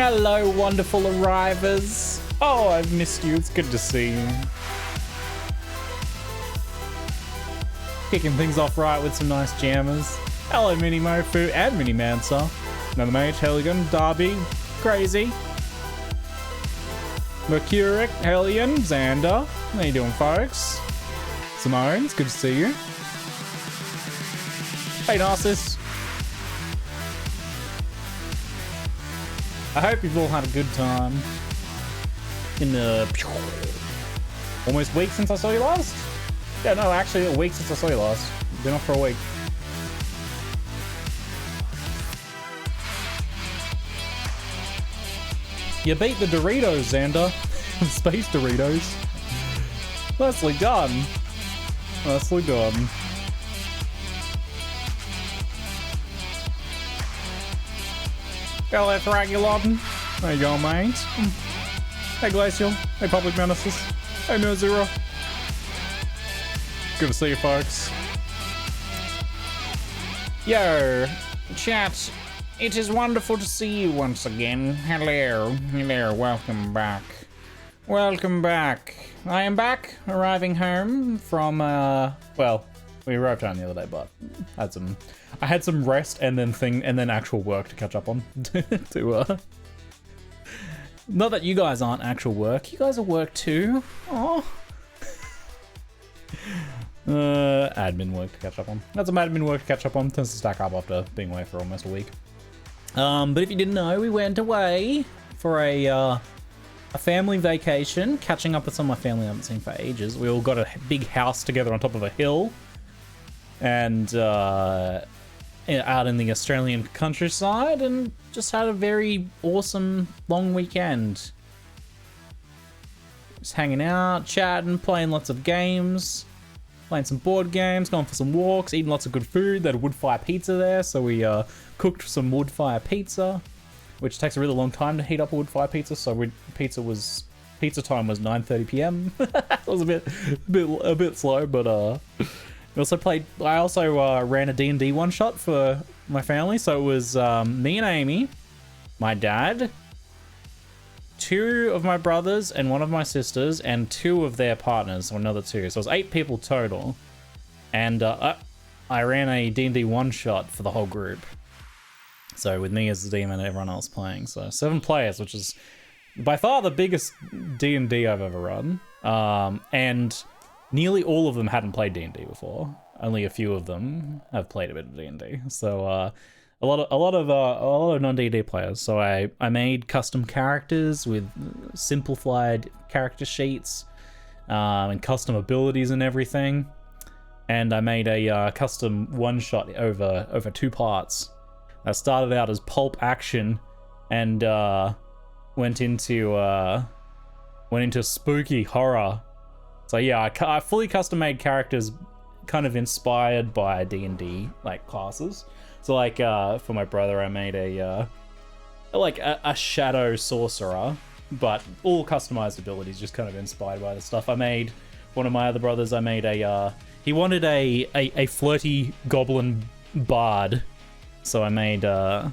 Hello, wonderful arrivers. Oh, I've missed you. It's good to see you. Kicking things off right with some nice jammers. Hello, Mini Mofu and Mini Mansa. Another Mage, Hellion, Darby, Crazy, Mercuric, Hellion, Xander. How you doing, folks? Simone, it's good to see you. Hey, Narcissus. I hope you've all had a good time in the almost week since I saw you last. Yeah, no, actually a week since I saw you last. Been off for a week. You beat the Doritos, Xander. Space Doritos. Nicely done. Nicely done. Hello, Thragulon. How you going, mate? Hey, Glacial. Hey, Public Menaces. Hey, Merzero. Good to see you, folks. Yo, chat. It is wonderful to see you once again. Hello. Hello. Welcome back. Welcome back. I am back, arriving home from, well, we arrived home the other day, but I had some rest and then actual work to catch up on. Not that you guys aren't actual work. You guys are work too. Oh. Admin work to catch up on. That's some admin work to catch up on. Tends to stack up after being away for almost a week. But if you didn't know, we went away for a family vacation, catching up with some of my family I haven't seen for ages. We all got a big house together on top of a hill, and out in the Australian countryside, and just had a very awesome long weekend. Just hanging out, chatting, playing lots of games, playing some board games, going for some walks, eating lots of good food. They had a wood fire pizza there, so we cooked some wood fire pizza, which takes a really long time to heat up a wood fire pizza. So pizza time was 9:30 p.m. It was a bit slow, but I also ran a D&D one shot for my family. So it was me and Amie, my dad, 2 of my brothers and 1 of my sisters, and 2 of their partners, or another 2. So it was 8 people total. And I ran a D&D one shot for the whole group. So with me as the demon and everyone else playing. So 7 players, which is by far the biggest D&D I've ever run. And nearly all of them hadn't played D&D before. Only a few of them have played a bit of D&D. So a lot of non-D&D players. So I made custom characters with simplified character sheets and custom abilities and everything. And I made a custom one-shot over 2 parts. I started out as pulp action and went into spooky horror. So yeah, I fully custom made characters kind of inspired by D&D like classes. So like for my brother, I made a shadow sorcerer, but all customized abilities just kind of inspired by the stuff. I made one of my other brothers. I made he wanted a flirty goblin bard. So I made like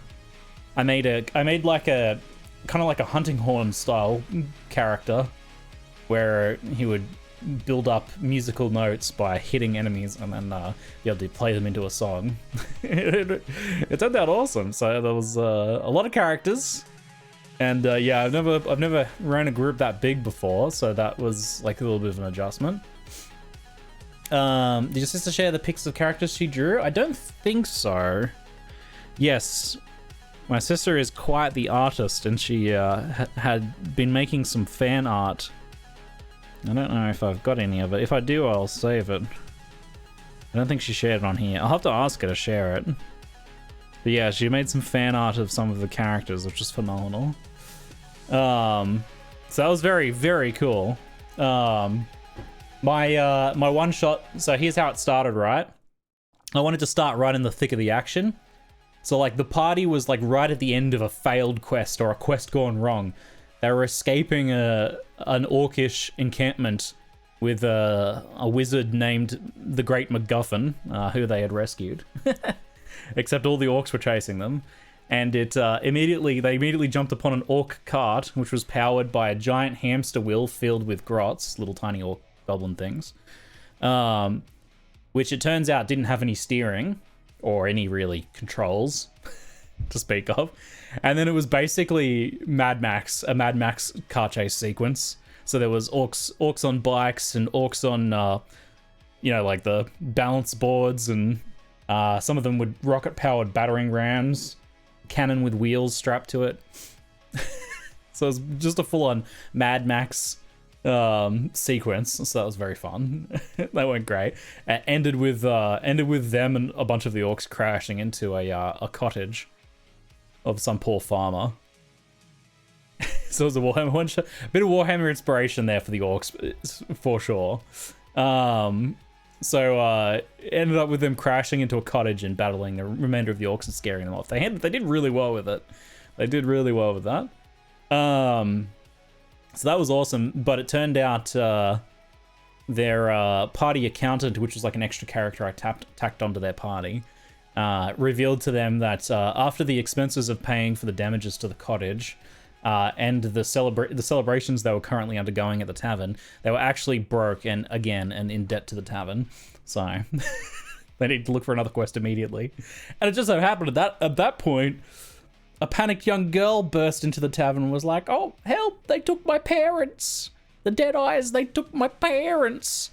a kind of like a hunting horn style character where he would build up musical notes by hitting enemies and then be able to play them into a song. It turned out awesome. So there was a lot of characters, and yeah, I've never ran a group that big before, so that was like a little bit of an adjustment. Did your sister share the pics of characters she drew? I don't think so. Yes, my sister is quite the artist, and she had been making some fan art. I don't know if I've got any of it. If I do, I'll save it. I don't think she shared it on here. I'll have to ask her to share it. But yeah, she made some fan art of some of the characters, which is phenomenal. So that was very, very cool. My one shot. So here's how it started, right? I wanted to start right in the thick of the action. So like the party was like right at the end of a failed quest or a quest gone wrong. They were escaping an orcish encampment with a wizard named the Great MacGuffin, who they had rescued. Except all the orcs were chasing them. and they immediately jumped upon an orc cart, which was powered by a giant hamster wheel filled with grots, little tiny orc goblin things, which it turns out didn't have any steering or any really controls to speak of. And then it was basically a Mad Max car chase sequence. So there was orcs on bikes and orcs on, like the balance boards, and some of them with rocket-powered battering rams, cannon with wheels strapped to it. So it was just a full-on Mad Max sequence. So that was very fun. That went great. Ended with them and a bunch of the orcs crashing into a cottage of some poor farmer. So it was a Warhammer a bit of Warhammer inspiration there for the orcs, for sure. So ended up with them crashing into a cottage and battling the remainder of the orcs and scaring them off. They did really well with it. They did really well with that. So that was awesome. But it turned out their party accountant, which was like an extra character I tacked onto their party, revealed to them that after the expenses of paying for the damages to the cottage, and the celebrations they were currently undergoing at the tavern, they were actually broke and in debt to the tavern. So they need to look for another quest immediately. And it just so happened at that point, a panicked young girl burst into the tavern and was like, "Oh, help, they took my parents. The Deadeyes, they took my parents."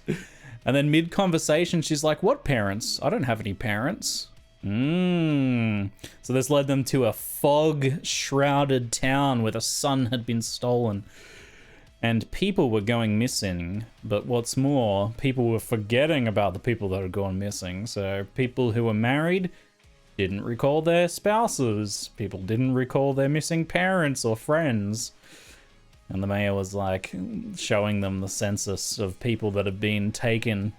And then mid-conversation, she's like, "What parents? I don't have any parents." So this led them to a fog-shrouded town where the sun had been stolen. And people were going missing. But what's more, people were forgetting about the people that had gone missing. So people who were married didn't recall their spouses. People didn't recall their missing parents or friends. And the mayor was like showing them the census of people that had been taken,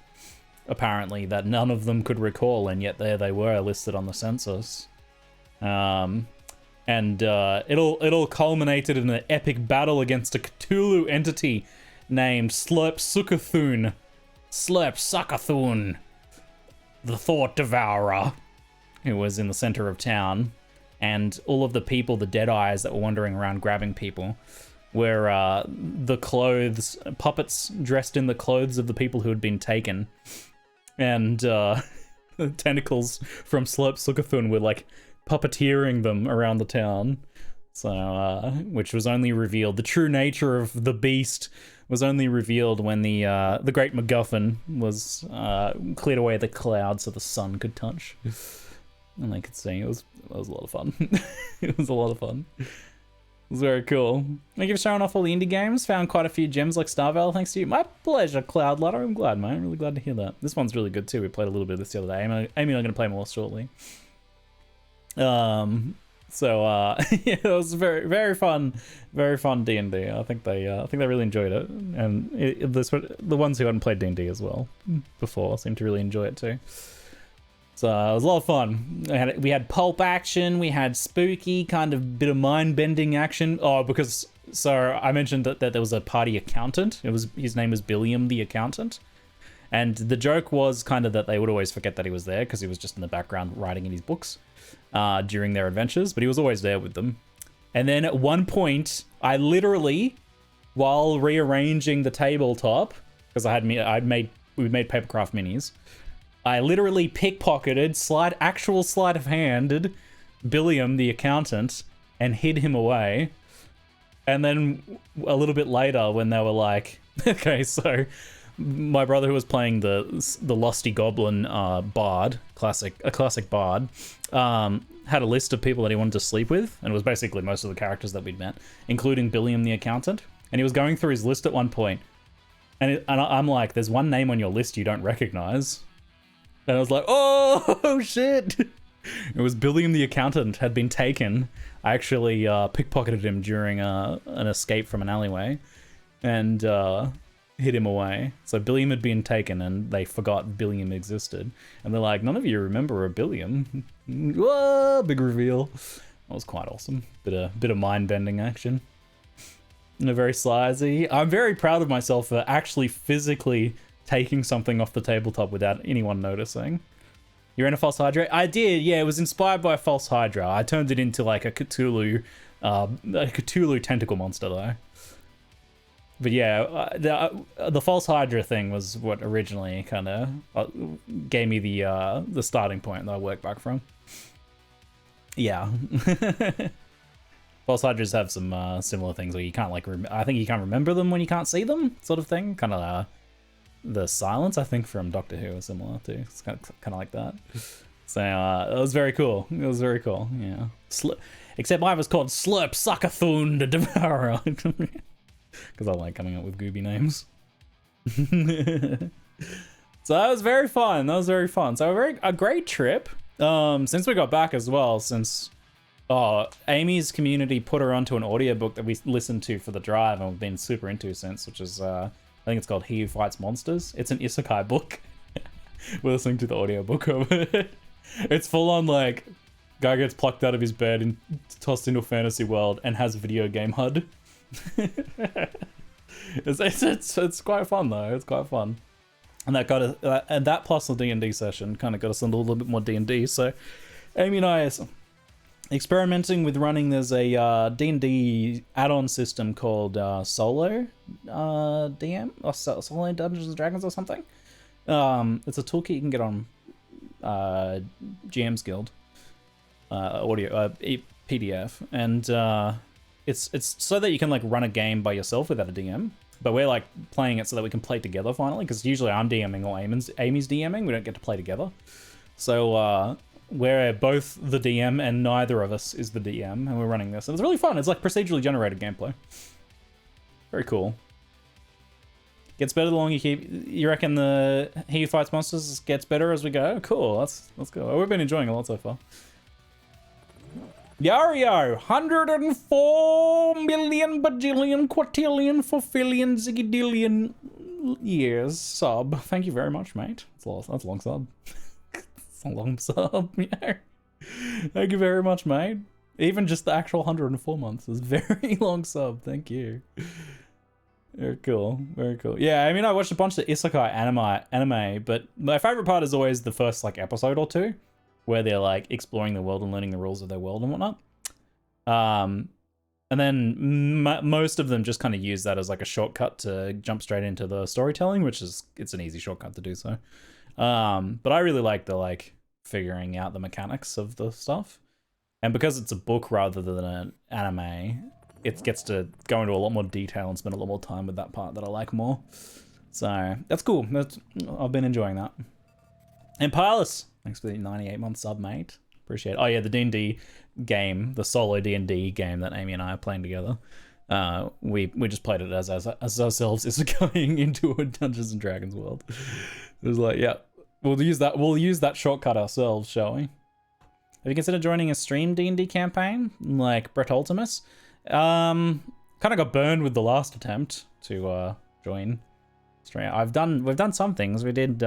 apparently, that none of them could recall, and yet there they were listed on the census. And it all culminated in an epic battle against a Cthulhu entity named Slurp Suckathun, the Thought Devourer, who was in the center of town. And all of the people, the Deadeyes that were wandering around grabbing people, were puppets dressed in the clothes of the people who had been taken. And tentacles from Slurp Suckathun were like puppeteering them around the town. So, which was only revealed, the true nature of the beast was only revealed when the Great MacGuffin was cleared away the clouds so the sun could touch. And they could see. It was a lot of fun. It was a lot of fun. It was very cool. Thank you for showing off all the indie games. Found quite a few gems like Starvale, thanks to you. My pleasure, Cloud Ladder. I'm glad, mate. I'm really glad to hear that. This one's really good too. We played a little bit of this the other day. Amie and I'm going to play more shortly. Yeah, it was very, very fun D&D. I think they really enjoyed it, and the ones who hadn't played D&D as well before seemed to really enjoy it too. So it was a lot of fun. We had pulp action, we had spooky kind of bit of mind-bending action. Oh, because I mentioned that there was a party accountant. His name was Billiam the accountant, and the joke was kind of that they would always forget that he was there because he was just in the background writing in his books during their adventures, but he was always there with them. And then at one point, I literally, while rearranging the tabletop, because we made papercraft minis, I literally pickpocketed, actual sleight of handed Billiam the accountant and hid him away. And then a little bit later, when they were like, okay, so my brother who was playing the Losty Goblin bard, a classic bard, had a list of people that he wanted to sleep with, and it was basically most of the characters that we'd met, including Billiam the accountant. And he was going through his list at one point, and I'm like, "There's one name on your list you don't recognize." And I was like, "Oh shit!" It was Billiam the accountant had been taken. I actually pickpocketed him during an escape from an alleyway, and hid him away. So Billiam had been taken, and they forgot Billiam existed. And they're like, "None of you remember a Billiam." Whoa, big reveal. That was quite awesome. Bit of mind-bending action. And very sizey. I'm very proud of myself for actually physically taking something off the tabletop without anyone noticing. You're in a False Hydra? I did, yeah. It was inspired by False Hydra. I turned it into like a Cthulhu tentacle monster though. But yeah, the False Hydra thing was what originally kind of gave me the starting point that I worked back from. Yeah. False Hydras have some similar things where you can't like I think you can't remember them when you can't see them, sort of thing. Kind of the silence I think from Doctor Who is similar too. It's kind of like that. So it was very cool. It was very cool. Yeah. Except mine was called Slurp Suckathun the Devourer. Because I like coming up with gooby names. So that was very fun. That was very fun. So a great trip. Since we got back as well, since Amy's community put her onto an audiobook that we listened to for the drive and we've been super into since, which is I think it's called He Who Fights Monsters. It's an isekai book. We're listening to the audiobook of it. It's full on like guy gets plucked out of his bed and tossed into a fantasy world and has a video game HUD. It's quite fun though. It's quite fun, and that got us, and that plus the D&D session kind of got us into a little bit more D&D. So Amie and I are experimenting with running. There's a D&D add-on system called Solo DM or Solo Dungeons and Dragons or something. It's a toolkit you can get on GM's Guild audio PDF, and it's so that you can like run a game by yourself without a DM, but we're like playing it so that we can play together finally, because usually I'm DMing or Amy's DMing. We don't get to play together, so we're both the DM and neither of us is the DM, and we're running this, and it's really fun. It's like procedurally generated gameplay. Very cool. Gets better the longer you keep. You reckon the He Who Fights Monsters gets better as we go? Cool. Let's go. We've been enjoying a lot so far. Yario, 104 million bajillion quatillion fulfillion ziggidillion years sub. Thank you very much, mate. That's a long sub. It's a long sub, yeah. Thank you very much, mate. Even just the actual 104 months is very long sub. Thank you. Very cool. Very cool. Yeah, I mean, I watched a bunch of isekai anime, but my favorite part is always the first like episode or two, where they're like exploring the world and learning the rules of their world and whatnot. And then most of them just kind of use that as like a shortcut to jump straight into the storytelling, which is, it's an easy shortcut to do so. But I really like the like figuring out the mechanics of the stuff. And because it's a book rather than an anime, it gets to go into a lot more detail and spend a lot more time with that part that I like more. So that's cool. I've been enjoying that. And Pilus, thanks for the 98-month sub, mate. Appreciate it. Oh yeah, the D&D game, the solo D&D game that Amie and I are playing together. We just played it as ourselves is going into a Dungeons and Dragons world. It was like, yeah, we'll use that shortcut ourselves, shall we? Have you considered joining a stream D&D campaign like Brett Ultimus? Kind of got burned with the last attempt to join stream. We've done some things. We did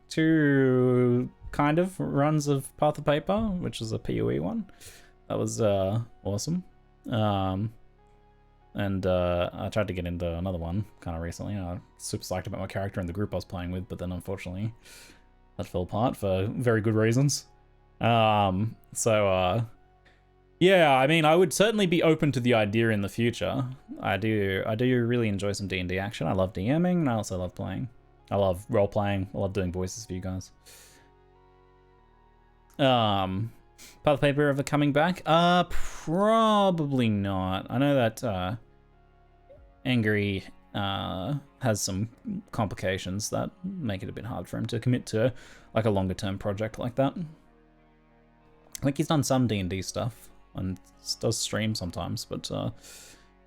2 kind of runs of Path of Paper, which is a PoE one. That was awesome. And I tried to get into another one kind of recently. I was super psyched about my character and the group I was playing with, but then unfortunately that fell apart for very good reasons. Yeah, I mean, I would certainly be open to the idea in the future. I do really enjoy some D&D action. I love DMing, and I also love playing. I love role-playing. I love doing voices for you guys. Path of Paper ever coming back? Probably not. I know that Angry has some complications that make it a bit hard for him to commit to like a longer-term project like that. I think he's done some D&D stuff and does stream sometimes, but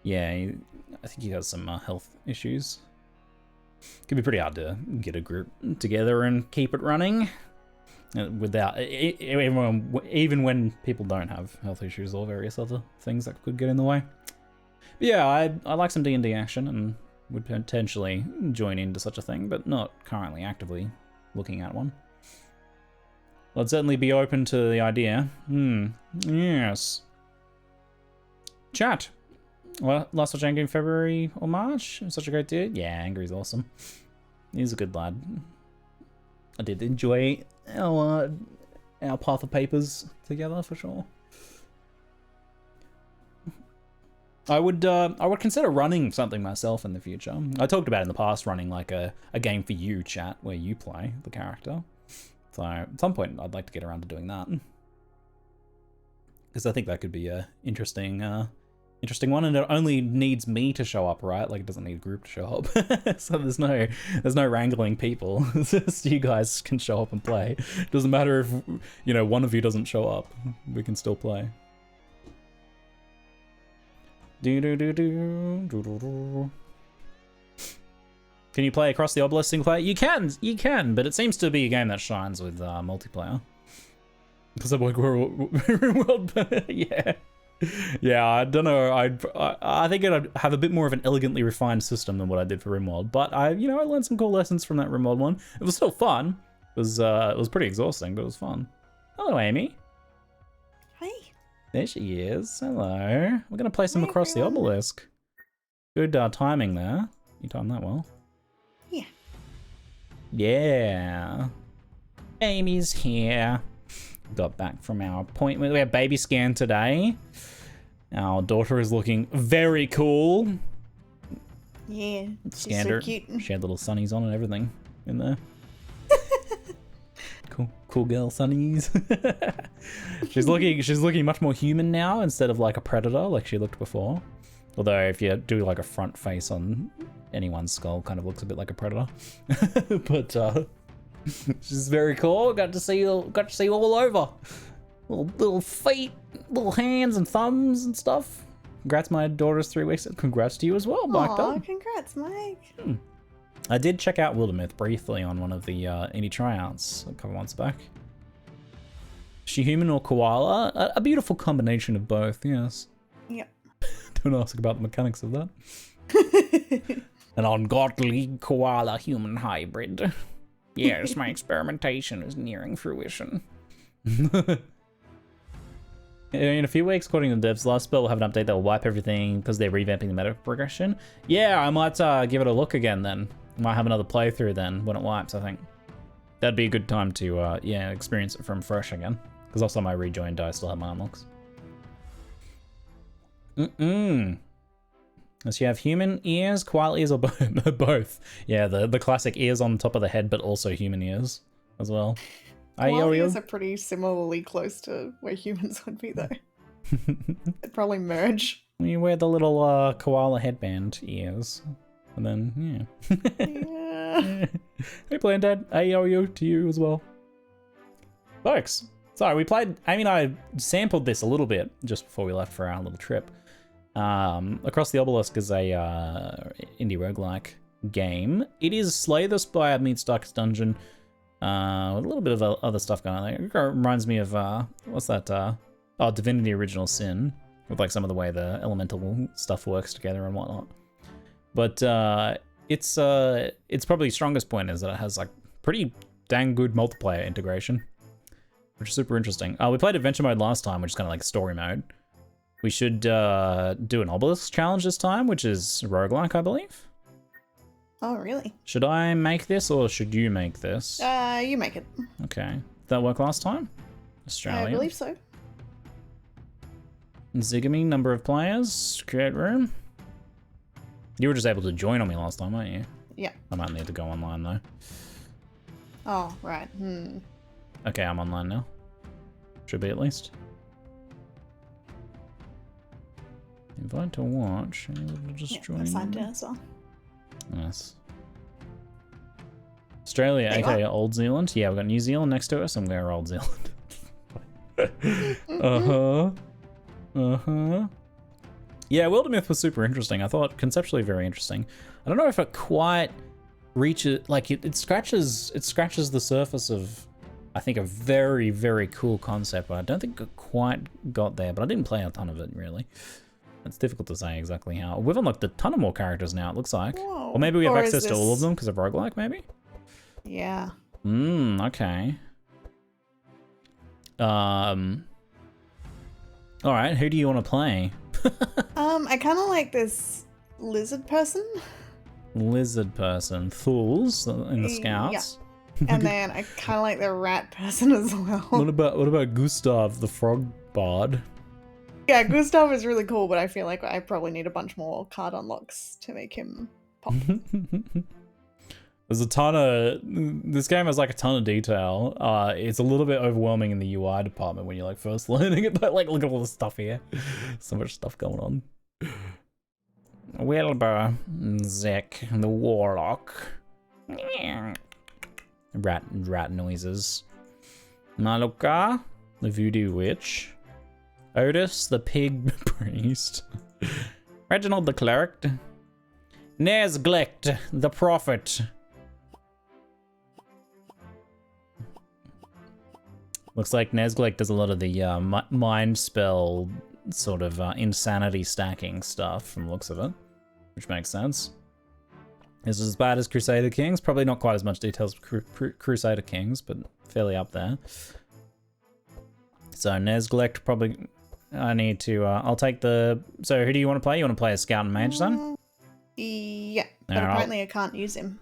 yeah, I think he has some health issues. Could be pretty hard to get a group together and keep it running without even when people don't have health issues or various other things that could get in the way. But yeah, I like some D&D action and would potentially join into such a thing, but not currently actively looking at one. I'd certainly be open to the idea. Yes. Chat. Well, last watch Angry in February or March. Such a great dude. Yeah, Angry's awesome. He's a good lad. I did enjoy our our path of papers together for sure. I would consider running something myself in the future. I talked about in the past running like a game for you, chat, where you play the character. So at some point I'd like to get around to doing that. Because I think that could be a interesting one, and it only needs me to show up, right? Like it doesn't need a group to show up. So there's no wrangling people. It's just you guys can show up and play. It doesn't matter if, you know, one of you doesn't show up. We can still play. Can you play across the Obelisk single player? You can, but it seems to be a game that shines with multiplayer. Because I'm like, world, yeah. Yeah, I don't know. I think I'd have a bit more of an elegantly refined system than what I did for RimWorld. But I learned some cool lessons from that RimWorld one. It was still fun. It was pretty exhausting, but it was fun. Hello, Amie. Hi. There she is. Hello. We're gonna play some Across the Obelisk. Good timing there. You timed that well. Yeah. Yeah. Amy's here. Got back from our appointment. We had baby scan today. Our daughter is looking very cool. Yeah. Scanned her. So cute. She had little sunnies on and everything in there. Cool girl sunnies. She's looking much more human now instead of like a predator like she looked before. Although if you do like a front face on anyone's skull, kind of looks a bit like a predator. But she's very cool. Got to see all over. Little feet, little hands and thumbs and stuff. Congrats, my daughter's 3 weeks. Congrats to you as well, Mike. Oh, congrats, Mike. I did check out Wildermyth briefly on one of the indie tryouts a couple months back. Is she human or koala? A beautiful combination of both, yes. Yep. Don't ask about the mechanics of that. An ungodly koala-human hybrid. Yes, my experimentation is nearing fruition. In a few weeks, according to the devs, last spell will have an update that will wipe everything because they're revamping the meta progression. Yeah, I might give it a look again then. Might have another playthrough then when it wipes, I think. That'd be a good time to, yeah, experience it from fresh again. Because last time I rejoined, I still have my unlocks. Does she have human ears, koala ears, or both? Yeah, the classic ears on top of the head, but also human ears as well. Koala ears are pretty similarly close to where humans would be, though. They'd probably merge. You wear the little koala headband ears, and then, yeah. Yeah. Hey, Plandad, AOU to you as well. Folks, sorry, we played, Amie and I sampled this a little bit just before we left for our little trip. Across the Obelisk is a indie roguelike game. It is Slay the Spire meets Darkest Dungeon, with a little bit of other stuff going on there. It reminds me of, what's that, Divinity Original Sin, with like some of the way the elemental stuff works together and whatnot. But its probably strongest point is that it has like pretty dang good multiplayer integration, which is super interesting. We played Adventure Mode last time, which is kind of like story mode. We should do an Obelisk challenge this time, which is roguelike, I believe. Oh, really? Should I make this or should you make this? You make it. Okay. Did that work last time? Australia. I believe so. Zigamy, number of players, create room. You were just able to join on me last time, weren't you? Yeah. I might need to go online though. Oh, right. Okay, I'm online now. Should be at least. Invite to watch. Just join. I've signed in as well. Nice. Australia, aka Old Zealand. Yeah, we've got New Zealand next to us, and we're Old Zealand. Yeah, Wildermyth was super interesting. I thought conceptually very interesting. I don't know if it quite reaches, like it scratches the surface of, I think, a very, very cool concept, but I don't think it quite got there. But I didn't play a ton of it really. It's difficult to say exactly how. We've unlocked a ton of more characters now, it looks like. Whoa. Or maybe we have access to all of them because of roguelike, maybe? Yeah. Okay. Alright, who do you want to play? I kind of like this lizard person. Lizard person. Fools in the scouts. And then I kind of like the rat person as well. What about Gustav, the frog bard? Yeah, Gustav is really cool, but I feel like I probably need a bunch more card unlocks to make him pop. There's a ton of... This game has like a ton of detail. It's a little bit overwhelming in the UI department when you're like first learning it, but like look at all the stuff here. So much stuff going on. Wilbur, Zek, the Warlock. Rat noises. Maluka, the Voodoo Witch. Otis, the Pig Priest. Reginald, the Cleric. Nesglict, the Prophet. Looks like Nesglict does a lot of the mind spell sort of insanity stacking stuff from the looks of it, which makes sense. Is it as bad as Crusader Kings? Probably not quite as much details as Crusader Kings, but fairly up there. So Nesglict probably... I need to... I'll take the... So who do you want to play? You want to play a Scout and Mage then? Yeah, but apparently I can't use him.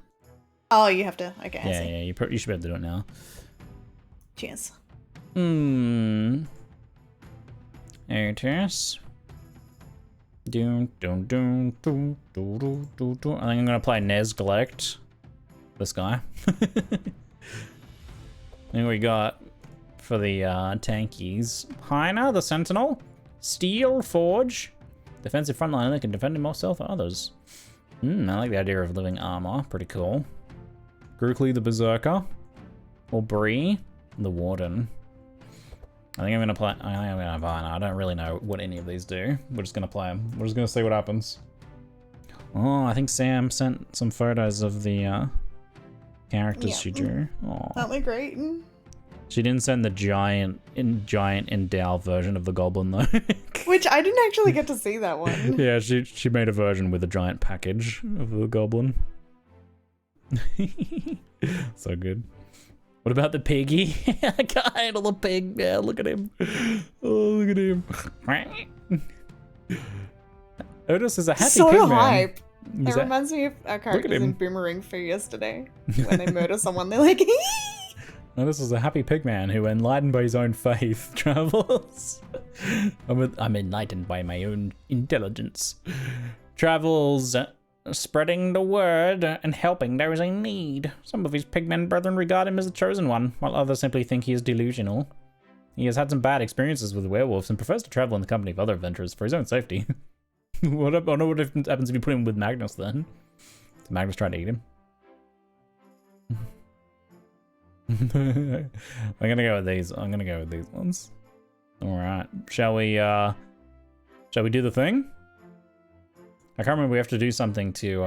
Oh, you have to... Okay, I see. Yeah, you should be able to do it now. Cheers. Otis. I think I'm gonna play Nesglict. This guy. Then we got for the tankies. Hyena, the Sentinel. Steel Forge. Defensive frontliner that can defend himself than others. I like the idea of living armor. Pretty cool. Grookly, the Berserker. Or Bree, the Warden. I think I'm gonna play. I don't really know what any of these do. We're just gonna play them. We're just gonna see what happens. Oh, I think Sam sent some photos of the characters she drew. Oh, aren't they great? She didn't send the giant endow version of the goblin though. Which I didn't actually get to see that one. Yeah, she made a version with a giant package of the goblin. So good. What about the piggy? I can't handle the pig. Yeah, look at him. Oh, look at him. Otis is a happy so pig man. Hype. It reminds me of our characters in Boomerang for yesterday. When they murder someone, they're like, Otis is a happy pig man who, enlightened by his own faith, travels. I'm enlightened by my own intelligence. Travels... spreading the word and helping those in need. Some of his pigmen brethren regard him as the chosen one, while others simply think he is delusional. He has had some bad experiences with werewolves and prefers to travel in the company of other adventurers for his own safety. I wonder what happens if you put him with Magnus then. Is Magnus trying to eat him? I'm gonna go with these. I'm gonna go with these ones. Alright. Shall we do the thing? I can't remember, we have to do something to, you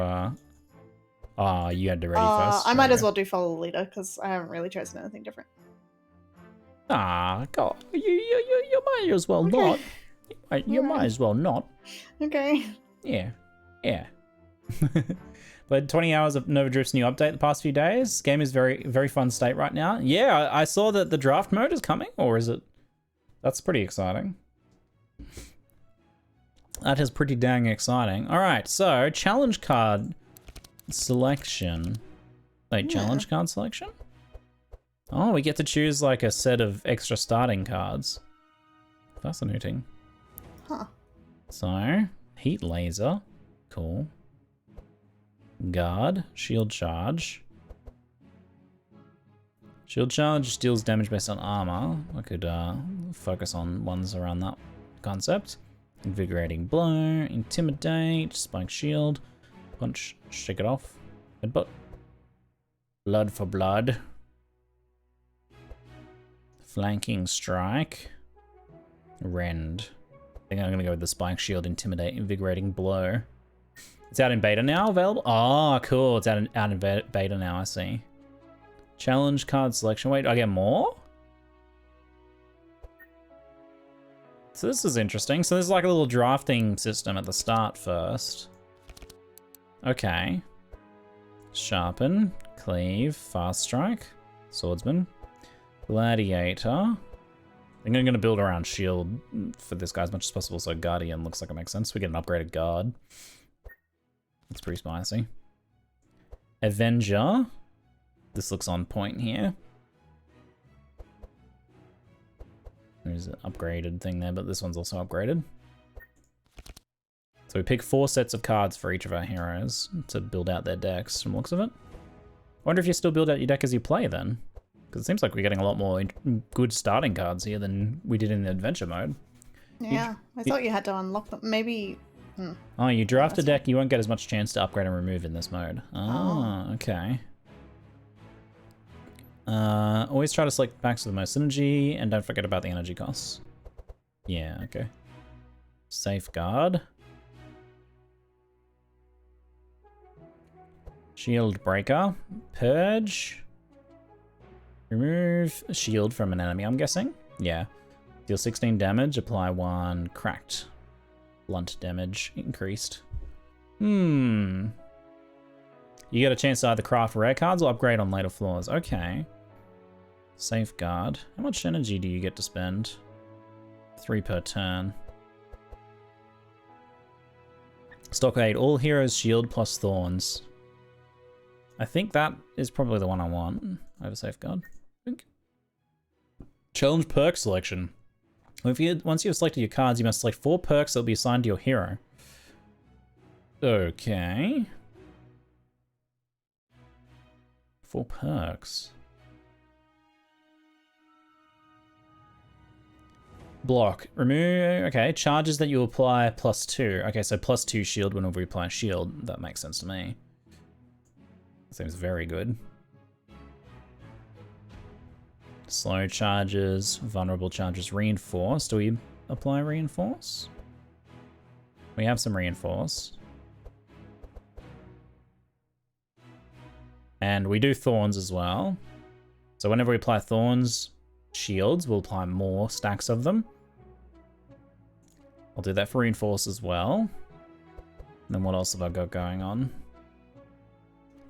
had to ready first. I might as well do follow the leader, because I haven't really chosen anything different. Ah, God, you might as well not. You might as well not. Okay. Yeah. Played 20 hours of Nova Drift's new update the past few days. Game is very, very fun state right now. Yeah, I saw that the draft mode is coming, or is it? That's pretty exciting. That is pretty dang exciting. All right, so challenge card selection. Wait, challenge card selection? Oh, we get to choose like a set of extra starting cards. Fascinating. Huh. So, heat laser, cool. Guard, shield charge. Shield charge deals damage based on armor. I could focus on ones around that concept. Invigorating blow, intimidate, spike shield, punch, shake it off, headbutt, blood for blood, flanking strike, rend. I think I'm gonna go with the spike shield, intimidate, invigorating blow. It's out in beta now, available? Oh, cool, it's out in beta now, I see. Challenge card selection, wait, do I get more? So this is interesting. So there's like a little drafting system at the start first. Okay. Sharpen, cleave, fast strike, swordsman, gladiator. I think I'm gonna build around shield for this guy as much as possible, so guardian looks like it makes sense. We get an upgraded guard. That's pretty spicy. Avenger. This looks on point here. There's an upgraded thing there, but this one's also upgraded. So we pick 4 sets of cards for each of our heroes to build out their decks from the looks of it. I wonder if you still build out your deck as you play then. Because it seems like we're getting a lot more good starting cards here than we did in the adventure mode. Yeah, I thought you had to unlock them. Maybe... Oh, you draft a deck, you won't get as much chance to upgrade and remove in this mode. Oh, okay. Always try to select packs with the most synergy, and don't forget about the energy costs. Yeah, okay. Safeguard. Shield breaker. Purge. Remove a shield from an enemy, I'm guessing. Yeah. Deal 16 damage, apply 1 cracked. Blunt damage increased. You get a chance to either craft rare cards or upgrade on later floors. Okay. Safeguard. How much energy do you get to spend? 3 per turn. Stockade. All heroes shield plus thorns. I think that is probably the one I want over Safeguard. I think. Challenge perk selection. Once you've selected your cards, you must select 4 perks that will be assigned to your hero. Okay. 4 perks. Block. Remove. Okay. Charges that you apply +2. Okay, so +2 shield whenever we apply shield. That makes sense to me. Seems very good. Slow charges, vulnerable charges, reinforce. Do we apply reinforce? We have some reinforce. And we do thorns as well. So whenever we apply thorns, shields, we'll apply more stacks of them. I'll do that for reinforce as well. And then what else have I got going on?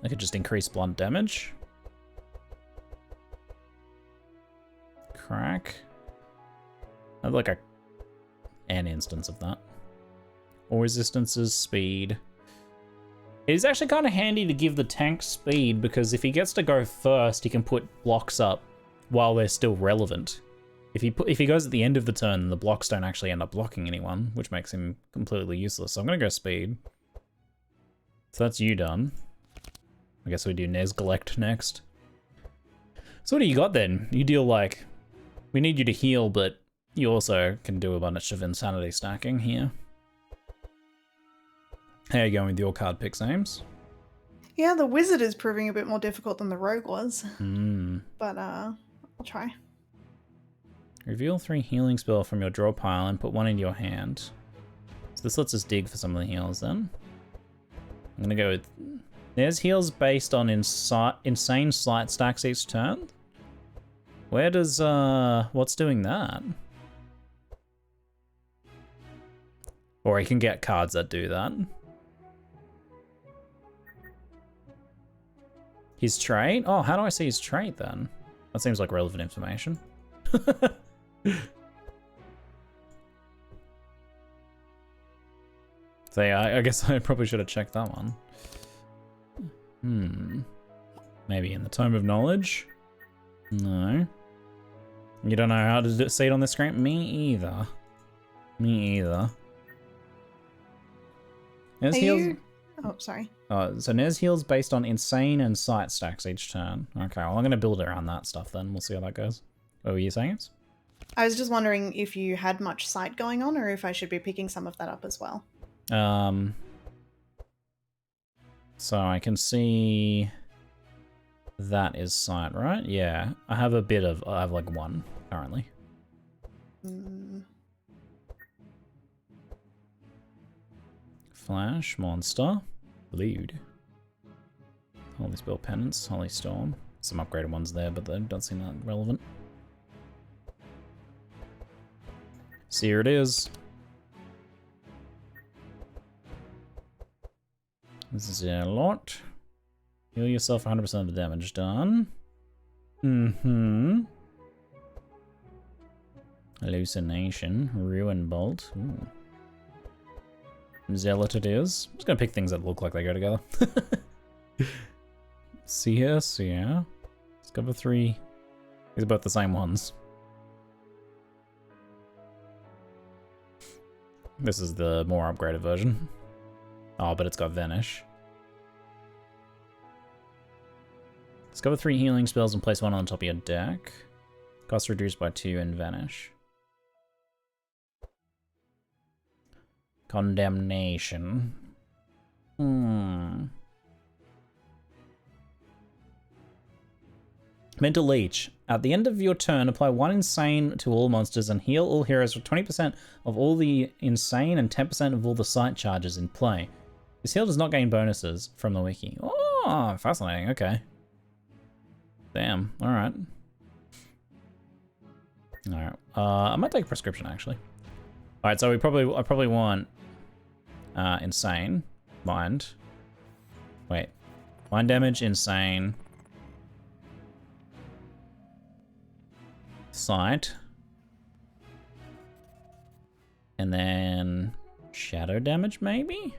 I could just increase blunt damage. Crack. I have like an instance of that. All resistances, speed. It is actually kind of handy to give the tank speed because if he gets to go first, he can put blocks up while they're still relevant. If he goes at the end of the turn, the blocks don't actually end up blocking anyone, which makes him completely useless. So I'm gonna go speed. So that's you done. I guess we do Nezgalect next. So what do you got then? You deal like... We need you to heal, but you also can do a bunch of insanity stacking here. How are you going with your card picks, Ames? Yeah, the wizard is proving a bit more difficult than the rogue was. But I'll try. Reveal 3 healing spell from your draw pile and put 1 into your hand. So this lets us dig for some of the heals then. I'm gonna go with... There's heals based on insane slight stacks each turn. Where does, what's doing that? Or he can get cards that do that. His trait? Oh, how do I see his trait then? That seems like relevant information. So yeah, I guess I probably should have checked that one. Maybe in the Tome of Knowledge? No. You don't know how to see it on the screen? Me either. Me either. Nez heals... Oh, sorry. So Nez heals based on insane and sight stacks each turn. Okay, well I'm going to build it around that stuff then. We'll see how that goes. What were you saying? I was just wondering if you had much sight going on or if I should be picking some of that up as well. So I can see that is sight, right? Yeah, I have a bit of, I have like 1 currently. Flash, monster, bleed. Holy spell penance, holy storm. Some upgraded ones there, but they don't seem that relevant. So here it is. This is a lot. Heal yourself 100% of the damage done. Hallucination. Ruin bolt. Ooh. Zealot it is. I'm just gonna pick things that look like they go together. CS, yeah. Discover 3. These are both the same ones. This is the more upgraded version. Oh, but it's got Vanish. Discover 3 healing spells and place one on top of your deck. Cost reduced by 2 and Vanish. Condemnation. Mental Leech. At the end of your turn, apply 1 insane to all monsters and heal all heroes for 20% of all the insane and 10% of all the sight charges in play. This heal does not gain bonuses from the wiki. Oh, fascinating. Okay. Damn. All right. All right. I might take prescription actually. All right. So I probably want insane, mind. Wait. Mind damage, insane. Sight. And then shadow damage, maybe?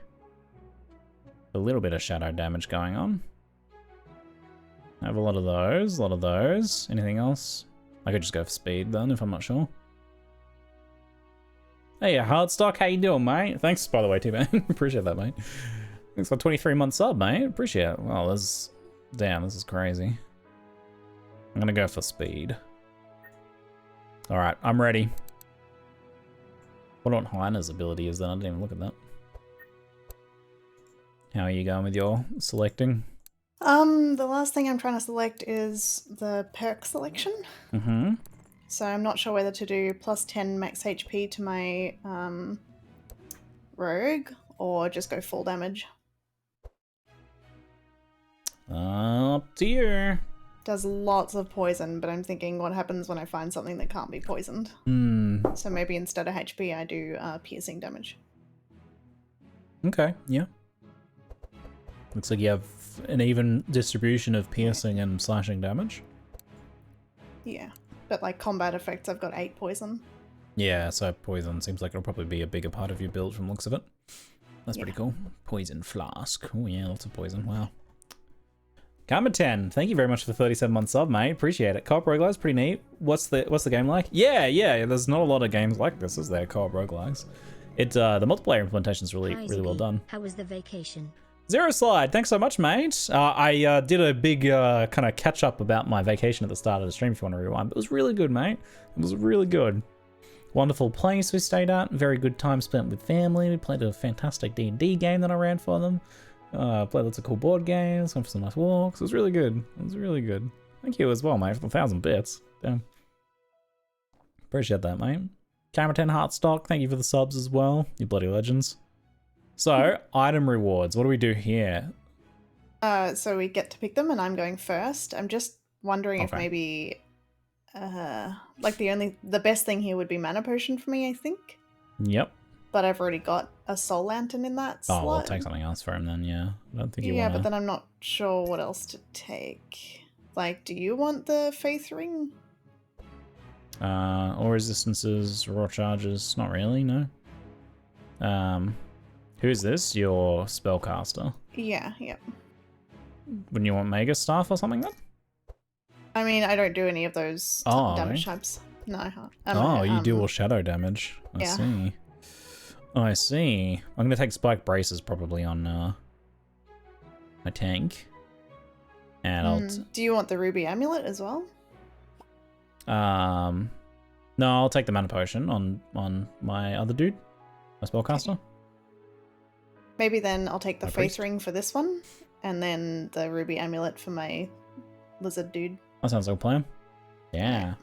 A little bit of shadow damage going on. I have a lot of those, Anything else? I could just go for speed then, if I'm not sure. Hey, Hardstock, how you doing, mate? Thanks, by the way, T-Bang. Appreciate that, mate. Thanks for 23-month sub, mate. Appreciate it. Wow, damn, this is crazy. I'm gonna go for speed. All right, I'm ready. What Heiner's ability is then? I didn't even look at that. How are you going with your selecting? The last thing I'm trying to select is the perk selection. Mm-hmm. So I'm not sure whether to do plus 10 max HP to my rogue or just go full damage. Up to you. Does lots of poison, but I'm thinking what happens when I find something that can't be poisoned. So maybe instead of HP, I do piercing damage. Okay, yeah. Looks like you have an even distribution of piercing and slashing damage. Yeah, but like combat effects, I've got 8 poison. Yeah, so poison seems like it'll probably be a bigger part of your build from the looks of it. That's pretty cool. Poison flask. Oh yeah, lots of poison. Wow. Karma 10, thank you very much for the 37-month sub, mate. Appreciate it. Co-op roguelikes, pretty neat. What's the game like? Yeah. There's not a lot of games like this, is there? Co-op roguelikes. The multiplayer implementation is really well done. How was the vacation? Zero Slide, thanks so much, mate. I did a big kind of catch up about my vacation at the start of the stream if you want to rewind. But it was really good, mate. It was really good. Wonderful place we stayed at. Very good time spent with family. We played a fantastic D&D game that I ran for them. Played lots of cool board games, went for some nice walks. It was really good. It was really good. Thank you as well, mate, for the 1,000 bits. Damn. Appreciate that, mate. Camera 10 Heartstock, thank you for the subs as well. You bloody legends. So, item rewards. What do we do here? So we get to pick them, and I'm going first. I'm just wondering if maybe, like the best thing here would be mana potion for me, I think. Yep. But I've already got a soul lantern in that slot. Oh, we'll take something else for him then, yeah. I don't think you Yeah, but then I'm not sure what else to take. Like, do you want the faith ring? All resistances, raw charges, not really, no. Who is this? Your spellcaster? Yeah. Wouldn't you want Mega Staff or something then? I mean, I don't do any of those damage types. No. You do all shadow damage. I see. I'm gonna take Spike Braces probably on my tank. And I'll... Do you want the Ruby Amulet as well? No, I'll take the Mana Potion on my other dude, my Spellcaster. Okay. Maybe then I'll take the Faith Ring for this one, and then the Ruby Amulet for my Lizard dude. That sounds like a plan. Yeah.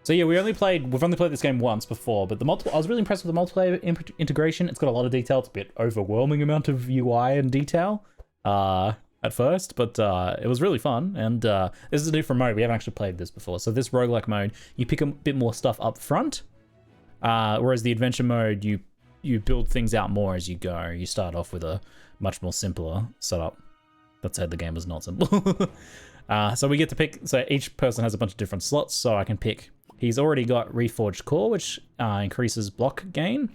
So yeah, we've only played this game once before, but I was really impressed with the multiplayer integration. It's got a lot of detail. It's a bit overwhelming amount of UI and detail at first, but it was really fun. And this is a different mode. We haven't actually played this before. So this roguelike mode, you pick a bit more stuff up front, whereas the adventure mode, you build things out more as you go. You start off with a much more simpler setup. That said, the game was not simple. So we get to pick. So each person has a bunch of different slots. So I can pick. He's already got Reforged Core, which increases block gain.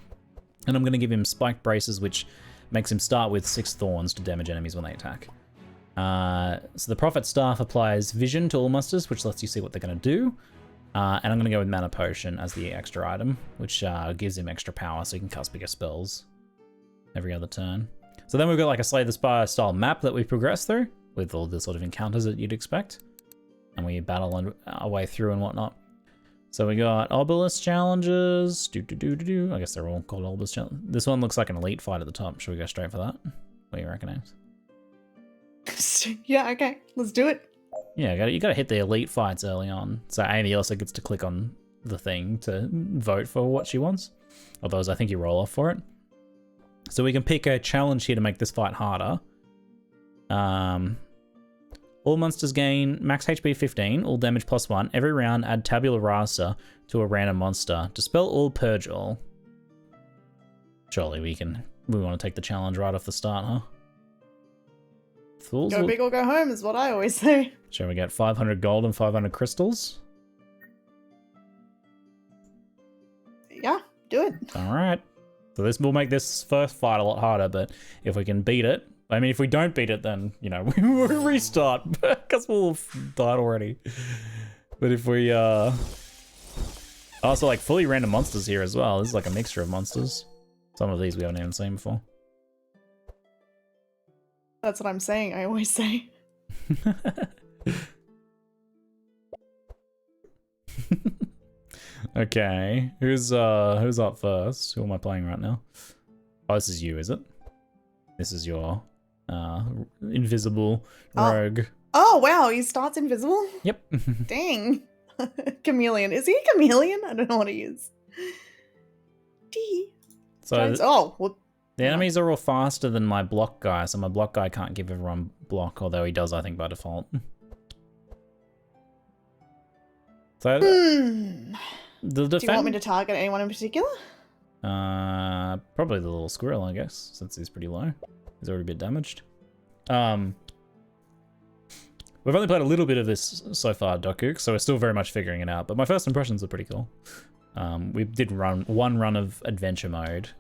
And I'm going to give him Spiked Braces, which makes him start with 6 Thorns to damage enemies when they attack. So the Prophet Staff applies vision to all monsters, which lets you see what they're going to do. And I'm going to go with Mana Potion as the extra item, which gives him extra power so he can cast bigger spells every other turn. So then we've got like a Slay the Spire style map that we progress through with all the sort of encounters that you'd expect. And we battle our way through and whatnot. So we got Obelisk challenges. I guess they're all called Obelisk challenges. This one looks like an elite fight at the top. Should we go straight for that? What do you reckon, Ames? Yeah, okay. Let's do it. Yeah, you gotta hit the elite fights early on. So Amie also gets to click on the thing to vote for what she wants. Otherwise, I think you roll off for it. So we can pick a challenge here to make this fight harder. All monsters gain max HP 15, all damage +1. Every round, add Tabula Rasa to a random monster. Dispel all, purge all. Surely we want to take the challenge right off the start, huh? Go big or go home is what I always say. Shall we get 500 gold and 500 crystals? Yeah, do it. All right. So this will make this first fight a lot harder, but if we can beat it, I mean, if we don't beat it, then, you know, we will restart, because we'll have died already. But if we, also, like, fully random monsters here as well. This is like a mixture of monsters. Some of these we haven't even seen before. That's what I'm saying, I always say. Okay, who's up first? Who am I playing right now? Oh, this is you, is it? This is your invisible rogue. Oh wow, he starts invisible? Yep. Dang. Chameleon. Is he a chameleon? I don't know what he is. So the enemies are all faster than my block guy, so my block guy can't give everyone block, although he does, I think, by default. So do you want me to target anyone in particular? Probably the little squirrel, I guess, since he's pretty low. He's already a bit damaged. We've only played a little bit of this so far, Dokuk, so we're still very much figuring it out, but my first impressions are pretty cool. We did run one run of adventure mode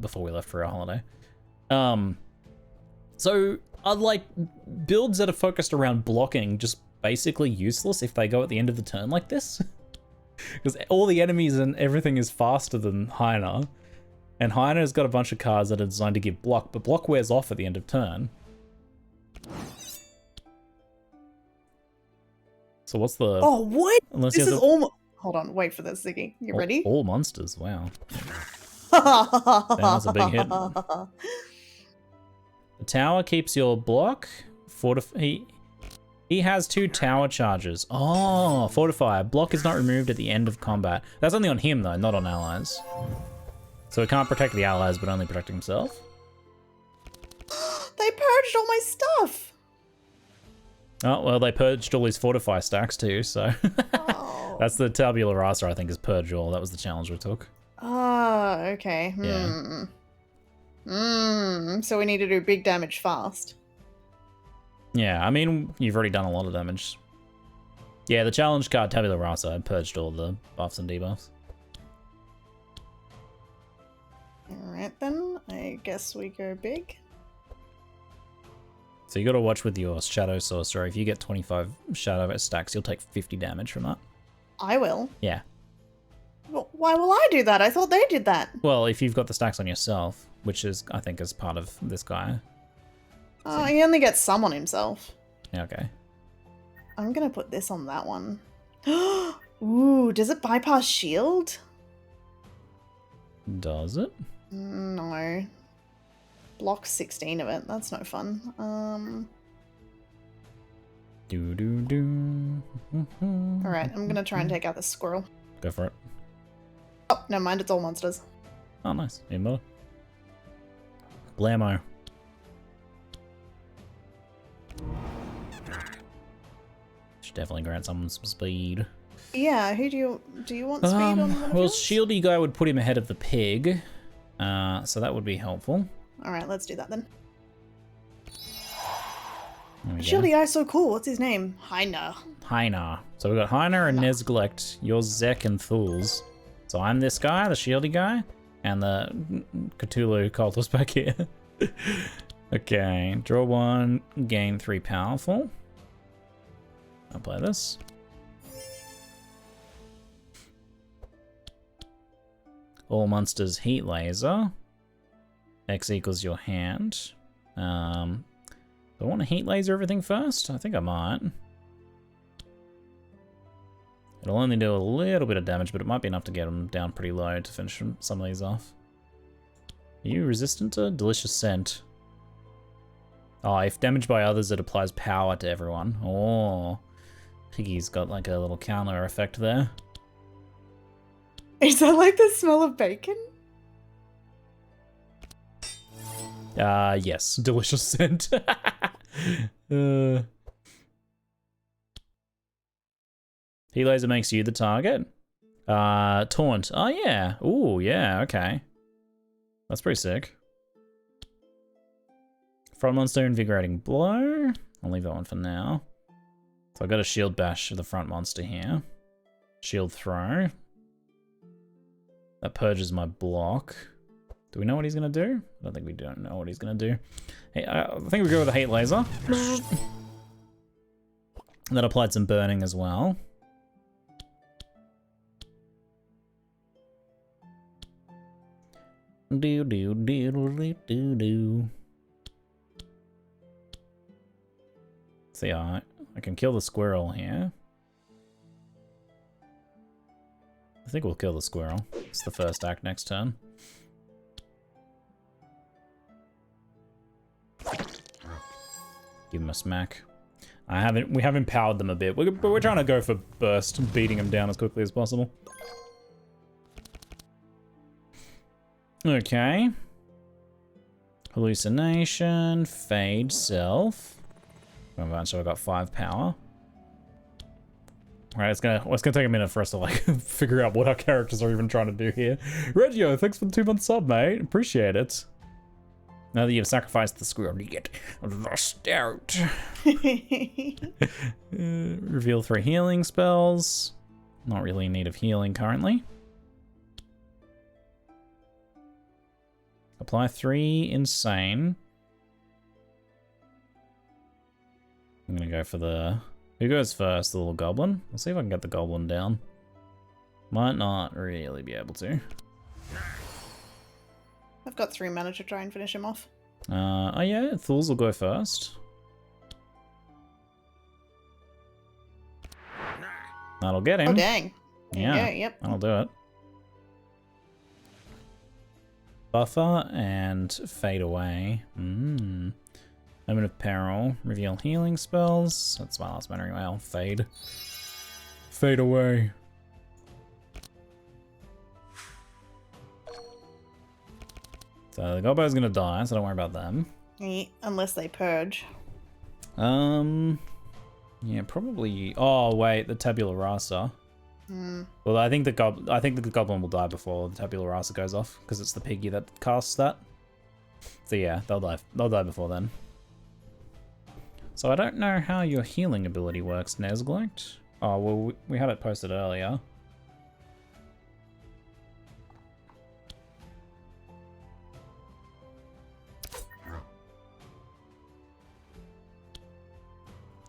before we left for our holiday. So are like builds that are focused around blocking just basically useless if they go at the end of the turn like this? Because all the enemies and everything is faster than Hyena. And Hyena's got a bunch of cards that are designed to give block, but block wears off at the end of turn. So what's the... Oh, what? Unless this is all... Hold on, wait for this, Ziggy. You ready? All monsters, wow. That's a big hit. The tower keeps your block. He has 2 tower charges. Oh, Fortify. Block is not removed at the end of combat. That's only on him, though, not on allies. So he can't protect the allies, but only protect himself. They purged all my stuff! Oh, well, they purged all his Fortify stacks, too, so... Oh. That's the Tabula Rasa, I think, is purge all. That was the challenge we took. Ah, okay. Yeah. So we need to do big damage fast. Yeah, I mean, you've already done a lot of damage. Yeah, the challenge card, Tabula Rasa, purged all the buffs and debuffs. Alright then, I guess we go big. So you gotta watch with your Shadow Sorcerer. If you get 25 Shadow stacks, you'll take 50 damage from that. I will? Yeah. Well, why will I do that? I thought they did that. Well, if you've got the stacks on yourself, which is, I think, is part of this guy. Oh, he only gets some on himself. Yeah, okay. I'm gonna put this on that one. Ooh, does it bypass shield? Does it? No. Block 16 of it. That's no fun. Alright, I'm gonna try and take out this squirrel. Go for it. Oh, never mind, it's all monsters. Oh, nice. Even better. Blammo. Should definitely grant someone some speed. Yeah, who do you want speed on one of well, yours? Shieldy guy would put him ahead of the pig. So that would be helpful. Alright, let's do that then. Shieldy guy's so cool. What's his name? Hyena. So we've got Hyena and Nezglect. You're Zek and Fools. So I'm this guy, the Shieldy guy, and the Cthulhu cultist back here. Okay, draw 1, gain 3 powerful. I'll play this. All monsters heat laser. X equals your hand. Do I want to heat laser everything first? I think I might. It'll only do a little bit of damage, but it might be enough to get them down pretty low to finish some of these off. Are you resistant to delicious scent? Oh, if damaged by others, it applies power to everyone. Oh, Piggy's got like a little counter effect there. Is that like the smell of bacon? Yes, delicious scent. Heat laser makes you the target. Taunt. Oh yeah. Ooh, yeah, okay. That's pretty sick. Front monster invigorating blow. I'll leave that one for now. So I got a shield bash of the front monster here. Shield throw. That purges my block. Do we know what he's gonna do? I don't think we don't know what he's gonna do. Hey, I think we go with a heat laser. That applied some burning as well. Do do do do do do. See, I can kill the squirrel here. I think we'll kill the squirrel. It's the first act next turn. Give him a smack. We have empowered them a bit, but we're trying to go for burst, beating them down as quickly as possible. Okay. Hallucination, fade, self. So I got 5 power. Alright, it's gonna take a minute for us to like figure out what our characters are even trying to do here. Reggio, thanks for the 2-month sub, mate. Appreciate it. Now that you've sacrificed the squirrel, you get the stout. Reveal 3 healing spells. Not really in need of healing currently. Apply 3 insane. I'm gonna go for the... Who goes first? The little goblin? Let's see if I can get the goblin down. Might not really be able to. I've got 3 mana to try and finish him off. Oh yeah, Thul's will go first. That'll get him. Oh dang. Yeah, yep. that'll do it. Buffer and fade away. Moment of peril. Reveal healing spells. That's my last mana anyway. I'll fade. Fade away. So the gobbo's gonna die, so don't worry about them. Unless they purge. Yeah, probably. Oh wait, the tabula rasa. Well, I think the goblin will die before the tabula rasa goes off because it's the piggy that casts that. So yeah, they'll die. They'll die before then. So I don't know how your healing ability works, Nesglight. Oh well, we had it posted earlier.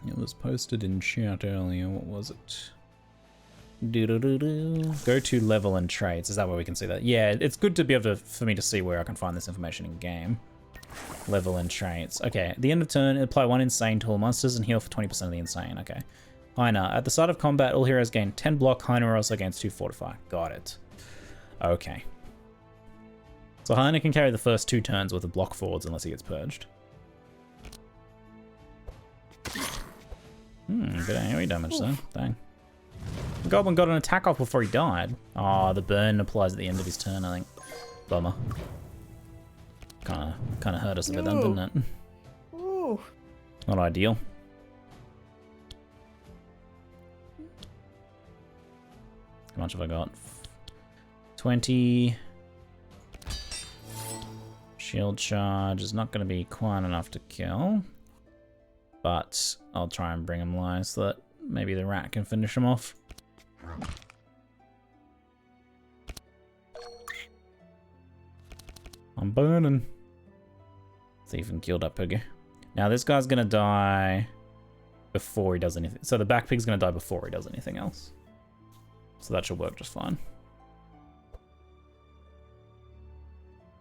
It was posted in chat earlier. What was it? Go to level and traits. Is that where we can see that? Yeah, it's good to be able to for me to see where I can find this information in game. Level and traits. Okay, at the end of turn, apply 1 insane to all monsters and heal for 20% of the insane. Okay. Hyena. At the start of combat, all heroes gain 10 block. Hyena also gains 2 fortify. Got it. Okay. So Hyena can carry the first 2 turns with a block forwards unless he gets purged. Good AoE damage though. Dang. The goblin got an attack off before he died. Oh, the burn applies at the end of his turn, I think. Bummer. Kinda hurt us a bit then, didn't it? Ooh. Not ideal. How much have I got? 20. Shield charge is not going to be quite enough to kill. But I'll try and bring him low so that maybe the rat can finish him off. I'm burning. See if we can kill that piggy. Now this guy's gonna die before he does anything. So the back pig's gonna die before he does anything else. So that should work just fine.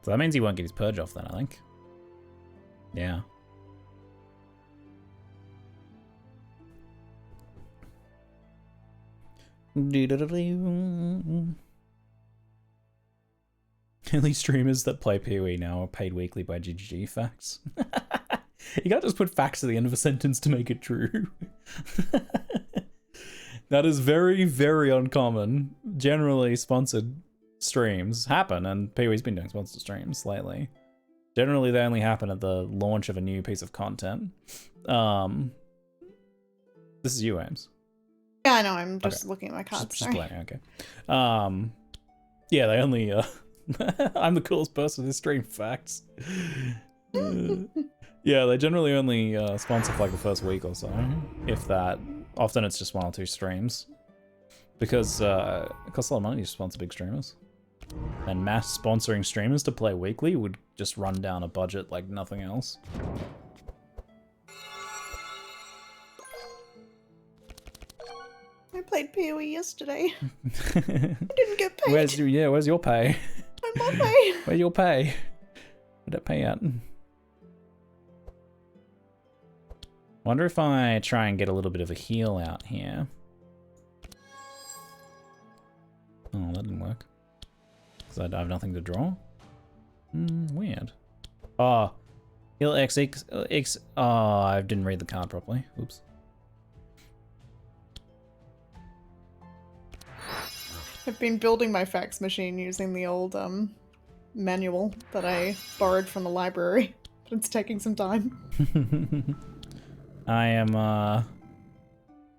So that means he won't get his purge off then, I think. Yeah. Only streamers that play PoE now are paid weekly by GGG facts. You can't just put facts at the end of a sentence to make it true. That is very, very uncommon. Generally, sponsored streams happen, and PoE's been doing sponsored streams lately. Generally, they only happen at the launch of a new piece of content. This is you, Ames. Yeah, I know. I'm just looking at my cards. Just playing, okay. Yeah, they only... I'm the coolest person in this stream, facts. Yeah, they generally only sponsor for like the first week or so, if that. Often it's just 1 or 2 streams. Because it costs a lot of money to sponsor big streamers. And mass sponsoring streamers to play weekly would just run down a budget like nothing else. I played PoE yesterday. I didn't get paid. Where's your pay? I'm not paid. Where's your pay? Where'd that pay at? Wonder if I try and get a little bit of a heal out here. Oh, that didn't work. Because I have nothing to draw? Weird. Oh, heal X. Oh, I didn't read the card properly. Oops. I've been building my fax machine using the old manual that I borrowed from the library, but it's taking some time. I am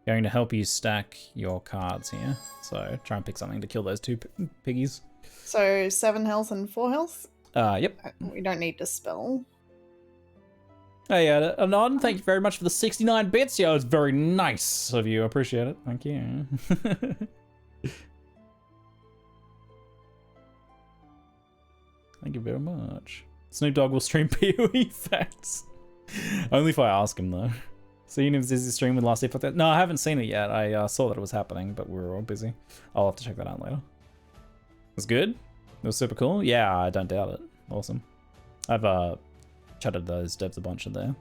going to help you stack your cards here. So try and pick something to kill those 2 piggies. So 7 health and 4 health? Yep. We don't need to spell. Hey, Anon, thank you very much for the 69 bits. Yeah, it was very nice of you. I appreciate it. Thank you. Thank you very much. Snoop Dogg will stream PoE facts. Only if I ask him, though. So you know, is his stream with last episode? No, I haven't seen it yet. I saw that it was happening, but we were all busy. I'll have to check that out later. It was good? It was super cool? Yeah, I don't doubt it. Awesome. I've chatted those devs a bunch of there.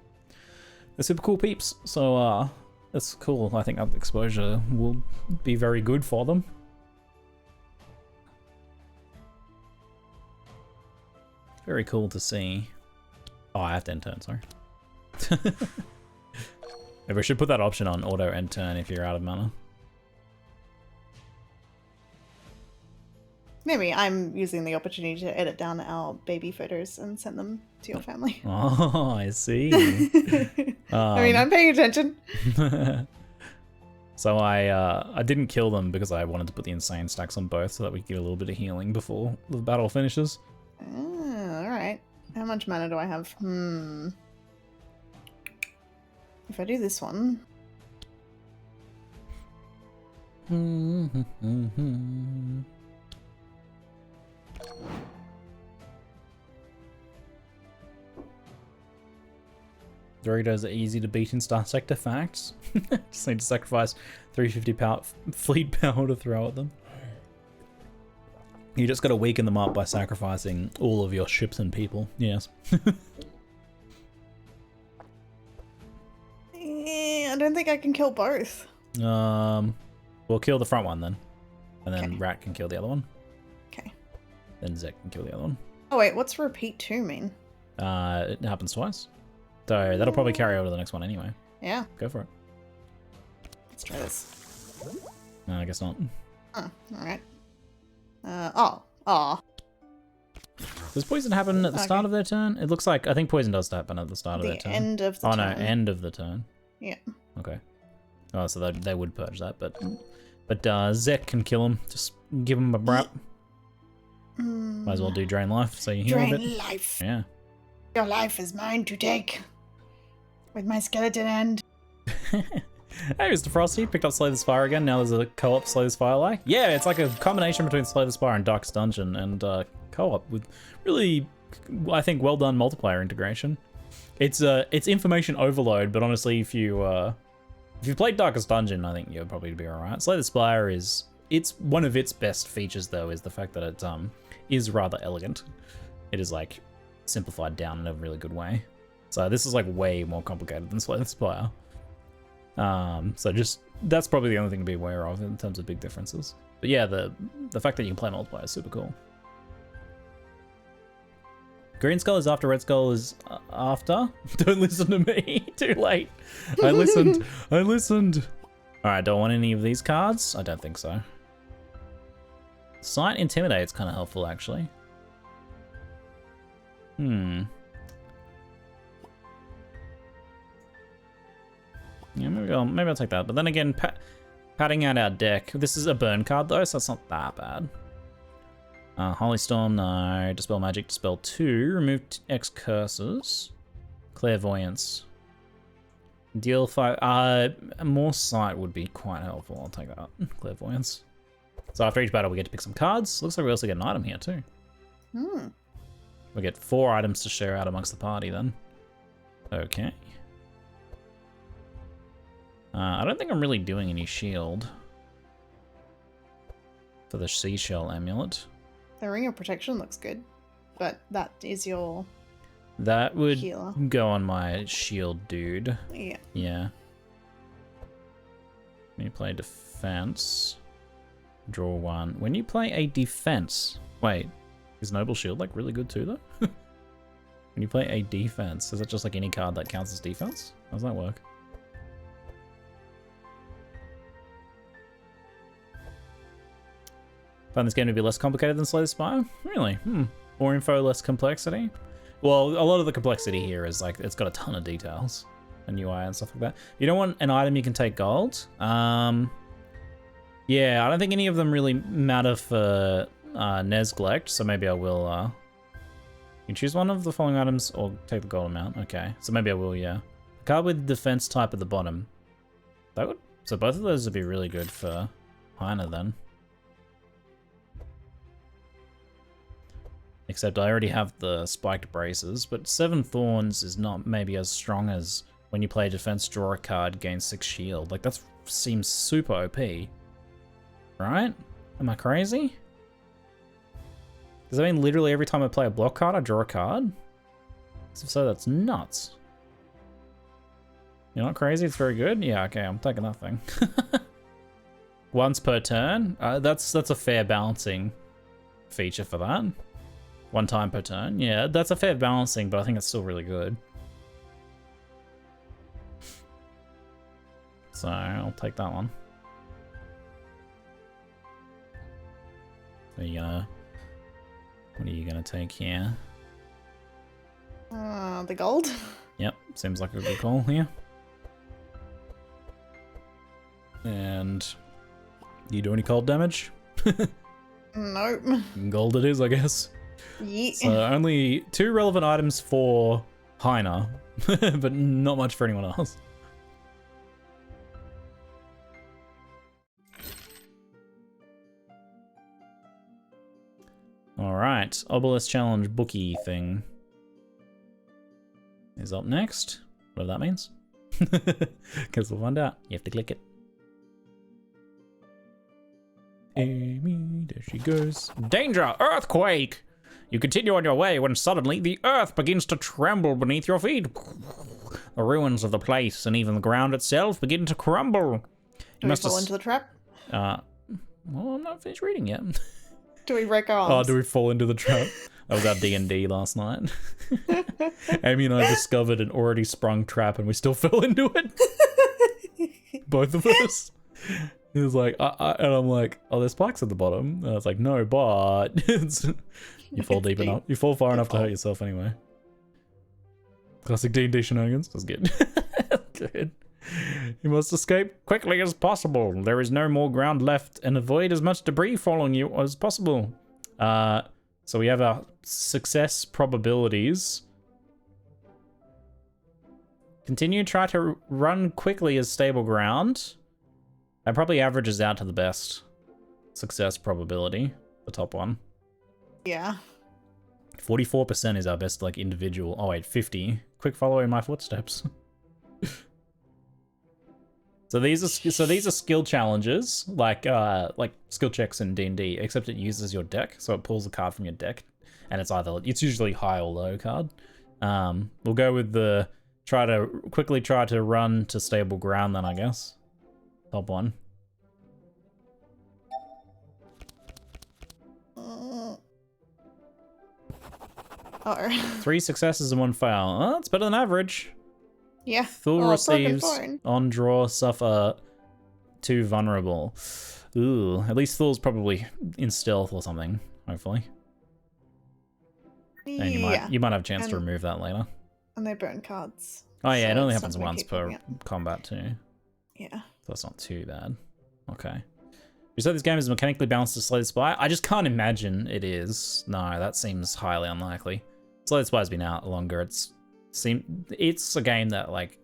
They're super cool peeps, so that's cool. I think that exposure will be very good for them. Very cool to see. Oh, I have to end turn, sorry. Maybe I should put that option on auto end turn if you're out of mana. Maybe I'm using the opportunity to edit down our baby photos and send them to your family. Oh, I see. I mean, I'm paying attention. So I didn't kill them because I wanted to put the insane stacks on both so that we could get a little bit of healing before the battle finishes. Alright. How much mana do I have? If I do this one... Doritos are easy to beat in Star Sector, facts. Just need to sacrifice 350 fleet power to throw at them. You just gotta weaken them up by sacrificing all of your ships and people, yes. I don't think I can kill both. We'll kill the front one then. And then Okay. Rat can kill the other one. Okay. Then Zek can kill the other one. Oh wait, what's repeat 2 mean? It happens twice. So that'll probably carry over to the next one anyway. Yeah, Go for it. let's try this. No, I guess not. Oh, alright. Oh. Does poison happen at the start of their turn? It looks like, I think poison does happen at the start of their The turn. end of the Oh turn. no, end of the turn. Yeah. Okay. Oh, so they would purge that, but Zek can kill him. Just give him a brap. Might as well do drain life, so you heal a bit. Drain life. Yeah. Your life is mine to take. With my skeleton end. Hey, Mr. Frosty, picked up Slay the Spire again. Now there's a co-op Slay the Spire like. Yeah, it's like a combination between Slay the Spire and Darkest Dungeon and co-op with really, I think, well done multiplayer integration. it's information overload, but honestly, if you played Darkest Dungeon, I think you'll probably be alright. Slay the Spire it's one of its best features though, is the fact that it is rather elegant. It is like simplified down in a really good way. So this is like way more complicated than Slay the Spire. So just that's probably the only thing to be aware of in terms of big differences. But yeah, the fact that you can play multiplayer is super cool. Green Skull is after, Red Skull is after. Don't listen to me. Too late. I listened. I listened. All right, do I want any of these cards? I don't think so. Sight Intimidate's kind of helpful, actually. Yeah, maybe I'll take that. But then again, padding out our deck. This is a burn card though, so it's not that bad. Holy Storm, no. Dispel Magic, Dispel 2. Remove X curses. Clairvoyance. Deal 5. More Sight would be quite helpful. I'll take that. Clairvoyance. So after each battle, we get to pick some cards. Looks like we also get an item here too. We get 4 items to share out amongst the party then. Okay. I don't think I'm really doing any shield for the seashell amulet. The Ring of Protection looks good, but that is your That would healer. Go on my shield dude. Yeah. Yeah. When you play defense, draw 1. When you play a defense, wait, is Noble Shield like really good too though? When you play a defense, is that just like any card that counts as defense? How does that work? Find this game to be less complicated than Slay the Spire? Really? More info, less complexity? Well, a lot of the complexity here is like, it's got a ton of details and UI and stuff like that. You don't want an item you can take gold? Yeah, I don't think any of them really matter for Nesglect, so maybe I will, you choose one of the following items or take the gold amount. Okay, so maybe I will, yeah. Card with defense type at the bottom. That would, so both of those would be really good for Heiner then. Except I already have the spiked braces, but 7 thorns is not maybe as strong as when you play defense, draw a card, gain 6 shield. Like that seems super OP, right? Am I crazy? Does that mean literally every time I play a block card, I draw a card? So that's nuts. You're not crazy, it's very good? Yeah, okay, I'm taking that thing. Once per turn? That's a fair balancing feature for that. 1 time per turn. Yeah, that's a fair balancing, but I think it's still really good. So I'll take that one. So what are you gonna take here? The gold. Yep, seems like a good call here. And you do any cold damage? Nope. Gold it is, I guess. Yeah. So only 2 relevant items for Heiner, but not much for anyone else. Alright, Obelisk Challenge bookie thing is up next. Whatever that means. Guess we'll find out. You have to click it. Amie, there she goes. Danger! Earthquake! You continue on your way when suddenly the earth begins to tremble beneath your feet. The ruins of the place and even the ground itself begin to crumble. Do we fall into the trap? Well, I'm not finished reading yet. Do we wreck our arms? Oh, do we fall into the trap? That was our D&D last night. Amie and I discovered an already sprung trap and we still fell into it. Both of us. He was like, and I'm like, oh, there's spikes at the bottom. And I was like, no, but you fall deep enough. You fall far enough to hurt yourself anyway. Classic D&D shenanigans. That's good. Good. You must escape quickly as possible. There is no more ground left, and avoid as much debris following you as possible. So we have our success probabilities. Continue, try to run quickly as stable ground. That probably averages out to the best success probability, the top one. Yeah. 44% is our best like individual. Oh wait, 50. Quick follow in my footsteps. So these are skill challenges, like skill checks in D&D, except it uses your deck, so it pulls a card from your deck, and it's usually high or low card. We'll go with the quickly try to run to stable ground then, I guess. Top one. Oh. 3 successes and 1 fail. Oh, that's better than average. Yeah. Thule receives on draw, suffer 2 vulnerable. Ooh, at least Thule's probably in stealth or something, hopefully. And you might have a chance to remove that later. And they burn cards. Oh yeah, so it only happens once per combat too. Yeah. So that's not too bad. Okay. You said this game is mechanically balanced to Slay the Spire? I just can't imagine it is. No, that seems highly unlikely. Slay the Spire's been out longer. It's a game that like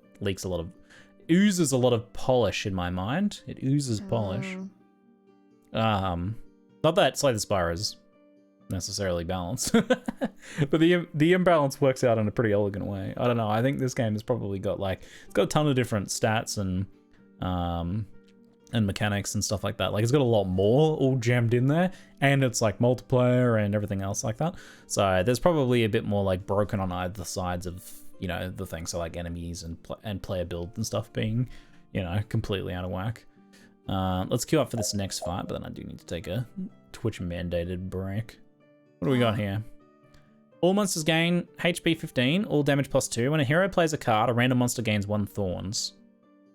oozes a lot of polish in my mind. It oozes polish. Not that Slay the Spire is necessarily balanced, but the imbalance works out in a pretty elegant way. I don't know. I think this game has probably got it's got a ton of different stats and mechanics and stuff like that. Like it's got a lot more all jammed in there, and it's like multiplayer and everything else like that. So there's probably a bit more like broken on either sides of the thing. So like enemies and player build and stuff being completely out of whack. Let's queue up for this next fight, but then I do need to take a Twitch mandated break. What do we got here? All monsters gain HP 15, all damage +2. When a hero plays a card, a random monster gains 1 thorns.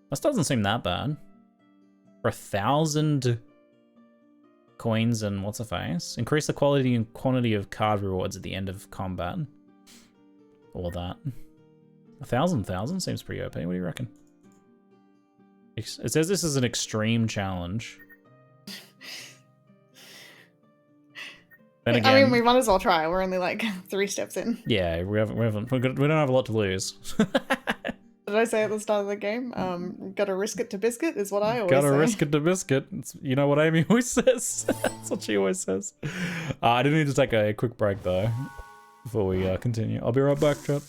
This doesn't seem that bad. For 1,000 coins and what's a face? Increase the quality and quantity of card rewards at the end of combat. All that. 1,000 seems pretty OP. What do you reckon? It says this is an extreme challenge. Then again, I mean, we might as well try. We're only like 3 steps in. Yeah, we don't have a lot to lose. Did I say at the start of the game? Gotta risk it to biscuit is what I always say. Gotta risk it to biscuit. You know what Amie always says. That's what she always says. I do need to take a quick break though before we continue. I'll be right back, chat.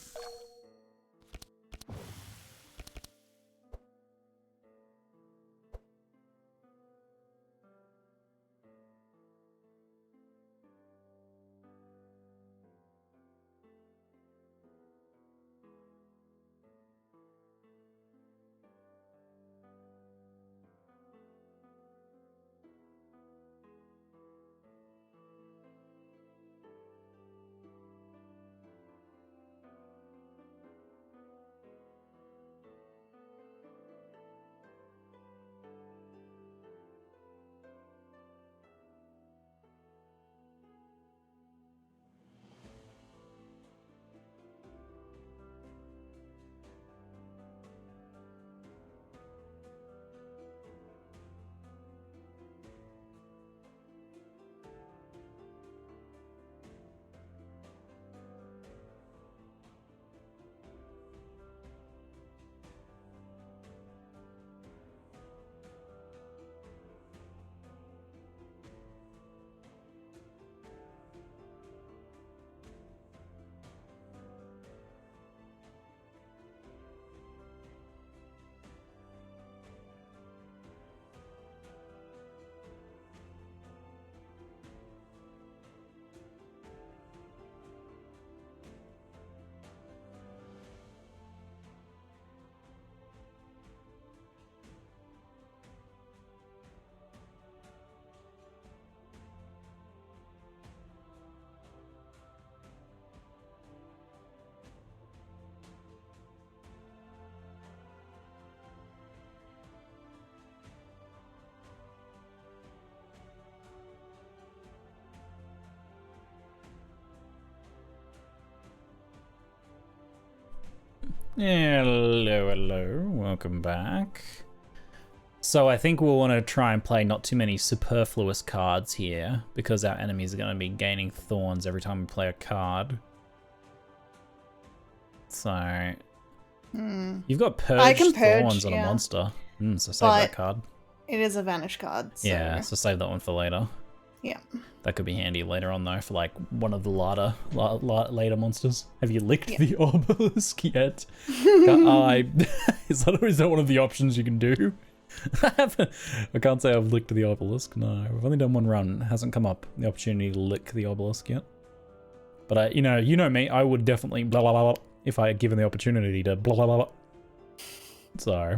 Hello, welcome back. So I think we'll want to try and play not too many superfluous cards here, because our enemies are going to be gaining thorns every time we play a card. So you've got purge thorns on a monster. So save that card. It is a vanish card. So. Yeah, so save that one for later. Yeah. That could be handy later on though for like one of the later monsters. Have you licked the Obelisk yet? Is that one of the options you can do? I can't say I've licked the Obelisk. No, I've only done one run. It hasn't come up the opportunity to lick the Obelisk yet. But you know me, I would definitely blah blah blah if I had given the opportunity to blah blah blah. So,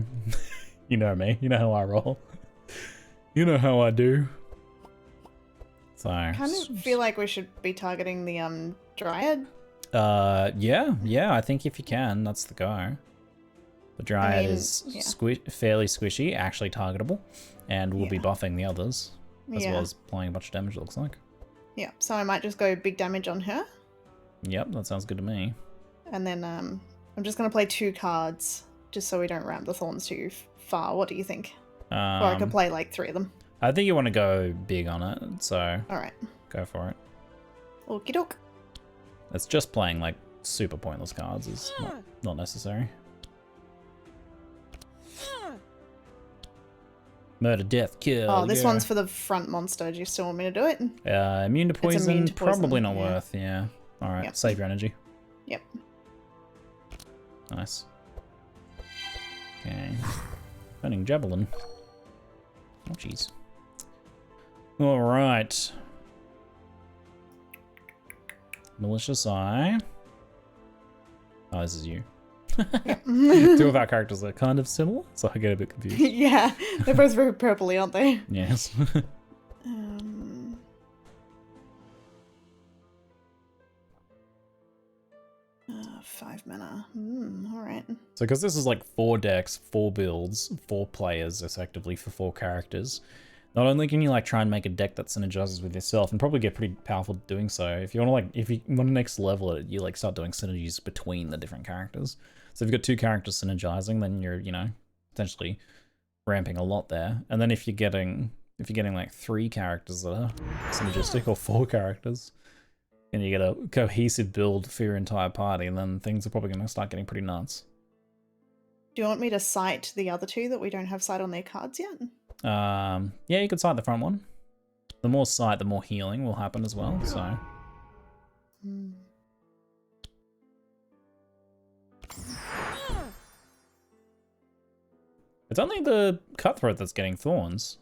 you know me, you know how I roll. You know how I do. So I kind of feel like we should be targeting the Dryad. Yeah, I think if you can, that's the go. The Dryad is fairly squishy, actually targetable, and we'll be buffing the others, as well as applying a bunch of damage, it looks like. Yeah, so I might just go big damage on her. Yep, that sounds good to me. And then I'm just going to play 2 cards, just so we don't ramp the thorns too far. What do you think? Or I could play like 3 of them. I think you want to go big on it, so alright, go for it. Okie doke. It's just playing like super pointless cards is not necessary. Murder, death, kill. Oh, this one's for the front monster. Do you still want me to do it? Immune to poison, probably not worth, yeah. Alright, save your energy. Yep. Nice. Okay. Burning Javelin. Oh, jeez. Alright. Malicious Eye. Oh, this is you. Two of our characters are kind of similar, so I get a bit confused. Yeah, they're both very purpley, aren't they? Yes. 5 mana. Alright. So because this is like 4 decks, 4 builds, 4 players, effectively, for 4 characters, not only can you like try and make a deck that synergizes with yourself, and probably get pretty powerful doing so, if you want to next level it, you like start doing synergies between the different characters. So if you've got 2 characters synergizing, then you're, you know, potentially ramping a lot there. And then if you're getting like 3 characters that are synergistic, or 4 characters, and you get a cohesive build for your entire party, and then things are probably going to start getting pretty nuts. Do you want me to cite the other 2 that we don't have sight on their cards yet? Yeah, you could cite the front one. The more sight, the more healing will happen as well, so. It's only the Cutthroat that's getting thorns.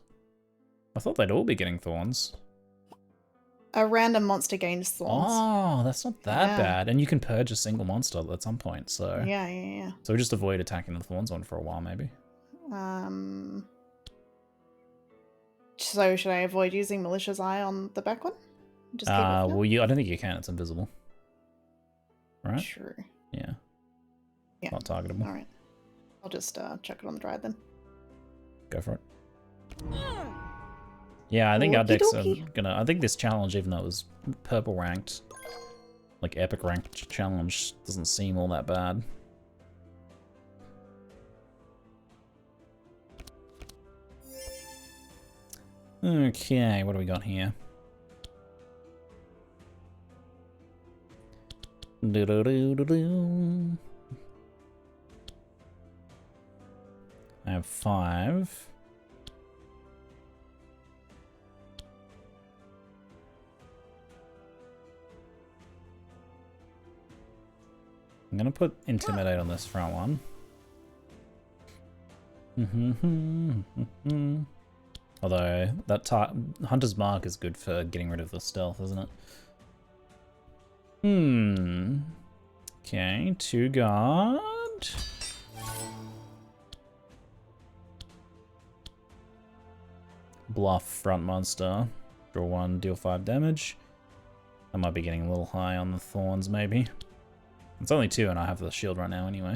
I thought they'd all be getting thorns. A random monster gains thorns. Oh, that's not that bad. And you can purge a single monster at some point, so. Yeah. So we just avoid attacking the thorns one for a while, maybe. So should I avoid using Malicious Eye on the back one? Just keep it I don't think you can. It's invisible. Right? True. Yeah. Yeah. Not targetable. All right. I'll just chuck it on the Dryad then. Go for it. Yeah, I think our decks are gonna. I think this challenge, even though it was purple ranked, like epic ranked challenge, doesn't seem all that bad. Okay, what do we got here? I have 5. I'm gonna put Intimidate on this front one. Although, that Hunter's Mark is good for getting rid of the stealth, isn't it? Okay, 2 guard. Bluff front monster. Draw 1, deal 5 damage. I might be getting a little high on the thorns, maybe. It's only 2 and I have the shield right now anyway.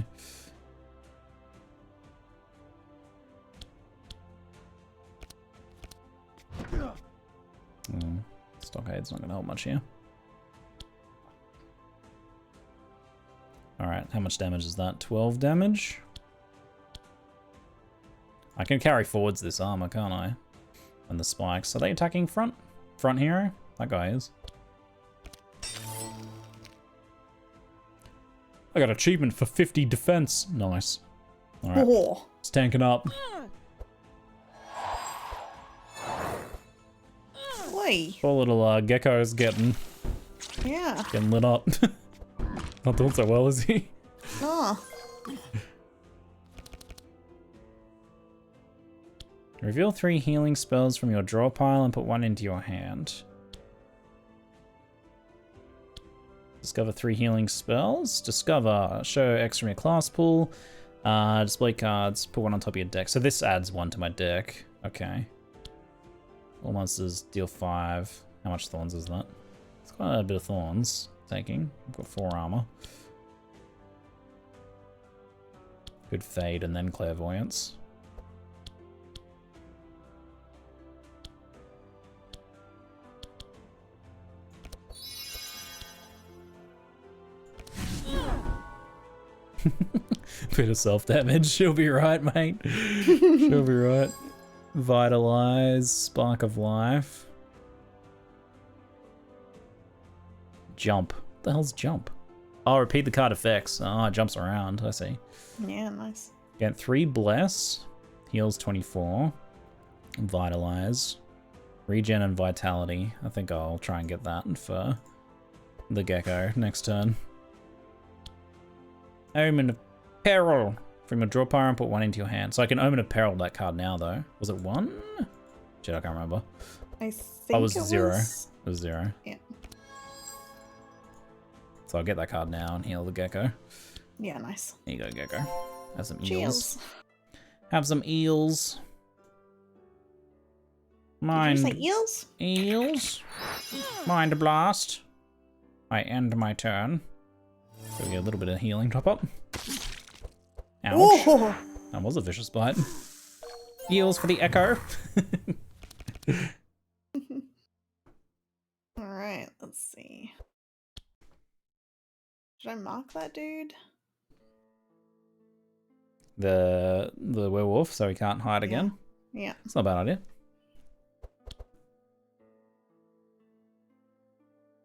Stockade's not going to help much here. Alright, how much damage is that? 12 damage? I can carry forwards this armor, can't I? And the spikes. Are they attacking front? Front hero? That guy is. I got achievement for 50 defense. Nice. Alright. Oh. It's tanking up. Boy. Hey. Poor little gecko's getting lit up. Not doing so well, is he? Oh. Reveal 3 healing spells from your draw pile and put 1 into your hand. Discover 3 healing spells. Discover. Show X from your class pool. Display cards. Put 1 on top of your deck. So this adds 1 to my deck. Okay. All monsters deal 5. How much thorns is that? It's quite a bit of thorns. Taking. I've got 4 armor. Good fade and then clairvoyance. Bit of self-damage. She'll be right, mate. She'll be right. Vitalize. Spark of life. Jump. What the hell's jump? Oh, repeat the card effects. Oh, it jumps around. I see. Yeah, nice. Get 3 bless. Heals 24. Vitalize. Regen and vitality. I think I'll try and get that for the gecko next turn. Omen of Peril. From your draw pile and put 1 into your hand. So I can Omen of Peril that card now, though. Was it 1? Shit, I can't remember. I think it was 0. Was... It was 0. Yeah. So I'll get that card now and heal the gecko. Yeah, nice. There you go, gecko. Have some eels. Cheers. Have some eels. Mind. Did you say eels? Eels. Mind blast. I end my turn. So we get a little bit of healing top up. Ouch. Ooh. That was a vicious bite. Eels for the echo. Alright, let's see. Should I mark that dude? The werewolf, so he can't hide again. Yeah. It's not a bad idea.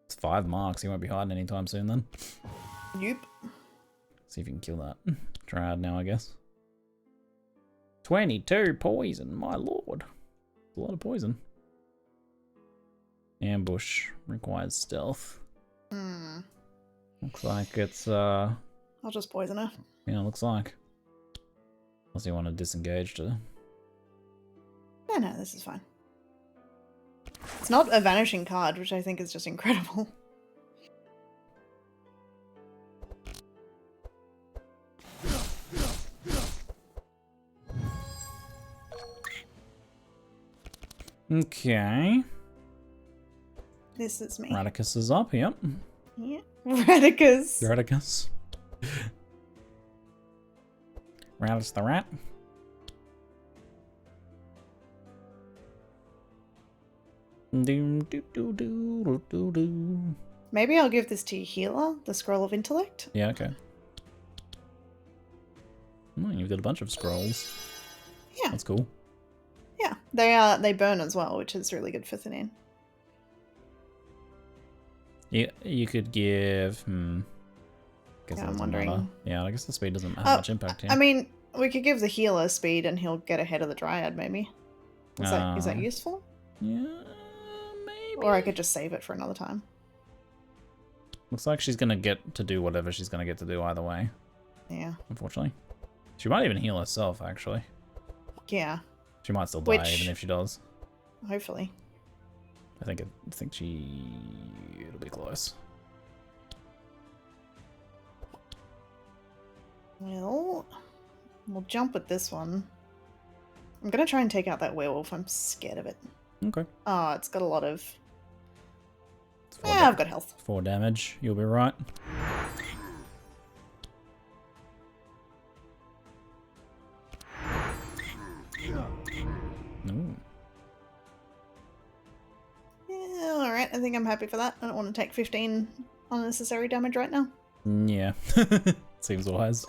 It's 5 marks. He won't be hiding anytime soon then. Nope. See if you can kill that Triad now, I guess. 22 poison, my lord. It's a lot of poison. Ambush requires stealth. Hmm. Looks like it's I'll just poison her. yeah, looks like. Unless you want to disengage to. No, this is fine. It's not a vanishing card, which I think is just incredible. Okay. This is me. Radicus is up, yep. Yeah. Radicus. Radicus. Radicus the rat. Doom doo doo doo doo doo. Maybe I'll give this to Healer, the Scroll of Intellect. Yeah, okay. Oh, you've got a bunch of scrolls. Yeah. That's cool. Yeah, they burn as well, which is really good for thin. You could give. Guess Yeah, I'm that doesn't wondering. matter. Yeah, I guess the speed doesn't have much impact here. I mean, we could give the Healer speed, and he'll get ahead of the Dryad. Maybe. Is that useful? Yeah, maybe. Or I could just save it for another time. Looks like she's gonna get to do whatever she's gonna get to do either way. Yeah. Unfortunately, she might even heal herself. Actually, Yeah. she might still die even if she does. Hopefully. I think it'll be close. Well, we'll jump with this one. I'm gonna try and take out that werewolf. I'm scared of it. Okay. Oh, it's got a lot of... It's I've got health. 4 damage. You'll be right. Ooh. Yeah, alright. I think I'm happy for that. I don't want to take 15 unnecessary damage right now. Yeah. Seems wise.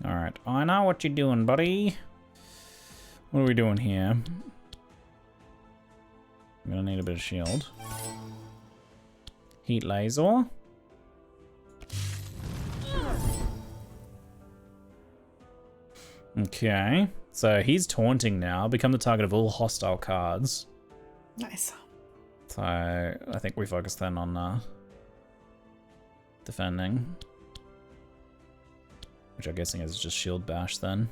Alright. I know what you're doing, buddy. What are we doing here? I'm gonna need a bit of shield. Heat laser. Okay. So he's taunting now. Become the target of all hostile cards. Nice. So I think we focus then on defending. Which I'm guessing is just shield bash then.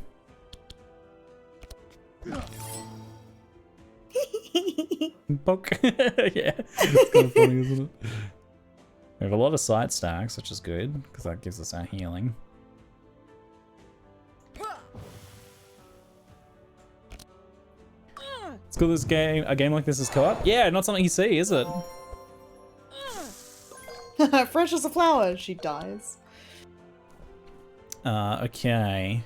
Poke. Yeah, it's kind of funny, isn't it? We have a lot of sight stacks, which is good, because that gives us our healing. It's cool this game, a game like this is co-op. Yeah, not something you see, is it? Fresh as a flower, she dies. Okay.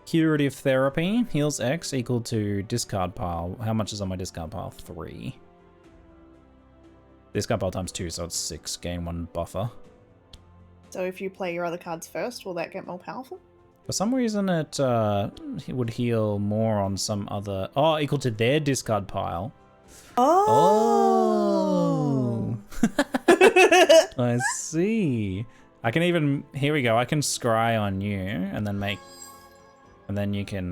Curative therapy, heals X equal to discard pile. How much is on my discard pile? 3. Discard pile times 2, so it's 6. Gain 1 buffer. So if you play your other cards first, will that get more powerful? For some reason it would heal more on some other... Oh, equal to their discard pile. Oh! I see. I can even... Here we go. I can scry on you and then make... And then you can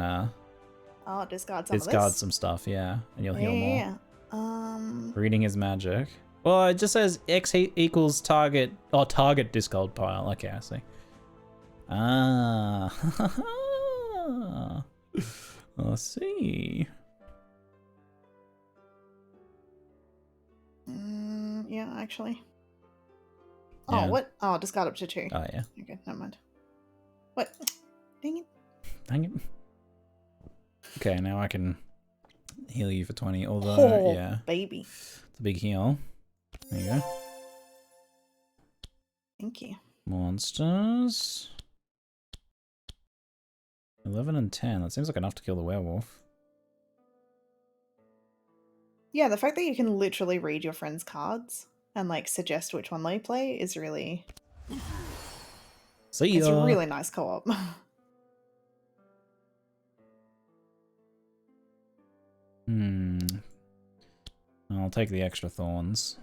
discard some discard of this. some stuff, yeah. And you'll heal more. Yeah. Reading is magic. Well, it just says X equals target... Oh, target discard pile. Okay, I see. Ah. I see. Yeah, actually. Yeah. Oh, what? Oh, discard up to 2. Oh, yeah. Okay, never mind. What? Dang it. Dang it. Okay, now I can heal you for 20, although, yeah. Baby. It's a big heal. There you go. Thank you. Monsters. 11 and 10. That seems like enough to kill the werewolf. Yeah, the fact that you can literally read your friend's cards and like suggest which one they play is really... See ya. It's a really nice co-op. I'll take the extra thorns.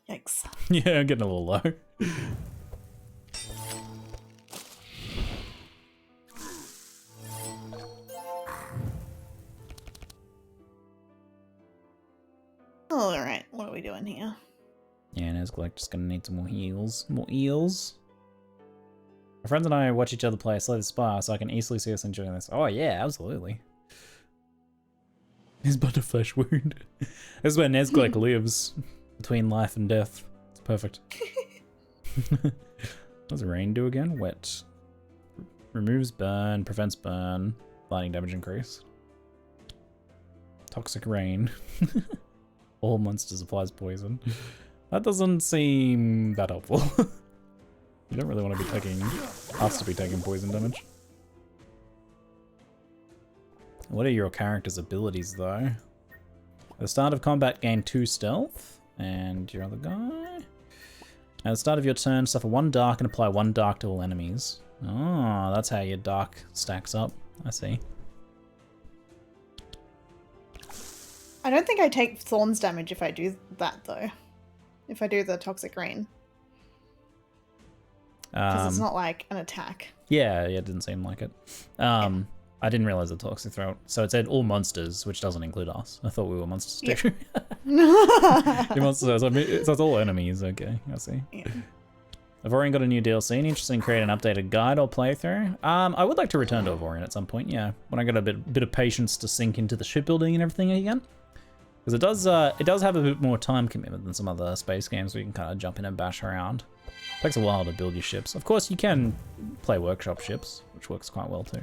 Yikes. Yeah, I'm getting a little low. Alright, what are we doing here? Yeah, Roguelike just gonna need some more heals. More eels. My friends and I watch each other play Slay the Spire, so I can easily see us enjoying this. Oh yeah, absolutely. His but a flesh wound. This is where Roguelike lives. Between life and death. It's perfect. What does rain do again? Wet. Removes burn, prevents burn, lightning damage increase. Toxic rain. All monsters applies poison. That doesn't seem that helpful. You don't really want to be taking us to be taking poison damage. What are your character's abilities though? At the start of combat, gain 2 stealth, and your other guy. At the start of your turn, suffer 1 dark and apply 1 dark to all enemies. Oh, that's how your dark stacks up. I see. I don't think I take thorns damage if I do that though. If I do the toxic rain. Because it's not like an attack. Yeah, it didn't seem like it. I didn't realize the toxic throat. So it said all monsters, which doesn't include us. I thought we were monsters too. Yeah. Your monsters, so it's all enemies. Okay, I see. Yeah. Avorion got a new DLC. Interested in creating an updated guide or playthrough? I would like to return to Avorion at some point. Yeah, when I got a bit of patience to sink into the shipbuilding and everything again. Because it does have a bit more time commitment than some other space games where you can kind of jump in and bash around. It takes a while to build your ships. Of course, you can play workshop ships, which works quite well too.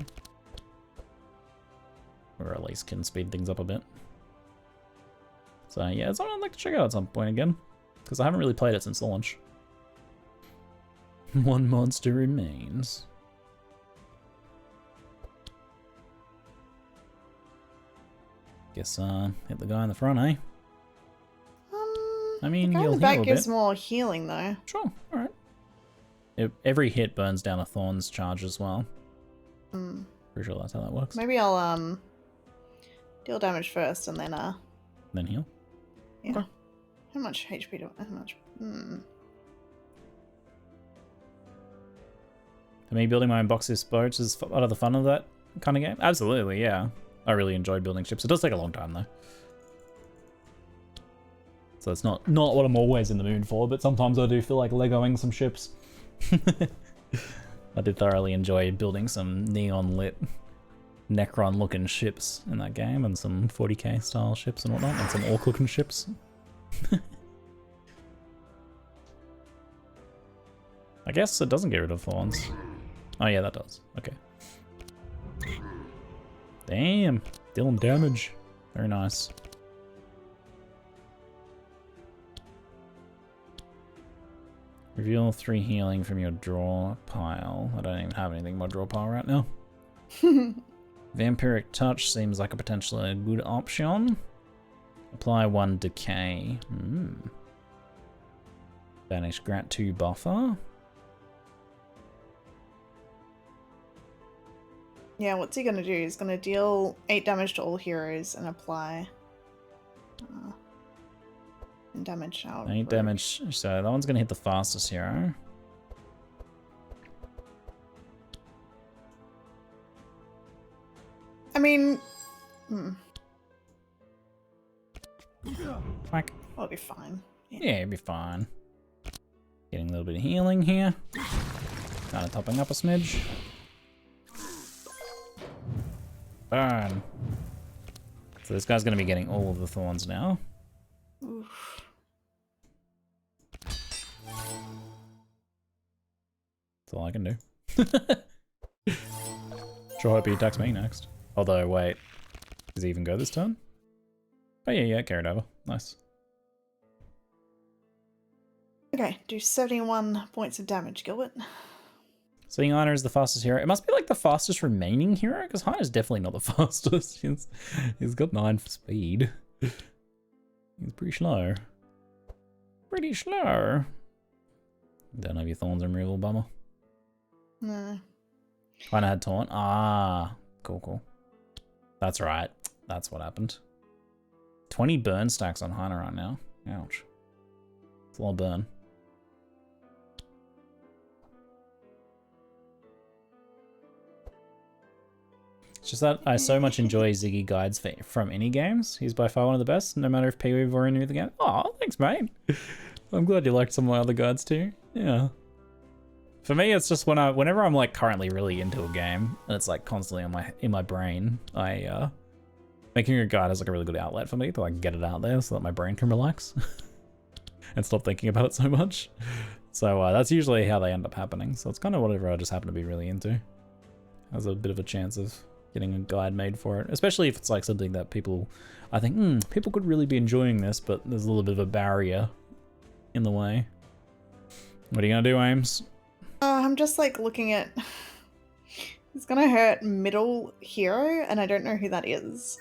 Or at least can speed things up a bit. So yeah, it's something I'd like to check out at some point again. Because I haven't really played it since launch. 1 monster remains. Guess hit the guy in the front, eh? I mean, the guy in you'll the back heal a gives bit. more healing though. Sure, alright. Every hit burns down a thorns charge as well. Pretty sure that's how that works. Maybe I'll deal damage first and then Then heal. yeah. Okay. How much HP do I how much? For me, building my own boxes boats is part of the fun of that. kind of game? Absolutely, yeah. I really enjoyed building ships. It does take a long time though. So it's not what I'm always in the mood for, but sometimes I do feel like Legoing some ships. I did thoroughly enjoy building some neon lit Necron looking ships in that game, and some 40k style ships and whatnot, and some orc looking ships. I guess it doesn't get rid of thorns. Oh yeah, that does. Okay. Damn, dealing damage. Very nice. Reveal 3 healing from your draw pile. I don't even have anything in my draw pile right now. Vampiric Touch seems like a potentially good option. Apply 1 decay. Banish Grant 2 buffer. Yeah, what's he gonna do? He's gonna deal 8 damage to all heroes and apply damage out. 8 damage. So that one's gonna hit the fastest hero. I mean, Whack. I'll be fine. Yeah, it'll be fine. Getting a little bit of healing here. Kind of topping up a smidge. Burn. So this guy's gonna be getting all of the thorns now. Oof. That's all I can do. Sure hope he attacks me next. Although, wait. Does he even go this turn? Oh yeah, carried over. Nice. Okay, do 71 points of damage, Gilbert. So Yana is the fastest hero. It must be like the fastest remaining hero, because Hana's definitely not the fastest. He's got 9 for speed. He's pretty slow. Pretty slow. Don't have your thorns removal, bummer. No. Hana had taunt. Ah, cool. That's right. That's what happened. 20 burn stacks on Hana right now. Ouch. It's a lot of burn. It's just that I so much enjoy Ziggy guides from any games. He's by far one of the best, no matter if PoE or any of the game. Oh, thanks, mate. I'm glad you liked some of my other guides too. Yeah. For me, it's just whenever I'm like currently really into a game and it's like constantly in my brain, making a guide is like a really good outlet for me to like get it out there so that my brain can relax and stop thinking about it so much. So that's usually how they end up happening. So it's kind of whatever I just happen to be really into. Has a bit of a chance of getting a guide made for it, especially if it's like something that I think, people could really be enjoying this, but there's a little bit of a barrier in the way. What are you gonna do, Ames? I'm just like looking at. It's gonna hurt middle hero, and I don't know who that is.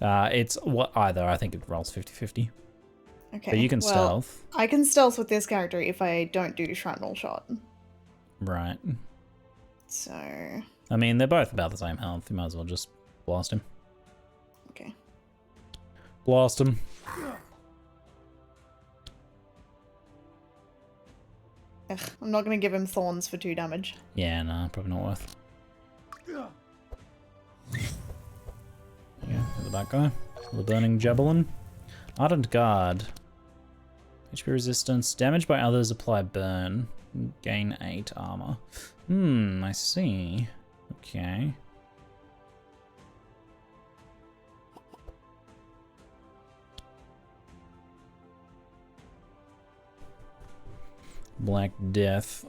It's either. I think it rolls 50-50. Okay. But you can stealth. I can stealth with this character if I don't do shrapnel shot. Right. So. I mean, they're both about the same health. You might as well just blast him. Okay. Blast him. Ugh, I'm not gonna give him thorns for 2 damage. Yeah, no, probably not worth. Yeah, the back guy. The burning javelin. Ardent guard. HP resistance. Damage by others apply burn. Gain 8 armor. I see. Okay. Black Death.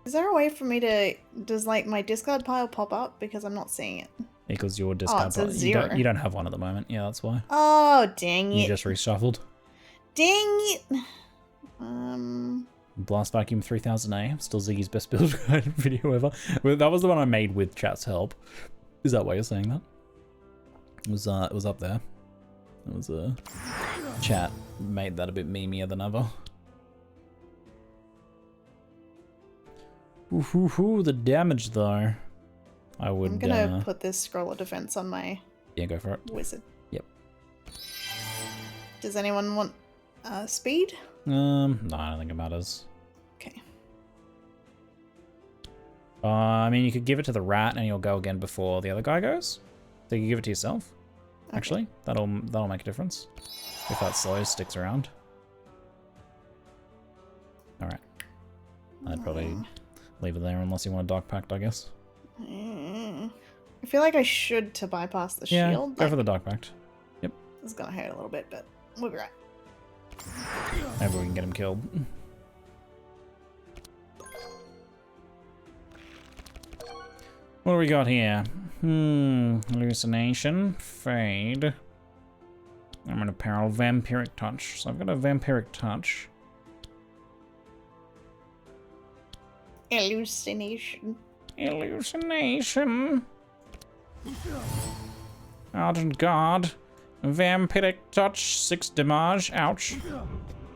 Is there a way for me to... Does, like, my discard pile pop up? Because I'm not seeing it. Because your discard pile... you don't have one at the moment. Yeah, that's why. Oh, dang it. You just reshuffled. Dang it! Blast Vacuum 3000A. Still Ziggy's best build guide video ever. Well, that was the one I made with chat's help. Is that why you're saying that? It was up there. It was chat made that a bit memeier than ever. Ooh, the damage though. I'm gonna put this scroll of defense on my go for it. Wizard. Yep. Does anyone want speed? No, I don't think it matters. Okay. I mean, you could give it to the rat and you'll go again before the other guy goes. So you can give it to yourself. Okay. Actually, that'll make a difference. If that slow sticks around. Alright. I'd probably leave it there unless you want a Dark Pact, I guess. I feel like I should to bypass the shield. Go for the Dark Pact. Yep. It's gonna hurt a little bit, but we'll be right. Maybe we can get him killed. What do we got here? Hallucination, fade. I'm in a peril, vampiric touch. So I've got a vampiric touch. Hallucination. Hallucination. Ardent guard. Vampiric touch, 6 damage. Ouch.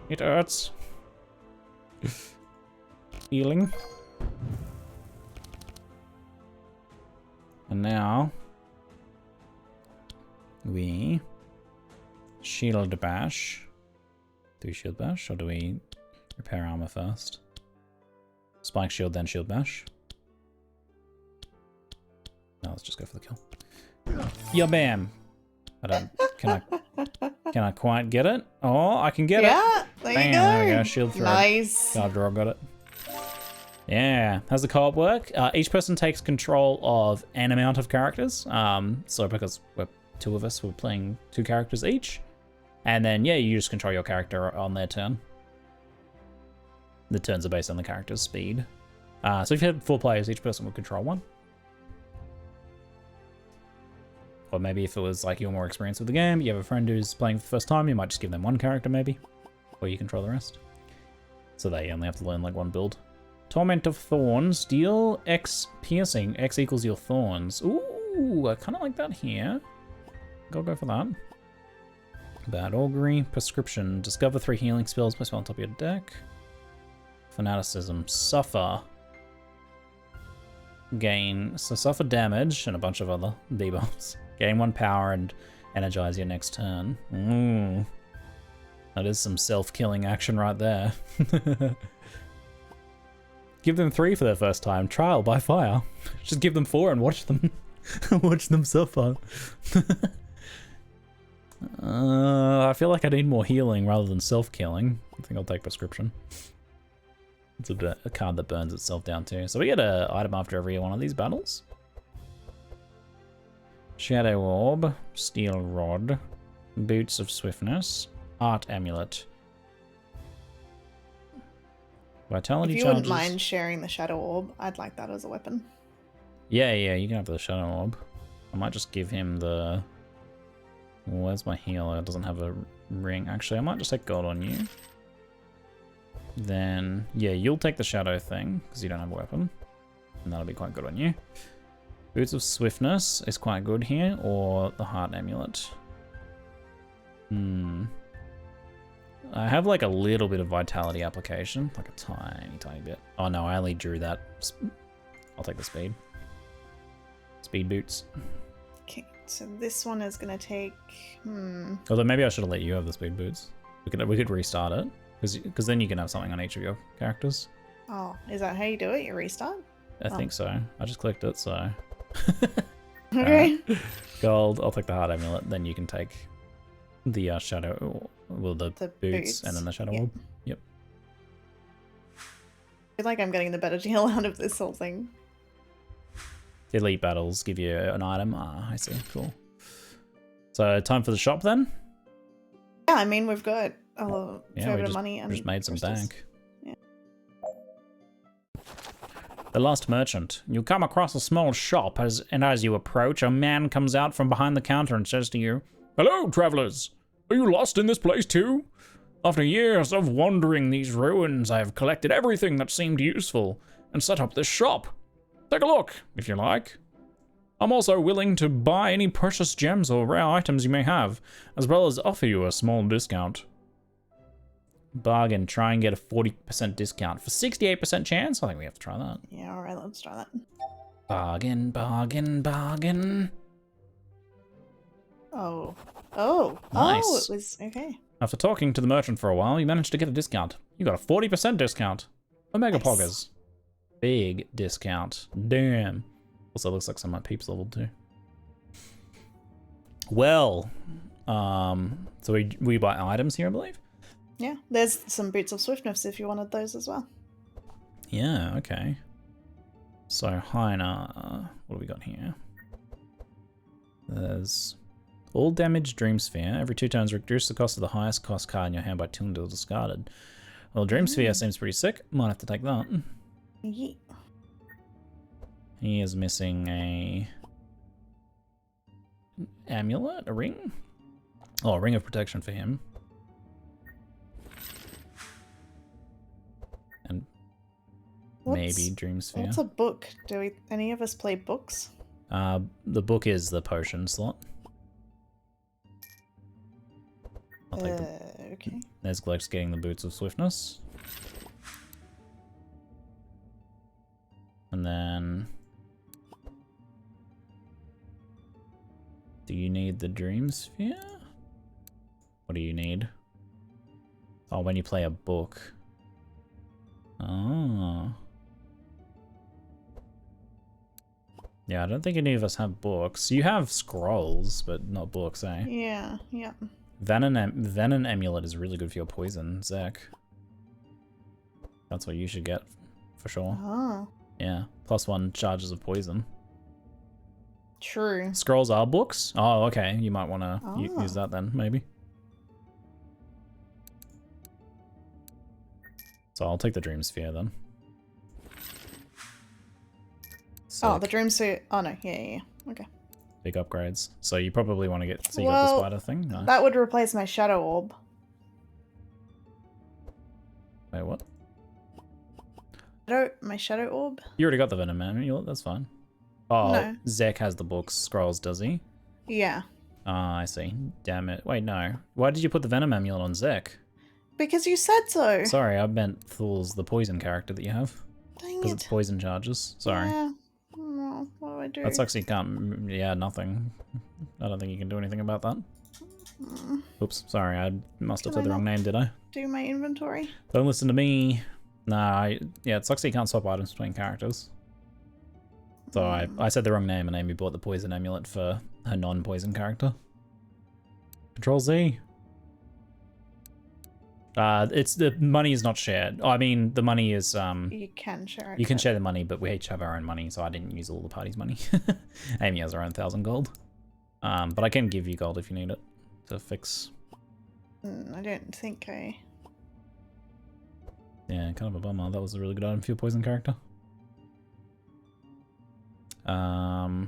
It hurts. Healing. And now we shield bash. Do we shield bash or do we repair armor first? Spike shield, then shield bash. No, let's just go for the kill. Yeah, bam. Can I quite get it? Oh, I can get it. Yeah, there you go. There we go. Shield through. Nice. God draw, got it. Yeah. How's the co-op work? Each person takes control of an amount of characters. So because we're 2 of us, we're playing 2 characters each. And then, yeah, you just control your character on their turn. The turns are based on the character's speed. So if you had 4 players, each person would control 1. Or maybe if it was like you're more experienced with the game, you have a friend who's playing for the first time, you might just give them 1 character maybe. Or you control the rest. So they only have to learn like 1 build. Torment of Thorns, deal X piercing, X equals your thorns. Ooh, I kind of like that here. Go for that. Bad Augury, Prescription, discover 3 healing spells, place one on top of your deck. Fanaticism, suffer. Gain, so suffer damage and a bunch of other debuffs. Gain 1 power and energize your next turn. Ooh. That is some self-killing action right there. Give them 3 for their first time. Trial by fire. Just give them 4 and watch them watch them suffer. I feel like I need more healing rather than self-killing. I think I'll take Prescription. It's a card that burns itself down too. So we get an item after every one of these battles. Shadow Orb, Steel Rod, Boots of Swiftness, Art Amulet. Vitality if you charges. wouldn't mind sharing the Shadow Orb, I'd like that as a weapon. Yeah, you can have the Shadow Orb. I might just give him the... Where's my healer? It doesn't have a ring. Actually, I might just take gold on you. Then, yeah, you'll take the shadow thing, because you don't have a weapon. And that'll be quite good on you. Boots of Swiftness is quite good here, or the Heart Amulet. I have like a little bit of vitality application, like a tiny bit. Oh no, I only drew that. I'll take the speed. Speed boots. Okay, so this one is gonna take... Although maybe I should have let you have the speed boots. We could restart it. Because then you can have something on each of your characters. Oh, is that how you do it? You restart? I think so. I just clicked it, so... Okay. Gold, I'll take the Heart Amulet, then you can take the Shadow... Well, the boots, and then the Shadow Orb. Yep. I feel like I'm getting the better deal out of this whole thing. Elite battles give you an item. Ah, I see. Cool. So, time for the shop then? Yeah, I mean, we've got... a fair bit of money and just made some crystals. bank. Yeah. The Lost Merchant. You come across a small shop, and as you approach, a man comes out from behind the counter and says to you, "Hello, travelers! Are you lost in this place too? After years of wandering these ruins, I have collected everything that seemed useful and set up this shop. Take a look, if you like. I'm also willing to buy any precious gems or rare items you may have, as well as offer you a small discount." Bargain. Try and get a 40% discount for 68% chance. I think we have to try that. Yeah, alright, let's try that. Bargain, bargain, bargain. Oh, Nice. it was... Okay. After talking to the merchant for a while, you managed to get a discount. You got a 40% discount. Omega Nice. Poggers. Big discount. Damn. Also looks like some of my peeps leveled too. Well, so we buy items here, I believe? Yeah, there's some boots of swiftness if you wanted those as well. Yeah, okay. So, Heiner, what do we got here? There's all damage Dream Sphere. Every 2 turns reduce the cost of the highest cost card in your hand by 2 until discarded. Well, Dream Sphere seems pretty sick. Might have to take that. Yeah. He is missing a amulet, a ring? Oh, a ring of protection for him. And maybe Dream Sphere. What's a book? Do any of us play books? The book is the potion slot. I'll take Okay. There's Glex getting the boots of swiftness. And then... do you need the Dream Sphere? What do you need? Oh, when you play a book. Oh. Yeah, I don't think any of us have books. You have scrolls, but not books, eh? Yeah, yeah. Venom Amulet is really good for your poison, Zach. That's what you should get, for sure. Oh. Yeah, +1 charges of poison. True. Scrolls are books? Oh, okay. You might want to use that then, maybe. So I'll take the Dream Sphere then. Oh, Sick. the Dream Sphere. Oh, no. Yeah. Okay. Big upgrades. So you probably want to get... so you got the spider thing? No. That would replace my Shadow Orb. Wait, what? My Shadow Orb? You already got the Venom Amulet, that's fine. Oh, No. Zek has the books, scrolls, does he? Yeah. Ah, I see. Damn it. Wait, no. Why did you put the Venom Amulet on Zek? Because you said so. Sorry, I meant Thul's the poison character that you have. Dang Because it. it's poison charges. Sorry. Yeah. Oh, what do I do? That sucks you can't... yeah, nothing. I don't think you can do anything about that. Oops, sorry, I must have Can said the I wrong name, did I? Do my inventory? Don't listen to me. Nah, yeah, it sucks that you can't swap items between characters. So I said the wrong name and Amie bought the poison amulet for her non-poison character. Control Z. It's the money is not shared. I mean, the money is You can share it. you can share the money, but we each have our own money, so I didn't use all the party's money. Amie has her own 1,000 gold. But I can give you gold if you need it to fix. I don't think I... Yeah, kind of a bummer. That was a really good item for your poison character. I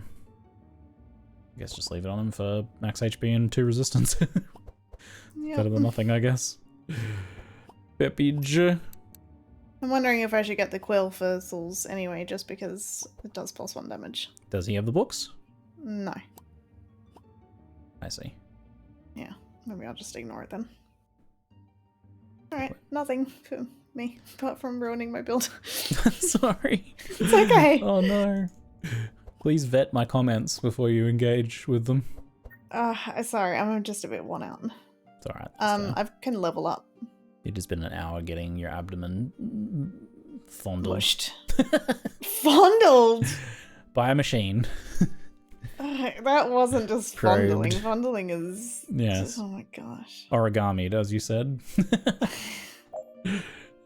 guess just leave it on him for max HP and 2 resistance. Yeah. Better than nothing, I guess. Peppage. I'm wondering if I should get the Quill for Souls anyway, just because it does +1 damage. Does he have the books? No. I see. Yeah. Maybe I'll just ignore it then. Alright, nothing for me, apart from ruining my build. Sorry. It's okay. Oh no. Please vet my comments before you engage with them. Sorry, I'm just a bit worn out. It's alright. I can level up. You've just been an hour getting your abdomen fondled. Mushed. Fondled! By a machine. That wasn't just Probed. fondling. Fondling is... Yes. Oh my gosh. Origami'd, as you said.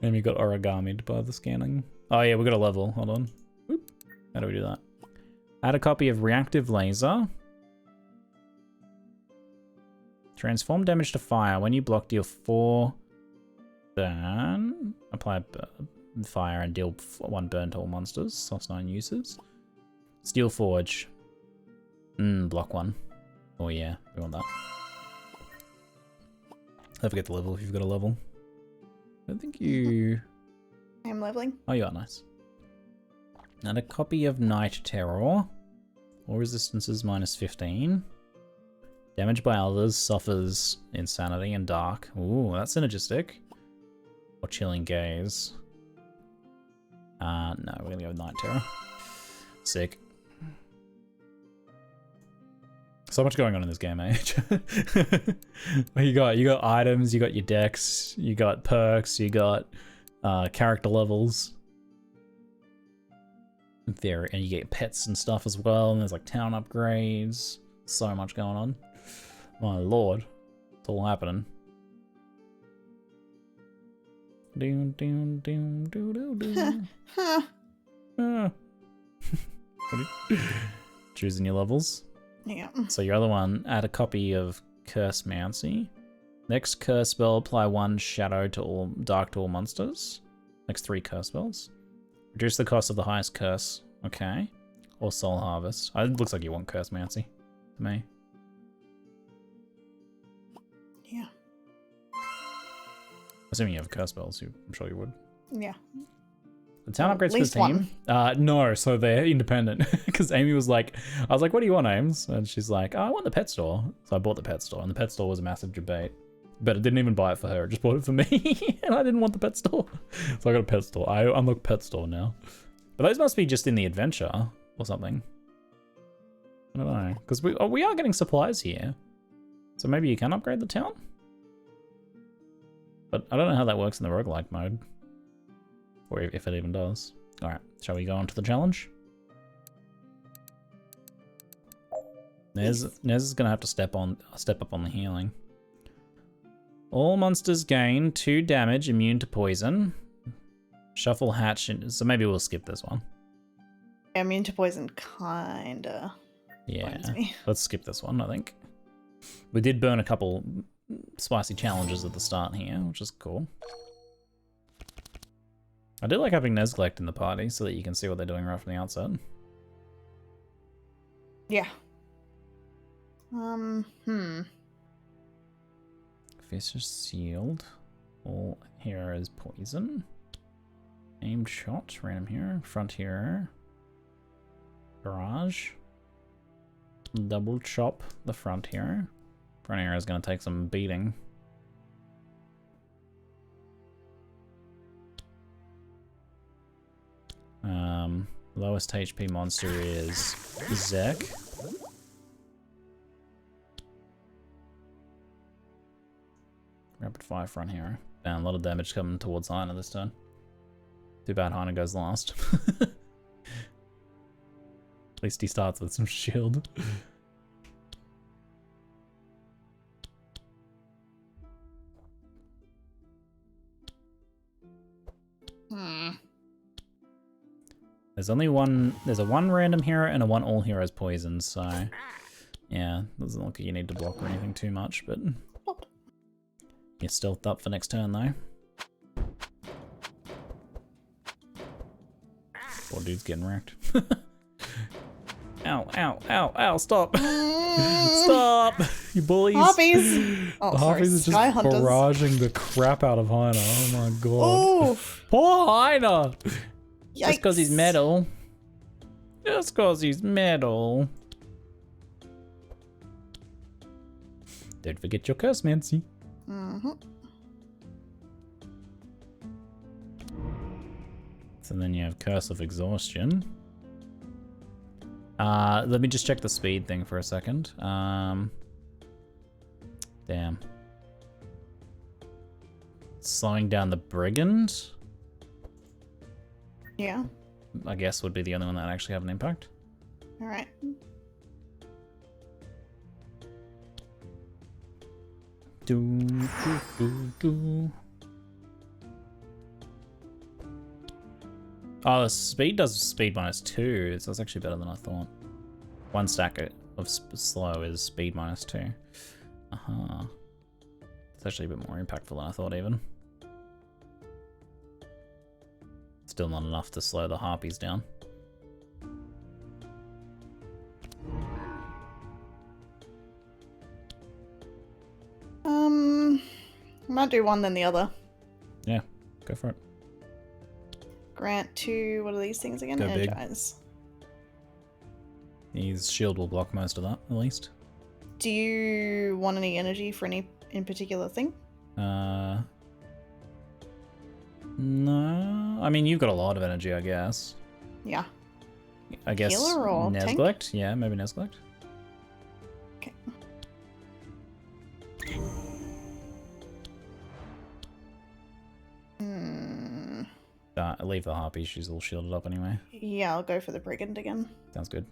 Amy got origami'd by the scanning. Oh yeah, we got a level. Hold on. Whoop. How do we do that? Add a copy of Reactive Laser. Transform damage to fire. When you block, deal 4 burn. Apply fire and deal 1 burn to all monsters. Slots 9 uses. Steel Forge. Block 1. Oh yeah, we want that. Don't forget the level if you've got a level. I don't think you... I am leveling. Oh, you are nice. And a copy of Night Terror. All resistances -15. Damage by others suffers insanity and dark. Ooh, that's synergistic. Or Chilling Gaze. No, we're gonna go with Night Terror. Sick. So much going on in this game, eh? you got items, you got your decks, you got perks, you got character levels. There, and you get pets and stuff as well, and there's like town upgrades. So much going on. My lord. It's all happening. Doom, doom, doom, doo, doo, doo. Choosing your levels. Yeah. So your other one, add a copy of Curse Mancy. Next curse spell, apply 1 shadow to all dark to all monsters. Next 3 curse spells. Reduce the cost of the highest curse. Okay. Or soul harvest. It looks like you want Curse Mancy to me. Yeah. Assuming you have curse spells, I'm sure you would. Yeah. The town Well, upgrades for the team? No, so they're independent. Because Amie was like, I was like, what do you want, Ames? And she's like, oh, I want the pet store. So I bought the pet store, and the pet store was a massive debate. But I didn't even buy it for her, I just bought it for me. And I didn't want the pet store. So I got a pet store. I unlock pet store now. But those must be just in the adventure or something. I don't know. Because we are getting supplies here. So maybe you can upgrade the town? But I don't know how that works in the roguelike mode. Or if it even does. Alright, shall we go on to the challenge? Nez is gonna have to step up on the healing. All monsters gain 2 damage, immune to poison. Shuffle hatch, so maybe we'll skip this one. Immune to poison, kinda. Yeah, Me. let's skip this one, I think. We did burn a couple spicy challenges at the start here, which is cool. I do like having Neglect in the party so that you can see what they're doing right from the outset. Yeah. Fist is sealed. All heroes poison. Aimed shot, random hero. Front hero. Barrage. Double chop the front hero. Front hero is going to take some beating. Lowest HP monster is Zek. Rapid fire front hero. Damn, a lot of damage coming towards Heiner this turn. Too bad Heiner goes last. At least he starts with some shield. There's only one, there's a 1 random hero and a 1 all heroes poison, so yeah, doesn't look like you need to block or anything too much, but you're stealthed up for next turn though. Poor dude's getting wrecked. Ow, ow, ow, ow, stop. Stop, you bullies. Harpies! Oh, The sorry, Harpies are Sky just Hunters. barraging the crap out of Heiner. Oh my god. Oof. Poor Heiner! Just because he's Yikes. metal. Just because he's metal. Don't forget your curse, Mancy. So then you have Curse of Exhaustion. Let me just check the speed thing for a second. Damn. Slowing down the Brigand, Yeah. I guess, would be the only one that actually have an impact. Alright. Do. Oh, the speed does speed -2, so that's actually better than I thought. 1 stack of slow is speed -2. Uh-huh. It's actually a bit more impactful than I thought even. Still not enough to slow the Harpies down. Might do one then the other. Yeah, go for it. Grant 2, what are these things again? Go big. Energize. His shield will block most of that, at least. Do you want any energy for any in particular thing? No. I mean, you've got a lot of energy, I guess. Yeah. I guess Healer or tank? Neglect? Yeah, maybe Neglect. Okay. Leave the harpy. She's all shielded up anyway. Yeah, I'll go for the brigand again. Sounds good.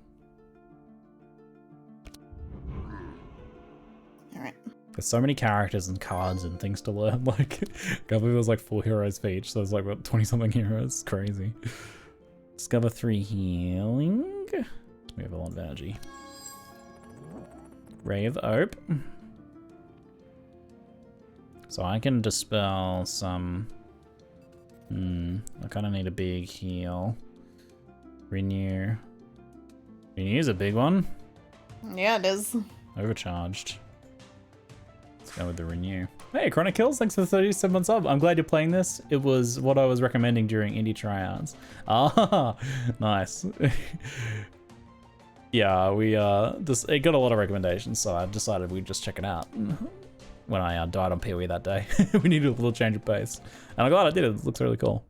Alright. There's so many characters and cards and things to learn. Like, I can't believe there's like 4 heroes for each, so there's like about 20-something heroes. It's crazy. Discover 3 healing. We have a lot of energy. Ray of Hope. So I can dispel some... I kind of need a big heal. Renew. Renew's a big one. Yeah, it is. Overcharged. Let's go with the renew. Hey, Chronic Kills, thanks for the 37 months up. I'm glad you're playing this. It was what I was recommending during indie tryouts. Ah, nice. Yeah, it got a lot of recommendations, so I decided we'd just check it out. When I died on PoE that day, we needed a little change of pace, and I'm glad I did. It looks really cool.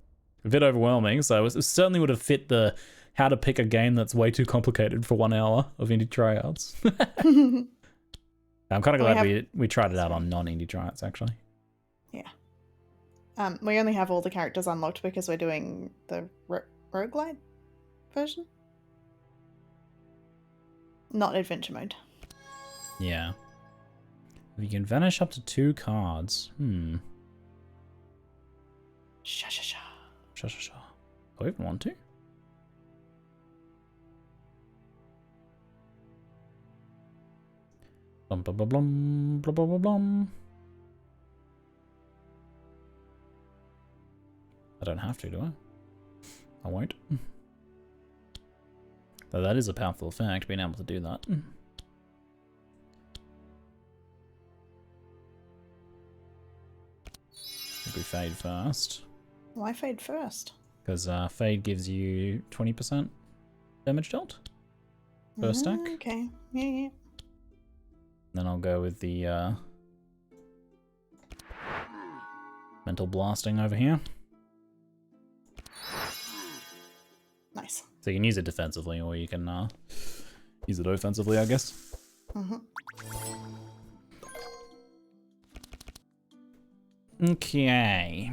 A bit overwhelming, so it certainly would have fit the how to pick a game that's way too complicated for 1 hour of indie tryouts. I'm kind of glad we tried it out on non-indie tryouts, actually. Yeah. We only have all the characters unlocked because we're doing the roguelike version. Not adventure mode. Yeah. You can vanish up to 2 cards. Sha sha sha. Sha sha sha. Do I even want to? Blum blum blum blum blum blum blum. I don't have to, do I? I won't. Though that is a powerful effect, being able to do that. I think we fade first. Why fade first? Because fade gives you 20% damage dealt per stack. Okay. Yeah. Then I'll go with the mental blasting over here. Nice. So you can use it defensively, or you can use it offensively, I guess. Okay.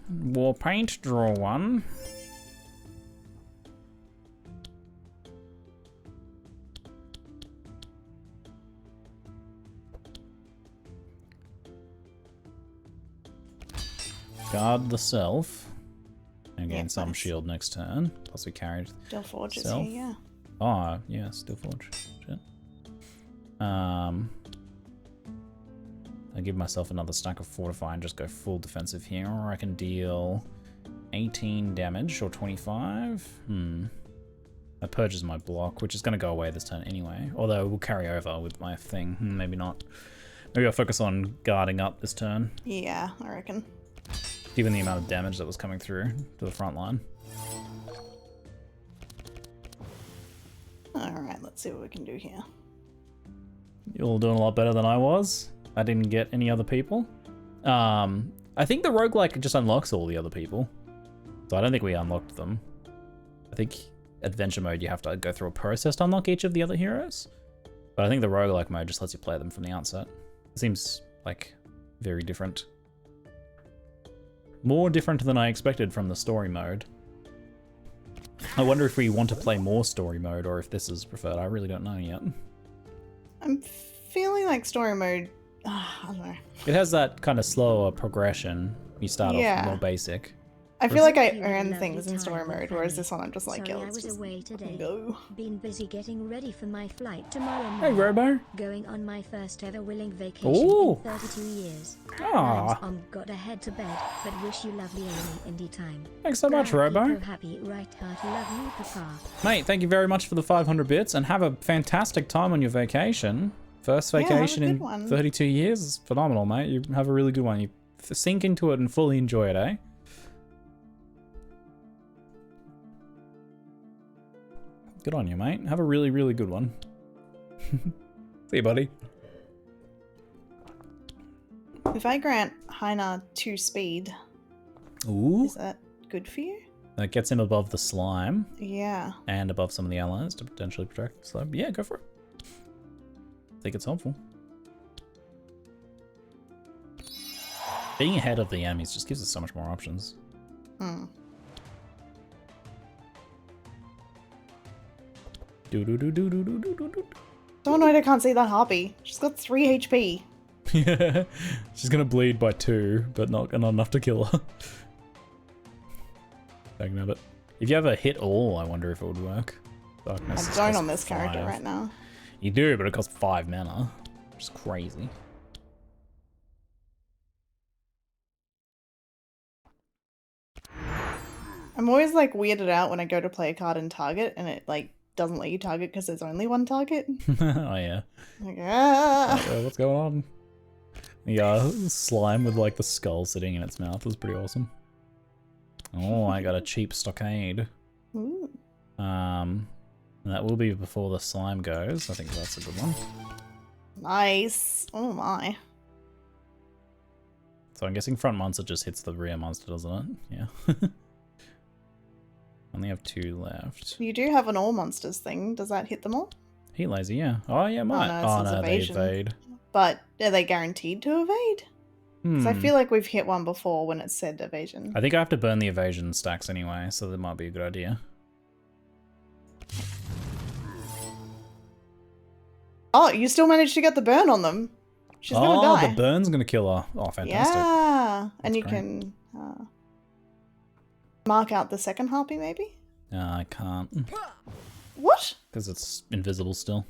War paint, draw 1. Guard the self. And gain some shield next turn. Plus we carried Still Forge is self. here, yeah. Oh, yeah, Still Forge. Shit. I give myself another stack of Fortify and just go full defensive here, or I can deal 18 damage or 25. That purges my block, which is going to go away this turn anyway. Although it will carry over with my thing. Maybe not. Maybe I'll focus on guarding up this turn. Yeah, I reckon. Given the amount of damage that was coming through to the front line. Alright, let's see what we can do here. You're all doing a lot better than I was. I didn't get any other people. I think the roguelike just unlocks all the other people. So I don't think we unlocked them. I think adventure mode you have to go through a process to unlock each of the other heroes. But I think the roguelike mode just lets you play them from the outset. It seems like very different. More different than I expected from the story mode. I wonder if we want to play more story mode or if this is preferred. I really don't know yet. I'm feeling like story mode... I don't know. It has that kind of slower progression. You start off more basic. I feel like I earn things in story mode, whereas this one I'm just like, Sorry, yeah, let's just go. Been busy getting ready for my flight tomorrow morning. Hey, Robo. Going on my first ever willing vacation Ooh. in 32 years. Aww. Gotta head to bed, but wish you lovely Amie indie time. Thanks so much, Robo. Happy, right heart, love you, Papa. Mate, thank you very much for the 500 bits, and have a fantastic time on your vacation. First vacation in 32 years is phenomenal, mate. You have a really good one. You sink into it and fully enjoy it, eh? Good on you, mate. Have a really, really good one. See you, buddy. If I grant Heinar 2 speed, is that good for you? That gets him above the slime. Yeah. And above some of the allies to potentially protect the slime. Yeah, go for it. I think it's helpful. Being ahead of the Amies just gives us so much more options. Do do do do do do do do do. So annoyed I can't see that harpy. She's got 3 HP. Yeah, she's gonna bleed by 2, but not enough to kill her. But if you ever hit all, I wonder if it would work. Darkness I don't on this character right now. You do, but it costs 5 mana, which is crazy. I'm always like weirded out when I go to play a card in Target and it like doesn't let you target because there's only one target. Oh yeah. Like, ah. What's going on? Yeah, slime with like the skull sitting in its mouth was pretty awesome. Oh, I got a cheap stockade. Ooh. That will be before the slime goes. I think that's a good one. Nice. Oh my. So I'm guessing front monster just hits the rear monster, doesn't it? Yeah. Only have 2 left. You do have an all monsters thing. Does that hit them all? Heat laser, yeah. Oh yeah, might. no, it says They evasion. evade. But are they guaranteed to evade? Because I feel like we've hit one before when it said evasion. I think I have to burn the evasion stacks anyway, so that might be a good idea. Oh, you still managed to get the burn on them. She's gonna die. Oh, the burn's gonna kill her. Oh, fantastic. Yeah, and That's you great. can mark out the second harpy, maybe? I can't, What? because it's invisible still.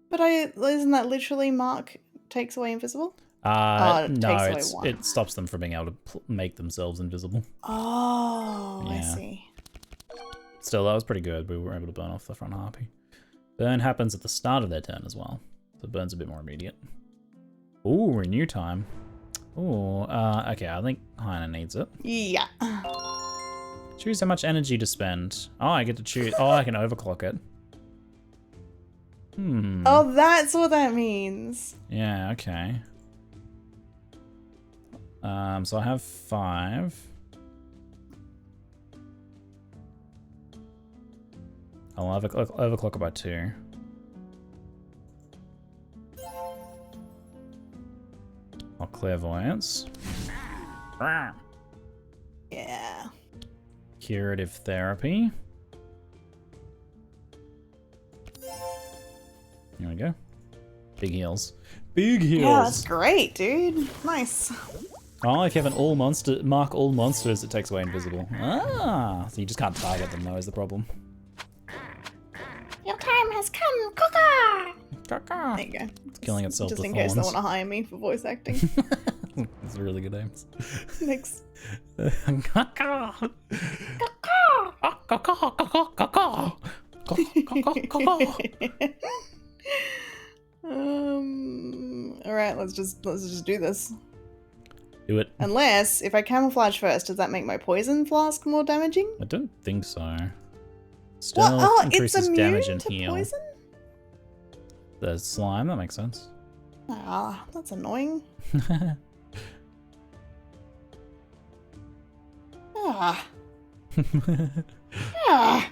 But isn't that literally mark takes away invisible? No, it takes away 1. it stops them from being able to make themselves invisible. Oh, I Yeah. see. Still, that was pretty good. We were able to burn off the front harpy. Burn happens at the start of their turn as well, so burn's a bit more immediate. Ooh, renew time. Ooh, okay, I think Hyena needs it. Yeah. Choose how much energy to spend. Oh, I get to choose. Oh, I can overclock it. Oh, that's what that means. Yeah, okay. So I have 5. I'll overclock it by 2. I'll clairvoyance. Yeah. Curative therapy. Here we go. Big heals. Big heals. Yeah, that's great, dude. Nice. Oh, if you have an mark all monsters, it takes away invisible. Ah, so you just can't target them though, is the problem. Your time has come, Coca! Caca. There you go. It's killing itself Just with in case they thorns. want to hire me for voice acting. It's really good names. Thanks. Caca. Alright, let's just do this. Do it. Unless, if I camouflage first, does that make my poison flask more damaging? I don't think so. What? Stealth Oh, it's increases immune damage and to heal. poison? The slime, that makes sense. Ah, that's annoying. Ah. Ah.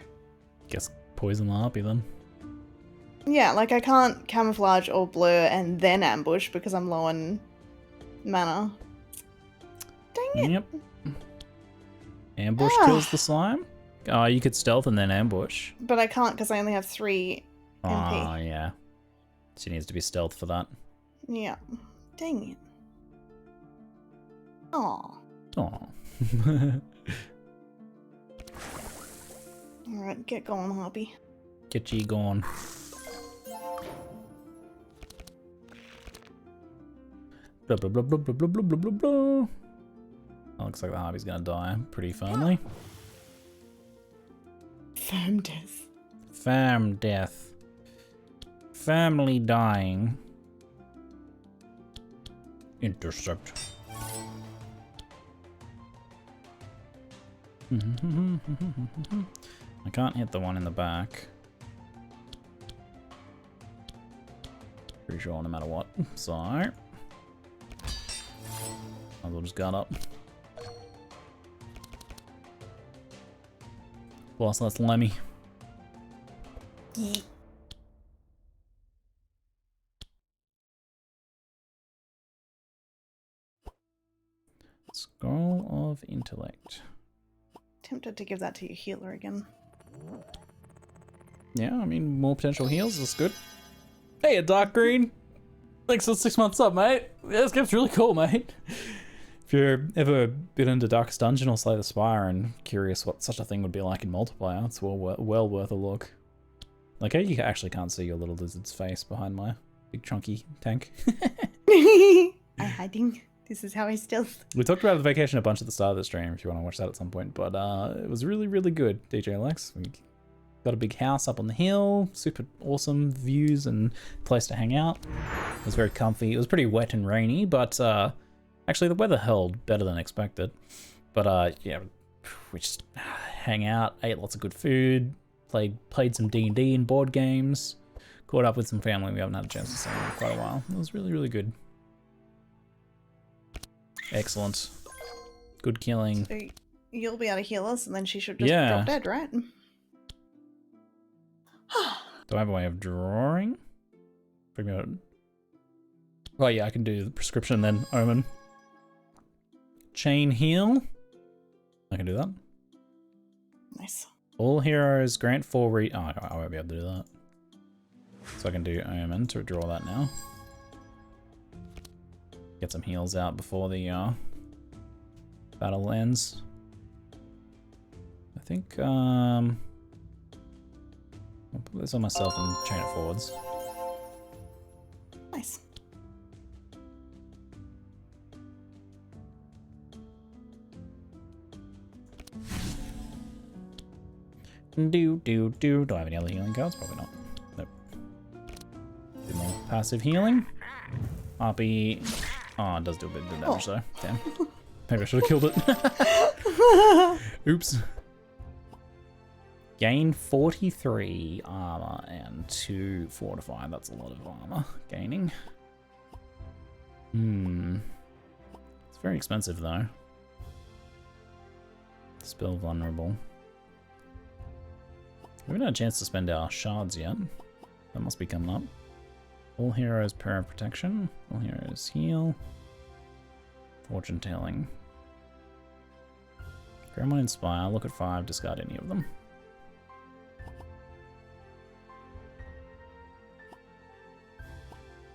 Guess poison the harpy then. Yeah, like I can't camouflage or blur and then ambush because I'm low on mana. Dang it. Yep. Ambush kills the slime? Oh, you could stealth and then ambush. But I can't because I only have 3 MP. Oh, yeah. She needs to be stealth for that. Yeah. Dang it. Aw. Oh. Alright, get going, Harpy. Get ye gone. Blah, blah, blah, blah, blah, blah, blah, blah, blah, blah. That looks like the harpy's gonna die pretty firmly. Firm death. Firm death. Family dying. Intercept. I can't hit the one in the back. Pretty sure no matter what. So, might as well just guard up. Plus, that's Lemmy. Yeet. Scroll of Intellect. Tempted to give that to your healer again. yeah, I mean, more potential heals is good. Hey, a dark green. Thanks for 6 months up, mate. Yeah, this game's really cool, mate. If you're ever been into Darkest Dungeon or Slay the Spire and curious what such a thing would be like in multiplayer, it's well worth a look. Like, you actually can't see your little lizard's face behind my big chunky tank. I'm hiding. This is how I stealth. We talked about the vacation a bunch at the start of the stream if you want to watch that at some point, but it was really, really good, DJ Lex. We got a big house up on the hill, super awesome views and place to hang out. It was very comfy. It was pretty wet and rainy, but actually the weather held better than expected. But yeah, we just hang out, ate lots of good food, played some D&D and board games, caught up with some family we haven't had a chance to see in quite a while. It was really, really good. Excellent. Good killing. So you'll be able to heal us, and then she should just drop dead, right? Do I have a way of drawing? Figure out. Oh yeah, I can do the prescription then. Omen. Chain heal. I can do that. Nice. All heroes grant 4 I won't be able to do that. So I can do Omen to draw that now. Get some heals out before the battle ends. I think I'll put this on myself and chain it forwards. Nice. Do I have any other healing cards? Probably not. Nope. Do more passive healing. RP. Oh, it does do a bit of damage though. Damn. Maybe I should have killed it. Oops. Gain 43 armor and 2 fortify. That's a lot of armor gaining. It's very expensive though. Spell vulnerable. We haven't had a chance to spend our shards yet. That must be coming up. All heroes prayer of protection. All heroes heal. Fortune telling. Grandma inspire. Look at 5. Discard any of them.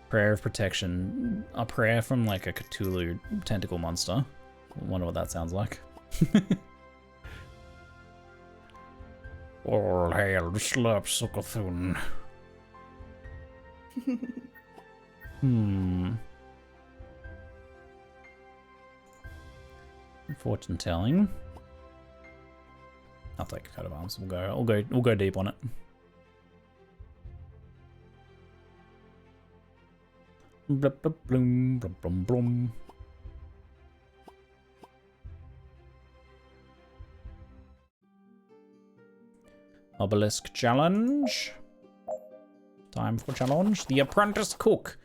Prayer of protection. A prayer from like a Cthulhu tentacle monster. I wonder what that sounds like. All hail the slurp suckathun. Fortune telling. I'll take a coat of arms. We'll go deep on it. Blum, blum, blum, blum, blum. Obelisk challenge. Time for challenge. The apprentice cook.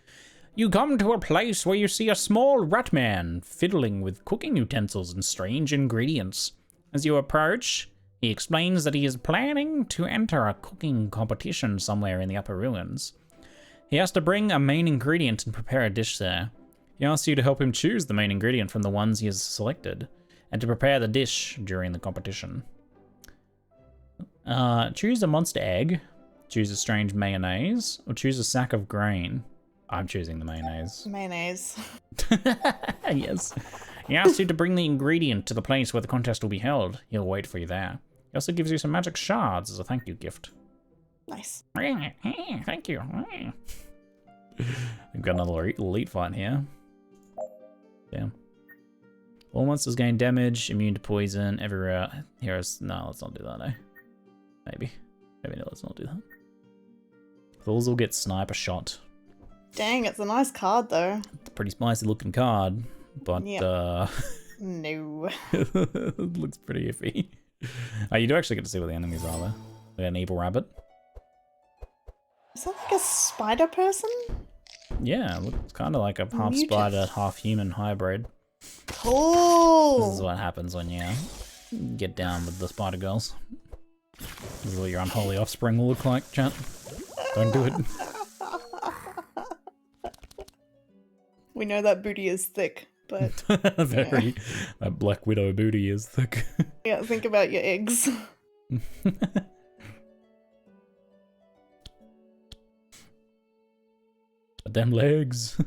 You come to a place where you see a small rat man fiddling with cooking utensils and strange ingredients. As you approach, he explains that he is planning to enter a cooking competition somewhere in the upper ruins. He has to bring a main ingredient and prepare a dish there. He asks you to help him choose the main ingredient from the ones he has selected, and to prepare the dish during the competition. Choose a monster egg, choose a strange mayonnaise, or choose a sack of grain. I'm choosing the mayonnaise. Mayonnaise. Yes. He asks you to bring the ingredient to the place where the contest will be held. He'll wait for you there. He also gives you some magic shards as a thank you gift. Nice. Thank you. We've got another elite fight here. Damn. All monsters gain damage, immune to poison, everywhere. Heroes. No, let's not do that, eh? Maybe. Maybe no, let's not do that. Those will get sniper shot. Dang, it's a nice card though. It's a pretty spicy looking card, but no. It looks pretty iffy. Oh, you do actually get to see what the enemies are though. Like an evil rabbit. Is that like a spider person? Yeah, it looks kind of like a half spider, half human hybrid. Cool. This is what happens when you get down with the spider girls. This is what your unholy offspring will look like, chat. Don't do it. We know that booty is thick, but... Very. Yeah. That Black Widow booty is thick. Yeah, think about your eggs. But them legs.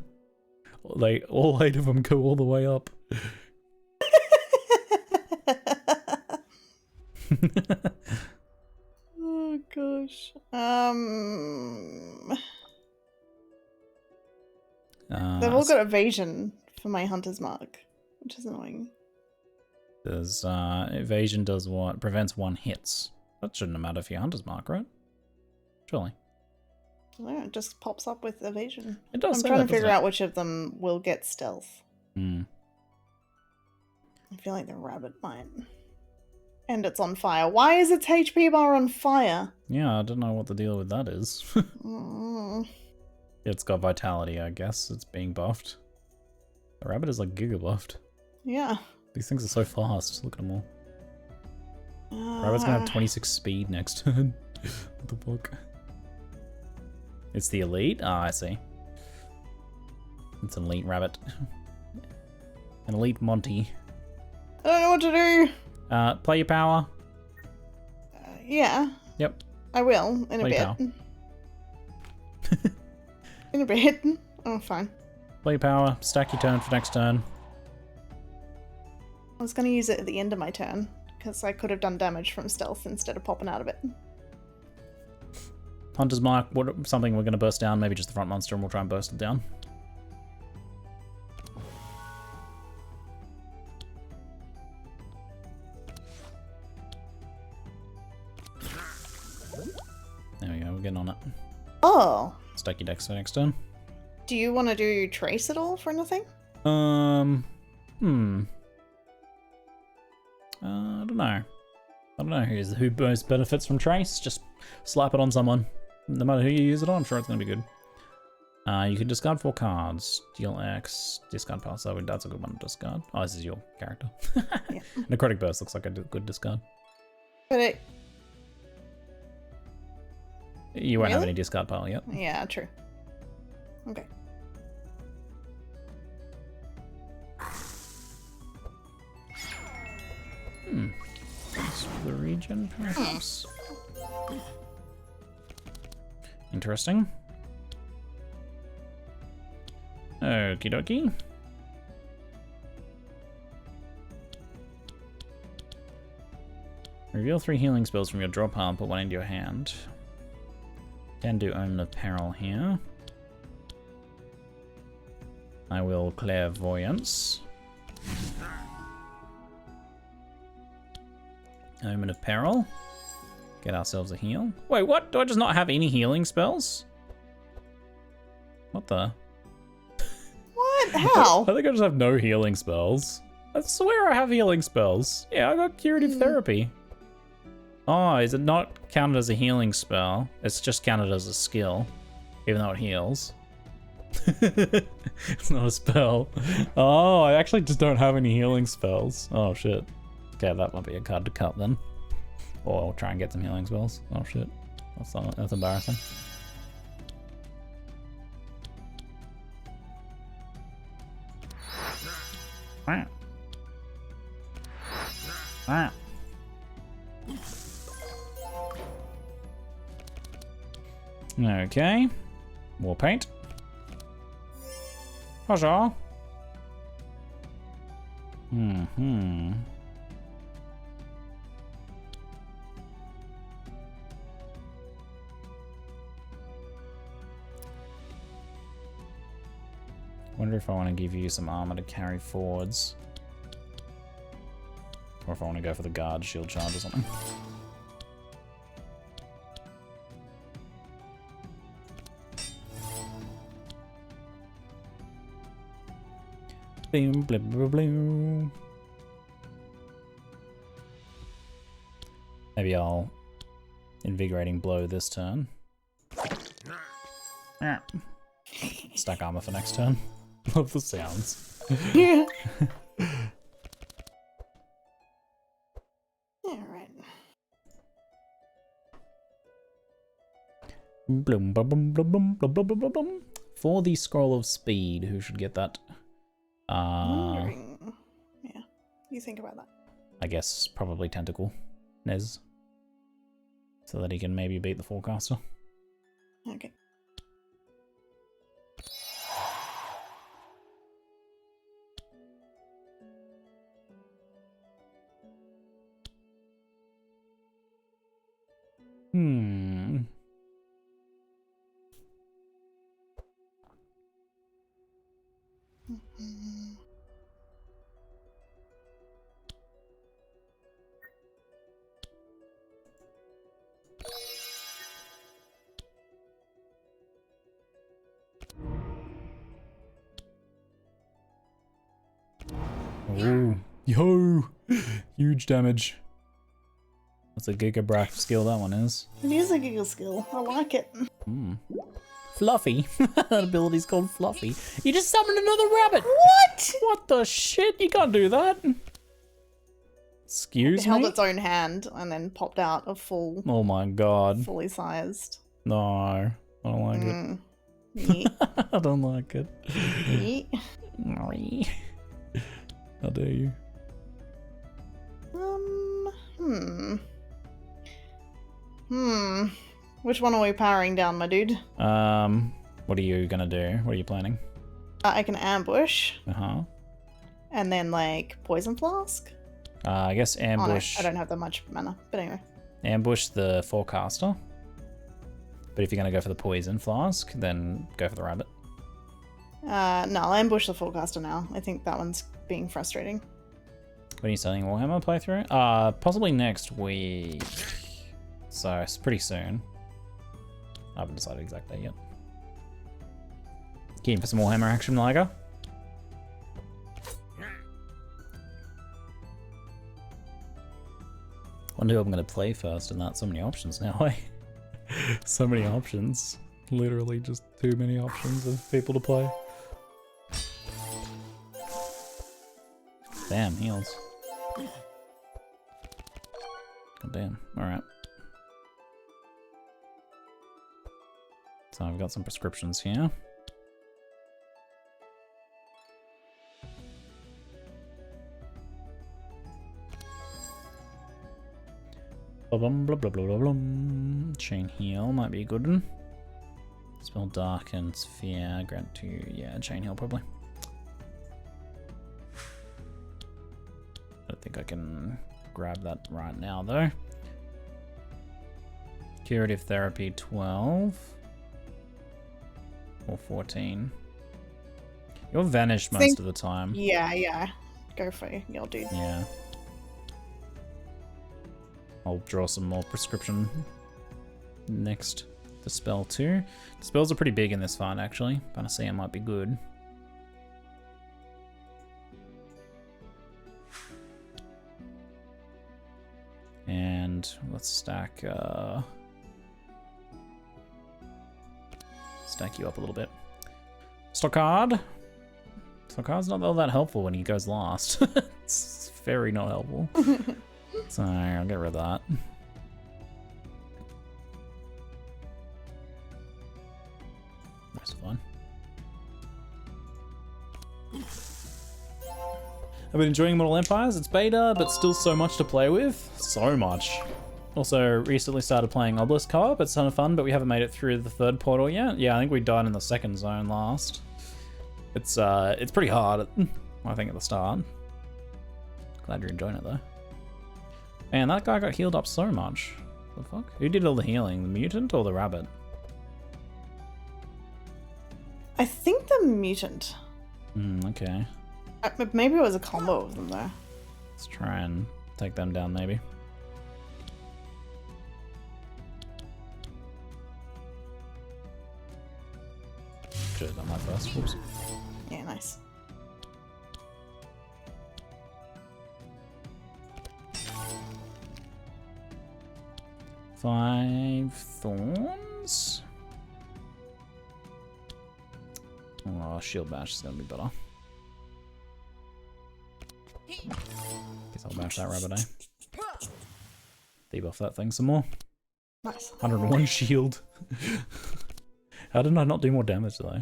All 8 of them go all the way up. Oh gosh. They've all got evasion for my hunter's mark, which is annoying. Does evasion does what? Prevents 1 hits. That shouldn't matter for your hunter's mark, right? Surely. No, it just pops up with evasion. It does. I'm trying to figure out which of them will get stealth. Hmm. I feel like the rabbit might. And it's on fire. Why is its HP bar on fire? Yeah, I don't know what the deal with that is. It's got vitality, I guess. It's being buffed. The rabbit is like giga buffed. Yeah. These things are so fast. Look at them all. Rabbit's gonna have 26 speed next turn. What the fuck? It's the elite? Ah, I see. It's an elite rabbit. An elite Monty. I don't know what to do. Play your power. Yeah. Yep. I will, in a Play your bit. In a bit. Oh, fine. Play your power. Stack your turn for next turn. I was going to use it at the end of my turn, because I could have done damage from stealth instead of popping out of it. Hunter's Mark, something we're going to burst down. Maybe just the front monster and we'll try and burst it down. There we go, we're getting on it. Oh. Stack your decks for next turn. Do you want to do trace at all for anything? I don't know. I don't know who most benefits from trace. Just slap it on someone. No matter who you use it on, I'm sure it's going to be good. You can discard 4 cards. Deal X. Discard power. So that's a good one to discard. Oh, this is your character. Yeah. Necrotic Burst looks like a good discard. But You won't have Really? any discard pile yet. yeah, true. Okay. Thanks for the region, perhaps. Interesting. Okie dokie. Reveal 3 healing spells from your draw pile and put 1 into your hand. Can do Omen of Peril here. I will Clairvoyance. Omen of Peril. Get ourselves a heal. Wait, what? Do I just not have any healing spells? What the? What? How? I think I just have no healing spells. I swear I have healing spells. Yeah, I got Curative Therapy. Oh, is it not counted as a healing spell? It's just counted as a skill, even though it heals. It's not a spell. Oh, I actually just don't have any healing spells. Oh, shit. Okay, that might be a card to cut then. Or I'll try and get some healing spells. Oh, shit. That's embarrassing. Ah. Ah. Okay. War paint. Bonjour. Wonder if I want to give you some armor to carry forwards. Or if I want to go for the guard shield charge or something. Boom, blah, blah, blah. Maybe I'll invigorating blow this turn. Stack armor for next turn. Love the sounds. Yeah. Alright. Blum, blum, blum, blum, blum, blum, blum, blum, blum. For the scroll of speed, who should get that? Wondering. Yeah, you think about that. I guess probably Tentacle, Nez, so that he can maybe beat the Forecaster. Okay. Hmm. Oh, yo, huge damage. That's a Giga Breath skill that one is. It is a giggle skill. I like it. Fluffy. That ability's called Fluffy. You just summoned another rabbit. What? What the shit? You can't do that. Excuse It held me? its own hand and then popped out a Oh my god. fully sized. No, I don't like Mm. Yeet. it. I don't like it. Yeet. How dare you? Which one are we powering down, my dude? What are you gonna do? What are you planning? I can ambush Uh-huh. and then like poison flask. I guess Oh, no, ambush. I don't have that much mana, but anyway. Ambush the forecaster. But if you're gonna go for the poison flask, then go for the rabbit. No, I'll ambush the forecaster now. I think that one's being frustrating. When are you starting Warhammer playthrough? Possibly next week. So it's pretty soon. I haven't decided exact date yet. Keen for some Warhammer action, Liger? Wonder who I'm gonna play first in that. So many options now, eh? So many options. Literally just too many options of people to play. Damn, heals. God damn. Alright. So I've got some prescriptions here. Blah blah blah blah blah blah. Chain heal might be a good one. Spell dark and sphere grant to, yeah, chain heal probably. I don't think I can grab that right now though. Curative therapy 12 or 14. You're vanished most of the time. Yeah. Go for your dude. Yeah. I'll draw some more prescription next. The spell too. The spells are pretty big in this fight actually. Panacea might be good. And let's stack you up a little bit. Stockard. Stockard's not all that helpful when he goes last. It's very not helpful. So I'll get rid of that. That's fun. I've been enjoying Mortal Empires. It's beta, but still so much to play with. So much. Also, recently started playing Obelisk co-op. It's a ton of fun, but we haven't made it through the third portal yet. Yeah, I think we died in the second zone last. It's pretty hard, I think, at the start. Glad you're enjoying it, though. Man, that guy got healed up so much. The fuck? Who did all the healing? The mutant or the rabbit? I think the mutant. Okay. Maybe it was a combo of them though. Let's try and take them down, maybe. Should have done that first. Oops. Yeah, nice. Five thorns. Oh, shield bash is gonna be better. Guess I'll bash that rabbit, eh? Debuff that thing some more. Nice. 101 shield. How did I not do more damage though?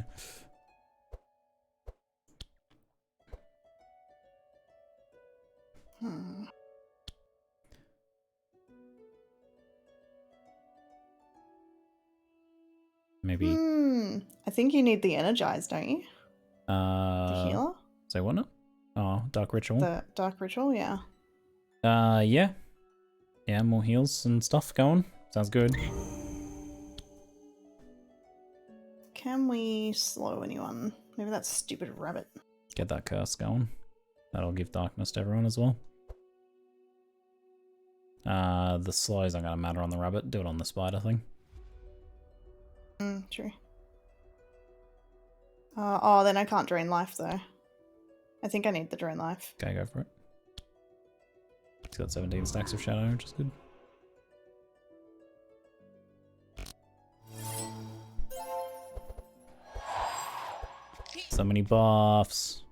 Maybe. I think you need the energized, don't you? The healer? Say what now? Oh, Dark Ritual. The dark ritual, yeah. Yeah. Yeah, more heals and stuff going. Sounds good. Can we slow anyone? Maybe that stupid rabbit. Get that curse going. That'll give darkness to everyone as well. The slows aren't gonna matter on the rabbit. Do it on the spider thing. True. Oh, then I can't drain life though. I think I need the drain life. Okay, go for it. He's got 17 stacks of shadow, which is good. So many buffs.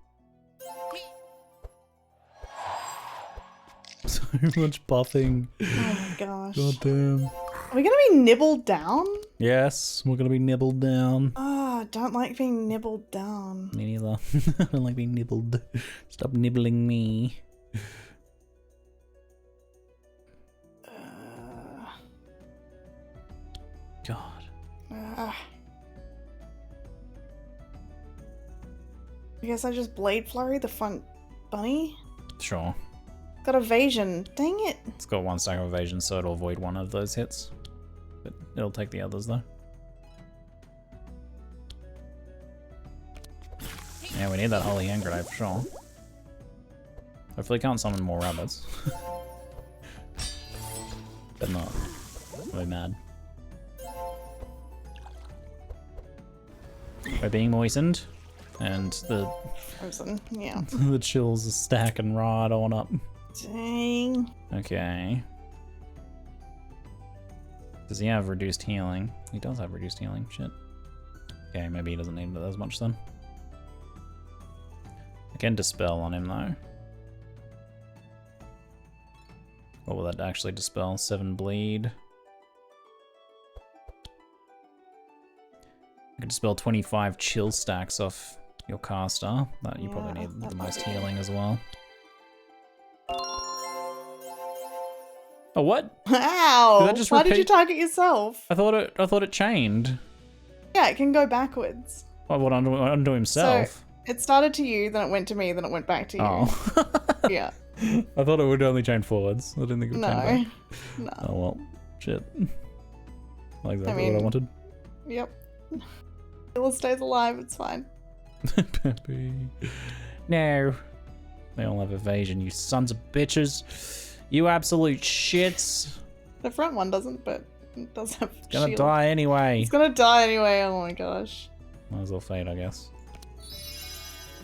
So much buffing. Oh my gosh. God damn. Are we gonna be nibbled down? Yes, we're gonna be nibbled down. Oh, I don't like being nibbled down. Me neither. I don't like being nibbled. Stop nibbling me. God. I guess I just blade flurry the front bunny. Sure. Got evasion. Dang it. It's got 1 stack of evasion, so it'll avoid one of those hits. But it'll take the others though. Yeah, we need that holy hand grenade for sure. Hopefully can't summon more rabbits. But not. Really mad. We're being moistened. And the Frozen. Yeah. the chills are stacking right on up. Dang. Okay. Does he have reduced healing? He does have reduced healing. Shit. Okay, maybe he doesn't need it as much then. I can dispel on him though. What will that actually dispel? 7 bleed. I can dispel 25 chill stacks off your caster. That you probably need the most healing as well. Oh, what? Ow! Did that just Why did you repeat? target yourself? I thought it chained. Yeah, it can go backwards. Well, what undo himself? So it started to you, then it went to me, then it went back to you. Oh. Yeah. I thought it would only chain forwards. I didn't think it would chain back. No. Oh well, shit. Not exactly mean- what I wanted. Yep. It stays alive, it's fine. Peppy. No. They all have evasion, you sons of bitches. You absolute shits. The front one doesn't, but it does have Gonna shield. die anyway. It's gonna die anyway, oh my gosh. Might as well fade, I guess.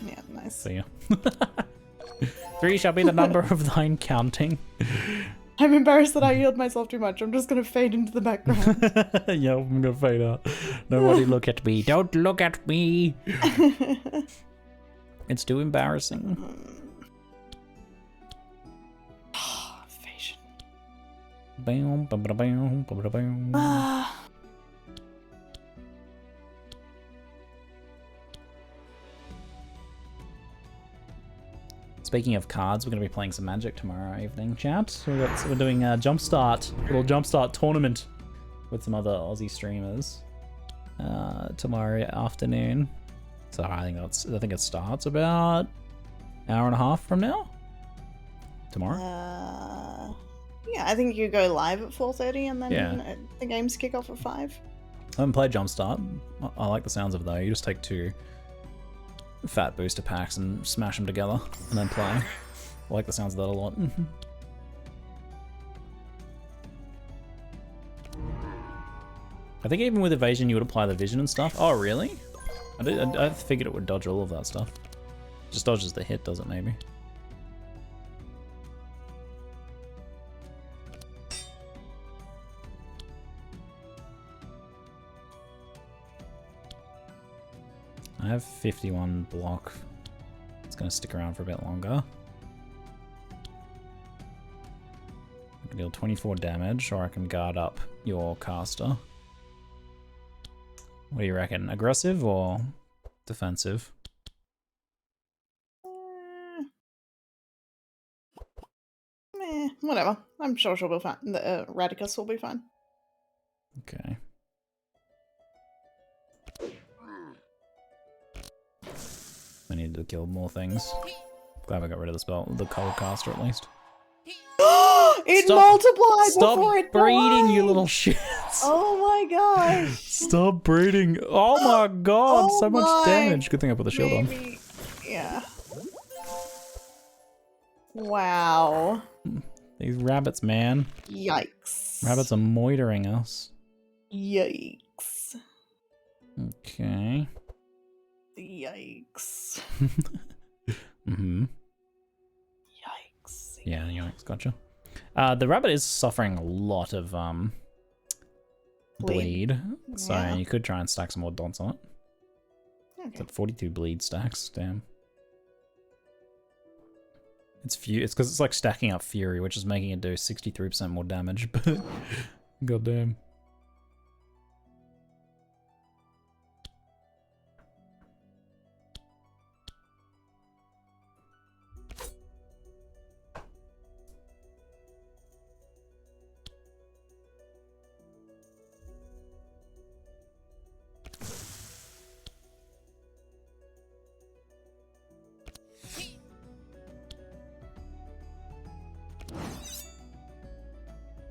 Yeah, nice. See ya. 3 shall be the number of thine counting. I'm embarrassed that I healed myself too much. I'm just gonna fade into the background. Yeah, I'm gonna fade out. Nobody look at me. Don't look at me. It's too embarrassing. Evasion. Bam, bam, bam, bam, bam, bam. Ah. Speaking of cards, we're going to be playing some Magic tomorrow evening, chat. So we're doing a Jumpstart, little Jumpstart tournament with some other Aussie streamers tomorrow afternoon. So I think it starts about an hour and a half from now. Tomorrow. Yeah, I think you go live at 4:30 and then Yeah. the games kick off at 5. I haven't played Jumpstart. I like the sounds of it though. You just take 2 fat booster packs and smash them together and then play. I like the sounds of that a lot. I think even with evasion you would apply the vision and stuff. Oh really? I figured it would dodge all of that stuff. Just dodges the hit, does it maybe? I have 51 block. It's going to stick around for a bit longer. I can deal 24 damage, or I can guard up your caster. What do you reckon? Aggressive or defensive? Whatever. I'm sure she'll be fine. The Radicus will be fine. Okay. I need to kill more things. Glad I got rid of the spell, the cold caster at least. It multiplied Stop before it breeding, you died. little shit. Oh my gosh. Stop breeding. Oh my god, Oh so much my damage. Good thing I put the shield on. Maybe. Yeah. Wow. These rabbits, man. Yikes. Rabbits are moitering us. Yikes. Okay. Yikes. Mm-hmm. Yikes. Yeah, yikes, gotcha. The rabbit is suffering a lot of bleed. So Yeah. you could try and stack some more dots on it. It's Okay. at 42 bleed stacks, damn. It's because it's like stacking up Fury, which is making it do 63% more damage, but goddamn.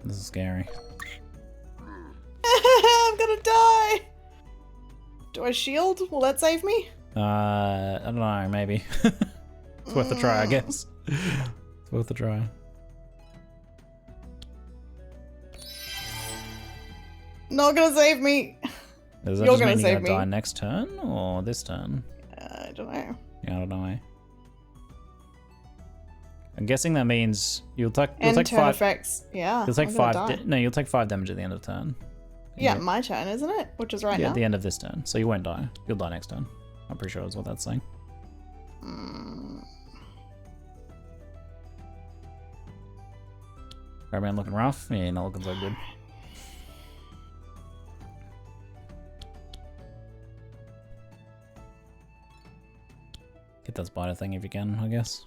This is scary. I'm gonna die. Do I shield? Will that save me? I don't know, maybe. It's worth a try, I guess. It's worth a try. Not gonna save me. Is that You're just gonna mean you're save gonna me. die next turn or this turn? I don't know. Yeah, I don't know. I'm guessing that means you'll take End turn 5. effects. Yeah. You'll take I'm gonna 5. die. No, you'll take 5 damage at the end of turn. Yeah, my turn, isn't it? Which is right Yeah, now. at the end of this turn. So you won't die. You'll die next turn. I'm pretty sure that's what that's saying. Crabman looking rough? Yeah, not looking so good. Get that spider thing if you can, I guess.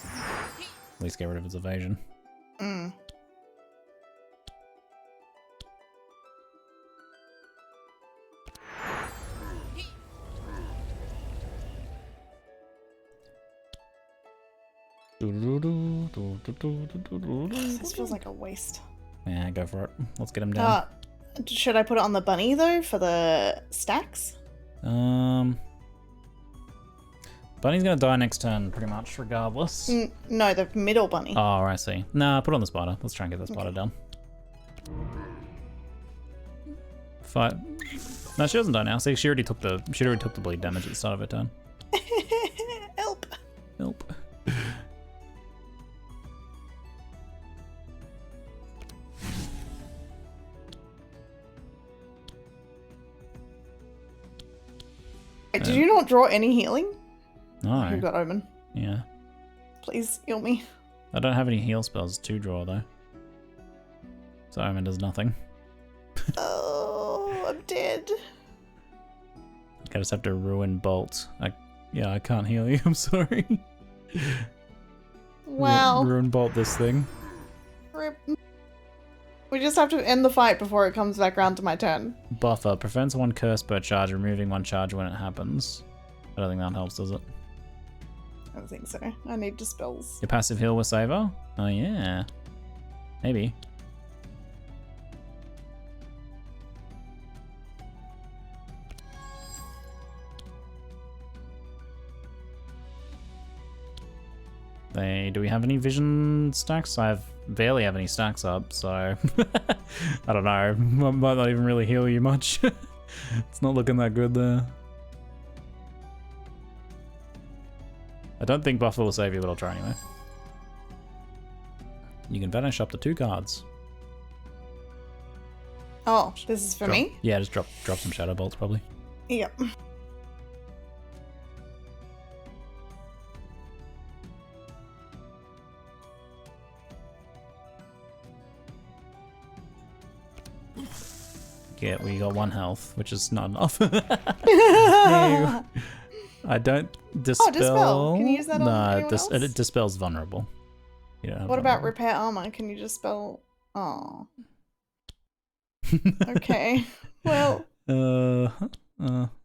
At least get rid of its evasion. Mm. This feels like a waste. Yeah, go for it. Let's get him down. Should I put it on the bunny though for the stacks? Bunny's gonna die next turn, pretty much, regardless. No, the middle bunny. Oh, I see. Nah, put it on the spider. Let's try and get that spider down. Fight. No, she doesn't die now. See, she already took the bleed damage at the start of her turn. Help. Help. Did you not draw any healing? Who No. got Omen? Yeah. Please heal me. I don't have any heal spells to draw, though. So Omen does nothing. Oh, I'm dead. I just have to ruin Bolt. Yeah, I can't heal you. I'm sorry. Wow. Ruin Bolt this thing. Rip. We just have to end the fight before it comes back around to my turn. Buffer prevents 1 curse per charge, removing 1 charge when it happens. I don't think that helps, does it? I don't think so. I need dispels. Your passive heal with Saver? Oh yeah. Maybe. Do we have any vision stacks? I barely have any stacks up, so I don't know. Might not even really heal you much. It's not looking that good there. I don't think Buffer will save you, but I'll try anyway. You can vanish up to 2 cards. Oh, this is for me? Yeah, just drop some Shadow Bolts probably. Yep. Yeah, we got 1 health, which is not enough. No. I don't dispel. Oh, dispel. Can you use that on anyone else? It dispels vulnerable. You don't have What about vulnerable. repair armor? Can you just spell? Oh. Okay. Well, I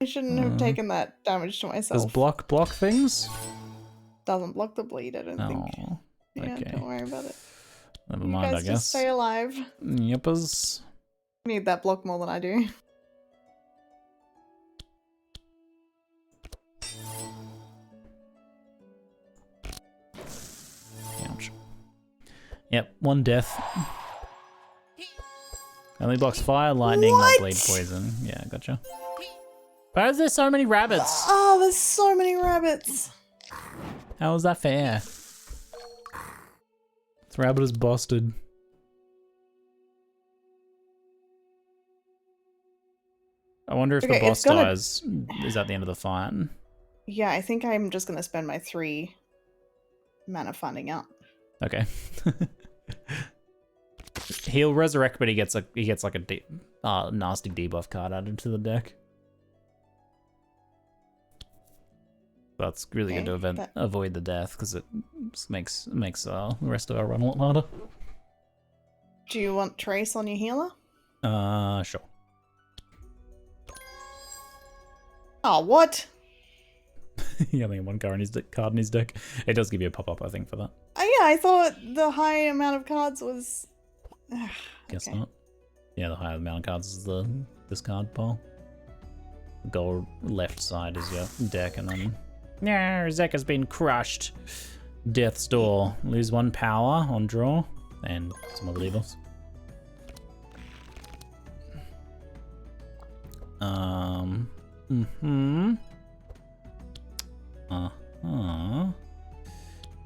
shouldn't have taken that damage to myself. Does block things? Doesn't block the bleed, I don't think. Oh. Yeah, Okay. don't worry about it. Never You mind, guys I guess. just stay alive. Yippers. You need that block more than I do. Ouch. Yep, 1 death. Only blocks fire, lightning, not bleed, poison. Yeah, gotcha. Why is there so many rabbits? Oh, there's so many rabbits. How is that fair? This rabbit is busted. I wonder if the Okay, boss it's gonna- dies. Is that the end of the fight? Yeah, I think I'm just gonna spend my 3 mana finding out. Okay. He'll resurrect, but he gets like a nasty debuff card added to the deck. That's really good to avoid the death because it just makes the rest of our run a lot harder. Do you want Trace on your healer? Sure. Oh, what? He only had 1 card in his deck. It does give you a pop-up, I think, for that. Oh yeah, I thought the high amount of cards was... Guess Okay. not. Yeah, the higher amount of cards is the discard pile. The gold left side is your deck, and then... Yeah, Zek has been crushed. Death's Door. Lose 1 power on draw, and some other debuffs.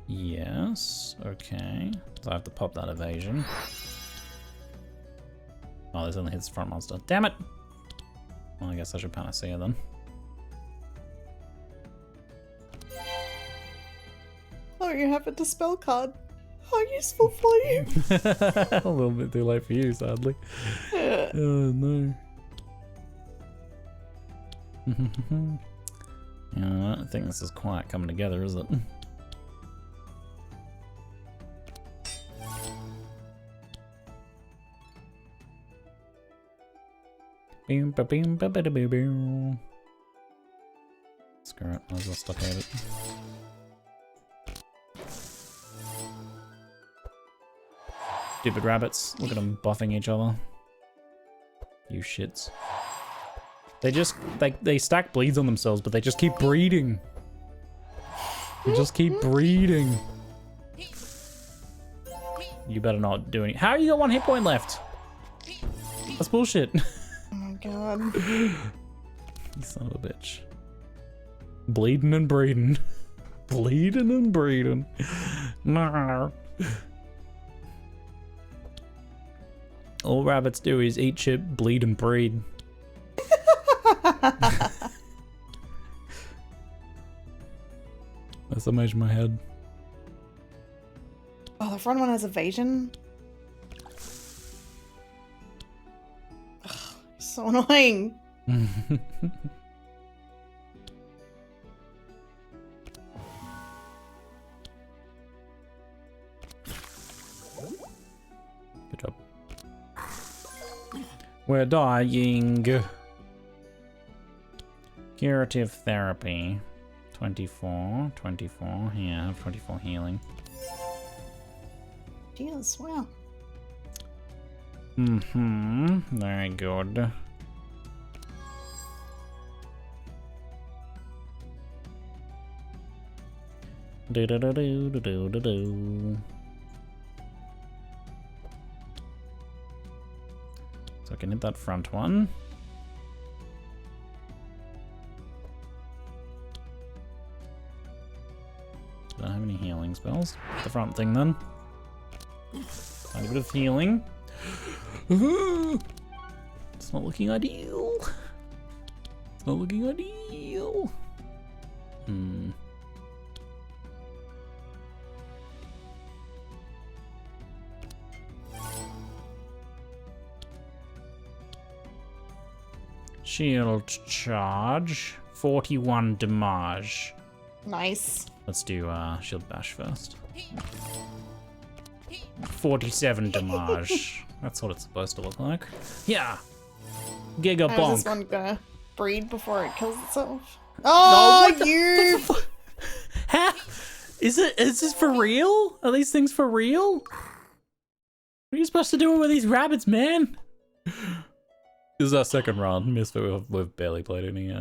Yes, okay. So I have to pop that evasion. Oh, this only hits front monster. Damn it! Well, I guess I should Panacea then. Oh, you have a Dispel card. How useful for you. A little bit too late for you, sadly. Oh no. Yeah, I don't think this is quite coming together, is it? Screw it, might as well stockade it. Stupid rabbits, look at them buffing each other. You shits. They just, they stack bleeds on themselves, but they just keep breeding. They just keep breeding. You better not do any. How you got 1 hit point left? That's bullshit. Oh my god. You son of a bitch. Bleeding and breeding. Bleeding and breeding. No. All rabbits do is eat shit, bleed and breed. That's the image in my head. Oh, the front one has evasion. Ugh, so annoying. Good job. We're dying. Curative therapy. 24. Yeah, I have 24 healing. Jesus, wow. Very good. Do. So I can hit that front one. Don't have any healing spells. The front thing then. Tiny bit of healing. It's not looking ideal. It's not looking ideal. Shield charge. 41 damage. Nice. Let's do shield bash first. 47 damage. That's what it's supposed to look like. Yeah. Giga How is this bonk. one gonna breed before it kills itself? Oh, what the you! Ha! Is this for real? Are these things for real? What are you supposed to do with these rabbits, man? This is our second run. Missed, but we've barely played any.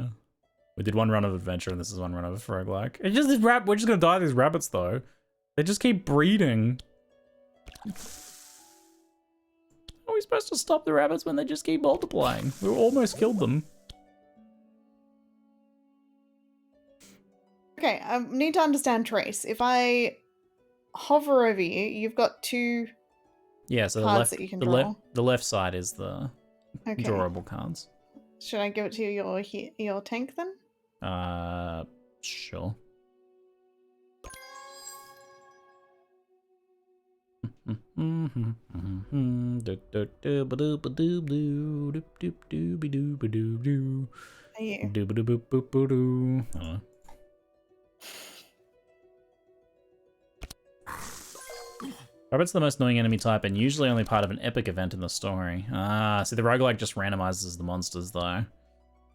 We did one run of adventure, and this is one run of roguelike. It's just this we're just gonna die to these rabbits, though. They just keep breeding. How are we supposed to stop the rabbits when they just keep multiplying? We almost killed them. Okay, I need to understand Trace. If I hover over you, you've got two Yeah, so cards that you can draw. the left side is the Okay. drawable cards. Should I give it to your tank then? Sure. Are you? Rabbit's the most annoying enemy type and usually only part of an epic event in the story. Ah, see the roguelike just randomizes the monsters though,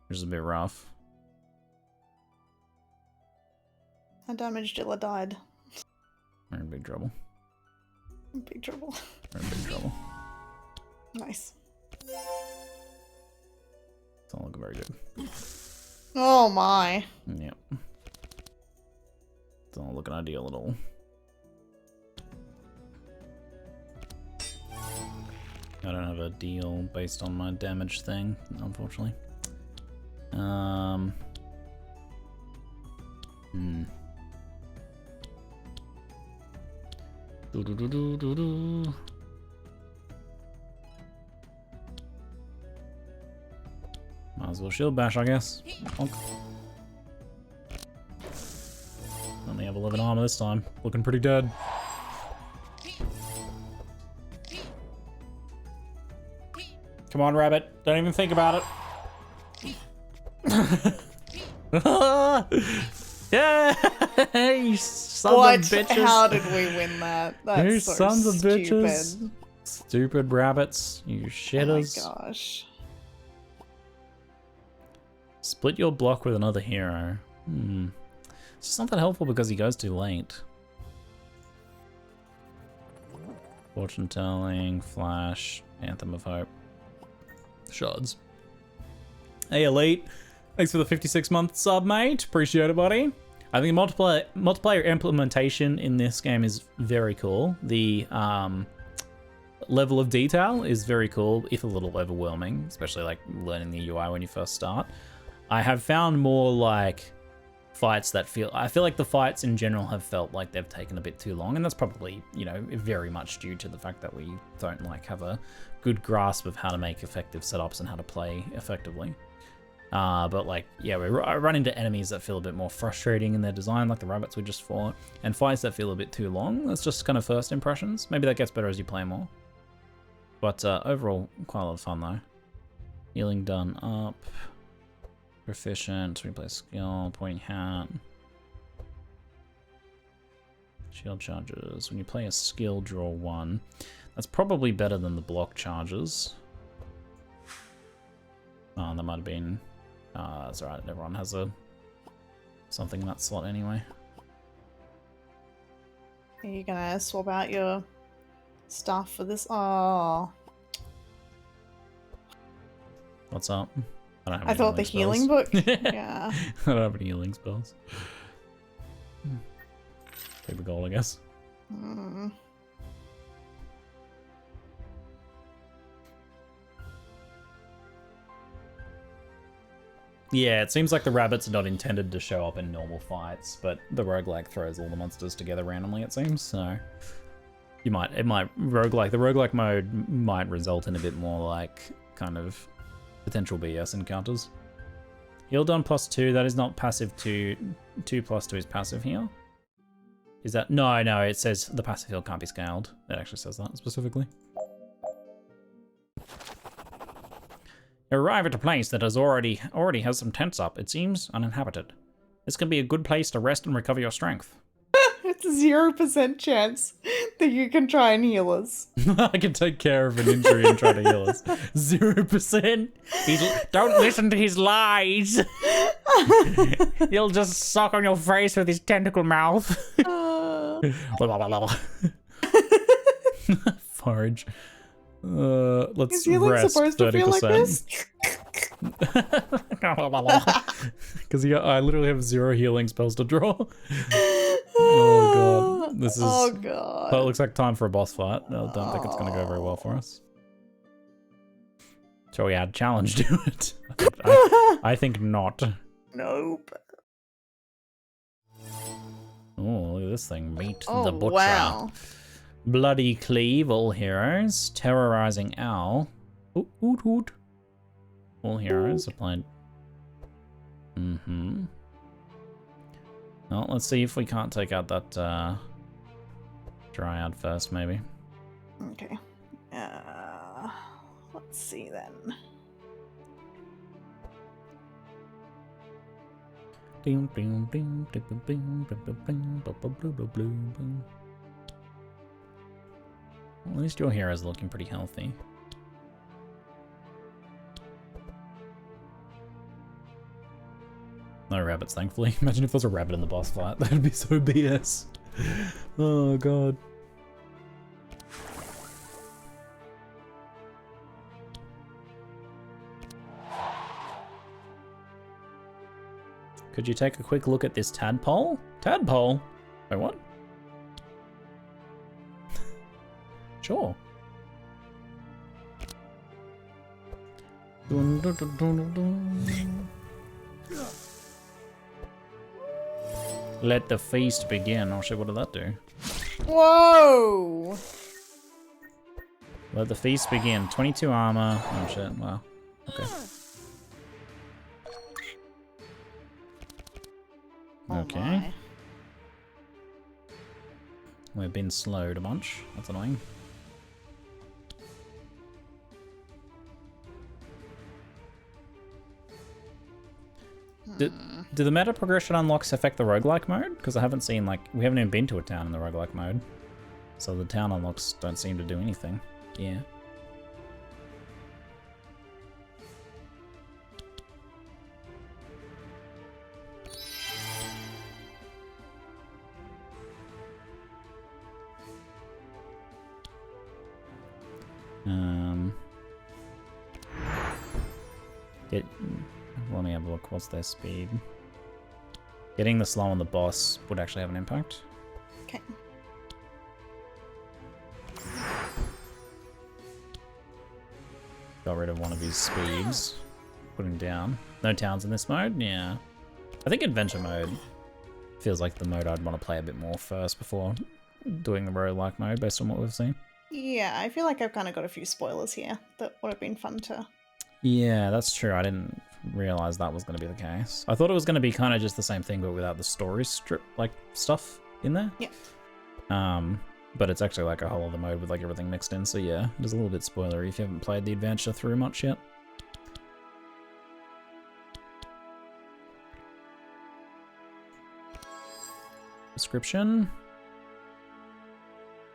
which is a bit rough. A damaged Dilla died. We're in big trouble. Big trouble. We're in big trouble. Nice. It's not looking very good. Oh my. Yep. It's not looking ideal at all. I don't have a deal based on my damage thing, unfortunately. Might as well shield bash, I guess. Bonk. Only have 11 armor this time. Looking pretty dead. Come on, rabbit. Don't even think about it. Yeah! You sons of bitches. How did we win that? That's You so sons of stupid. bitches. Stupid rabbits. You shitters. Oh my gosh. Split your block with another hero. It's just not that helpful because he goes too late. Fortune telling, flash, anthem of hope. Shards. Hey Elite, thanks for the 56-month sub, mate. Appreciate it, buddy. I think multiplayer implementation in this game is very cool. The level of detail is very cool, if a little overwhelming, especially like learning the UI when you first start. I have found more like fights that I feel like the fights in general have felt like they've taken a bit too long, and that's probably, you know, very much due to the fact that we don't like have a good grasp of how to make effective setups and how to play effectively. But like, yeah, I run into enemies that feel a bit more frustrating in their design, like the rabbits we just fought, and fights that feel a bit too long. That's just kind of first impressions. Maybe that gets better as you play more. But overall, quite a lot of fun though. Healing done up. Proficient, replay skill, pointing hat. Shield charges. When you play a skill, draw 1. That's probably better than the block charges. Oh, that might have been... that's alright, everyone has something in that slot anyway. Are you gonna swap out your stuff for this? Oh. What's up? I don't have I any thought the healing spells. book. Yeah. I don't have any healing spells. Take the goal, I guess. Yeah, it seems like the rabbits are not intended to show up in normal fights, but the roguelike throws all the monsters together randomly, it seems, so... the roguelike mode might result in a bit more like, kind of, potential BS encounters. Heal done +2, that is not passive 2. 2 + 2 is passive here. Is that? No, it says the passive heal can't be scaled. It actually says that specifically. You arrive at a place that already has some tents up. It seems uninhabited. This can be a good place to rest and recover your strength. It's a 0% chance that you can try and heal us. I can take care of an injury and try to heal us. 0%. Don't listen to his lies. He'll just suck on your face with his tentacle mouth. Forage. Let's Is healing rest supposed to feel like 30%. this? Because I literally have 0 healing spells to draw. Oh god. This is... Oh god. Well, it looks like time for a boss fight. I don't think it's going to go very well for us. Shall we add challenge to it? I think not. Nope. Oh, look at this thing. Meet Oh, the Butcher. wow. Bloody Cleave, all heroes. Terrorizing Owl. Oot, oot, oot. All heroes applied. Mm-hmm. Well, let's see if we can't take out that Dryad first, maybe. Okay. Let's see then. At least your hero's looking pretty healthy. No rabbits, thankfully. Imagine if there was a rabbit in the boss fight. That'd be so BS. Oh god. Could you take a quick look at this tadpole? Tadpole? Wait, what? Sure. Let the feast begin. Oh shit, what did that do? Whoa! Let the feast begin. 22 armor. Oh shit, wow. Okay. Okay. My. We've been slowed a bunch. That's annoying. Do the meta progression unlocks affect the roguelike mode? Because I haven't seen, like, we haven't even been to a town in the roguelike mode. So the town unlocks don't seem to do anything. Yeah. Let me have a look. What's their speed? Getting the slow on the boss would actually have an impact. Okay. Got rid of one of his speeds. Put him down. No towns in this mode? Yeah. I think adventure mode feels like the mode I'd want to play a bit more first before doing the roguelike mode based on what we've seen. Yeah, I feel like I've kind of got a few spoilers here that would have been fun to... Yeah, that's true. I didn't realize that was going to be the case. I thought it was going to be kind of just the same thing, but without the story strip, like, stuff in there. Yeah. But it's actually like a whole other mode with like everything mixed in. So yeah, it is a little bit spoilery if you haven't played the adventure through much yet. Description.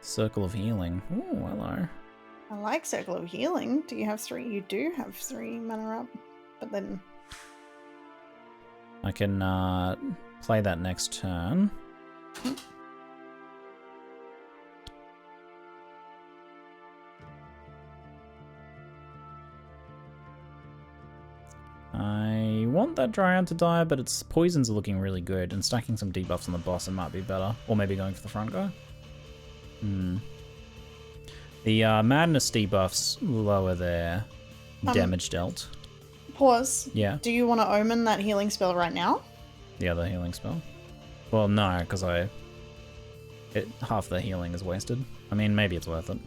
Circle of Healing. Ooh, hello. I like Circle of Healing. Do you have 3? You do have 3 mana up. But then... I can play that next turn. I want that Dryad to die, but its poisons are looking really good, and stacking some debuffs on the boss it might be better. Or maybe going for the front guy. The Madness debuffs lower their damage dealt. Pause. Yeah. Do you want to omen that healing spell right now? The other healing spell? Well, no, because half the healing is wasted. I mean, maybe it's worth it.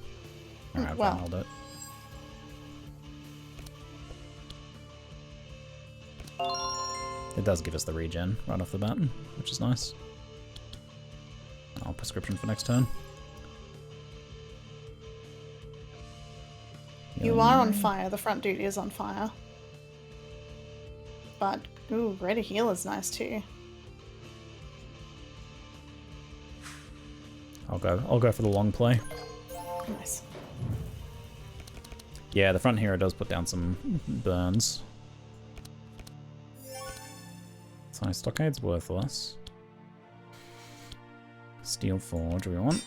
Alright, well. fine, I'll do it. It does give us the regen right off the bat, which is nice. I'll prescription for next turn. You are on fire. The front dude is on fire. But, ooh, greater heal is nice too. I'll go for the long play. Nice. Yeah, the front hero does put down some burns. So Stockade's worthless. Steel Forge we want.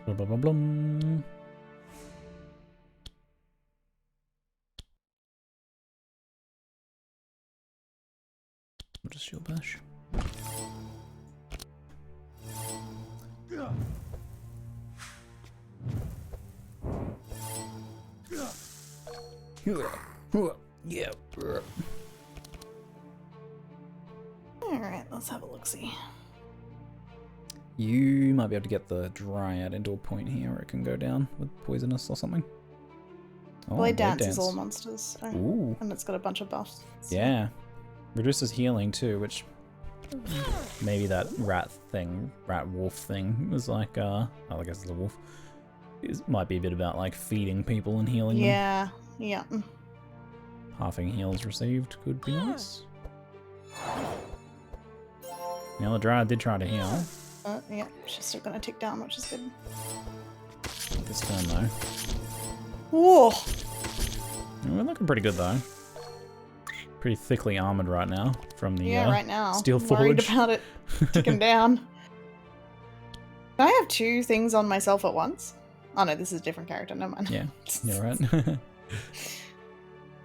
Blah, blah, blah, blah. What is shield bash? Yeah. Alright, let's have a look-see. You might be able to get the Dryad into a point here where it can go down with poisonous or something. Oh, Blade Dance is all monsters. Oh, Ooh. and it's got a bunch of buffs. So. Yeah. Reduces healing too, which maybe that rat wolf thing was like, I guess it's a wolf. It might be a bit about like feeding people and healing them. Yeah, yeah. Halving heals received could be nice. Now the Dryad did try to heal. Yeah, she's still gonna tick down, which is good. This turn though. Whoa! We're looking pretty good though. Pretty thickly armored right now from the right now. Steel I'm worried Forge. about it ticking down. Can I have two things on myself at once? Oh no, this is a different character. Never mind. Yeah, you're right.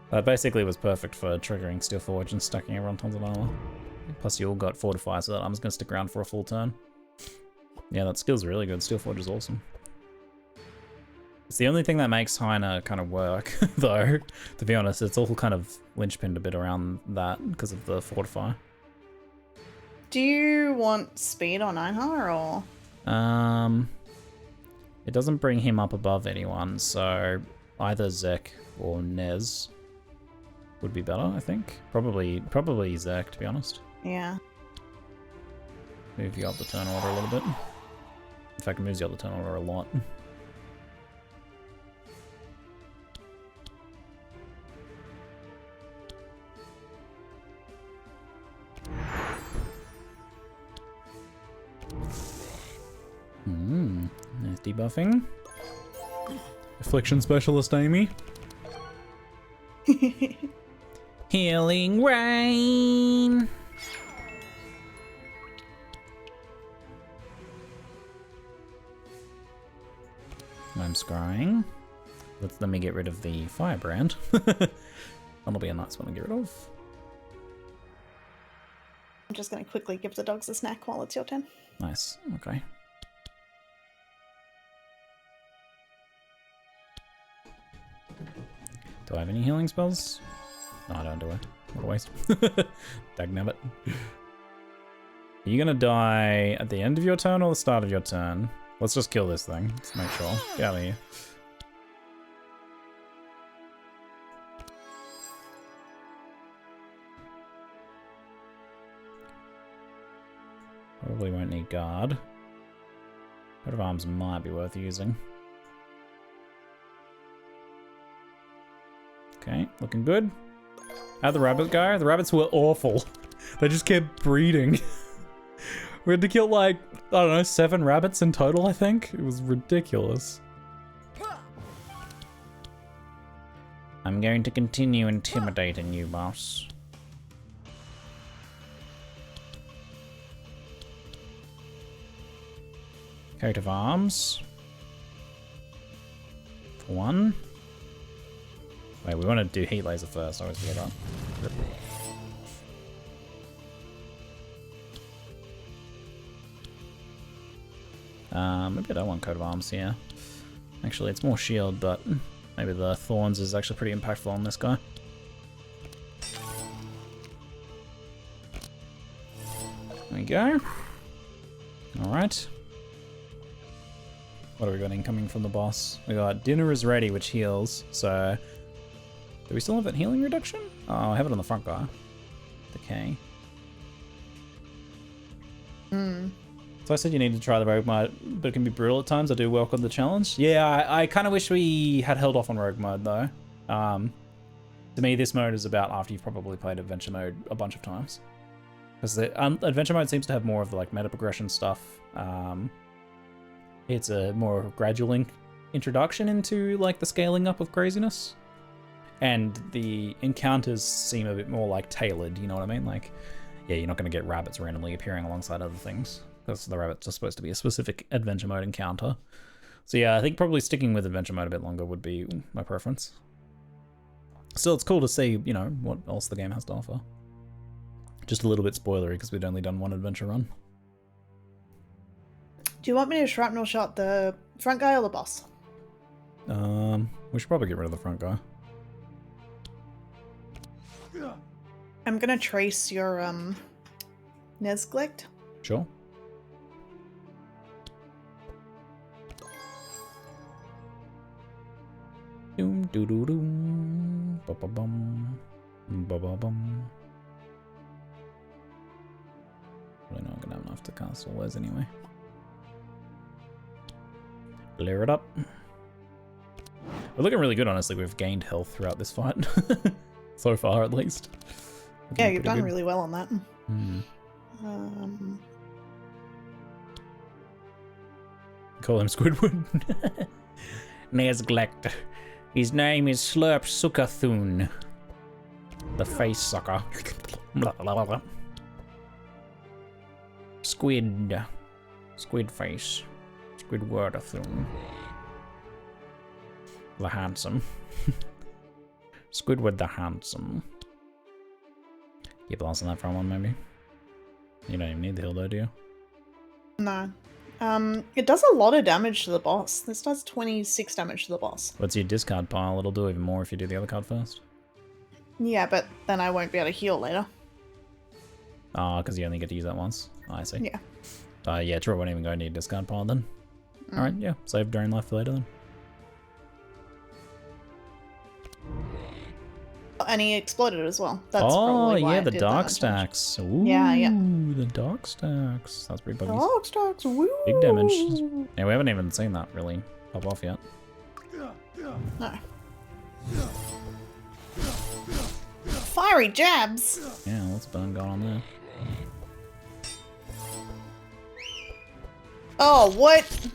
That basically was perfect for triggering Steel Forge and stacking everyone tons of armor. Plus you all got Fortify, so that armor's gonna stick around for a full turn. Yeah, that skill's really good. Steel Forge is awesome. It's the only thing that makes Heine kind of work, though, to be honest. It's all kind of linchpinned a bit around that because of the Fortify. Do you want speed on Einhar or? It doesn't bring him up above anyone, so either Zek or Nez would be better, I think. Probably Zek, to be honest. Yeah. Move you up the turn order a little bit. In fact, it moves you up the turn order a lot. Nice debuffing. Affliction Specialist Amie. Healing Rain! I'm scrying. Let me get rid of the Firebrand. That'll be a nice one to get rid of. I'm just going to quickly give the dogs a snack while it's your turn. Nice, okay. Do I have any healing spells? No, I don't, do I? What a waste. Dagnabbit. Are you gonna die at the end of your turn or the start of your turn? Let's just kill this thing. Let's make sure. Get out of here. Probably won't need guard. Coat of arms might be worth using. Okay, looking good. How'd the rabbit go? The rabbits were awful. They just kept breeding. We had to kill like, I don't know, 7 rabbits in total, I think. It was ridiculous. I'm going to continue intimidating you, boss. Coat of arms. For 1. Wait, we want to do heat laser first. I always forget that. Maybe I don't want coat of arms here. Actually, it's more shield, but maybe the thorns is actually pretty impactful on this guy. There we go. Alright. What have we got incoming from the boss? We got dinner is ready, which heals, so... Do we still have that healing reduction? Oh, I have it on the front guy. Decay. So I said you need to try the rogue mode, but it can be brutal at times. I do welcome the challenge. Yeah, I kind of wish we had held off on rogue mode though. To me, this mode is about after you've probably played adventure mode a bunch of times. Because the adventure mode seems to have more of the like meta progression stuff. it's a more gradual introduction into like the scaling up of craziness. And the encounters seem a bit more like tailored, you know what I mean? Like, yeah, you're not going to get rabbits randomly appearing alongside other things, because the rabbits are supposed to be a specific adventure mode encounter. So yeah, I think probably sticking with adventure mode a bit longer would be my preference. Still, it's cool to see, you know, what else the game has to offer. Just a little bit spoilery, because we'd only done one adventure run. Do you want me to shrapnel shot the front guy or the boss? We should probably get rid of the front guy. I'm gonna trace your Nesglict. Sure. Doom doo doo doom ba ba bum ba ba bum. Probably not gonna have enough to cast all those anyway. Clear it up. We're looking really good, honestly. We've gained health throughout this fight. So far, at least. Yeah, you've done really well on that. Call him Squidward. Nesglect. His name is Slurp Suckathun. The face sucker. Squid. Squid face. Squidwardathun. The handsome. Squidward the handsome. Keep lasting that for one, maybe. You don't even need the heal though, do you? No. It does a lot of damage to the boss. This does 26 damage to the boss. What's your discard pile? It'll do even more if you do the other card first. Yeah, but then I won't be able to heal later. Ah, because you only get to use that once. Oh, I see. Yeah. Yeah, true. I won't even go need discard pile then. Alright, yeah. Save drain life for later then. And he exploded as well. That's probably why yeah, it the did dark that much damage. stacks. Ooh, Yeah. the dark stacks. That's pretty buggy. Dark stacks, woo! Big damage. Yeah, we haven't even seen that really pop off yet. No. Fiery jabs! Yeah, lots of burn going on there. Oh, what?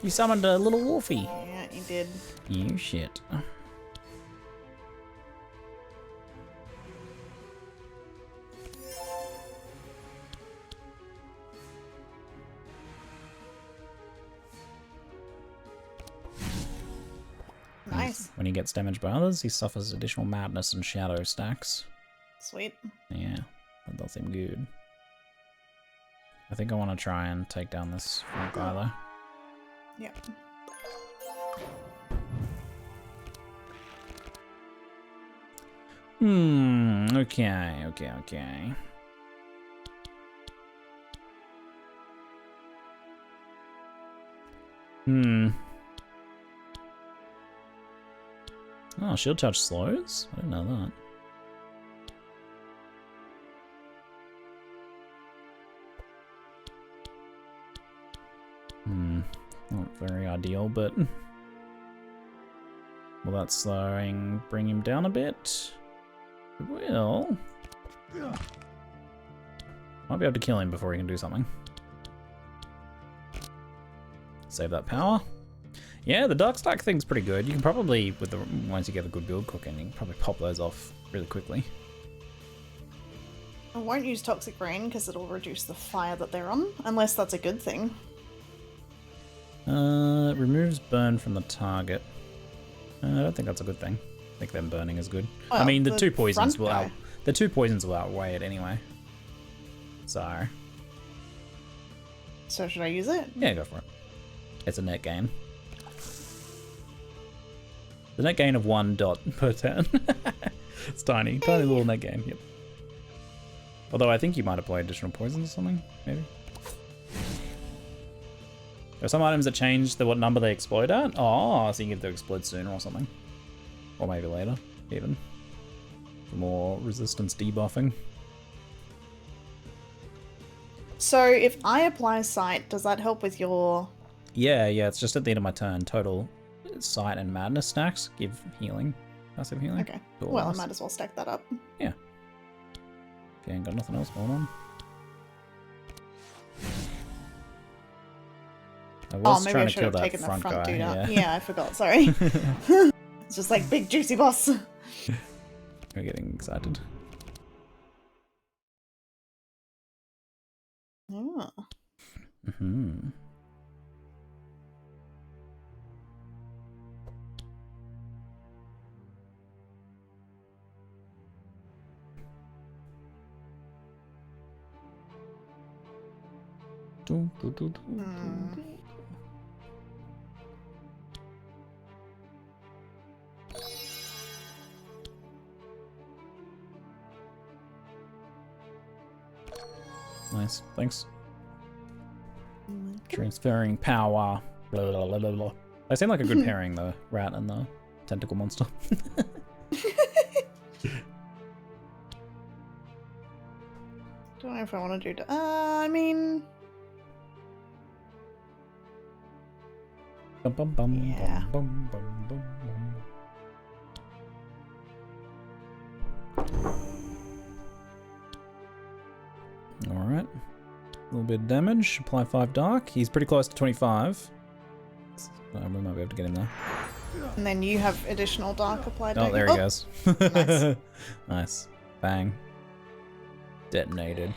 You summoned a little wolfie. Yeah, he did. You shit. Nice. When he gets damaged by others, he suffers additional madness and shadow stacks. Sweet. Yeah, that does seem good. I think I want to try and take down this front guy though. Yep. Okay. Oh, shield charge slows? I didn't know that. Not very ideal, but... Will that slowing bring him down a bit? It will. Might be able to kill him before he can do something. Save that power. Yeah, the dark stack thing's pretty good. You can probably, with the once you get a good build cooking, you can probably pop those off really quickly. I won't use Toxic Rain because it'll reduce the fire that they're on, unless that's a good thing. It removes burn from the target. I don't think that's a good thing. I think them burning is good. Well, I mean, the two poisons will guy. the two poisons will outweigh it anyway. So should I use it? yeah, go for it. It's a net gain. The net gain of 1 dot per turn. It's tiny little net gain. Yep. Although I think you might apply additional poisons or something, maybe. There are some items that change what number they explode at. Oh, so you get to explode sooner or something. Or maybe later, even. For more resistance debuffing. So if I apply Sight, does that help with your... Yeah, it's just at the end of my turn. Total sight and madness stacks give healing. Passive healing. Okay. Cool. Well, I might as well stack that up. Yeah. If you ain't got nothing else going on. I Oh, was maybe trying I to should kill have that taken the front front guy. dude out. Yeah. Yeah, I forgot. Sorry. It's just like big juicy boss. We're getting excited. Yeah. Hmm. Nice. Thanks. Transferring power. Blah, blah, blah, blah, blah. They seem like a good pairing, the rat and the tentacle monster. Don't know if I want to do. I mean, Bum, bum, bum, Yeah. bum, bum, bum, bum. Alright. A little bit of damage. Apply 5 dark. He's pretty close to 25. We might be able to get him there. and then you have additional dark applied. Oh, don't there you? he goes. Nice. Nice. Bang. Detonated.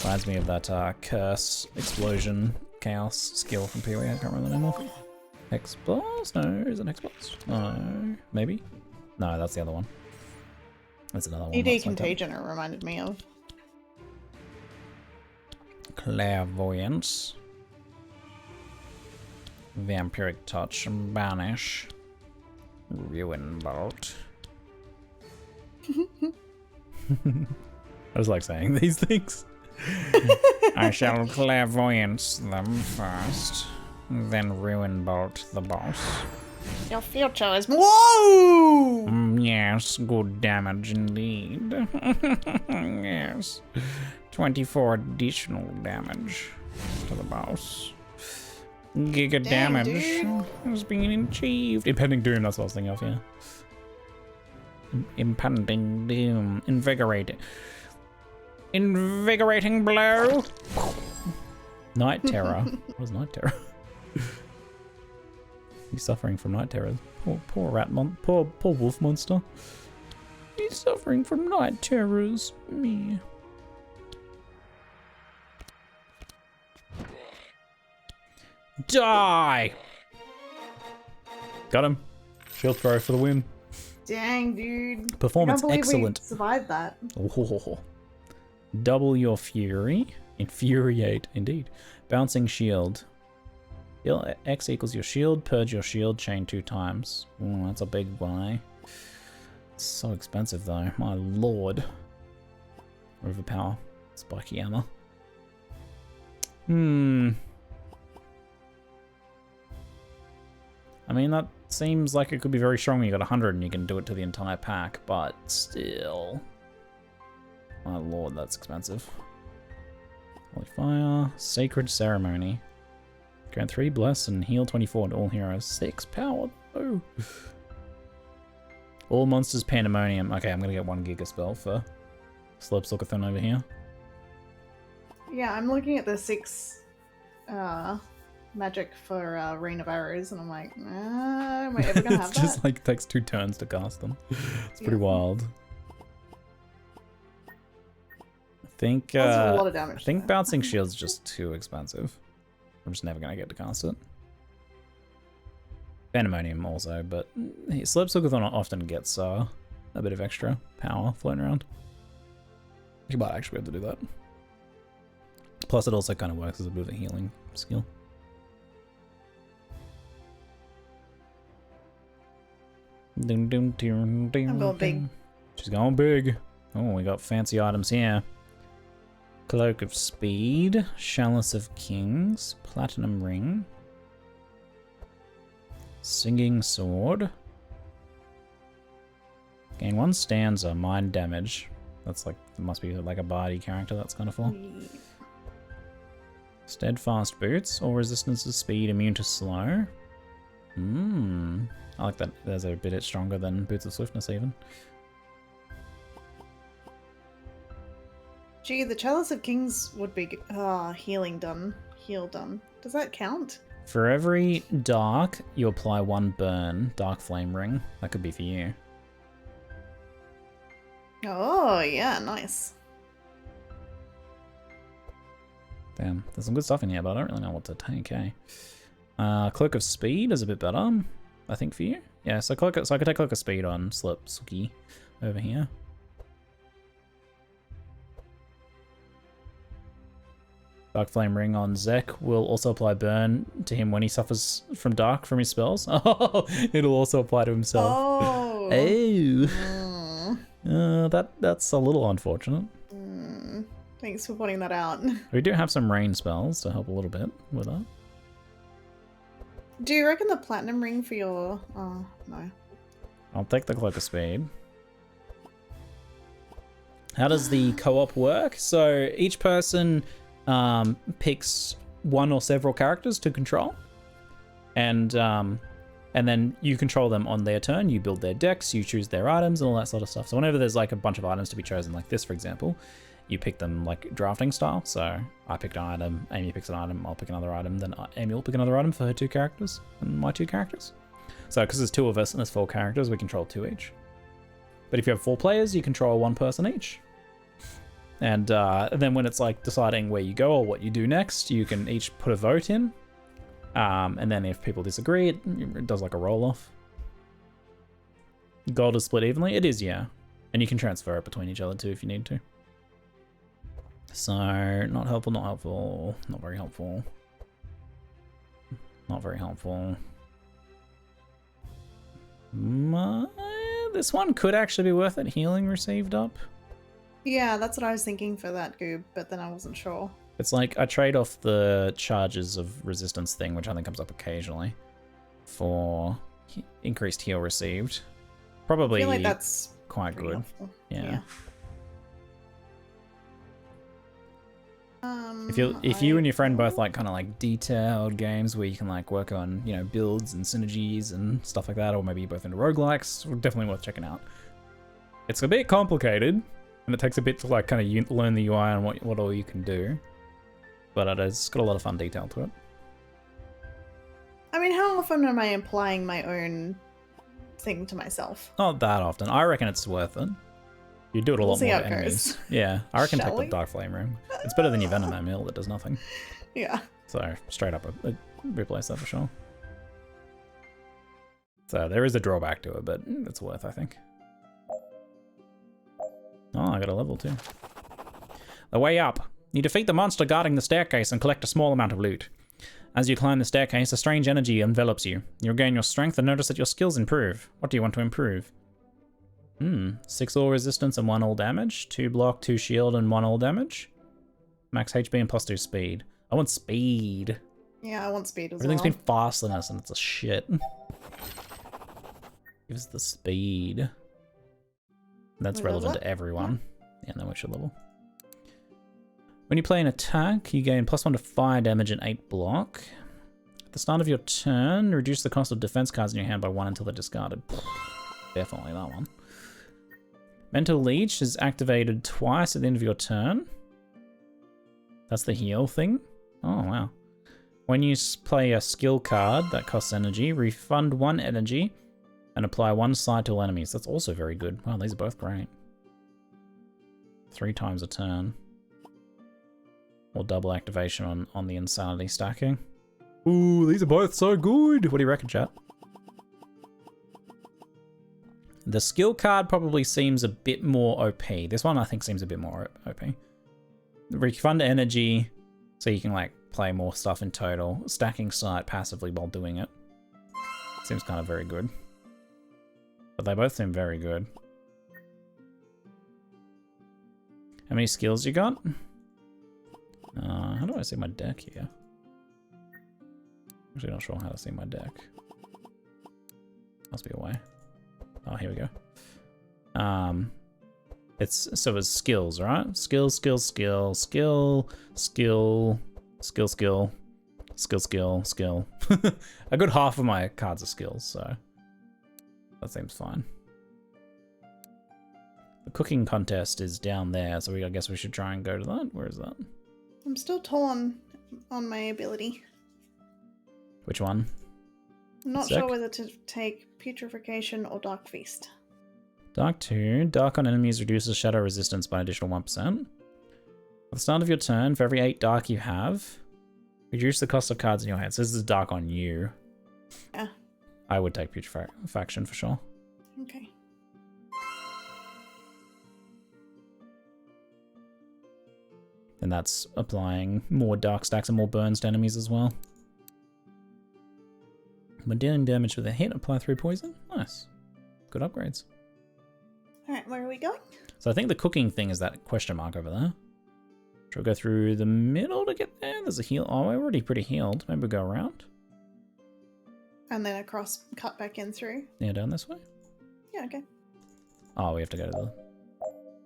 Reminds me of that curse, explosion, chaos skill from Pee-wee. I can't remember the name of it. X-Blast? No, is it X-Blast? No, maybe? No, that's the other one. That's another one. ED that's like that. Contagion it reminded me of. Clairvoyance. Vampiric Touch. Banish. Ruin Bolt. I just like saying these things. I shall clairvoyance them first, then ruin bolt the boss. Your future is. Whoa! Yes, good damage indeed. Yes. 24 additional damage to the boss. Giga Dang, damage dude. has been achieved. Impending doom, that's what I was thinking of, yeah. Impending doom. Invigorating blow. Night terror. What was night terror? He's suffering from night terror. Poor wolf monster. He's suffering from night terrors. Me. Die. Got him. Shield throw for the win. Dang, dude. Performance I can't believe excellent. We survived that. Oh. Double your fury. Infuriate, indeed. Bouncing shield. X equals your shield. Purge your shield. Chain 2 times. Ooh, that's a big one, eh? It's so expensive, though. My lord. Overpower. Spiky armor. I mean, that seems like it could be very strong when you got 100 and you can do it to the entire pack, but still. My lord, that's expensive. Holy Fire, Sacred Ceremony. Grant 3 bless and heal 24 to all heroes. 6 power. Oh. All monsters Pandemonium. Okay, I'm gonna get 1 Giga spell for Slopstalkathon over here. Yeah, I'm looking at the 6 magic for Rain of Arrows, and I'm like, am I ever gonna have It's just like takes 2 turns to cast them. It's pretty wild. I think That's a lot of damage, I think though. Bouncing Shield's just too expensive. I'm just never gonna get to cast it. Pandemonium also, but Slopstalkathon often gets a bit of extra power floating around. You might actually be able to do that. Plus, it also kind of works as a bit of a healing skill. I'm going big. She's going big. Oh, we got fancy items here. Cloak of Speed, Chalice of Kings, Platinum Ring, Singing Sword. Gain 1 stanza, mind damage. That's like, it must be like a bardy character that's kind of full. Steadfast Boots, all resistance to speed, immune to slow. I like that. There's a bit stronger than Boots of Swiftness even. Gee, the Chalice of Kings would be healing done heal done. Does that count? For every dark, you apply 1 burn, dark flame ring. That could be for you. Oh, yeah, nice. Damn, there's some good stuff in here, but I don't really know what to take, eh? Cloak of Speed is a bit better, I think, for you. Yeah, so I could take Cloak of Speed on Slip Suki over here. Dark Flame Ring on Zek will also apply burn to him when he suffers from dark from his spells. Oh, it'll also apply to himself. Oh. That's a little unfortunate. Thanks for pointing that out. We do have some rain spells to help a little bit with that. Do you reckon the platinum ring for your... Oh, no. I'll take the Cloak of Speed. How does the co-op work? So each person picks 1 or several characters to control, and then you control them on their turn. You build their decks, you choose their items, and all that sort of stuff. So whenever there's like a bunch of items to be chosen, like this, for example, you pick them like drafting style. So I picked an item, Amie picks an item, I'll pick another item, then Amie will pick another item for her 2 characters and my 2 characters. So because there's 2 of us and there's 4 characters, we control 2 each. But if you have 4 players, you control 1 person each. And then when it's like deciding where you go or what you do next, you can each put a vote in. And then if people disagree, it does like a roll-off. Gold is split evenly? It is, yeah. And you can transfer it between each other too if you need to. So, not helpful, not helpful, not very helpful. Not very helpful. This one could actually be worth it. Healing received up. Yeah, that's what I was thinking for that goob, but then I wasn't sure. It's like I trade off the charges of resistance thing, which I think comes up occasionally, for increased heal received. Probably I feel like that's quite good. Helpful. Yeah. Um, If you and your friend both like kind of like detailed games where you can like work on, you know, builds and synergies and stuff like that, or maybe you're both into roguelikes, definitely worth checking out. It's a bit complicated, and it takes a bit to like kind of learn the UI and what all you can do, but it's got a lot of fun detail to it. I mean, how often am I implying my own thing to myself? Not that often. I reckon it's worth it. You do it a lot see more how to it enemies. goes. Yeah, I reckon Shall take we? the Dark Flame Ring. It's better than your Venom Amule that does nothing. Yeah. So straight up, I'd replace that for sure. So there is a drawback to it, but it's worth, I think. Oh, I got a level too. The way up. You defeat the monster guarding the staircase and collect a small amount of loot. As you climb the staircase, a strange energy envelops you. You'll gain your strength and notice that your skills improve. What do you want to improve? 6 all resistance and 1 all damage. 2 block, 2 shield, and 1 all damage. Max HP and +2 speed. I want speed. Yeah, I want speed as Everything's well. been faster than us and it's a shit. Give us the speed. That's We relevant level to it? everyone. Yeah, then we should level. When you play an attack, you gain +1 to fire damage and 8 block. At the start of your turn, reduce the cost of defense cards in your hand by 1 until they're discarded. Definitely that one. Mental Leech is activated twice at the end of your turn. That's the heal thing. Oh, wow. When you play a skill card that costs energy, refund 1 energy and apply 1 side to all enemies. That's also very good. Wow, these are both great. 3 times a turn. Or double activation on the insanity stacking. Ooh, these are both so good. What do you reckon, chat? The skill card probably seems a bit more OP. This one I think seems a bit more OP. Refund energy, so you can like play more stuff in total. Stacking sight passively while doing it. Seems kind of very good. But they both seem very good. How many skills you got? How do I see my deck here? Actually not sure how to see my deck. Must be a way. Oh, here we go. It's skills, right? Skill, skill, skill, skill, skill, skill, skill, skill, skill, skill. A good half of my cards are skills, so that seems fine. The cooking contest is down there, so I guess we should try and go to that. Where is that? I'm still torn. on my ability. Which one? I'm not Sick. sure whether to take Putrefaction or Dark Feast. Dark 2. Dark on enemies reduces shadow resistance by an additional 1%. At the start of your turn, for every 8 dark you have, reduce the cost of cards in your hand. So this is dark on you. Yeah. I would take Putrefaction for sure. Okay. And that's applying more dark stacks and more burns to enemies as well. When dealing damage with a hit, apply 3 poison. Nice. Good upgrades. Alright, where are we going? So I think the cooking thing is that question mark over there. Should we go through the middle to get there? There's a heal. Oh, we're already pretty healed. Maybe we'll go around. And then across, cut back in through. Yeah, down this way. Yeah, okay. Oh, we have to go to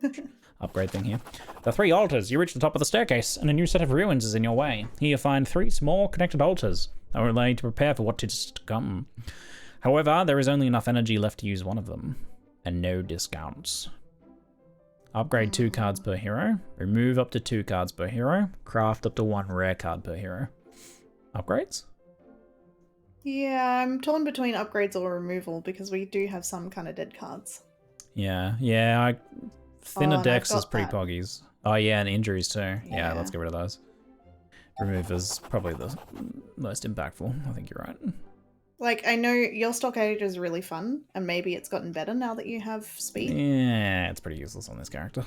the upgrade thing here. The 3 altars. You reach the top of the staircase, and a new set of ruins is in your way. Here you find 3 small connected altars that will allow you to prepare for what is to come. However, there is only enough energy left to use one of them, and no discounts. Upgrade 2 cards per hero. Remove up to 2 cards per hero. Craft up to 1 rare card per hero. Upgrades? Yeah, I'm torn between upgrades or removal because we do have some kind of dead cards. Yeah. Thinner and decks I've is got pretty that. poggies. Oh yeah, and injuries too. Yeah, Yeah. let's get rid of those. Remove is probably the most impactful. I think you're right. Like, I know your stockade is really fun, and maybe it's gotten better now that you have speed. Yeah, it's pretty useless on this character.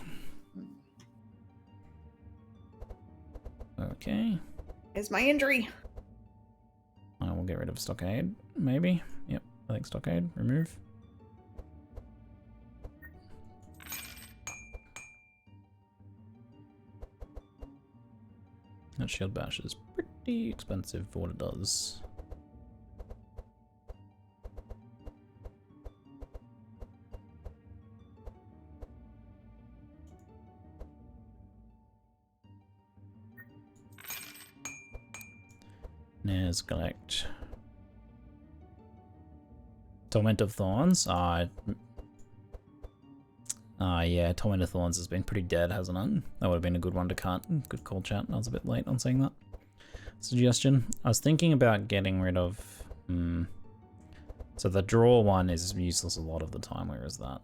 Okay. Is my injury. I will get rid of stockade, maybe. Yep, I think stockade, remove. That shield bash is pretty expensive for what it does. Nares collect. Torment of Thorns. Yeah, Torment of Thorns has been pretty dead, hasn't it? That would have been a good one to cut. Good call, chat. I was a bit late on saying that. Suggestion. I was thinking about getting rid of... So the draw one is useless a lot of the time. Where is that?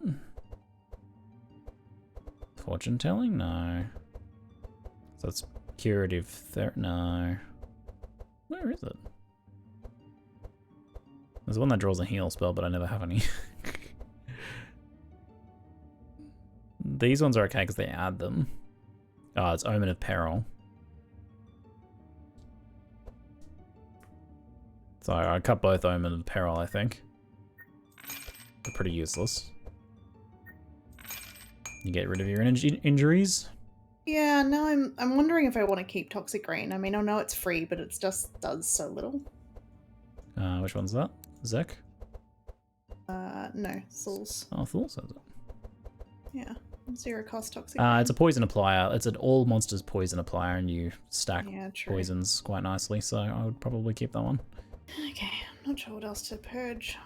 Fortune telling? No. So it's curative... No. Where is it? There's one that draws a heal spell, but I never have any. These ones are okay because they add them. Oh, it's Omen of Peril. So I cut both Omen of Peril, I think. They're pretty useless. You get rid of your injuries. Yeah, now I'm wondering if I want to keep Toxic Rain. I mean, I know it's free, but it just does so little. Which one's that? Zek? No, Souls. Oh, Thule says it. Yeah, 0 cost Toxic Rain. It's a poison applier. It's an all monsters poison applier, and you stack Yeah, true. poisons quite nicely, so I would probably keep that one. Okay, I'm not sure what else to purge.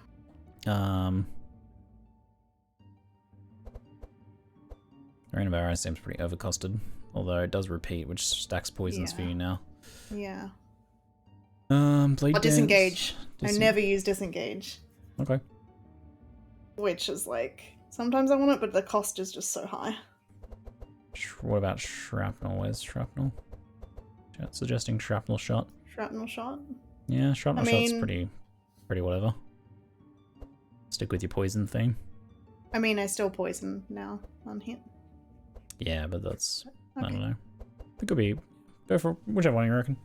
Rain of Arrows seems pretty overcosted, although it does repeat, which stacks poisons for Yeah. you now. Yeah. Blade Or Disengage. Dance. I never use Disengage. Okay. Which is like, sometimes I want it, but the cost is just so high. What about Shrapnel? Where's Shrapnel? Chat suggesting Shrapnel Shot. Shrapnel Shot. Yeah, Shrapnel I Shot's mean- pretty whatever. Stick with your poison theme. I mean, I still poison now on hit. Yeah, but that's... I Okay. don't know. It could be... Go for whichever one you reckon.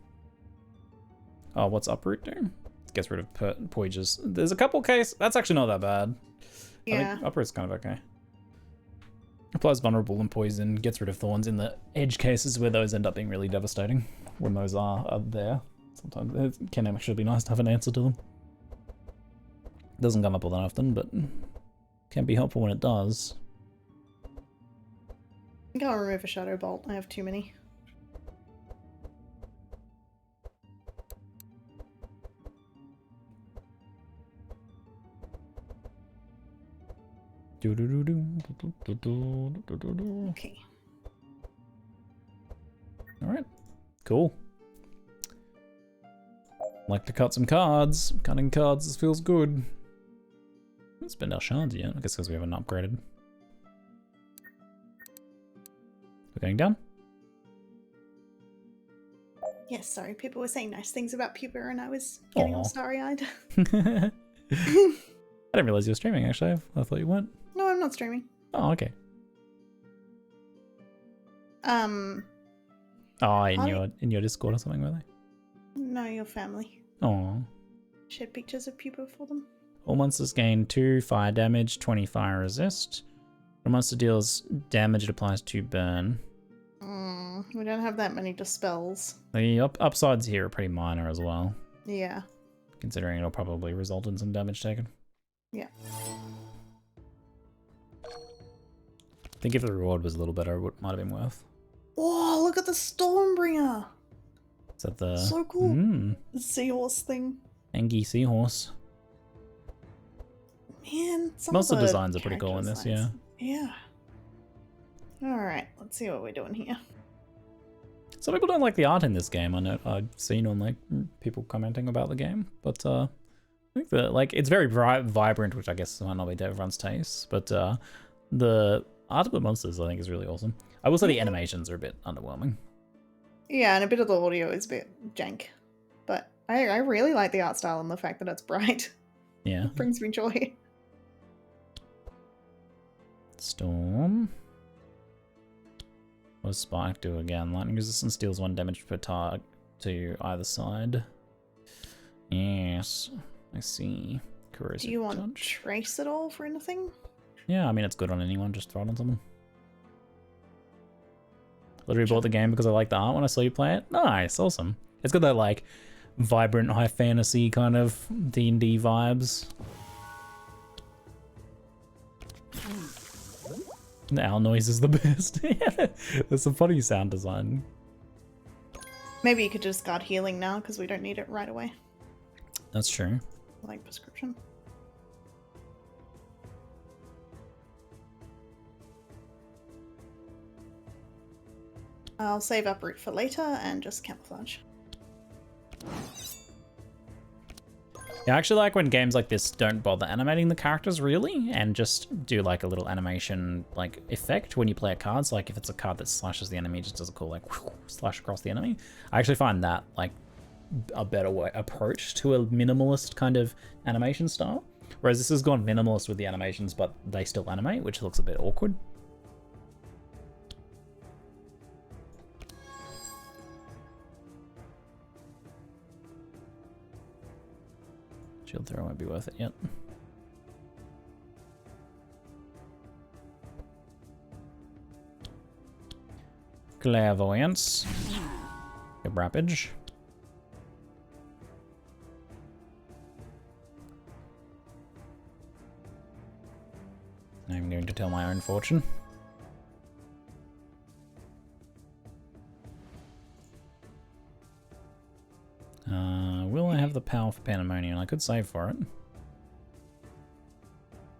Oh, what's Uproot do? Gets rid of poisons. There's a couple cases... That's actually not that bad. I Yeah. think Uproot's kind of okay. Applies vulnerable and poison, gets rid of thorns in the edge cases where those end up being really devastating. When those are there. Sometimes it can actually be nice to have an answer to them. Doesn't come up all that often, but can be helpful when it does. I think I'll remove a Shadow Bolt. I have too many. Alright, Okay. cool. Like to cut some cards. Cutting cards, this feels good. Let's spend our shards yet. I guess because we haven't upgraded. We're going down? Yes, sorry. People were saying nice things about Pupa and I was getting all starry-eyed. I didn't realize you were streaming, actually. I thought you weren't. No, I'm not streaming. Oh, okay. Oh, in your Discord or something, were they? No, your family. Oh. Shared pictures of Pupa for them. All monsters gain 2 fire damage, 20 fire resist. When a monster deals damage, it applies to burn. We don't have that many dispels. The upsides here are pretty minor as well. Yeah. Considering it'll probably result in some damage taken. Yeah. I think if the reward was a little better, it might have been worth. Oh, look at the Stormbringer! Is that the... So cool. The seahorse thing. Angie seahorse. Man, most of the designs are pretty cool in this, yeah. Yeah. Alright, let's see what we're doing here. Some people don't like the art in this game. I know I've seen on like people commenting about the game, but I think that like it's very vibrant, which I guess might not be to everyone's taste. But the art of the monsters I think is really awesome. I will say the animations are a bit underwhelming. Yeah, and a bit of the audio is a bit jank, but I really like the art style and the fact that it's bright. Yeah, It brings me joy. Storm. What does Spike do again? Lightning resistance deals 1 damage per target to either side. Yes, I see. Corrosive Do you want touch. trace at all for anything? Yeah, I mean it's good on anyone, just throw it on someone. Literally bought the game because I like the art when I saw you play it. Nice, awesome. It's got that like vibrant high fantasy kind of D&D vibes. The owl noise is the best. There's some funny sound design. Maybe you could just guard healing now because we don't need it right away. That's true. Like prescription. I'll save uproot for later and just camouflage. Yeah, I actually like when games like this don't bother animating the characters really and just do like a little animation like effect when you play a card. So like if it's a card that slashes the enemy, it just does a cool like whoosh, slash across the enemy. I actually find that like a better approach to a minimalist kind of animation style. Whereas this has gone minimalist with the animations, but they still animate, which looks a bit awkward. Shield throw won't be worth it yet. Clairvoyance. Good rappage. I'm going to tell my own fortune. Will I have the power for Pandemonium? I could save for it.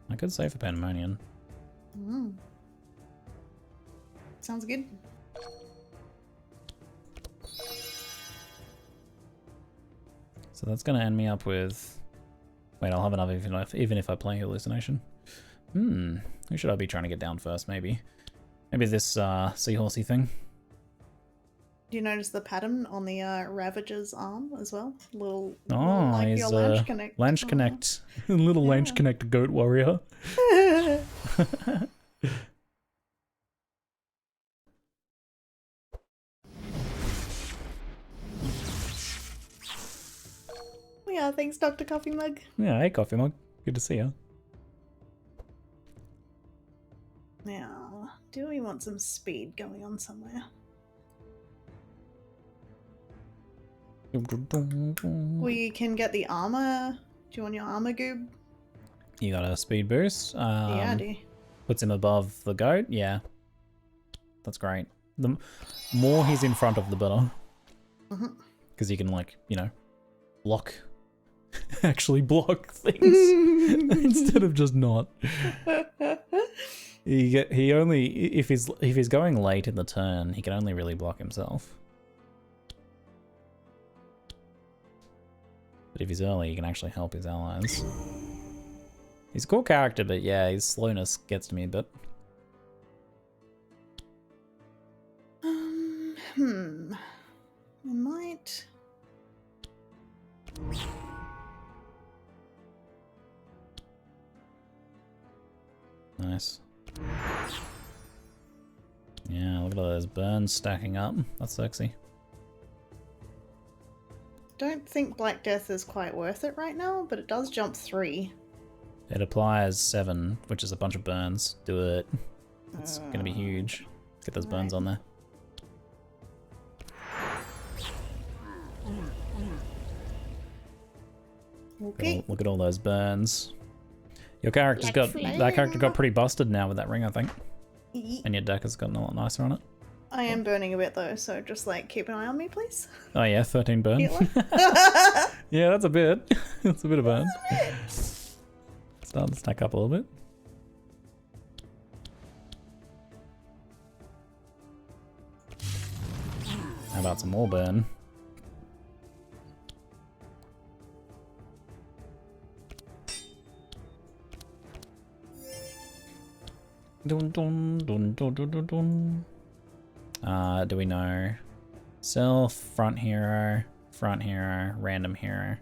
I could save for Pandemonium. Sounds good. So that's going to end me up with... Wait, I'll have another even if I play Hallucination. Who should I be trying to get down first, maybe? Maybe this seahorsey thing. Do you notice the pattern on the Ravager's arm as well? Little like he's your Lanch Connect. Lanch Connect. Little Lanch Connect goat warrior. Yeah, thanks, Dr. Coffee Mug. Yeah, hey Coffee Mug. Good to see you. Now, do we want some speed going on somewhere? We can get the armor. Do you want your armor goob? You got a speed boost. Yeah, I do. Puts him above the goat. Yeah, that's great. The more he's in front of, the better. Because you can, like, you know, block, actually block things instead of just not. He only if he's going late in the turn, he can only really block himself. But if he's early, he can actually help his allies. He's a cool character, but yeah, his slowness gets to me a bit. I might. Nice. Yeah, look at all those burns stacking up. That's sexy. Don't think Black Death is quite worth it right now, but it does jump 3. It applies 7, which is a bunch of burns. Do it. It's gonna be huge. Get those burns on there. Okay. Look at all those burns. Your character's Black that character got flame. pretty busted now with that ring, I think. Ye- And your deck has gotten a lot nicer on it. I am burning a bit though, so just like keep an eye on me, please. Oh yeah, 13 burn. Healer. Yeah, that's a bit. That's a bit of burn. Starting to stack up a little bit. How about some more burn? Dun, dun, dun, dun, dun, dun, dun. Do we know? Self, front hero, random hero.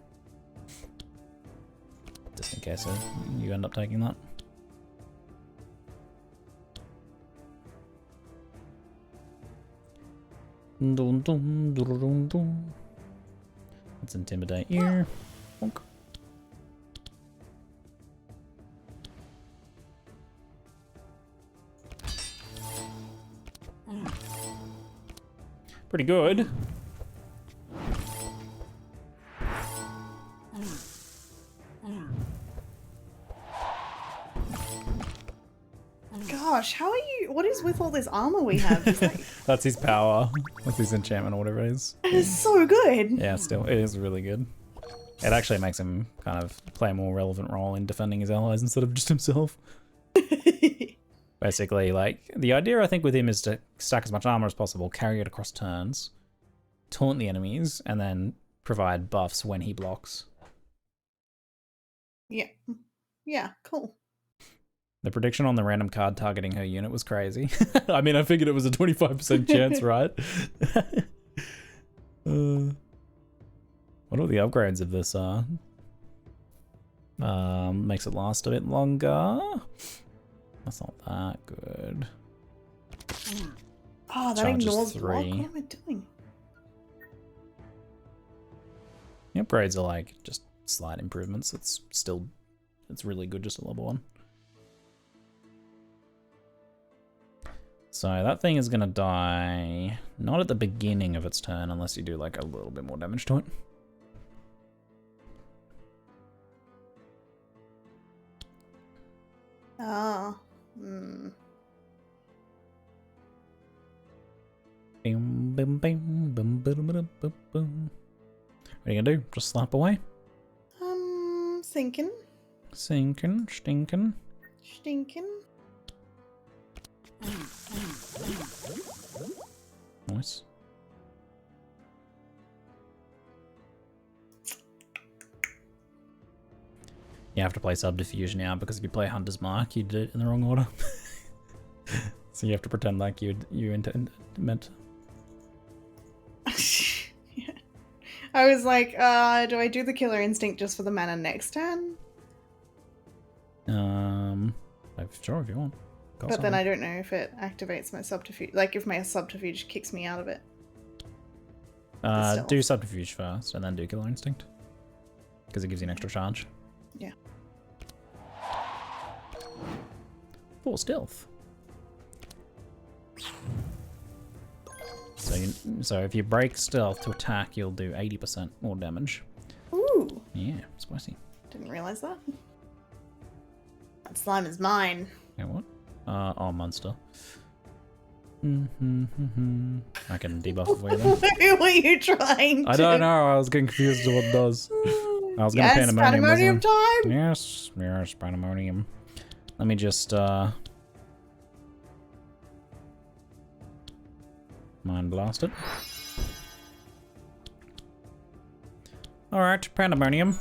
Just in case you end up taking that. Dun, dun, dun, dun, dun. Let's intimidate you. Bonk. Pretty good. Gosh, how are you? What is with all this armor we have? It's like, That's his power. That's his enchantment or whatever it is. it is so good. Yeah, still, it is really good. It actually makes him kind of play a more relevant role in defending his allies instead of just himself. Basically, like, the idea I think with him is to stack as much armor as possible, carry it across turns, taunt the enemies, and then provide buffs when he blocks. Yeah. Yeah, cool. The prediction on the random card targeting her unit was crazy. I mean, I figured it was a 25% chance, right? What are the upgrades of this are? Makes it last a bit longer. That's not that good. Oh, that Charges ignores 3. block. What am I doing? The upgrades are like just slight improvements. It's really good just at level 1. So that thing is gonna die not at the beginning of its turn unless you do like a little bit more damage to it. Ah. Hmm. Bim, bim, bim, bim, bim, bim, bim, bim. What are you gonna do? Just slap away? Thinking. Sinking, stinking. Stinking. Nice. You have to play Subterfuge now because if you play Hunter's Mark, you did it in the wrong order. So you have to pretend like you meant. Yeah. I was like, do I do the Killer Instinct just for the mana next turn? Sure if you want. But then I don't know if it activates my Subterfuge. Like if my Subterfuge kicks me out of it. Do Subterfuge first and then do Killer Instinct. Because it gives you an extra charge. Yeah. 4 stealth. So if you break stealth to attack, you'll do 80% more damage. Ooh. Yeah, spicy. Didn't realize that. That slime is mine. Yeah, what? Oh, monster. I can debuff it for you then. What were you trying to? I don't know, I was getting confused as to what it does. I was gonna Yes, pandemonium. pandemonium time! Yes, pandemonium. Let me just mind blast it. Alright, pandemonium.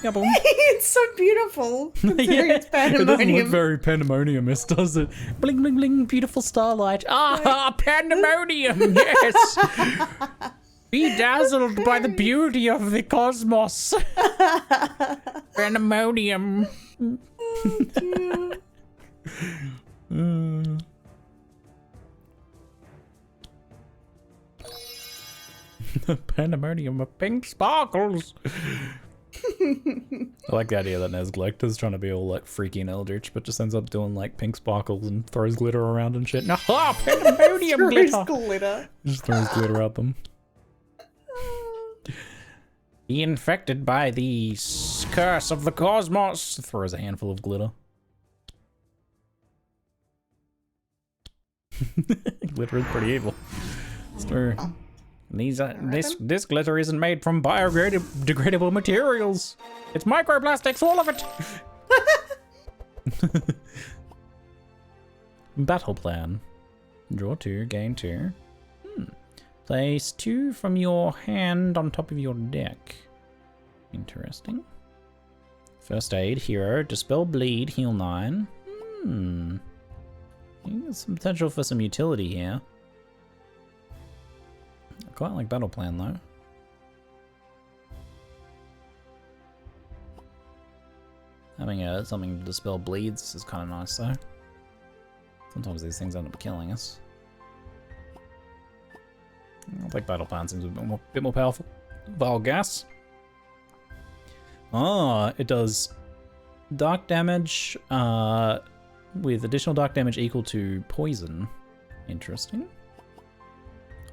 Yeah, boom. It's so beautiful. Considering it's It doesn't look pandemonium. very pandemoniumous, does it? Bling, bling, bling, beautiful starlight. Ah, pandemonium, yes! Be dazzled by the beauty of the cosmos. Pandemonium. Pandemonium of pink sparkles. I like the idea that Nesglict is trying to be all like freaky and eldritch, but just ends up doing like pink sparkles and throws glitter around and shit. No, Ah, pandemonium Throws glitter. glitter. just throws glitter at them. Be infected by the curse of the cosmos. Throws a handful of glitter. Glitter is pretty evil. It's true. These this glitter isn't made from biodegradable materials. It's microplastics, all of it. Battle plan. Draw 2, gain 2. Place 2 from your hand on top of your deck. Interesting. First aid, hero, dispel bleed, heal 9. There's some potential for some utility here. I quite like battle plan though. Having something to dispel bleeds is kind of nice though. Sometimes these things end up killing us. I think battle plan seems a bit more powerful. Vile gas. Ah, it does dark damage with additional dark damage equal to poison. Interesting.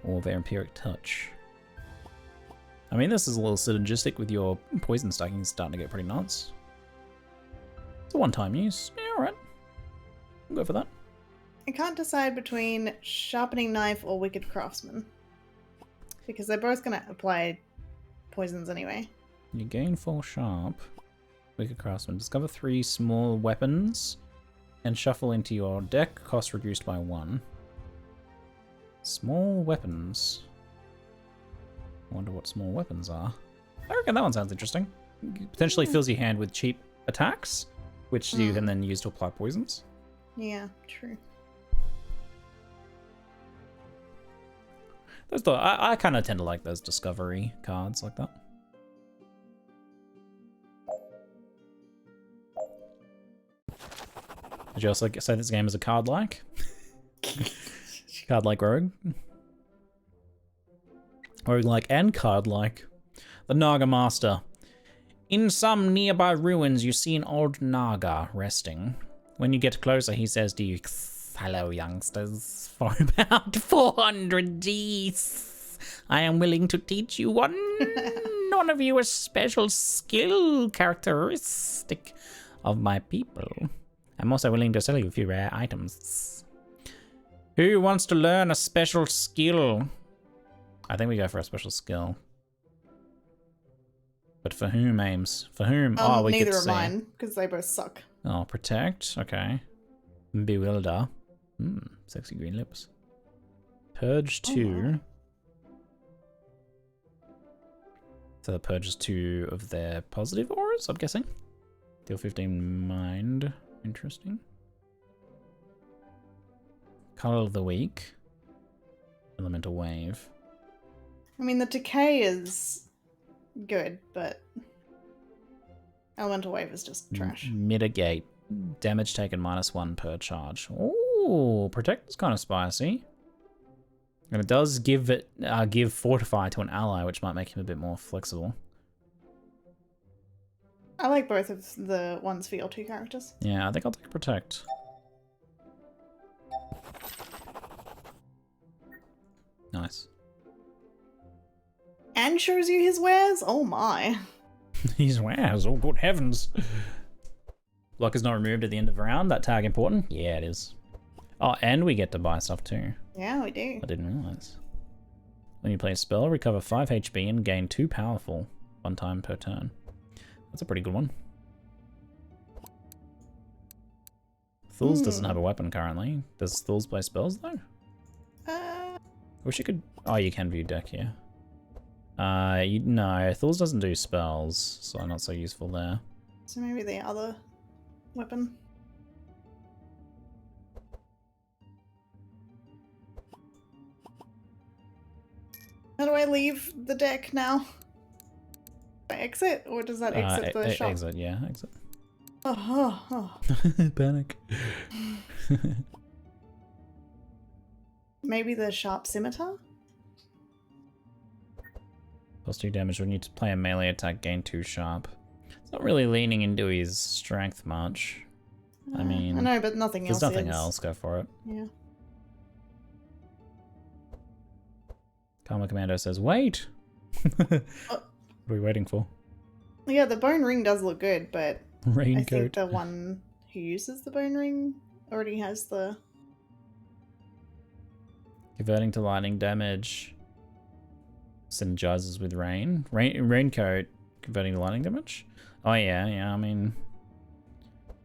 Or vampiric touch. I mean, this is a little synergistic with your poison stacking starting to get pretty nuts. It's a one-time use. Yeah, alright. We'll go for that. I can't decide between sharpening knife or wicked craftsman. Because they're both going to apply poisons anyway. You gain 4 sharp. Wicked Craftsman. Discover 3 small weapons and shuffle into your deck. Cost reduced by 1. Small weapons. I wonder what small weapons are. I reckon that one sounds interesting. Potentially fills your hand with cheap attacks, which you can then use to apply poisons. Yeah, true. I kind of tend to like those discovery cards like that. Did you also say this game is a card-like? Card-like rogue? Roguelike and card-like. The Naga Master. In some nearby ruins, you see an old Naga resting. When you get closer, he says to you, "Hello, youngsters. For about 400 Gs, I am willing to teach you one of you a special skill characteristic of my people. I'm also willing to sell you a few rare items. Who wants to learn a special skill?" I think we go for a special skill. But for whom, Ames? For whom? Oh, we neither could of see. mine, because they both suck. Oh, protect. Okay. Bewilder. Sexy green lips. Purge 2. So that purges 2 of their positive auras, I'm guessing. Deal 15 mind. Interesting. Color of the week. Elemental wave. I mean, the decay is good, but elemental wave is just trash. Mitigate. Damage taken -1 per charge. Ooh, protect is kind of spicy. And it does give fortify to an ally, which might make him a bit more flexible. I like both of the ones for your 2 characters. Yeah, I think I'll take protect. Nice. And shows you his wares? Oh my. His wares, oh good heavens. Block is not removed at the end of the round. That tag important? Yeah, it is. Oh, and we get to buy stuff too. Yeah, we do. I didn't realize. When you play a spell, recover 5 HP and gain 2 powerful 1 time per turn. That's a pretty good one. Thul's doesn't have a weapon currently. Does Thul's play spells though? Wish you could... Oh, you can view deck here. No, Thor's doesn't do spells, so not so useful there. So maybe the other weapon. How do I leave the deck now? I exit, or does that exit the shop? Exit, yeah, exit. Oh. Panic. Maybe the sharp scimitar? +2 damage when you play a melee attack, gain 2 sharp. It's not really leaning into his strength much. I mean, I know, but nothing else. There's nothing else, go for it. Yeah. Karma Commando says, wait! What are we waiting for? Yeah, the bone ring does look good, but Raincoat. I think the one who uses the bone ring already has the... Converting to lightning damage. Synergizes with rain. Raincoat converting to lightning damage? Oh yeah, I mean...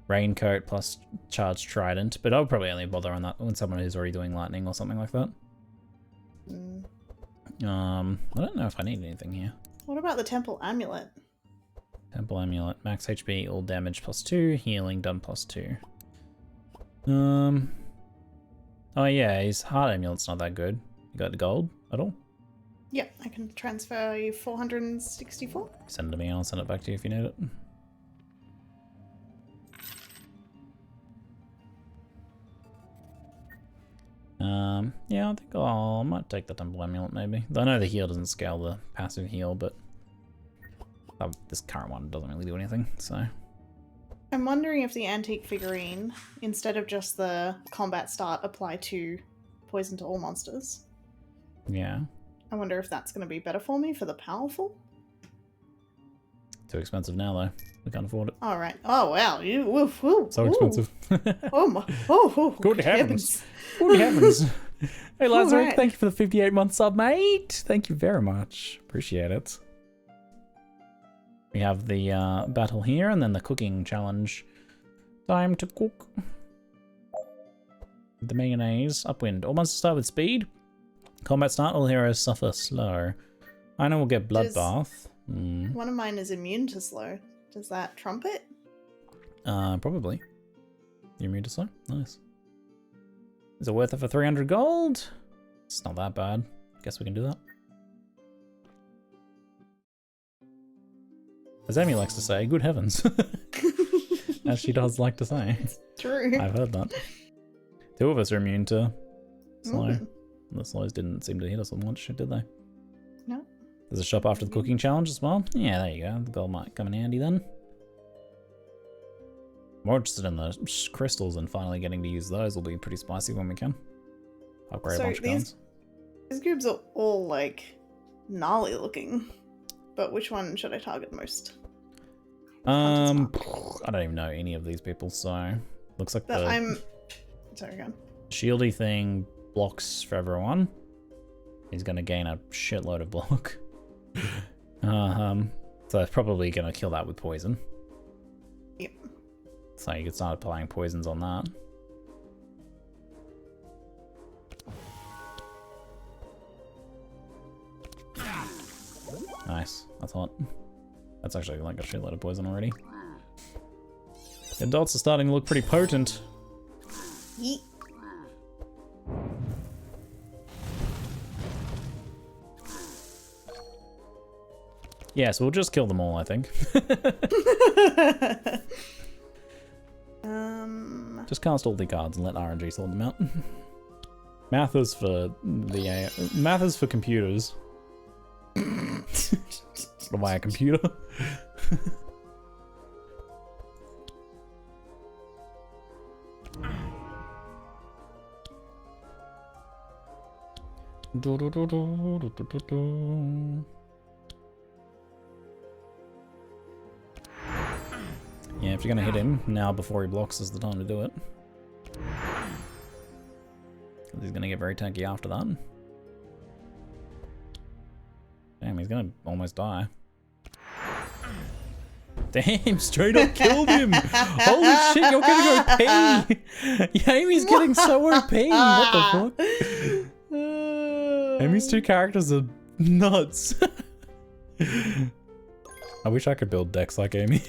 Raincoat plus charged trident, but I'll probably only bother on that when someone who's already doing lightning or something like that. I don't know if I need anything here. What about the temple amulet? Temple amulet, max HP, all damage +2, healing done +2. Oh yeah, his heart amulet's not that good. You got the gold at all? Yeah, I can transfer you 464. Send it to me, I'll send it back to you if you need it. Yeah, I think I might take the temple amulet maybe. I know the heal doesn't scale the passive heal, but this current one doesn't really do anything, so. I'm wondering if the antique figurine, instead of just the combat start, apply to poison to all monsters. Yeah. I wonder if that's going to be better for me for the powerful. Too expensive now though. We can't afford it. All right. Oh wow, you woof woof. So expensive. Oh my! Oh, good heavens! Good heavens! Hey Lazarus, right. Thank you for the 58-month sub, mate. Thank you very much. Appreciate it. We have the battle here, and then the cooking challenge. Time to cook. The mayonnaise, upwind. All monsters start with speed. Combat start, all heroes suffer slow. I know we'll get bloodbath. One of mine is immune to slow. Does that trump it? Probably. You're immune to slow? Nice. Is it worth it for 300 gold? It's not that bad. Guess we can do that. As Amie likes to say, good heavens. As she does like to say. It's true. I've heard that. 2 of us are immune to slow. Ooh. The slows didn't seem to hit us on much, did they? No. There's a shop after the cooking challenge as well. Yeah, there you go. The gold might come in handy then. More interested in the crystals and finally getting to use those will be pretty spicy when we can. Upgrade a bunch of guns. These cubes are all like gnarly looking, but which one should I target most? I don't even know any of these people, so looks like Sorry, go on. shieldy thing blocks for everyone. He's gonna gain a shitload of block. So it's probably gonna kill that with poison. Yep. So you can start applying poisons on that. Nice. I thought that's actually like a shitload of poison already. The dots are starting to look pretty potent. Yeet. Yeah, so we'll just kill them all, I think. Just cast all the cards and let RNG sort them out. Math is for the math is for computers. Not by a computer. Yeah, if you're gonna hit him, now before he blocks is the time to do it. He's gonna get very tanky after that. Damn, he's gonna almost die. Damn, straight up killed him! Holy shit, you're getting OP! Yeah, Amy's getting so OP! What the fuck? Amy's 2 characters are nuts. I wish I could build decks like Amie.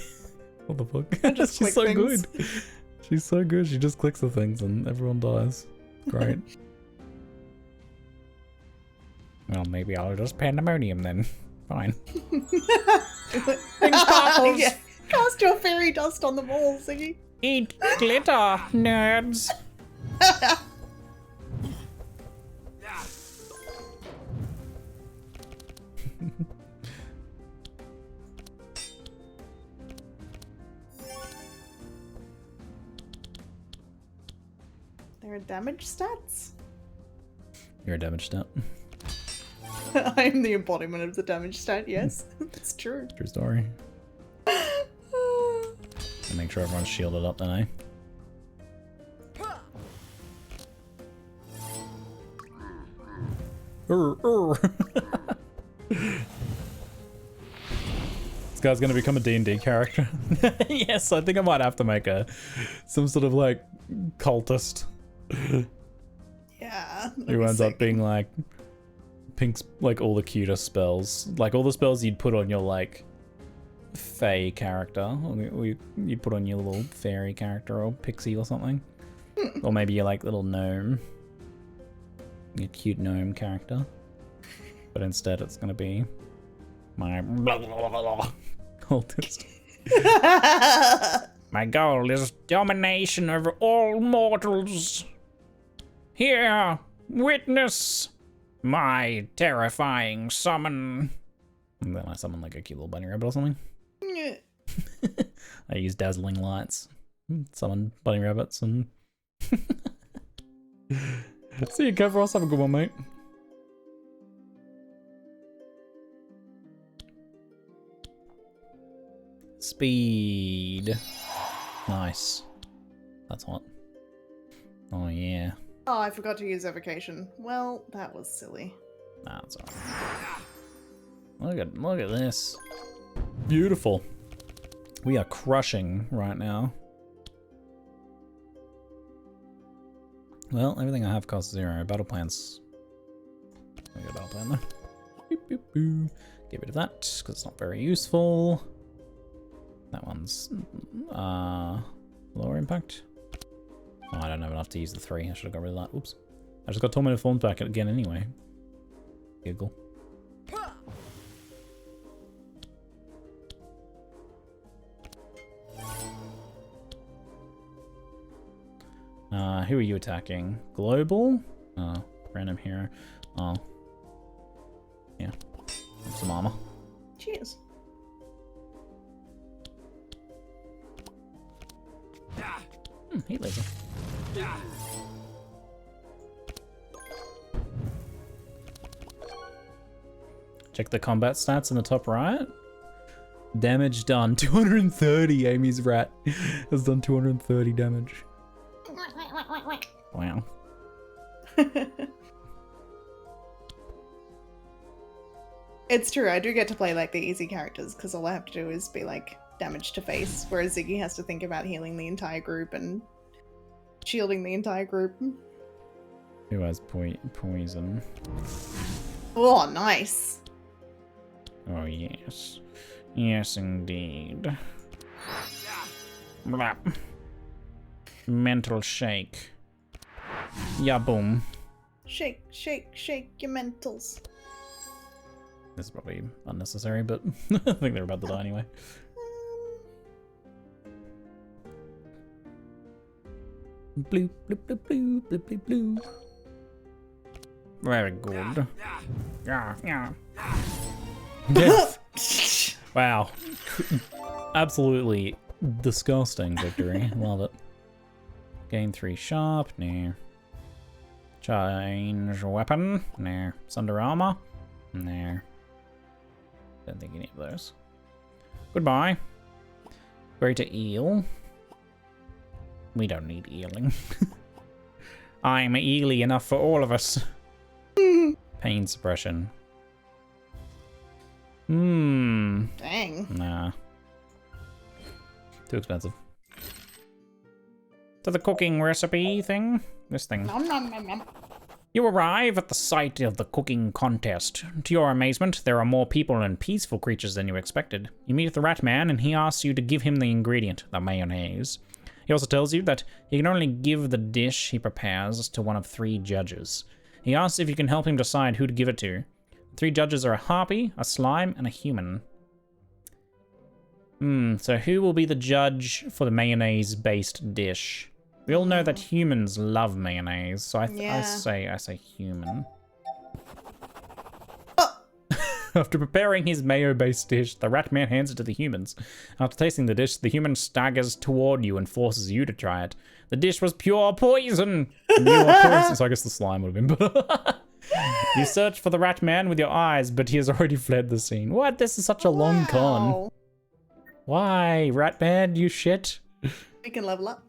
What the fuck? Just She's click so things. good. She's so good. She just clicks the things and everyone dies. Great. Well, maybe I'll just pandemonium then. Fine. Things sparkles. Yeah. Cast your fairy dust on the wall, Ziggy. Eat glitter, nerds. There are damage stats? You're a damage stat. I am the embodiment of the damage stat, yes. It's true. True story. And make sure everyone's shielded up then, eh? This guy's gonna become a D&D character. Yes, I think I might have to make some sort of like cultist Yeah. who ends up being like Pink's like all the cutest spells, like all the spells you'd put on your like fae character, or you'd put on your little fairy character or pixie or something, or maybe your like little gnome, your cute gnome character. But instead, it's gonna be my cultist. My goal is domination over all mortals. Here, witness my terrifying summon. And then I summon like a cute little bunny rabbit or something. I use dazzling lights, summon bunny rabbits, and see you, Kevros. Have a good one, mate. Speed. Nice. That's hot. Oh yeah. Oh, I forgot to use evocation. Well, that was silly. Nah, it's alright. Look at this. Beautiful. We are crushing right now. Well, everything I have costs 0. Battle plans. I got a battle plan there. Boop, boop, boop. Get rid of that because it's not very useful. That one's lower impact. Oh, I don't have enough to use the 3. I should have got rid of that. Oops. I just got tormented forms back again anyway. Giggle. Who are you attacking? Global? Oh, random hero. Oh. Yeah. Some armor. Cheers. Heat laser. Check the combat stats in the top right. Damage done 230. Amy's rat has done 230 damage. Wow. It's true, I do get to play like the easy characters because all I have to do is be like damage to face, whereas Ziggy has to think about healing the entire group and shielding the entire group. Who has poison? Oh, nice. Oh, yes. Yes, indeed. Blah. Mental shake. Ya boom. Shake, shake, shake your mentals. This is probably unnecessary, but I think they're about to die anyway. Blue, blue, blue, blue, blue, blue, blue. Very good. Yeah. Yes. Wow. Absolutely disgusting victory. Love it. Gain 3 sharp. No. Change weapon. No. Sunder armor. No. Don't think any of those. Goodbye. Greater eel. We don't need ealing. I'm eely enough for all of us. Pain suppression. Dang. Nah. Too expensive. To the cooking recipe thing? This thing. Nom nom nom nom. You arrive at the site of the cooking contest. To your amazement, there are more people and peaceful creatures than you expected. You meet the rat man, and he asks you to give him the ingredient, the mayonnaise. He also tells you that he can only give the dish he prepares to one of 3 judges. He asks if you can help him decide who to give it to. 3 judges are a harpy, a slime, and a human. So who will be the judge for the mayonnaise-based dish? We all know that humans love mayonnaise, so I say human. After preparing his mayo-based dish, the rat man hands it to the humans. After tasting the dish, the human staggers toward you and forces you to try it. The dish was pure poison! And you are poison, so I guess the slime would have been. You search for the rat man with your eyes, but he has already fled the scene. What? This is such a long con. Why, rat man, you shit? We can level up.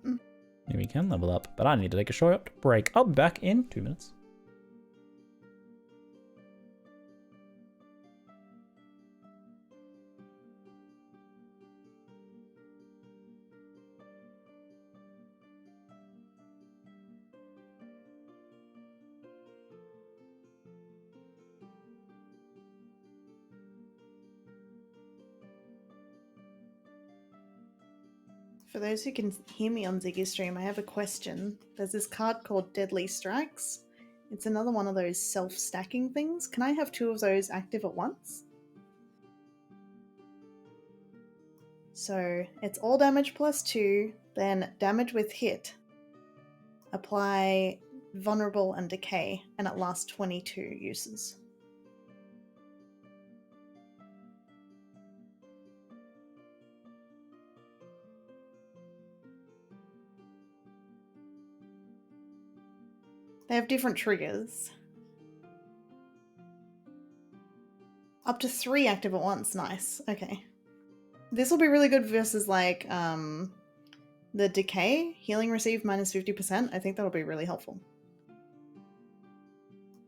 Yeah, we can level up, but I need to take a short break. I'll be back in 2 minutes. For those who can hear me on Ziggy's stream, I have a question. There's this card called Deadly Strikes. It's another one of those self-stacking things. Can I have 2 of those active at once? So it's all damage plus 2, then damage with hit. Apply vulnerable and decay, and it lasts 22 uses. They have different triggers. Up to 3 active at once. Nice. Okay. This will be really good versus like the decay. Healing received minus 50%. I think that'll be really helpful.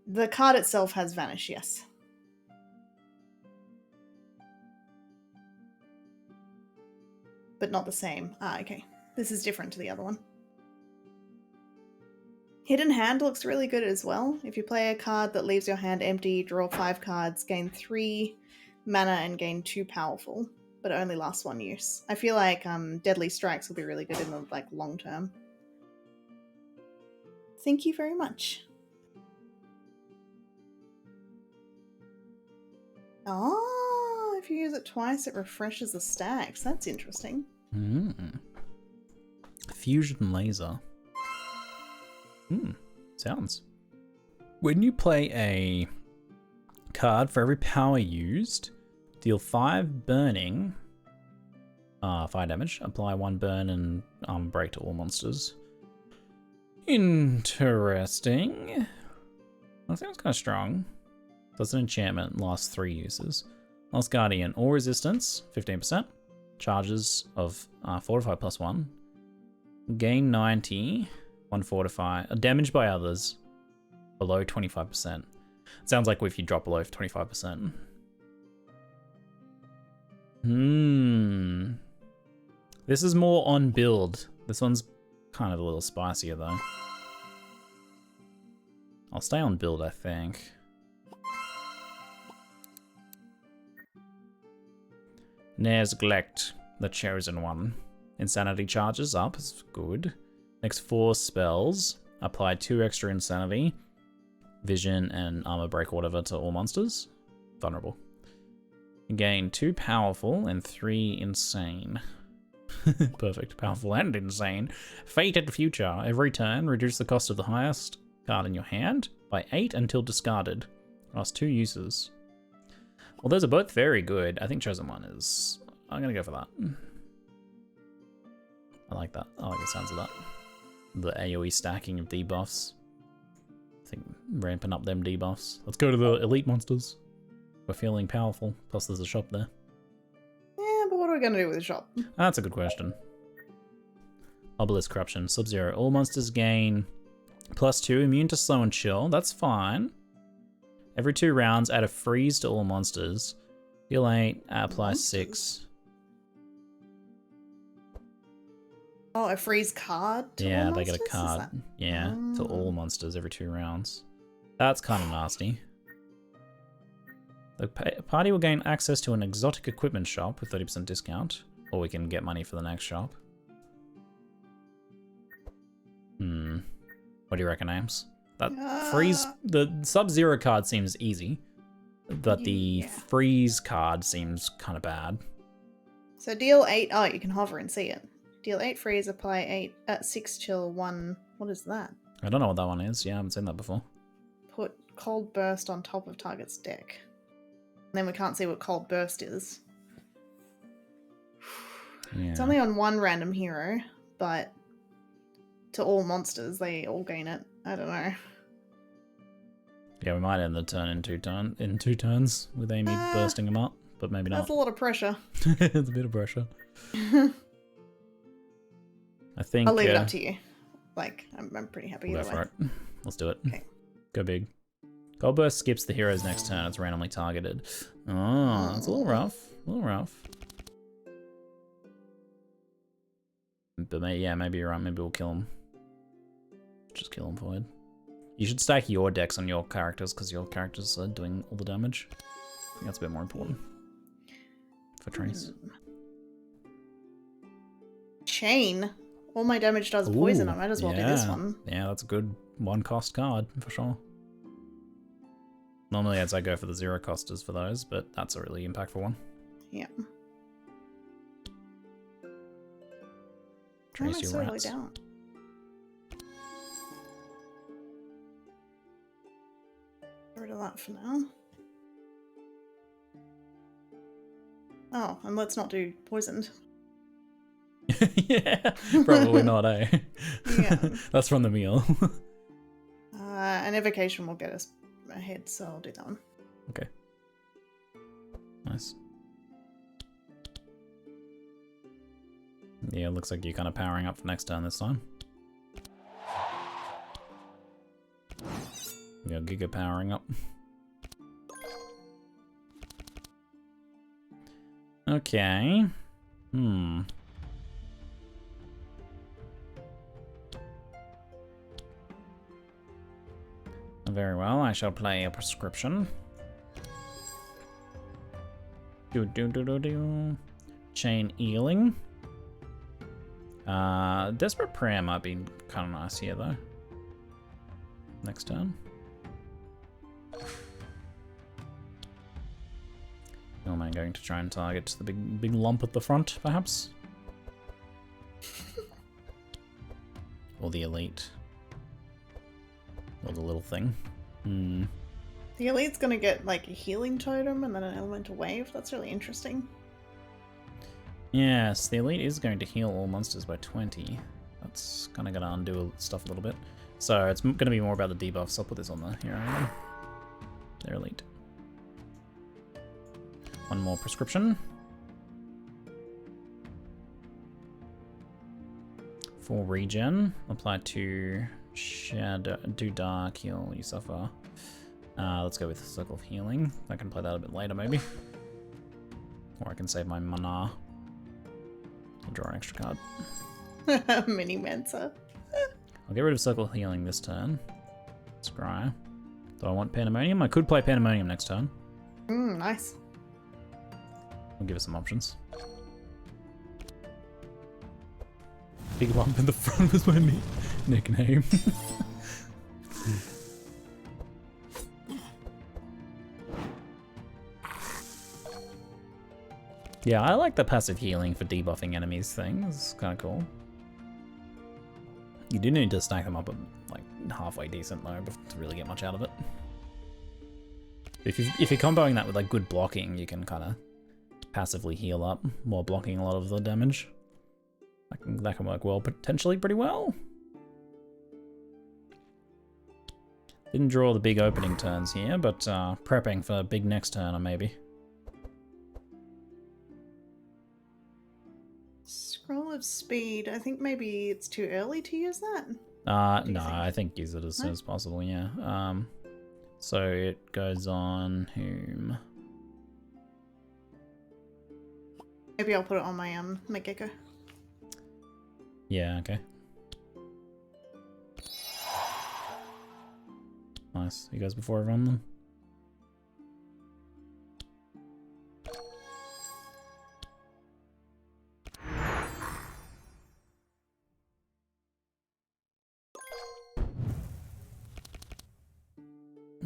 The card itself has vanish, yes. But not the same. Ah, okay. This is different to the other one. Hidden Hand looks really good as well. If you play a card that leaves your hand empty, draw 5 cards, gain 3 mana and gain 2 powerful, but it only lasts 1 use. I feel like Deadly Strikes will be really good in the long term. Thank you very much. Oh, if you use it twice, it refreshes the stacks. That's interesting. Fusion laser. Sounds. When you play a card, for every power used, deal 5 burning, fire damage, apply 1 burn and break to all monsters. Interesting. That sounds kind of strong. So it's an enchantment, lasts 3 uses. Last Guardian, all resistance, 15%. Charges of fortify plus 1. Gain 90. 1 fortify. Damage by others below 25%. Sounds like if you drop below 25%. This is more on build. This one's kind of a little spicier though. I'll stay on build, I think. Neglect, the chosen one. Insanity charges up, is good. Next 4 spells, apply 2 extra insanity, vision, and armor break or whatever to all monsters. Vulnerable. Gain 2 powerful and 3 insane. Perfect. Powerful and insane. Fated Future. Every turn, reduce the cost of the highest card in your hand by 8 until discarded. Last 2 uses. Well, those are both very good. I think chosen one is... I'm gonna go for that. I like that. I like the sounds of that. The AoE stacking of debuffs. I think ramping up them debuffs. Let's go to the elite monsters. We're feeling powerful. Plus there's a shop there. Yeah, but what are we going to do with the shop? That's a good question. Obelisk Corruption. Sub-Zero. All monsters gain +2. Immune to slow and chill. That's fine. Every 2 rounds, add a freeze to all monsters. Heal 8. Apply 6. Oh, a freeze card? To Yeah, all they get a monsters? card. Is that... Yeah, to all monsters every 2 rounds. That's kind of nasty. The party will gain access to an exotic equipment shop with 30% discount, or we can get money for the next shop. What do you reckon, Ames? That freeze, the Sub-Zero card seems easy, but the freeze card seems kind of bad. So deal 8. Oh, you can hover and see it. Deal 8 freeze, apply 6 chill 1. What is that? I don't know what that one is. Yeah, I haven't seen that before. Put cold burst on top of target's deck. And then we can't see what cold burst is. Yeah. It's only on one random hero, but to all monsters, they all gain it. I don't know. Yeah, we might end the turn in two turns with Amie bursting them up, but maybe not. That's a lot of pressure. It's a bit of pressure. I think I'll leave it up to you. Like, I'm pretty happy we'll either go way. for it. Let's do it. Okay. Go big. Gold Burst skips the hero's next turn. It's randomly targeted. Oh, it's a little rough. A little rough. But maybe you're right. Maybe we'll kill him. Just kill him, Void. You should stack your decks on your characters because your characters are doing all the damage. I think that's a bit more important for Trace. Chain. All my damage does poison. I might as well do this one. Yeah, that's a good one-cost card for sure. Normally, I'd say go for the zero-costers for those, but that's a really impactful one. Yeah. Trace your rats. Down? Get rid of that for now. Oh, and let's not do poisoned. Yeah, probably not, eh? Yeah. That's from the meal. An evocation will get us ahead, so I'll do that one. Okay. Nice. Yeah, looks like you're kind of powering up for next turn this time. We got Giga powering up. Okay. Very well, I shall play a prescription. Chain Ealing. Desperate Prayer might be kind of nice here, though. Next turn. Or am I going to try and target the big lump at the front, perhaps? Or the elite? Or the little thing? The elite's gonna get like a healing totem and then an elemental wave. That's really interesting. Yes, the elite is going to heal all monsters by 20. That's kind of going to undo stuff a little bit. So it's going to be more about the debuffs. I'll put this on the hero. They're elite. One more prescription. For regen, apply to shadow, do dark, heal, you suffer. Let's go with Circle of Healing. I can play that a bit later, maybe. Or I can save my mana. I'll draw an extra card. Mini Mensa. I'll get rid of Circle of Healing this turn. Scry. Do I want Pandemonium? I could play Pandemonium next turn. Nice. I'll give us some options. Big lump in the front was my nickname. Yeah, I like the passive healing for debuffing enemies thing. It's kind of cool. You do need to stack them up at like halfway decent though to really get much out of it. If you're comboing that with like good blocking, you can kind of passively heal up while blocking a lot of the damage. That can work well, potentially pretty well. Didn't draw the big opening turns here, but prepping for a big next turn or maybe. Scroll of Speed. I think maybe it's too early to use that. No, I think use it as soon as possible, yeah. So it goes on whom? Maybe I'll put it on my Megeko. Yeah, okay. Nice. You guys before everyone then?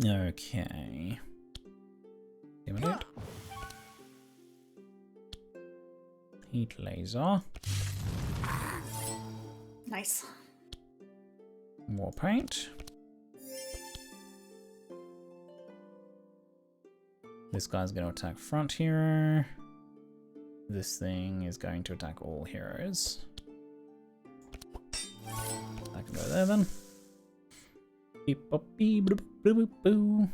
Okay. Intimidate. Heat laser. Nice. War paint. This guy's going to attack front hero. This thing is going to attack all heroes. I can go there then. Beep, bop, beep, boop, boop, boop, boo.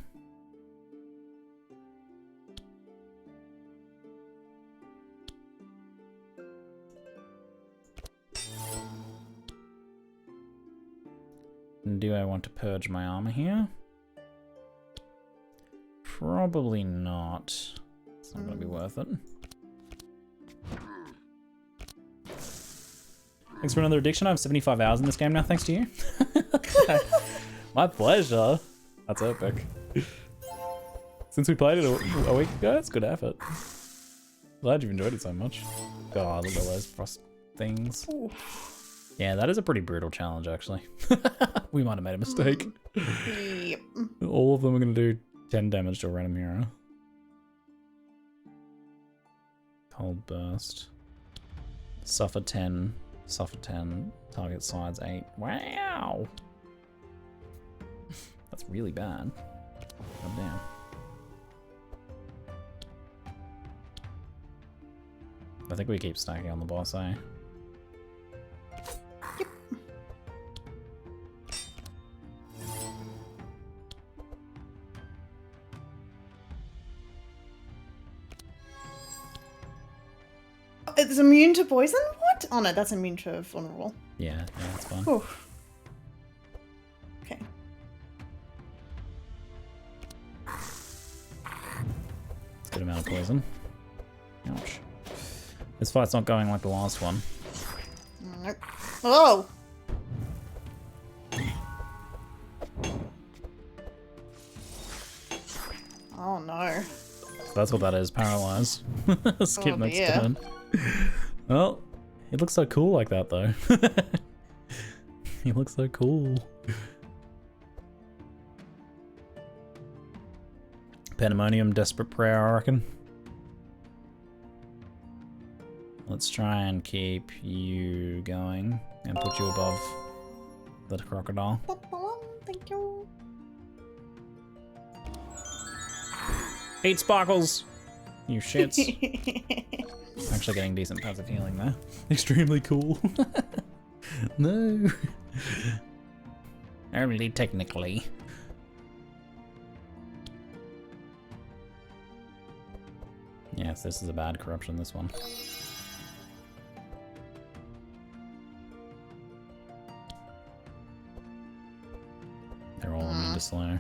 Do I want to purge my armor here? Probably not. It's not going to be worth it. Thanks for another addiction. I have 75 hours in this game now, thanks to you. My pleasure. That's epic. Since we played it a week ago, it's good effort. Glad you've enjoyed it so much. God, look at those frost things. Ooh. Yeah, that is a pretty brutal challenge, actually. We might have made a mistake. Yep. All of them are going to do 10 damage to a random hero. Cold burst. Suffer 10. Suffer 10. Target sides 8. Wow! That's really bad. God damn. I think we keep stacking on the boss, eh? It's immune to poison? What? Oh no, that's immune to vulnerable. Yeah, that's fine. Whew. Okay. It's a good amount of poison. Ouch. This fight's not going like the last one. Nope. Oh! Oh no. That's what that is, paralyzed. Skip Oh, next dear. turn. Well, he looks so cool like that though. He looks so cool. Pandemonium, Desperate Prayer, I reckon. Let's try and keep you going and put you above the crocodile. Thank you. Eat sparkles! You shits. Actually getting decent passive healing there. Extremely cool. No. Only technically. Yes, this is a bad corruption, this one. They're all immune to slow.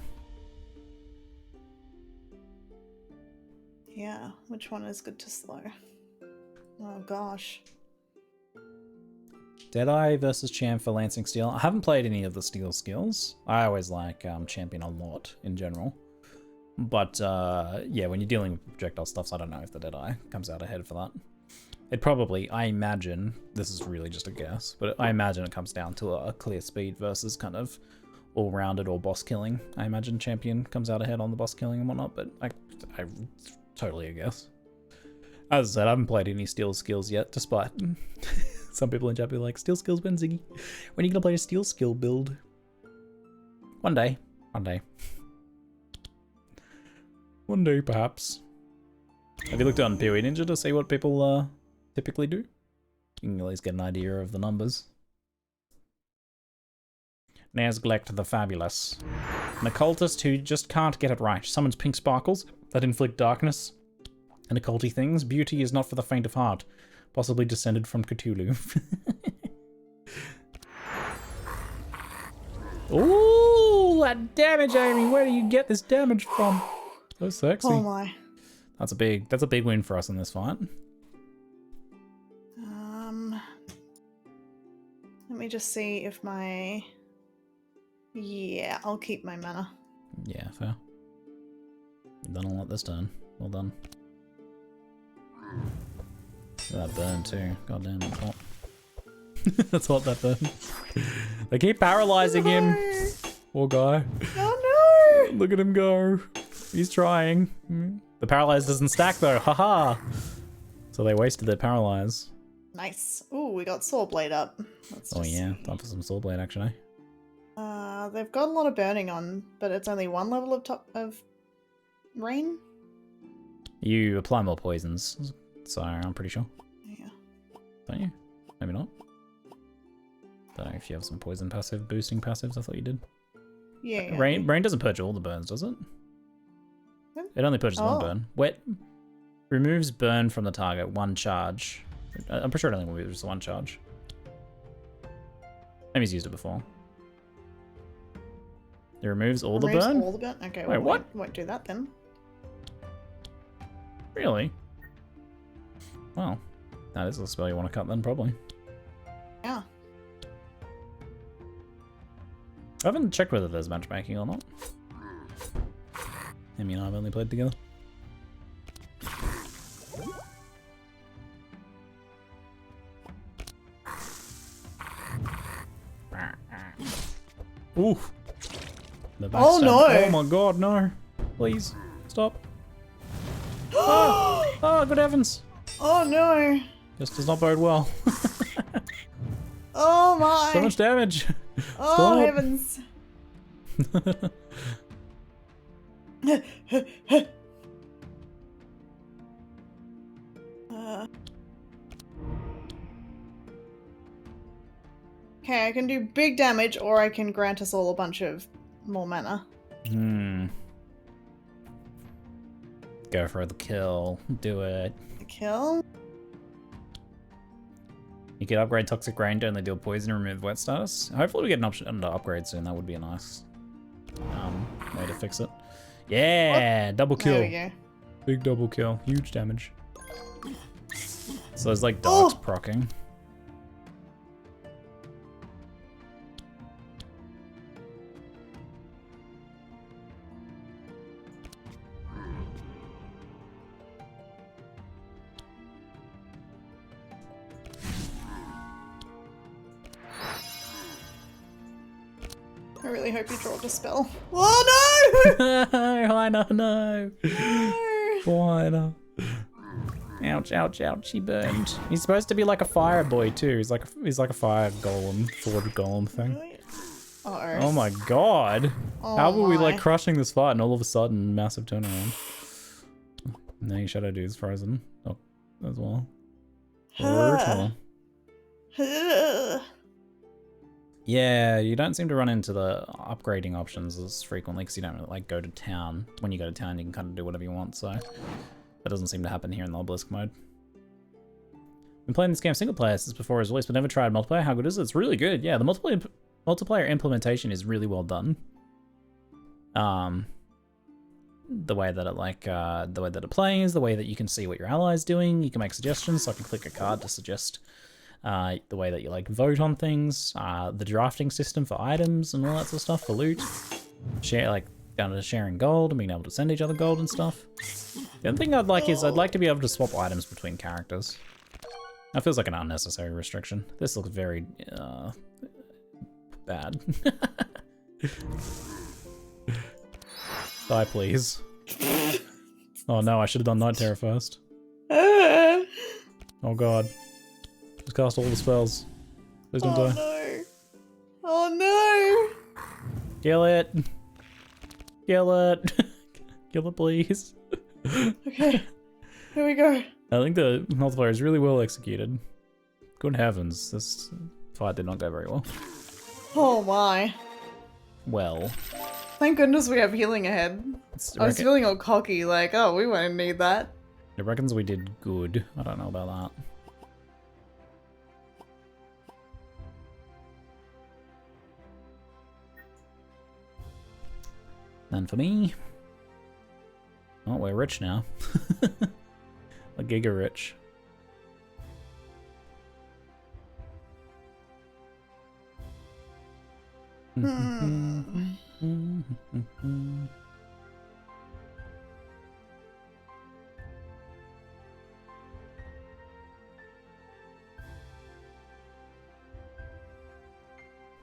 Yeah, which one is good to slow? Oh gosh. Deadeye versus Champ for Lancing Steel. I haven't played any of the Steel skills. I always like Champion a lot in general. But yeah, when you're dealing with projectile stuff, I don't know if the Deadeye comes out ahead for that. It probably, I imagine, this is really just a guess, but I imagine it comes down to a clear speed versus kind of all-rounded or boss killing. I imagine Champion comes out ahead on the boss killing and whatnot, but I totally a guess. As I said, I haven't played any Steel skills yet, despite some people in chat be like, Steel skills when Ziggy? When are you gonna play a Steel skill build? One day. One day. One day, perhaps. Have you looked on PoE Ninja to see what people typically do? You can at least get an idea of the numbers. Nazglect the Fabulous. An occultist who just can't get it right. Summons pink sparkles that inflict darkness and occulty things. Beauty is not for the faint of heart. Possibly descended from Cthulhu. Ooh, that damage, Amie! Where do you get this damage from? So sexy. Oh my. That's a big win for us in this fight. Let me just see if my... Yeah, I'll keep my mana. Yeah, fair. You've done a lot this turn. Well done. Look at that burn too. God damn, that's hot. That's hot, that burn. They keep paralyzing him. Poor guy. Oh no! Look at him go. He's trying. The paralyze doesn't stack though. Haha. So they wasted their paralyze. Nice. Ooh, we got Saw Blade up. Let's Oh just yeah, see. time for some sword blade action, eh? They've got a lot of burning on, but it's only one level of rain. You apply more poisons, so I'm pretty sure. Yeah. Don't you? Maybe not. Don't know if you have some poison passive boosting passives. I thought you did. Yeah. Rain doesn't purge all the burns, does it? Hmm? It only purges one Oh. burn. Wet removes burn from the target, one charge. I'm pretty sure it only removes one charge. Maybe he's used it before. It removes all the Removes burn? all the burn? Okay, Wait, well, what? Won't do that then. Really? Well, that is a spell you want to cut then, probably. Yeah. I haven't checked whether there's matchmaking or not. Amie and I have only played together. Oof. The Oh, backstab. no. Oh my god, no. Please, stop. Oh, good heavens. Oh no! This does not bode well. Oh my! So much damage. Oh Stop. heavens! Okay, I can do big damage, or I can grant us all a bunch of more mana. Go for the kill. Do it. Kill? You could upgrade Toxic Rain to only deal poison and remove wet status. Hopefully we get an option to upgrade soon. That would be a nice way to fix it. Yeah, double kill. There we go. Big double kill. Huge damage. So there's like darks proccing. I really hope you draw a spell. Oh no! Why not? No. No! Why not? Ouch, ouch, ouch, he burned. He's supposed to be like a fire boy too. He's like a fire golem, sword golem thing. Really? Uh-oh. Oh my god. Oh How were we my. like crushing this fight and all of a sudden massive turnaround? And then Shadow Dude's frozen. Oh, as well. Brutal. Yeah, you don't seem to run into the upgrading options as frequently because you don't really, like go to town. When you go to town, you can kind of do whatever you want, so that doesn't seem to happen here in the Obelisk mode. Been playing this game single player since before it was released, but never tried multiplayer. How good is it? It's really good. Yeah, the multiplayer implementation is really well done. The way that it plays, the way that you can see what your ally's doing, you can make suggestions. So I can click a card to suggest the way that you like vote on things, the drafting system for items and all that sort of stuff for loot. Share like down to sharing gold and being able to send each other gold and stuff. The other thing I'd like is I'd like to be able to swap items between characters. That feels like an unnecessary restriction. This looks very bad. Die, please. Oh no, I should have done Night Terror first. Oh god. Just cast all the spells. Please don't die. No. Oh no! Kill it. Kill it. Kill it, please. Okay, here we go. I think the multiplayer is really well executed. Good heavens, this fight did not go very well. Oh my. Well. Thank goodness we have healing ahead. I was feeling all cocky, like, oh, we won't need that. It reckons we did good. I don't know about that. None for me. Oh, we're rich now. We're giga rich.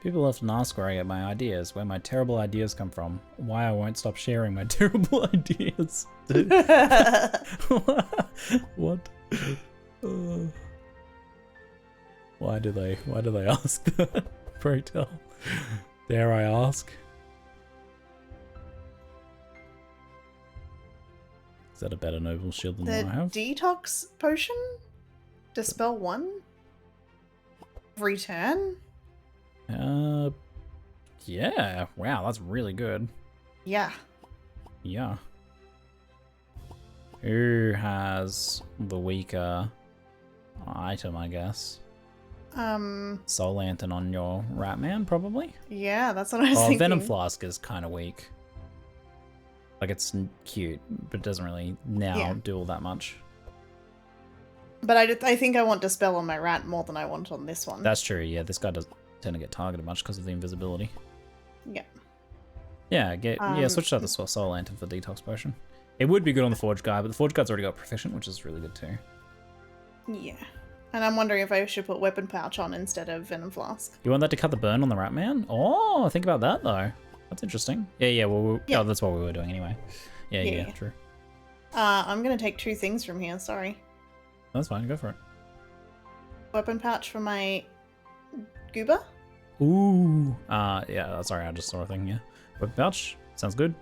People often ask where I get my ideas, where my terrible ideas come from, why I won't stop sharing my terrible ideas. What? Why do they ask that? Pray tell. Dare I ask? Is that a better noble shield than The what I have? detox potion? Dispel 1? Every turn? Yeah. Wow, that's really good. Yeah. Yeah. Who has the weaker item, I guess? Soul Lantern on your Ratman, probably? Yeah, that's what I was Oh, thinking. Venom Flask is kind of weak. Like, it's cute, but it doesn't really do all that much. But I think I want Dispel on my rat more than I want on this one. That's true, yeah. This guy doesn't tend to get targeted much because of the invisibility. Yeah. Yeah, switch out the Soul Lantern for Detox Potion. It would be good on the Forge guy, but the Forge guy's already got Proficient, which is really good too. Yeah. And I'm wondering if I should put Weapon Pouch on instead of Venom Flask. You want that to cut the burn on the Ratman? Oh, think about that though. That's interesting. Yeah, well, Yeah. Oh, that's what we were doing anyway. Yeah, true. I'm going to take 2 things from here, sorry. That's fine, go for it. Weapon Pouch for my Goober. Ooh. Yeah, sorry, I just saw a thing, yeah. Weapon Pouch, sounds good.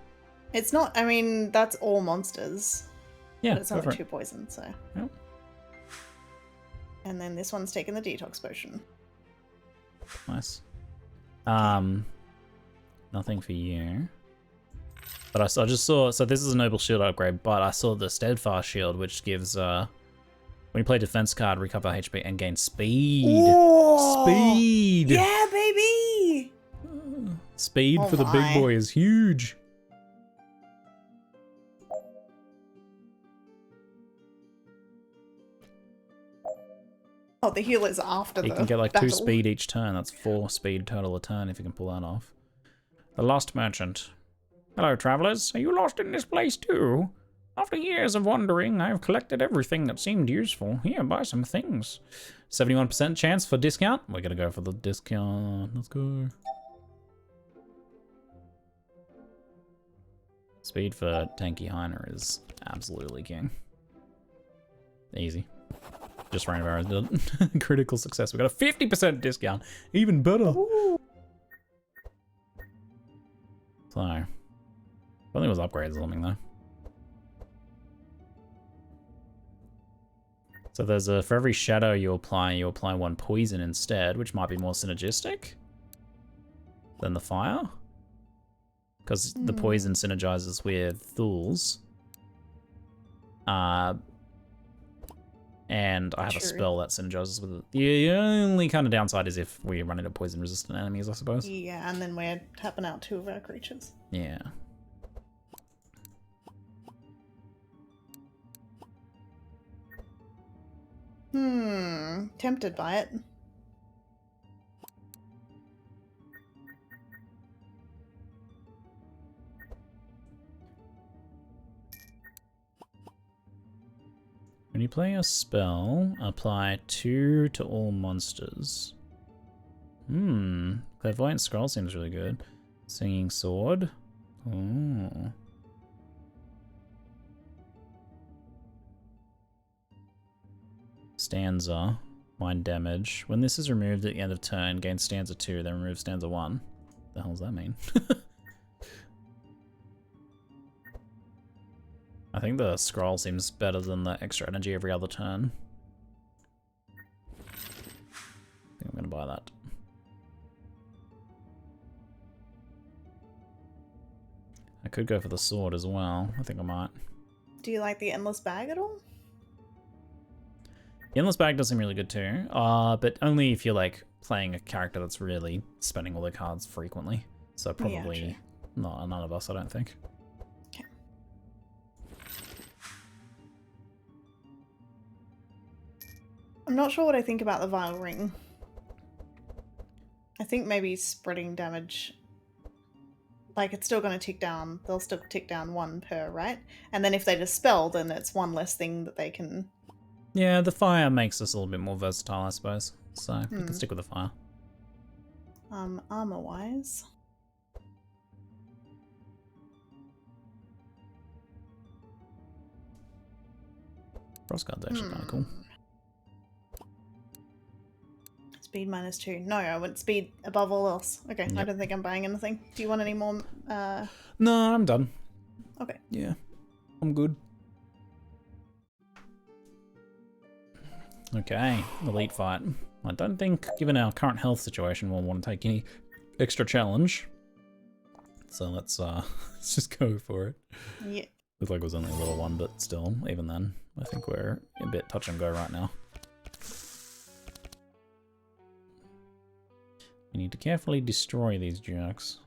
It's not, I mean, that's all monsters. Yeah, But it's go for only it. 2 poison, so. Yep. And then this one's taking the Detox Potion. Nice. Nothing for you. But I just saw, so this is a Noble Shield upgrade, but I saw the Steadfast Shield, which gives, when you play defense card, recover HP and gain speed. Ooh! Speed! Yeah, baby! Speed Oh for the big my. boy is huge. Oh, the heal is after You the can get like battle. 2 speed each turn. That's 4 speed total a turn if you can pull that off. The Lost Merchant. Hello, travelers. Are you lost in this place too? After years of wandering, I've collected everything that seemed useful. Here, buy some things. 71% chance for discount. We're gonna go for the discount. Let's go. Speed for Tanky Heiner is absolutely king. Easy. Just ran over the critical success. We got a 50% discount. Even better. Ooh. So, I think it was upgrades or something though. So there's a, for every shadow you apply 1 poison instead, which might be more synergistic than the fire. Because the poison synergizes with Thul's. And I have a True. spell that synergizes with it. The only kind of downside is if we run into poison resistant enemies, I suppose. Yeah, and then we're tapping out 2 of our creatures. Yeah. Tempted by it. When you play a spell, apply 2 to all monsters. Clairvoyant Scroll seems really good. Singing Sword. Oh. Stanza. Mind damage. When this is removed at the end of turn, gain stanza 2, then remove stanza 1. The hell does that mean? I think the scroll seems better than the extra energy every other turn. I think I'm gonna buy that. I could go for the sword as well. I think I might. Do you like the Endless Bag at all? The Endless Bag does seem really good too, but only if you're like playing a character that's really spending all their cards frequently. So probably none of us, I don't think. Okay. I'm not sure what I think about the Vile Ring. I think maybe spreading damage like it's still going to tick down. They'll still tick down 1 per, right? And then if they dispel, then it's 1 less thing that they can. Yeah, the fire makes us a little bit more versatile, I suppose. So we can stick with the fire. Armor wise. Crossguard's actually kind of cool. Speed -2. No, I went speed above all else. Okay, I don't think I'm buying anything. Do you want any more? No, I'm done. Okay. Yeah, I'm good. Okay, elite fight. I don't think, given our current health situation, we'll want to take any extra challenge. So let's let's just go for it. Yeah. Looks like it was only a little one, but still, even then, I think we're a bit touch and go right now. We need to carefully destroy these jerks.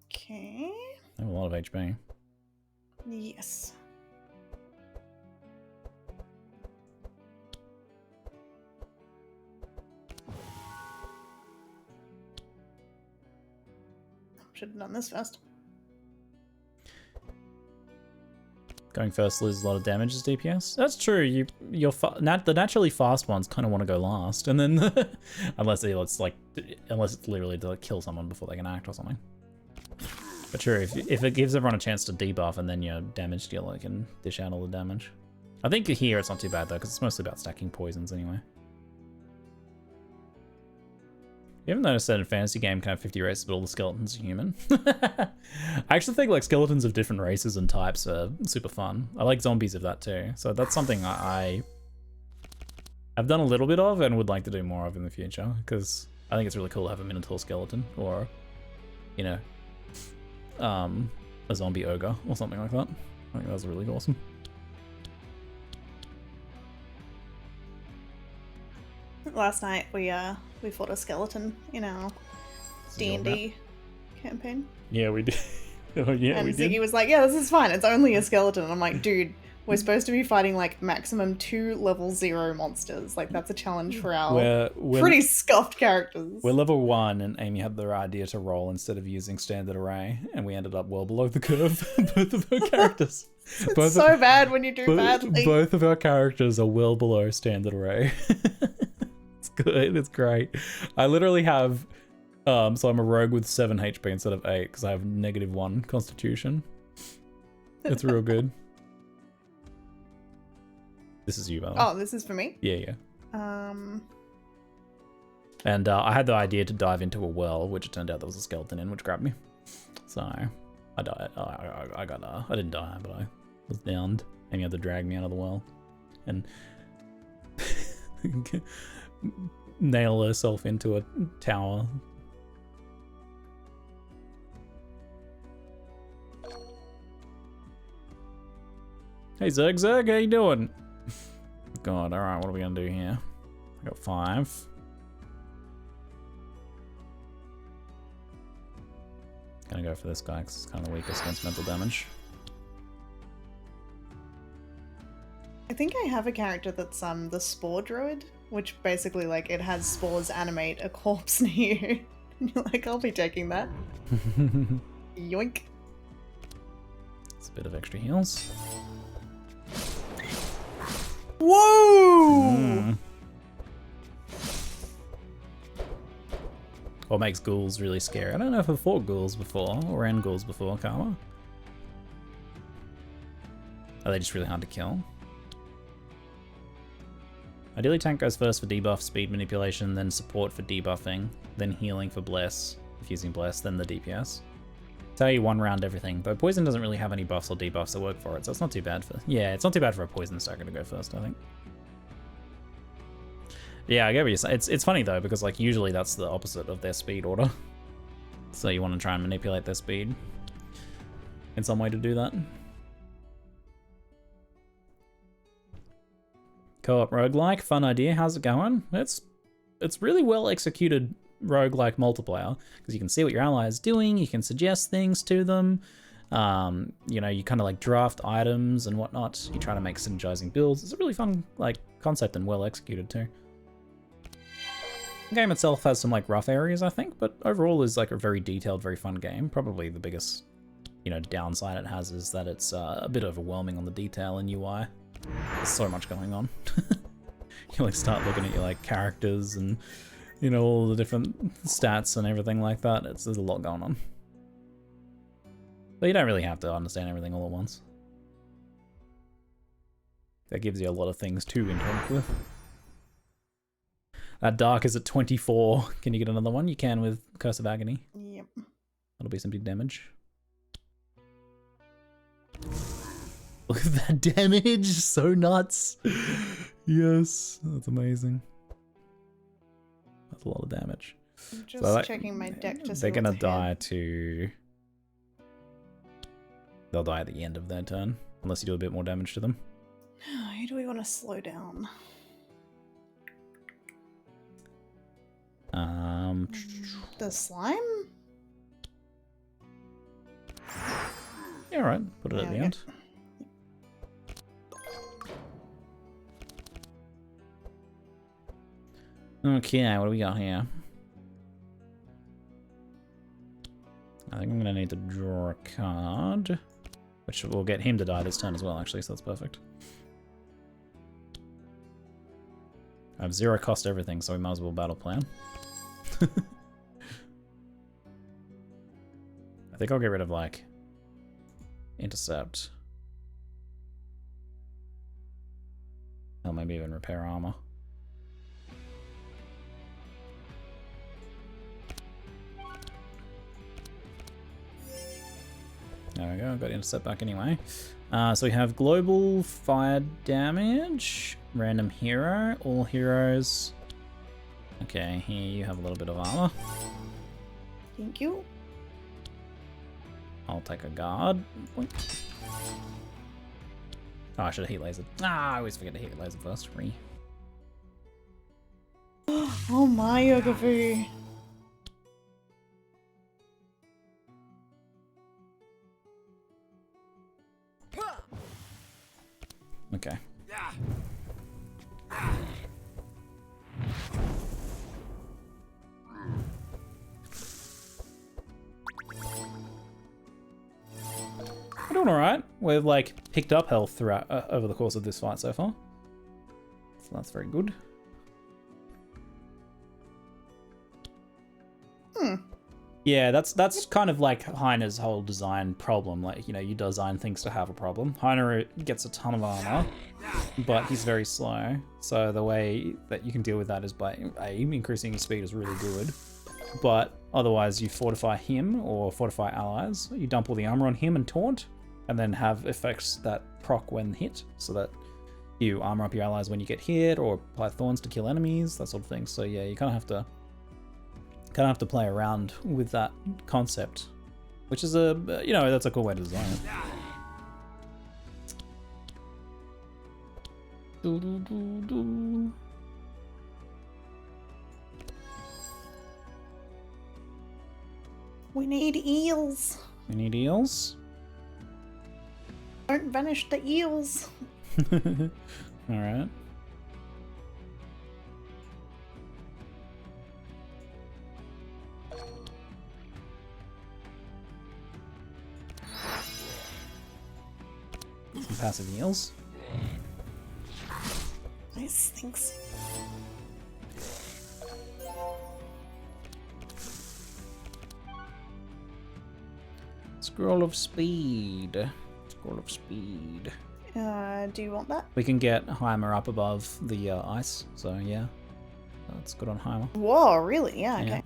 Okay. They have a lot of HP. Yes. Should have done this first. Going first loses a lot of damage as DPS. That's true. The naturally fast ones kind of want to go last, and then unless it's literally to kill someone before they can act or something. But true, if it gives everyone a chance to debuff, and then your damage dealer can dish out all the damage. I think here it's not too bad though, because it's mostly about stacking poisons anyway. You haven't noticed that in a fantasy game kind of 50 races, but all the skeletons are human? I actually think like skeletons of different races and types are super fun. I like zombies of that too. So that's something I've done a little bit of and would like to do more of in the future, because I think it's really cool to have a Minotaur skeleton or, you know, a zombie ogre or something like that. I think that's really awesome. Last night we fought a skeleton in our D&D campaign. Yeah, we did. Oh yeah, and we did. Ziggy was like, "Yeah, this is fine. It's only a skeleton." And I'm like, "Dude, we're supposed to be fighting like maximum 2 level 0 monsters. Like that's a challenge for our pretty scuffed characters." We're level 1, and Amie had the idea to roll instead of using standard array, and we ended up well below the curve. Both of our characters. It's so bad when you do badly. Both of our characters are well below standard array. It's good. It's great. I literally have. So I'm a rogue with 7 HP instead of 8 because I have -1 constitution. It's real good. This is you, by the way. Oh, this is for me? Yeah. And I had the idea to dive into a well, which it turned out there was a skeleton in, which grabbed me. So I died. I didn't die, but I was downed, and you had to drag me out of the well and nail herself into a tower. Hey Zerg, how you doing? God, alright, what are we gonna do here? I got 5. Gonna go for this guy because it's kind of the weakest against mental damage. I think I have a character that's the Spore Druid, which basically like it has spores animate a corpse near you. And you're like, I'll be taking that. Yoink. It's a bit of extra heals. Whoa! What makes ghouls really scary? I don't know if I've fought ghouls before, or ran ghouls before, Karma. Are they just really hard to kill? Ideally tank goes first for debuff, speed manipulation, then support for debuffing, then healing for bless, if using bless, then the DPS. Tell you 1 round everything, but poison doesn't really have any buffs or debuffs that work for it, so it's not too bad for... Yeah, it's not too bad for a poison stacker to go first, I think. Yeah, I get what you're saying. It's funny though, because like usually that's the opposite of their speed order. So you want to try and manipulate their speed in some way to do that. Co-op roguelike, fun idea. How's it going? It's really well executed roguelike multiplayer because you can see what your ally is doing. You can suggest things to them. You know, you kind of like draft items and whatnot. You try to make synergizing builds. It's a really fun like concept and well executed too. The game itself has some like rough areas, I think, but overall is like a very detailed, very fun game. Probably the biggest, you know, downside it has is that it's a bit overwhelming on the detail in UI. There's so much going on. You like start looking at your like characters and, you know, all the different stats and everything like that. There's a lot going on. But you don't really have to understand everything all at once. That gives you a lot of things to interact with. That dark is at 24. Can you get another one? You can with Curse of Agony. Yep. That'll be some big damage. Look at that damage! So nuts! Yes, that's amazing. That's a lot of damage. I'm just checking my deck to see they're gonna what's ahead. die to... They'll die at the end of their turn, unless you do a bit more damage to them. Who do we want to slow down? The slime? Yeah, alright. Put it at the end. Okay, what do we got here? I think I'm gonna need to draw a card, which will get him to die this turn as well, actually, so that's perfect. I have 0 cost everything, so we might as well battle plan. I think I'll get rid of, like, intercept. Or maybe even repair armor. There we go, got intercept back anyway. So we have global fire damage, random hero, all heroes. Okay, here you have a little bit of armor. Thank you. I'll take a guard. Boink. Oh, I should have heat lasered. Ah, I always forget to heat laser first. Oh my Yogafu. Okay. We're doing alright. We've like picked up health throughout over the course of this fight so far. So that's very good. Yeah, that's kind of like Heiner's whole design problem. Like, you know, you design things to have a problem. Heiner gets a ton of armor, but he's very slow. So the way that you can deal with that is by increasing his speed is really good. But otherwise you fortify him or fortify allies. You dump all the armor on him and taunt, and then have effects that proc when hit, so that you armor up your allies when you get hit, or apply thorns to kill enemies, that sort of thing. So yeah, you kind of have to play around with that concept, which is a, you know, that's a cool way to design it. We need eels. We need eels. Don't vanish the eels. All right. Some passive heals. Nice, thanks. Scroll of speed. Scroll of speed. Do you want that? We can get Heimer up above the ice, so yeah. That's good on Heimer. Whoa, really? Yeah, okay. Yeah.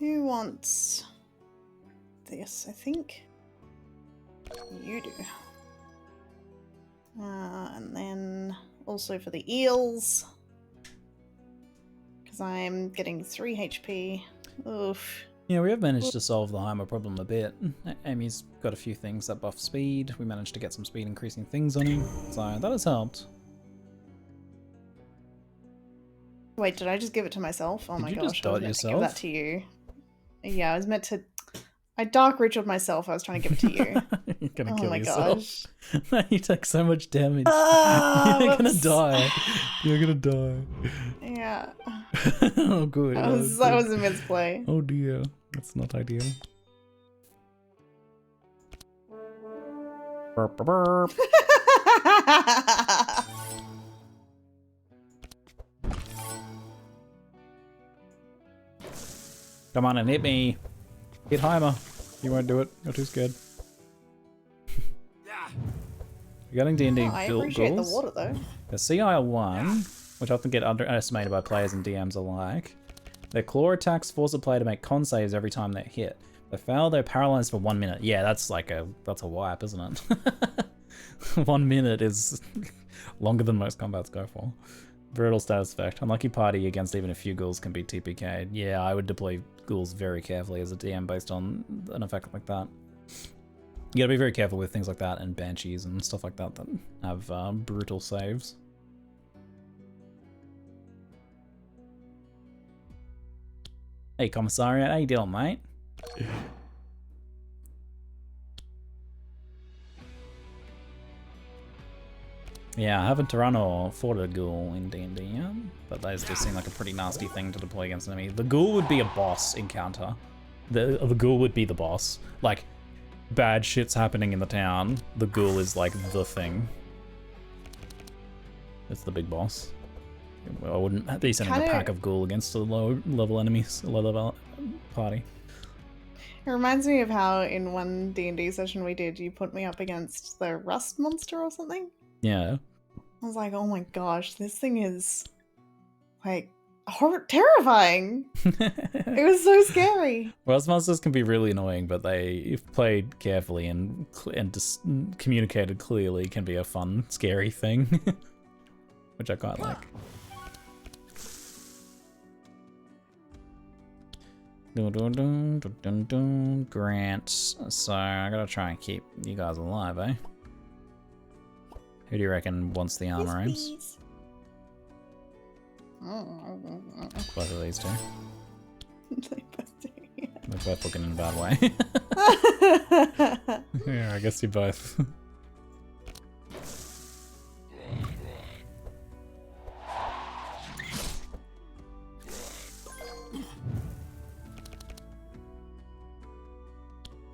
Who wants this, I think? You do. And then also for the eels, because I'm getting 3 HP. Oof. Yeah, we have managed to solve the Heimer problem a bit. Amy's got a few things that buff speed. We managed to get some speed increasing things on him, so that has helped. Wait, did I just give it to myself? Oh Did my you gosh, just I was dot meant to give yourself? that to you. Yeah, I was meant to. I dark ritualed myself. I was trying to give it to you. You're gonna Oh kill my yourself. gosh. You take so much damage. Ah, You're gonna whoops. die. You're gonna die. Yeah. Oh, good. That Oh, was good. a misplay. Oh dear. That's not ideal. Burp, burp, burp. Come on and hit me. Hit Heimer. You won't do it. You're too scared. You're getting D&D Oh, I appreciate the goals. water though. The CIL1, which often get underestimated by players and DMs alike. Their claw attacks force a player to make con saves every time they're hit. If they fail, they're paralyzed for 1 minute. Yeah, that's a wipe, isn't it? 1 minute is longer than most combats go for. Brutal status effect. Unlucky party against even a few ghouls can be TPK'd. Yeah, I would deploy ghouls very carefully as a DM based on an effect like that. You gotta be very careful with things like that and banshees and stuff like that that have brutal saves. Hey, Commissariat, how you doing, mate? Yeah, I haven't run or fought a ghoul in D&D yet, but those do seem like a pretty nasty thing to deploy against an enemy. The ghoul would be a boss encounter. The ghoul would be the boss. Like, bad shit's happening in the town. The ghoul is like the thing. It's the big boss. I wouldn't be sending a pack of ghoul against a low level enemies, a low level party. It reminds me of how in one D&D session we did, you put me up against the rust monster or something. Yeah. I was like, oh my gosh, this thing is like terrifying. It was so scary. Rust monsters can be really annoying, but they, if played carefully and just communicated clearly, can be a fun, scary thing, which I quite like. Grant. So I gotta try and keep you guys alive, eh? Who do you reckon wants the armor aims? Both of these two. They're both looking in a bad way. Yeah, I guess you both.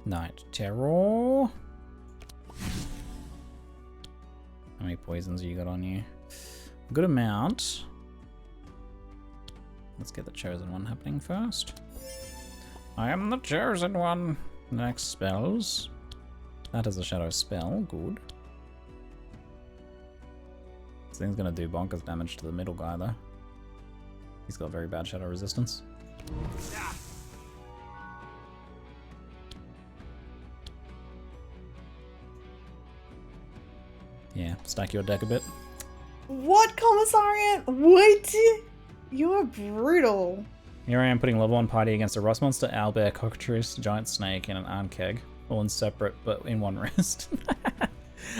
Night Terror. How many poisons you got on you? A good amount. Let's get the chosen one happening first. I am the chosen one. Next spells. That is a shadow spell. Good. This thing's gonna do bonkers damage to the middle guy though. He's got very bad shadow resistance. Yeah, stack your deck a bit. What, Commissariat? What? You are brutal. Here I am putting level 1 party against a rust monster, owlbear, cockatrice, giant snake, and an arnkeg. All in separate, but in one rest.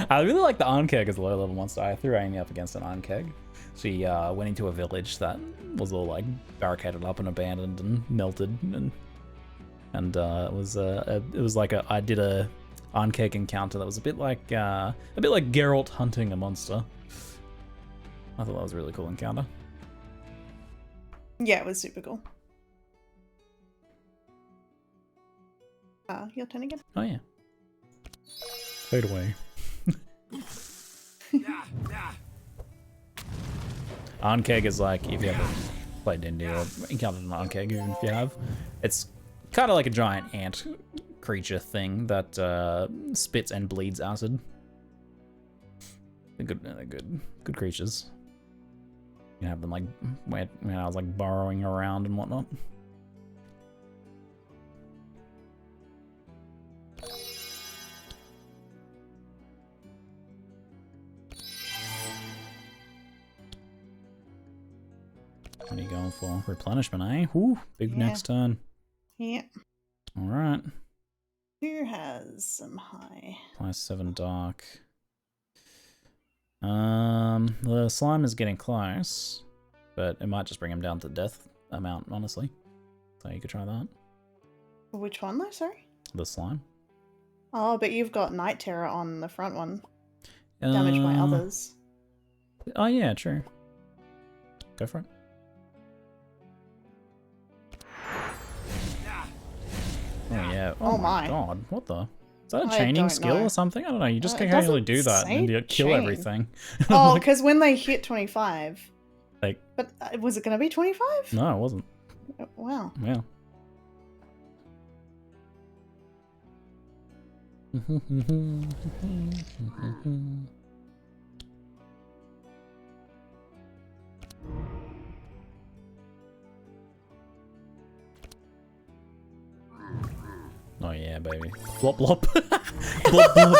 I really like the arnkeg as a low level monster. I threw Amie up against an arnkeg. She went into a village that was all like barricaded up and abandoned and melted, and it was like I did a arnkeg encounter that was a bit like Geralt hunting a monster. I thought that was a really cool encounter. Yeah, it was super cool. Your turn again. Oh yeah. Fade away. Arnkeg is like, if you ever played D&D or encountered an Arnkeg, even if you have, it's kind of like a giant ant creature thing that spits and bleeds acid. They're good creatures. You can have them like when I was like burrowing around and whatnot. What are you going for? Replenishment, eh? Whoo, big next turn. Yeah. Alright. Who has some high? +7 dark. The slime is getting close, but it might just bring him down to death amount, honestly. So you could try that. Which one though, sorry? The slime. Oh, but you've got Night Terror on the front one. Damaged by others. Oh yeah, true. Go for it. Oh yeah. Oh my god, what the? Is that a I chaining don't skill know. or something? I don't know, you just It can't really doesn't do that and say you kill chain. everything. Oh, Like, because when they hit 25. Like- But was it going to be 25? no, it wasn't. Wow. Yeah. Oh yeah, baby. Blop blop. Blop blop.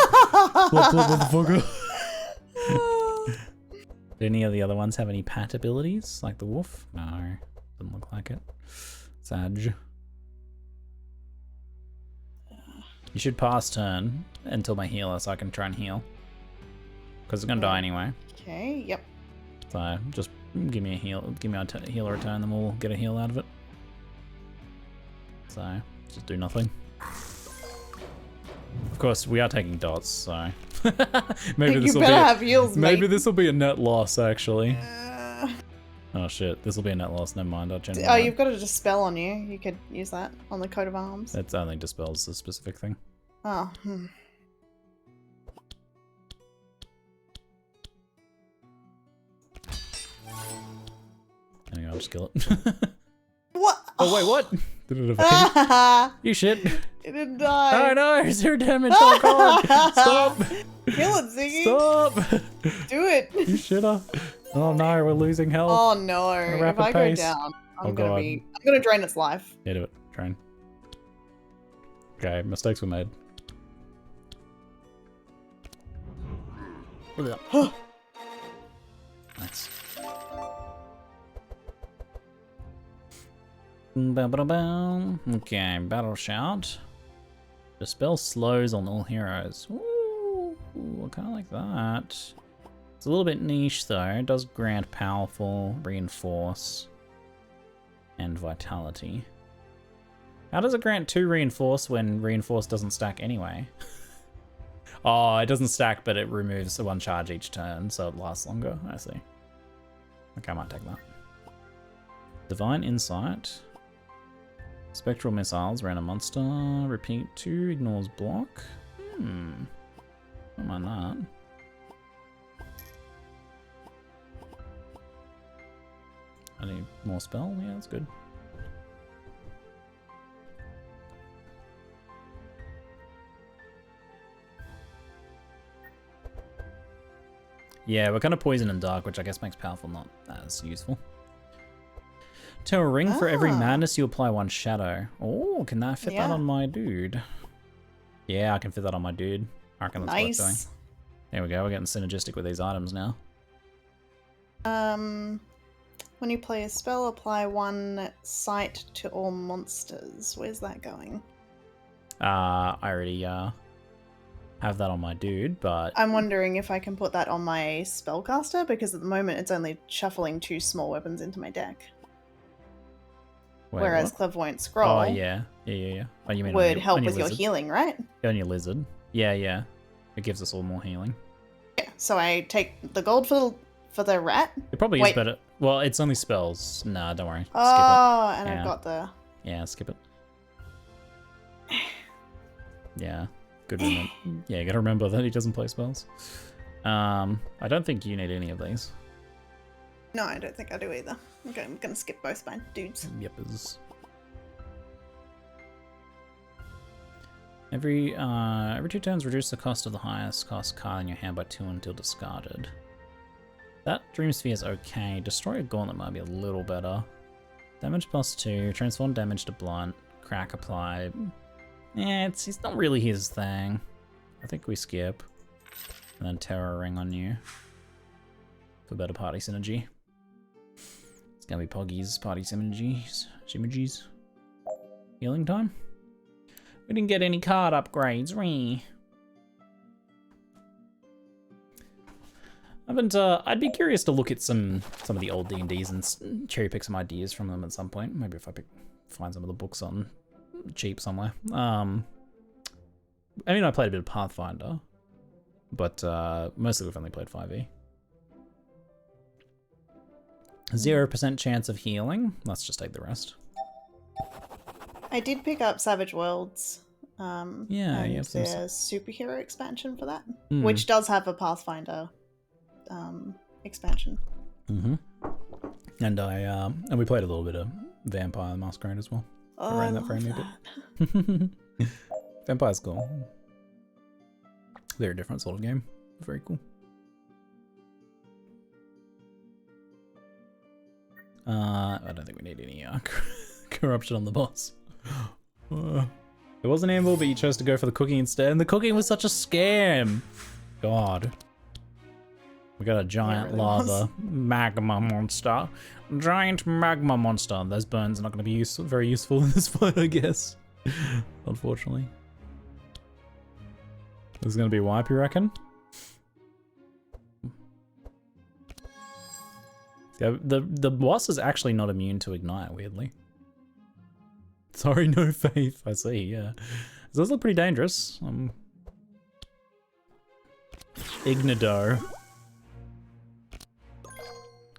Blop blop, motherfucker. Do any of the other ones have any pat abilities, like the wolf? No, doesn't look like it. Sag. You should pass turn until my healer so I can try and heal. Because it's gonna die anyway. Okay, yep. So just give me a heal, give me a healer return, then we'll get a heal out of it. So just do nothing. Of course, we are taking dots, so maybe this You will better be have heals, maybe mate. this will be a net loss actually. Uh, Oh shit, this will be a net loss. Never mind. I'll generate. oh, you've got a dispel on you. You could use that on the coat of arms. It only dispels the specific thing. Oh, There you go, I'll just kill it. What? Oh wait, what? Did it evade? it You shit. didn't die. Oh no, zero damage. Oh god. Stop. Kill it, Ziggy. Stop. Do it. You shitter. Oh no, we're losing health. Oh no. a If rapid I pace. go down, Oh, I'm God. gonna drain its life. Yeah, do it. Train. Okay, mistakes were made. Nice. Okay, battle shout. Dispel slows on all heroes. Ooh, I kind of like that. It's a little bit niche though. It does grant powerful, reinforce, and vitality. How does it grant 2 reinforce when reinforce doesn't stack anyway? Oh, it doesn't stack, but it removes 1 charge each turn, so it lasts longer. I see. Okay, I might take that. Divine Insight. Spectral Missiles, random monster. Repeat 2, ignores block. Don't mind that. I need more spell. Yeah, that's good. Yeah, we're kind of poison and dark, which I guess makes powerful not as useful. Terror ring for every madness you apply 1 shadow. Oh, can that fit that on my dude? Yeah, I can fit that on my dude. I reckon that's worth doing. Nice. There we go. We're getting synergistic with these items now. When you play a spell, apply 1 sight to all monsters. Where's that going? I already have that on my dude, but I'm wondering if I can put that on my spellcaster, because at the moment it's only shuffling 2 small weapons into my deck. wait, Whereas what? Clairvoyant Scroll Oh yeah. Oh, you mean would on your, help on your with your lizard? healing, right? On your lizard. Yeah. It gives us all more healing. Yeah. So I take the gold for the rat. It probably is Wait. better. Well, it's only spells. Nah, don't worry. Skip it. Oh, and Yeah. I've got the... Yeah, skip it. Yeah, good remember. Yeah, you gotta remember that he doesn't play spells. I don't think you need any of these. No, I don't think I do either. Okay, I'm gonna skip both my dudes. Yepers. Every 2 turns, reduce the cost of the highest cost card in your hand by 2 until discarded. That Dream Sphere is okay. Destroy a Gauntlet might be a little better. Damage plus 2, transform damage to blunt, crack apply. Yeah, it's not really his thing. I think we skip. And then Terror Ring on you. For better party synergy. It's gonna be Poggy's party synergies. Shimmergies. Healing time? We didn't get any card upgrades, I'd be curious to look at some of the old D&Ds and cherry pick some ideas from them at some point. Maybe if I find some of the books on cheap somewhere. I mean, I played a bit of Pathfinder, but mostly we've only played 5e. 0% chance of healing. Let's just take the rest. I did pick up Savage Worlds. Yeah, and you have some there's superhero expansion for that, which does have a Pathfinder expansion. Mm-hmm. And we played a little bit of Vampire the Masquerade as well. Oh, I ran that for Amie a bit. Vampire's cool. Very different sort of game. Very cool. I don't think we need any corruption on the boss. It was an anvil, but you chose to go for the cooking instead, and the cooking was such a scam. God. We got a giant lava magma monster. Giant magma monster. Those burns are not going to be very useful in this fight, I guess. Unfortunately. This is going to be a wipe, you reckon? Yeah, the boss is actually not immune to ignite, weirdly. Sorry, no faith. I see, yeah. This does look pretty dangerous. Ignado.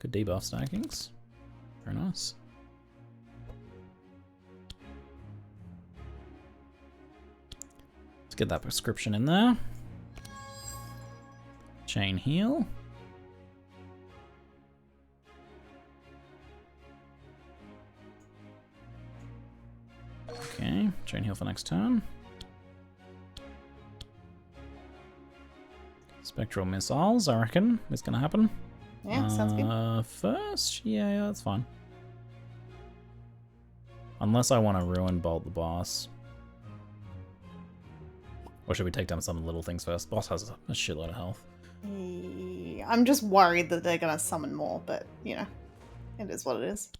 Good debuff stackings. Very nice. Let's get that prescription in there. Chain heal. Okay, chain heal for next turn. Spectral missiles, I reckon, is gonna happen. Yeah, sounds good. First? Yeah, that's fine. Unless I want to ruin Bolt the boss. Or should we take down some little things first? Boss has a shitload of health. Yeah, I'm just worried that they're gonna summon more, but you know, it is what it is.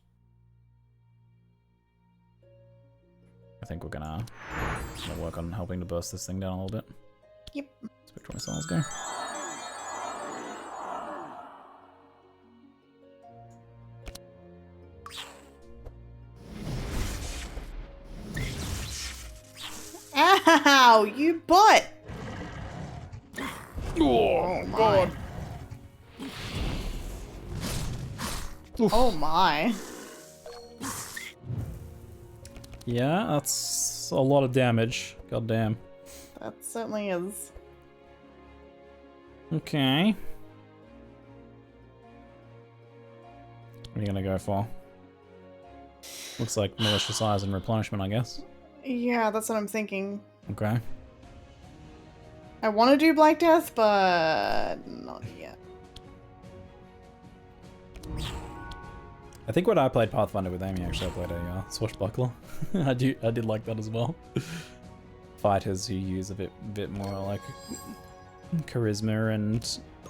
I think we're gonna work on helping to burst this thing down a little bit. Yep. Spectral missiles go. Ow, you butt! Oh my. God. Oh my. Yeah, that's a lot of damage. God damn. That certainly is. Okay. What are you gonna go for? Looks like malicious eyes and replenishment, I guess. Yeah, that's what I'm thinking. Okay. I want to do Black Death, but not yet. I think when I played Pathfinder with Amie, actually, I played a Swashbuckler. I did like that as well. Fighters who use a bit more like charisma and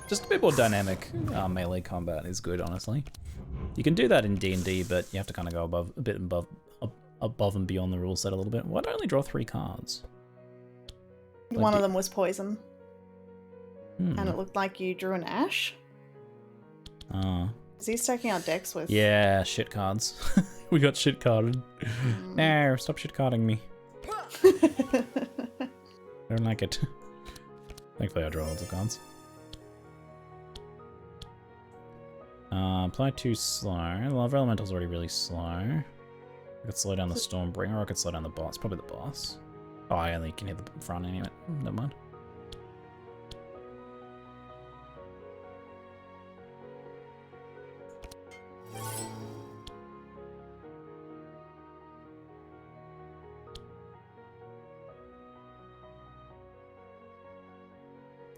just a bit more dynamic melee combat is good, honestly. You can do that in D&D, but you have to kind of go a bit above and beyond the rule set a little bit. Why do I only draw 3 cards? One of them was poison. Hmm. And it looked like you drew an ash. Is he taking out decks with? Yeah, shit cards. We got shit carded. No, stop shit carding me. I don't like it. Thankfully I draw lots of cards. Apply too slow. Lava Elemental's already really slow. I could slow down the Stormbringer, or I could slow down the boss. Probably the boss. Oh, I only can hit the front anyway. Never mind.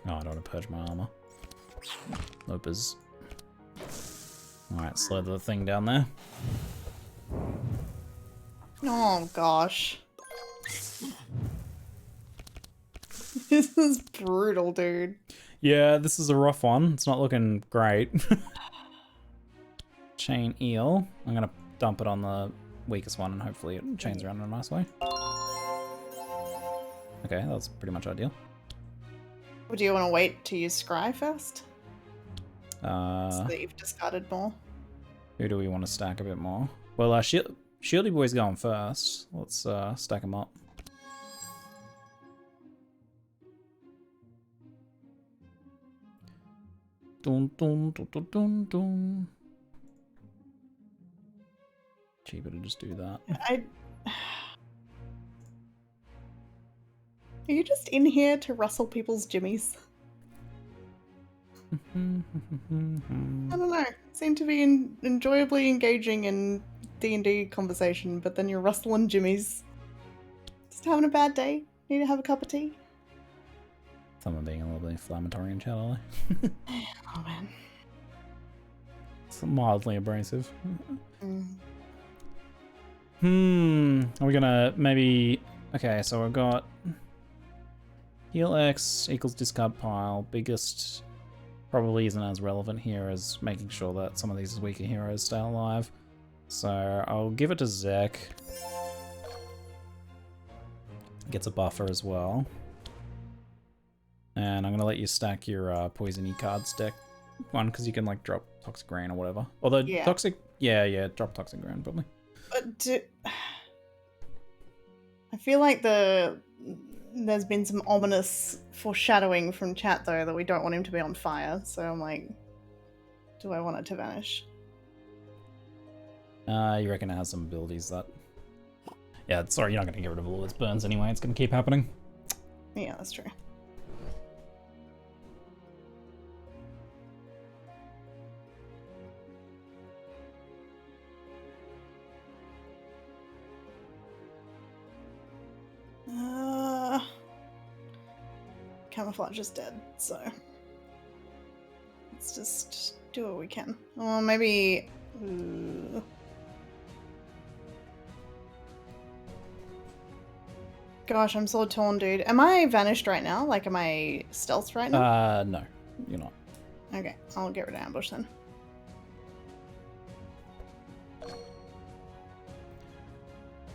Oh, I don't want to purge my armor. Lopez. Alright, slow the thing down there. Oh gosh. This is brutal, dude. Yeah, this is a rough one. It's not looking great. Chain eel. I'm gonna dump it on the weakest one and hopefully it chains around in a nice way. Okay, that's pretty much ideal. Would you want to wait to use Scry first? So that you've discarded more. Who do we want to stack a bit more? Well, Shieldy Boy's going first. Let's stack him up. Dun, dun, dun, dun, dun, dun. Cheaper to just do that. Are you just in here to rustle people's jimmies? I don't know. Seem to be enjoyably engaging in D&D conversation, but then you're rustling jimmies. Just having a bad day? Need to have a cup of tea? Someone being a little bit inflammatory in chat, are they? Oh man. It's mildly abrasive. Mm. Are we gonna maybe... Okay, so we've got... Heal X equals discard pile. Biggest probably isn't as relevant here as making sure that some of these weaker heroes stay alive. So I'll give it to Zek. Gets a buffer as well. And I'm gonna let you stack your poison-y cards deck one, because you can like drop Toxic Rain or whatever. Although Toxic... Yeah, drop Toxic Rain probably. But I feel like there's been some ominous foreshadowing from chat though that we don't want him to be on fire, so I'm like, do I want it to vanish? You reckon it has some abilities that... Yeah, sorry, you're not gonna get rid of all its burns anyway, it's gonna keep happening. Yeah, that's true. Camouflage is dead, so let's just do what we can. Or maybe... Gosh, I'm so torn, dude. Am I vanished right now? Like, am I stealth right now? No, you're not. Okay, I'll get rid of ambush then.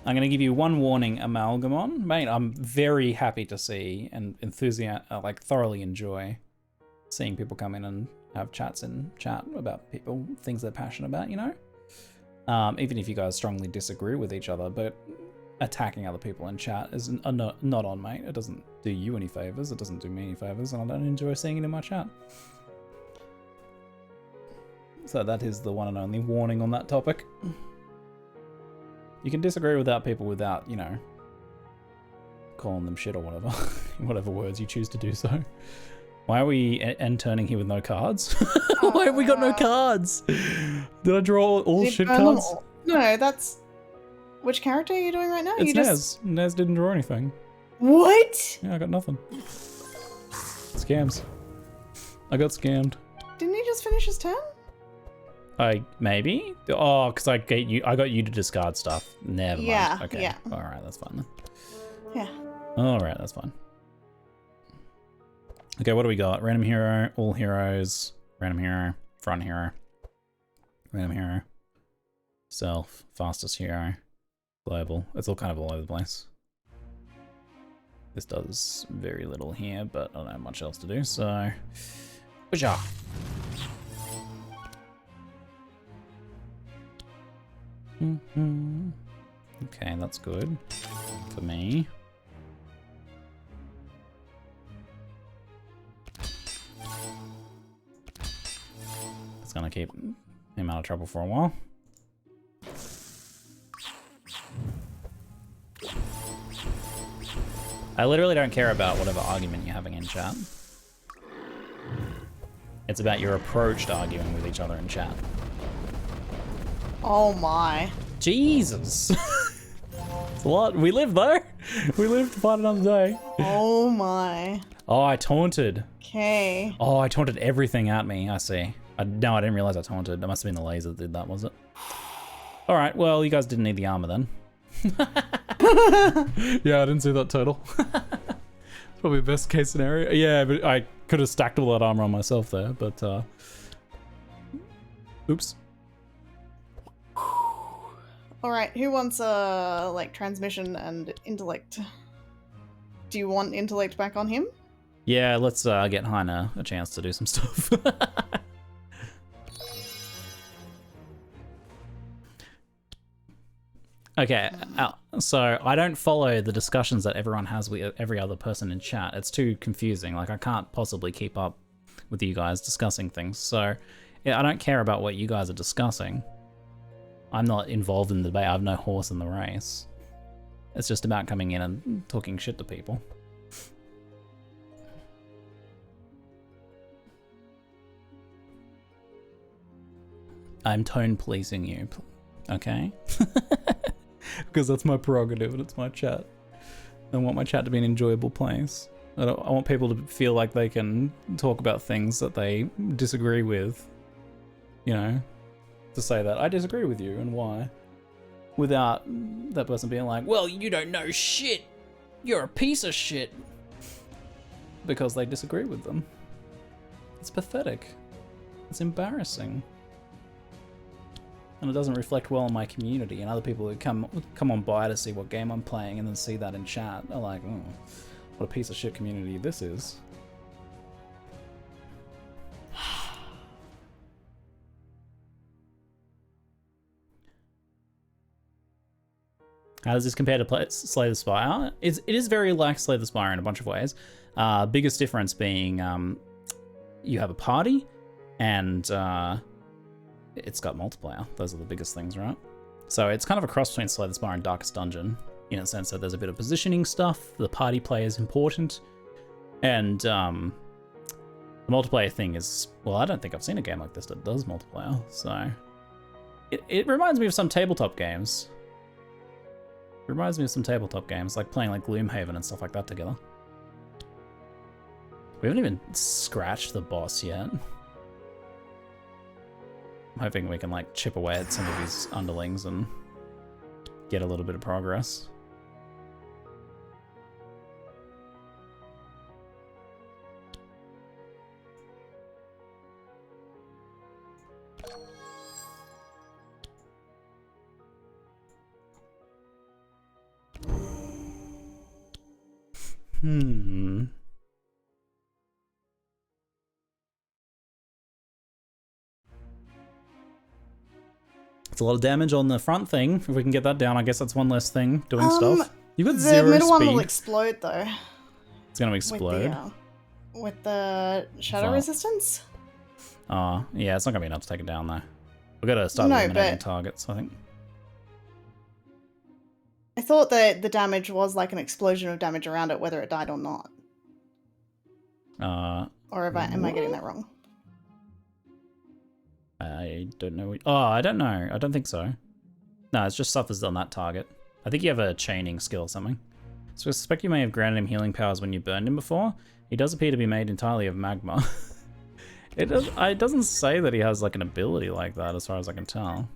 I'm going to give you one warning, Amalgamon. Mate, I'm very happy to see and like thoroughly enjoy seeing people come in and have chats in chat about people, things they're passionate about, you know? Even if you guys strongly disagree with each other, but attacking other people in chat is not on, mate. It doesn't do you any favors, it doesn't do me any favors, and I don't enjoy seeing it in my chat. So that is the one and only warning on that topic. You can disagree without people without, you know, calling them shit or whatever. Whatever words you choose to do so. Why are we end turning here with no cards? Why have we got no cards? Did I draw all shit cards? No, that's... Which character are you doing right now? It's Nez. Nez didn't draw anything. What? Yeah, I got nothing. Scams. I got scammed. Didn't he just finish his turn? Maybe? Oh, because I got you to discard stuff. Never mind. Okay. Yeah. Alright, that's fine then. Yeah. Alright, that's fine. Okay, what do we got? Random hero, all heroes, random hero, front hero, random hero, self, fastest hero, global. It's all kind of all over the place. This does very little here, but I don't have much else to do, so... Booyah! Okay, that's good for me. It's gonna keep him out of trouble for a while. I literally don't care about whatever argument you're having in chat. It's about your approach to arguing with each other in chat. Oh my. Jesus! It's a lot. We live though! We live to fight another day. Oh my. Oh, I taunted. Okay. Oh, I taunted everything at me, I see. No, I didn't realize I taunted. That must have been the laser that did that, was it? Alright, well, you guys didn't need the armor then. Yeah, I didn't see that total. It's probably best case scenario. Yeah, but I could have stacked all that armor on myself there, but oops. Alright, who wants like transmission and intellect? Do you want intellect back on him? Yeah, let's get Heine a chance to do some stuff. Okay, so I don't follow the discussions that everyone has with every other person in chat. It's too confusing. Like, I can't possibly keep up with you guys discussing things. So, yeah, I don't care about what you guys are discussing. I'm not involved in the debate. I have no horse in the race. It's just about coming in and talking shit to people. I'm tone policing you, okay? Because that's my prerogative and it's my chat. I want my chat to be an enjoyable place. I want people to feel like they can talk about things that they disagree with. You know, to say that I disagree with you and why. Without that person being like, well, you don't know shit. You're a piece of shit. Because they disagree with them. It's pathetic. It's embarrassing. And it doesn't reflect well on my community, and other people who come on by to see what game I'm playing and then see that in chat are like, oh, what a piece of shit community this is. How does this compare to Slay the Spire? It is very like Slay the Spire in a bunch of ways. Biggest difference being you have a party and it's got multiplayer. Those are the biggest things, right? So it's kind of a cross between Slay the Spire and Darkest Dungeon, in a sense that there's a bit of positioning stuff, the party play is important, and the multiplayer thing is, well, I don't think I've seen a game like this that does multiplayer, so... It reminds me of some tabletop games. It reminds me of some tabletop games, like playing like Gloomhaven and stuff like that together. We haven't even scratched the boss yet. I'm hoping we can like chip away at some of his underlings and get a little bit of progress. It's a lot of damage on the front thing. If we can get that down, I guess that's one less thing doing stuff. You've got zero speed. The middle one will explode though. It's gonna explode. With the shadow resistance? Oh, yeah, it's not gonna be enough to take it down though. We've got to start eliminating targets, I think. I thought that the damage was like an explosion of damage around it, whether it died or not. Or am I getting that wrong? I don't know. Oh, I don't know. I don't think so. No, it's just suffers on that target. I think you have a chaining skill or something. So I suspect you may have granted him healing powers when you burned him before. He does appear to be made entirely of magma. It doesn't say that he has like an ability like that as far as I can tell.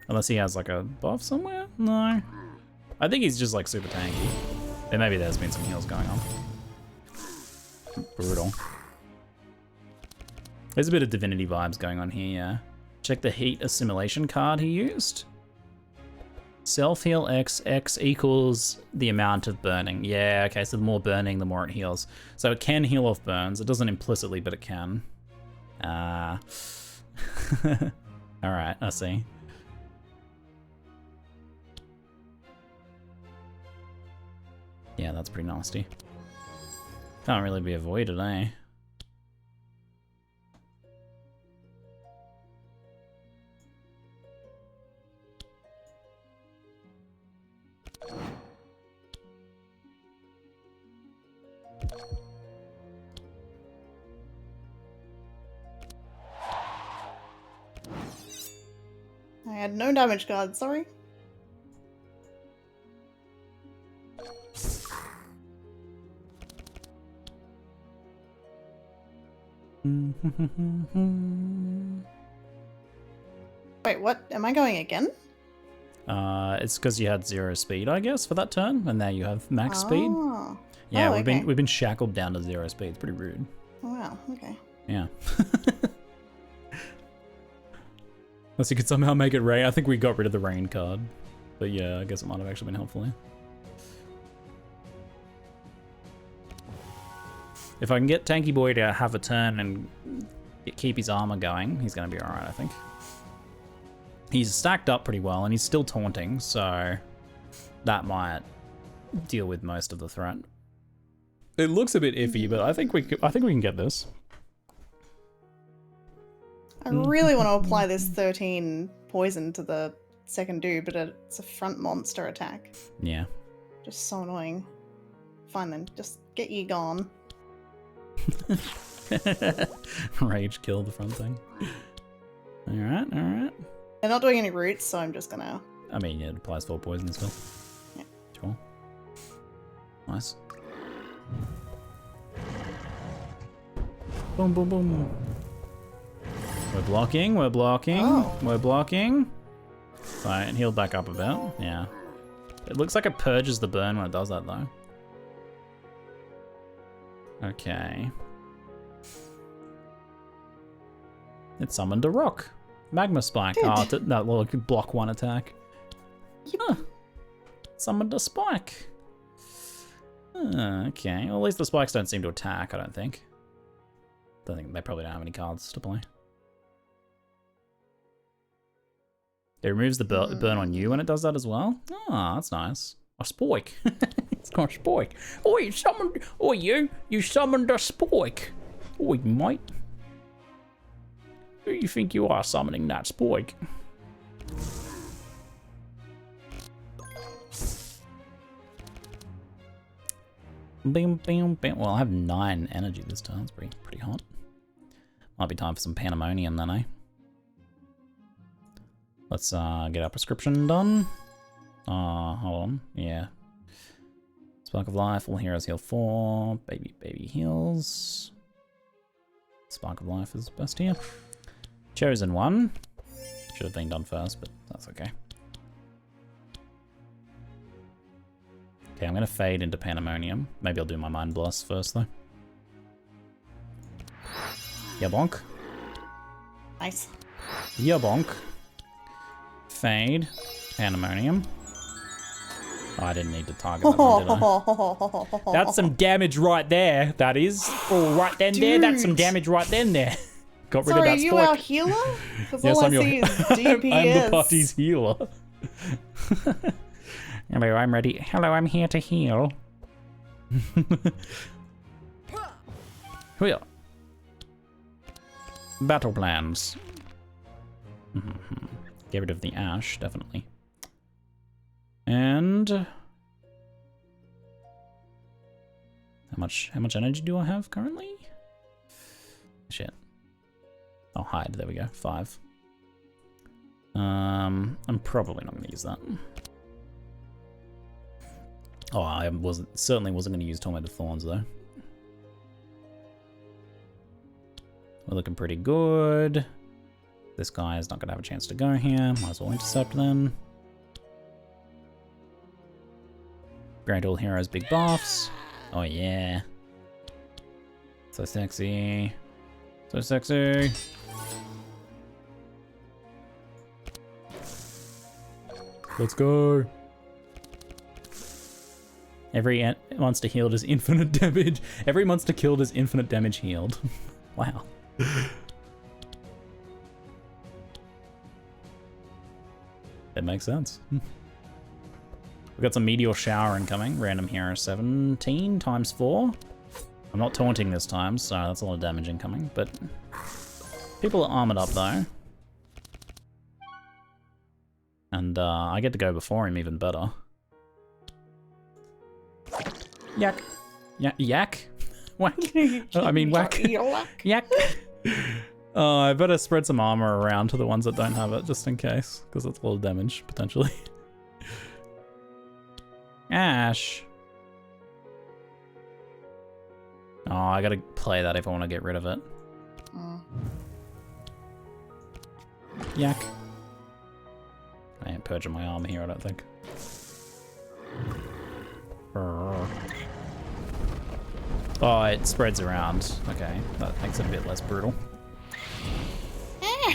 Unless he has like a buff somewhere? No. I think he's just like super tanky. Then maybe there's been some heals going on. Brutal. There's a bit of Divinity vibes going on here, yeah. Check the heat assimilation card he used. Self-heal X equals the amount of burning. Yeah, okay, so the more burning, the more it heals. So it can heal off burns. It doesn't implicitly, but it can. Alright, I see. Yeah, that's pretty nasty. Can't really be avoided, eh? I had no damage guard, sorry. Wait, what? Am I going again? It's because you had 0 speed, I guess, for that turn, and now you have max speed. Yeah, we've been shackled down to 0 speed. It's pretty rude. Oh wow, okay. Yeah. Unless you could somehow make it rain. I think we got rid of the rain card. But yeah, I guess it might have actually been helpful here. If I can get Tanky Boy to have a turn and keep his armor going, he's going to be alright, I think. He's stacked up pretty well, and he's still taunting, so that might deal with most of the threat. It looks a bit iffy, but I think we can get this. I really want to apply this 13 poison to the second dude, but it's a front monster attack. Yeah. Just so annoying. Fine then, just get you gone. Rage kill the front thing. Alright, alright. They're not doing any roots, so I'm just gonna... I mean, yeah, it applies 4 poison still. Yeah. Sure. Nice. Boom, boom, boom. We're blocking, we're blocking. Right, and heal back up a bit. Yeah. It looks like it purges the burn when it does that, though. Okay. It summoned a rock. Magma spike. Oh, no, well, it could block 1 attack. Huh. Summoned a spike. Okay, well, at least the spikes don't seem to attack, I don't think. Don't think they probably don't have any cards to play. It removes the burn on you when it does that as well. Oh, that's nice. A spike. It's got a spike. Oh, you summoned. Oh, you summoned a spike. Oh, mate. Who do you think you are summoning that spike? Bam, bam, bam. Well, I have 9 energy this turn. It's pretty hot. Might be time for some pandemonium then, eh? Let's get our prescription done. Hold on. Yeah. Spark of Life. All heroes heal 4. Baby heals. Spark of Life is best here. Chosen one. Should have been done first, but that's okay. Okay, I'm gonna fade into Pandemonium. Maybe I'll do my Mind Blast first though. Yeah, bonk. Nice. Yeah, bonk. Fade. Pandemonium. Oh, I didn't need to target that one, did I? That's some damage right there, that is. Oh, right then there, that's some damage right then there. Got rid of that Sorry, are you our healer? Because all I see is DPS. I'm the party's healer. Hello, I'm ready. Hello, I'm here to heal. Here. Battle plans. Get rid of the ash, definitely. And how much energy do I have currently? Shit. Oh, hide. There we go. 5. I'm probably not going to use that. Oh, I certainly wasn't going to use Tormented Thorns though. We're looking pretty good. This guy is not going to have a chance to go here. Might as well intercept then. Grant all heroes big buffs. Oh yeah. So sexy. So sexy. Let's go. Every monster healed is infinite damage. Every monster killed is infinite damage healed. Wow. That makes sense. We've got some Meteor Shower incoming. Random hero 17 times 4. I'm not taunting this time, so that's a lot of damage incoming, but people are armored up though. And I get to go before him even better. Yak. Yak? Whack. I mean whack. Yak. I better spread some armor around to the ones that don't have it, just in case, because it's a lot of damage, potentially. Ash. Oh, I gotta play that if I want to get rid of it. Yak. I ain't purging my armor here, I don't think. Oh, it spreads around. Okay, that makes it a bit less brutal.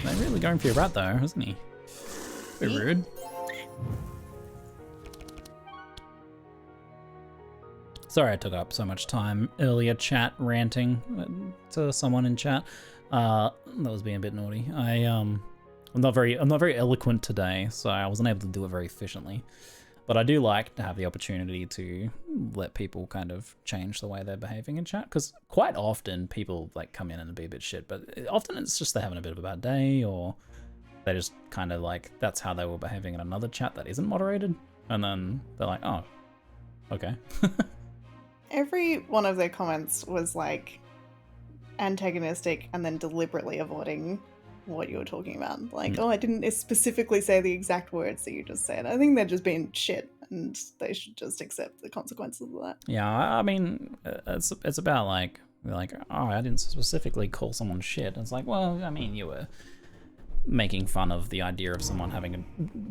They're really going for your rat though, isn't he? A bit rude. Sorry I took up so much time earlier chat ranting to someone in chat. That was being a bit naughty. I I'm not very eloquent today, so I wasn't able to do it very efficiently. But I do like to have the opportunity to let people kind of change the way they're behaving in chat, because quite often people like come in and be a bit shit, but often it's just they're having a bit of a bad day, or they just kind of like, that's how they were behaving in another chat that isn't moderated, and then they're like, oh, okay. Every one of their comments was like antagonistic and then deliberately avoiding what you were talking about. Like, oh, I didn't specifically say the exact words that you just said. I think they're just being shit and they should just accept the consequences of that. Yeah, I mean, it's about like, oh, I didn't specifically call someone shit. It's like, well, I mean, you were making fun of the idea of someone having a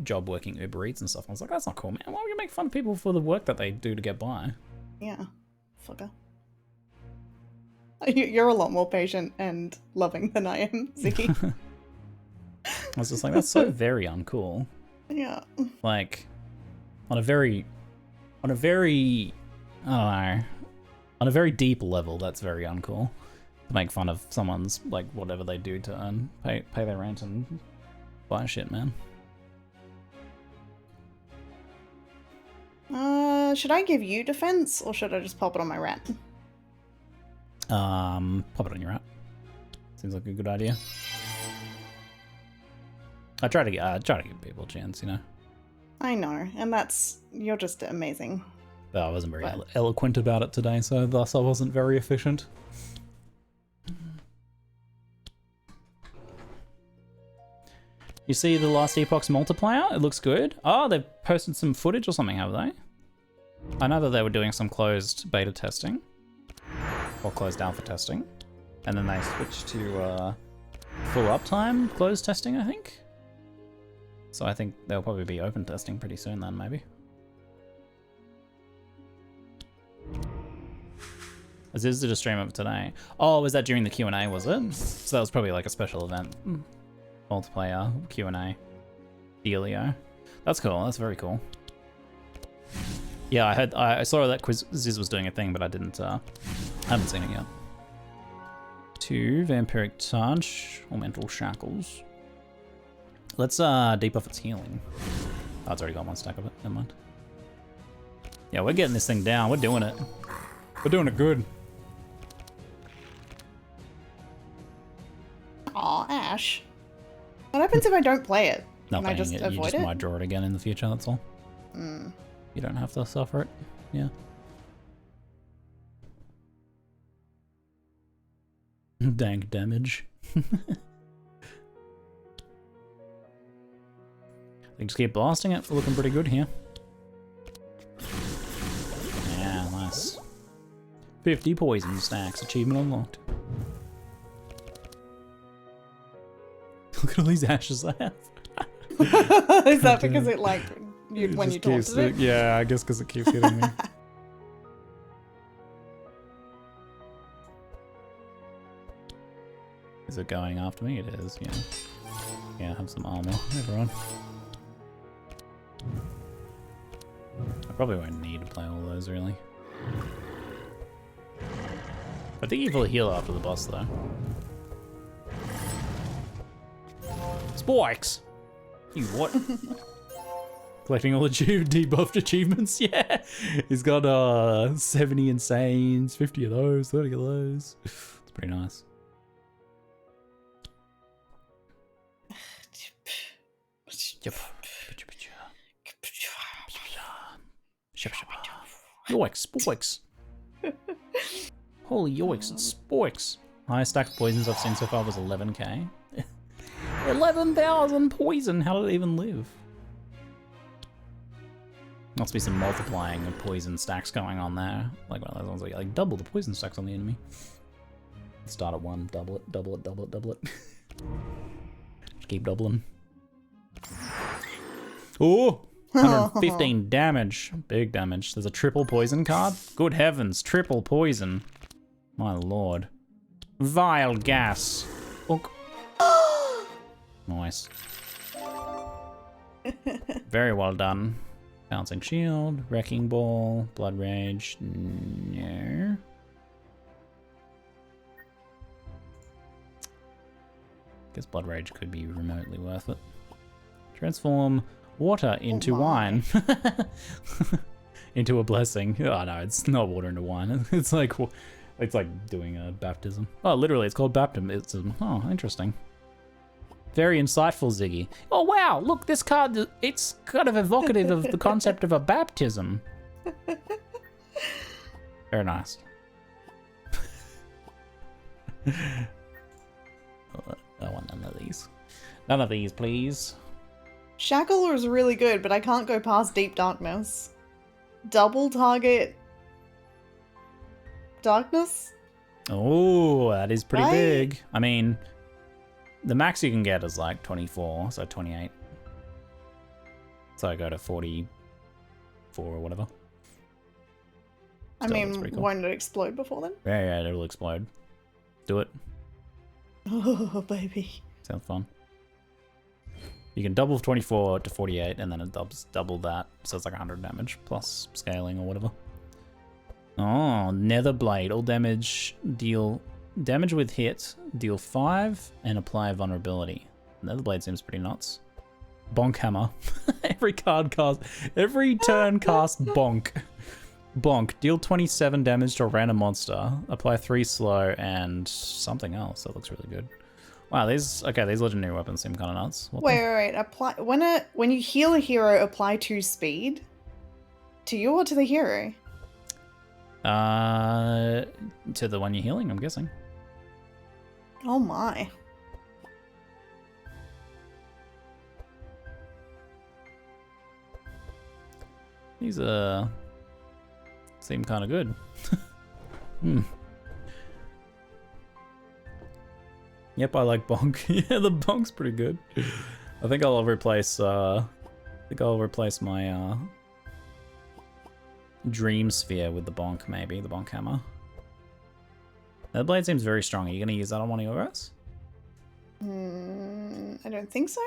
job working Uber Eats and stuff. I was like, that's not cool, man. Why would you make fun of people for the work that they do to get by? Yeah, fucker. You're a lot more patient and loving than I am, Ziggy. I was just like, that's so very uncool. Yeah. Like, on a very, I don't know, on a very deep level, that's very uncool. To make fun of someone's, like, whatever they do to earn, pay their rent and buy shit, man. Should I give you defense or should I just pop it on my rat? Pop it on your app. Seems like a good idea. I try to give people a chance, you know. I know, and you're just amazing. But I wasn't very eloquent about it today, so thus I wasn't very efficient. You see the last Epoch's multiplayer? It looks good. Oh, they've posted some footage or something, have they? I know that they were doing some closed beta testing. Or closed alpha testing. And then they switched to full uptime closed testing, I think. So I think they'll probably be open testing pretty soon then, maybe. This is the stream of today. Oh, was that during the Q&A, was it? So that was probably like a special event. Multiplayer Q&A dealio. That's cool, that's very cool. Yeah, I saw that Ziz was doing a thing, but I haven't seen it yet. 2 Vampiric Touch or Mental Shackles. Let's debuff its healing. Oh, it's already got 1 stack of it, never mind. Yeah, we're getting this thing down, we're doing it. We're doing it good. Aw, Ash. What happens if I don't play it? Nothing, Can I just you avoid just it? might draw it again in the future, that's all. You don't have to suffer it, yeah. Dank damage. I think just keep blasting it, we're looking pretty good here. Yeah, nice. 50 poison stacks, achievement unlocked. Look at all these ashes I have. Is that because it like when you talk to it? Yeah, I guess because it keeps hitting me. Is it going after me? It is, yeah. Yeah, have some armor, everyone. I probably won't need to play all those, really. I think you will heal after the boss, though. Spikes! You what? Collecting all the debuffed achievements, yeah! He's got 70 Insanes, 50 of those, 30 of those. It's pretty nice. Yep. Yoicks, spoiks. Holy yoicks, it's spoiks. Highest stack of poisons I've seen so far was 11k. 11,000 poison, how did it even live? Must be some multiplying of poison stacks going on there. Like one of those ones where you like double the poison stacks on the enemy. Start at 1, double it, double it, double it, double it. Just keep doubling. Oh! 115 damage. Big damage. There's a triple poison card. Good heavens, triple poison. My lord. Vile gas. Unk. Nice. Very well done. Bouncing shield, wrecking ball, blood rage. No. Guess Blood Rage could be remotely worth it. Transform water into wine. Into a blessing. Oh no, it's not water into wine. It's like doing a baptism. Oh, literally, it's called baptism. Oh, interesting. Very insightful, Ziggy. Oh wow, look, this card, it's kind of evocative of the concept of a baptism. Very nice. I want none of these. None of these, please. Shackle is really good, but I can't go past Deep Darkness. Double target darkness? Oh, that is pretty big. I mean, the max you can get is like 24, so 28. So I go to 44 or whatever. I mean, cool. won't it explode before then? Yeah, it'll explode. Do it. Oh, baby. Sounds fun. You can double 24 to 48, and then it double that, so it's like 100 damage, plus scaling or whatever. Oh, Nether Blade. All damage, deal damage with hit, deal 5, and apply vulnerability. Nether Blade seems pretty nuts. Bonk Hammer. Every turn cast Bonk. Bonk. Deal 27 damage to a random monster. Apply 3 slow and something else. That looks really good. Wow, these legendary weapons seem kind of nuts. Wait. Apply when you heal a hero, apply 2 speed. To you or to the hero? To the one you're healing, I'm guessing. Oh my. These seem kind of good. Yep, I like Bonk. Yeah, the Bonk's pretty good. I think I'll replace my Dream Sphere with the Bonk, maybe the Bonk Hammer. That blade seems very strong. Are you gonna use that on one of your guys? I don't think so.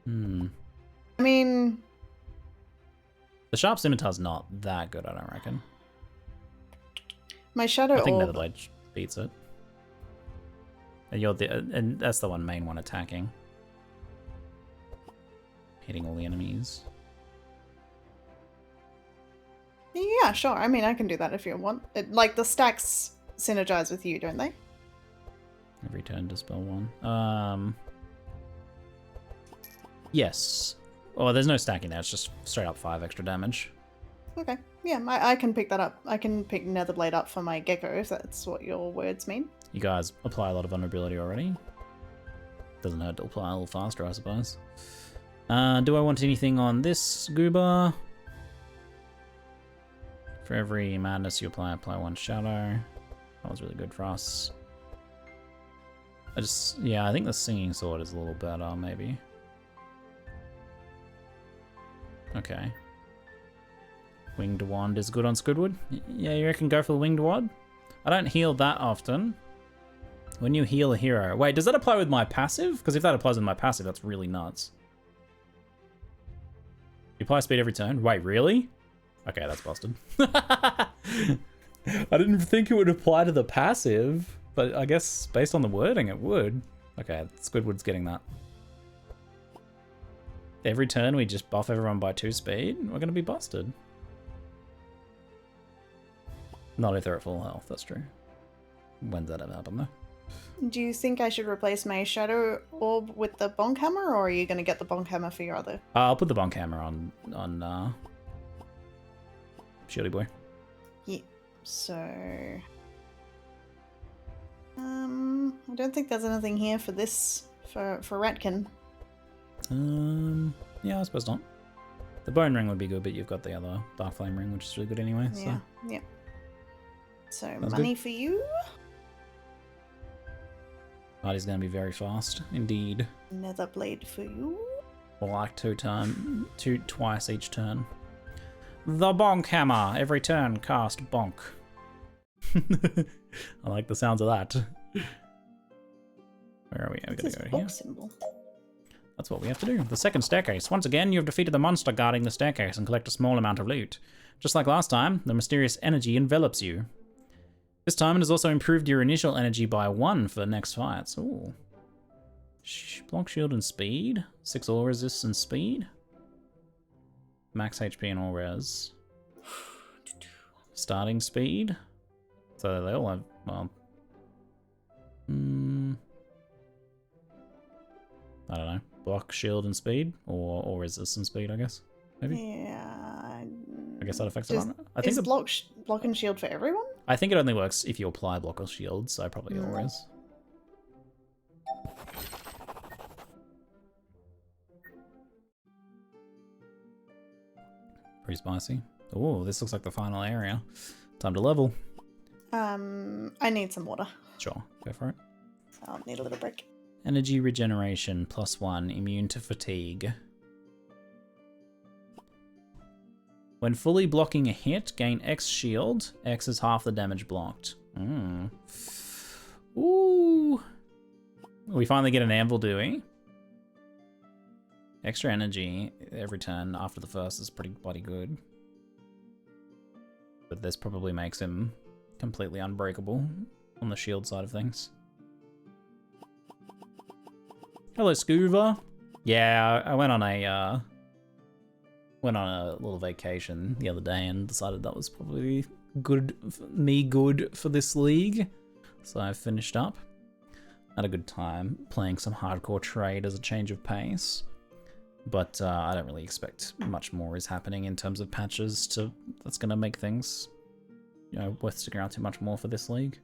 I mean, the Sharp Scimitar's not that good, I don't reckon. My Shadow I think Orb. Nether Blade beats it. And and that's the main one attacking. Hitting all the enemies. Yeah, sure. I mean, I can do that if you want. Like, the stacks synergize with you, don't they? Every turn dispel 1. Yes. Oh, there's no stacking there. It's just straight up 5 extra damage. Okay. Yeah, I can pick that up. I can pick Netherblade up for my Gecko, if that's what your words mean. You guys apply a lot of vulnerability already. Doesn't hurt to apply a little faster, I suppose. Do I want anything on this Goober? For every madness you apply 1 shadow. That was really good for us. I think the Singing Sword is a little better, maybe. Okay. Winged Wand is good on Squidward. Yeah, you reckon go for the Winged Wand? I don't heal that often. When you heal a hero... Wait, does that apply with my passive? Because if that applies with my passive, that's really nuts. You apply speed every turn? Wait, really? Okay, that's busted. I didn't think it would apply to the passive, but I guess based on the wording, it would. Okay, Squidward's getting that. Every turn, we just buff everyone by 2 speed? We're going to be busted. Not if they're at full health, that's true. When's that ever happen, though? Do you think I should replace my Shadow Orb with the Bonk Hammer, or are you going to get the Bonk Hammer for your other? I'll put the Bonk Hammer on Shieldy Boy. Yeah, so... I don't think there's anything here for this, for Ratkin. Yeah, I suppose not. The Bone Ring would be good, but you've got the other Dark Flame Ring, which is really good anyway. Yeah, so. yeah. So, That's money good. for you. Party's going to be very fast, indeed. Nether Blade for you. Like twice each turn. The Bonk Hammer. Every turn, cast Bonk. I like the sounds of that. Where are we? We gotta go here. Symbol. That's what we have to do. The second staircase. Once again, you have defeated the monster guarding the staircase and collect a small amount of loot. Just like last time, the mysterious energy envelops you. This time it has also improved your initial energy by 1 for the next fights. Ooh. Block, shield, and speed. 6 all resist and speed. Max HP and all res. Starting speed. So they all have, well... I don't know. Block, shield, and speed? Or resist and speed, I guess. Maybe? Yeah. I guess that affects it on it. I think Is block and shield for everyone? I think it only works if you apply block or shield, so probably all res. Pretty spicy. Oh, this looks like the final area. Time to level. I need some water. Sure, go for it. I'll need a little break. Energy regeneration +1, immune to fatigue. When fully blocking a hit, gain X shield. X is half the damage blocked. Ooh. We finally get an anvil, do we? Extra energy every turn after the first is pretty bloody good. But this probably makes him completely unbreakable on the shield side of things. Hello, Scuba. Yeah, I went on a little vacation the other day and decided that was probably good for this league. So I finished up. Had a good time playing some hardcore trade as a change of pace. But I don't really expect much more is happening in terms of patches that's going to make things, you know, worth sticking around too much more for this league.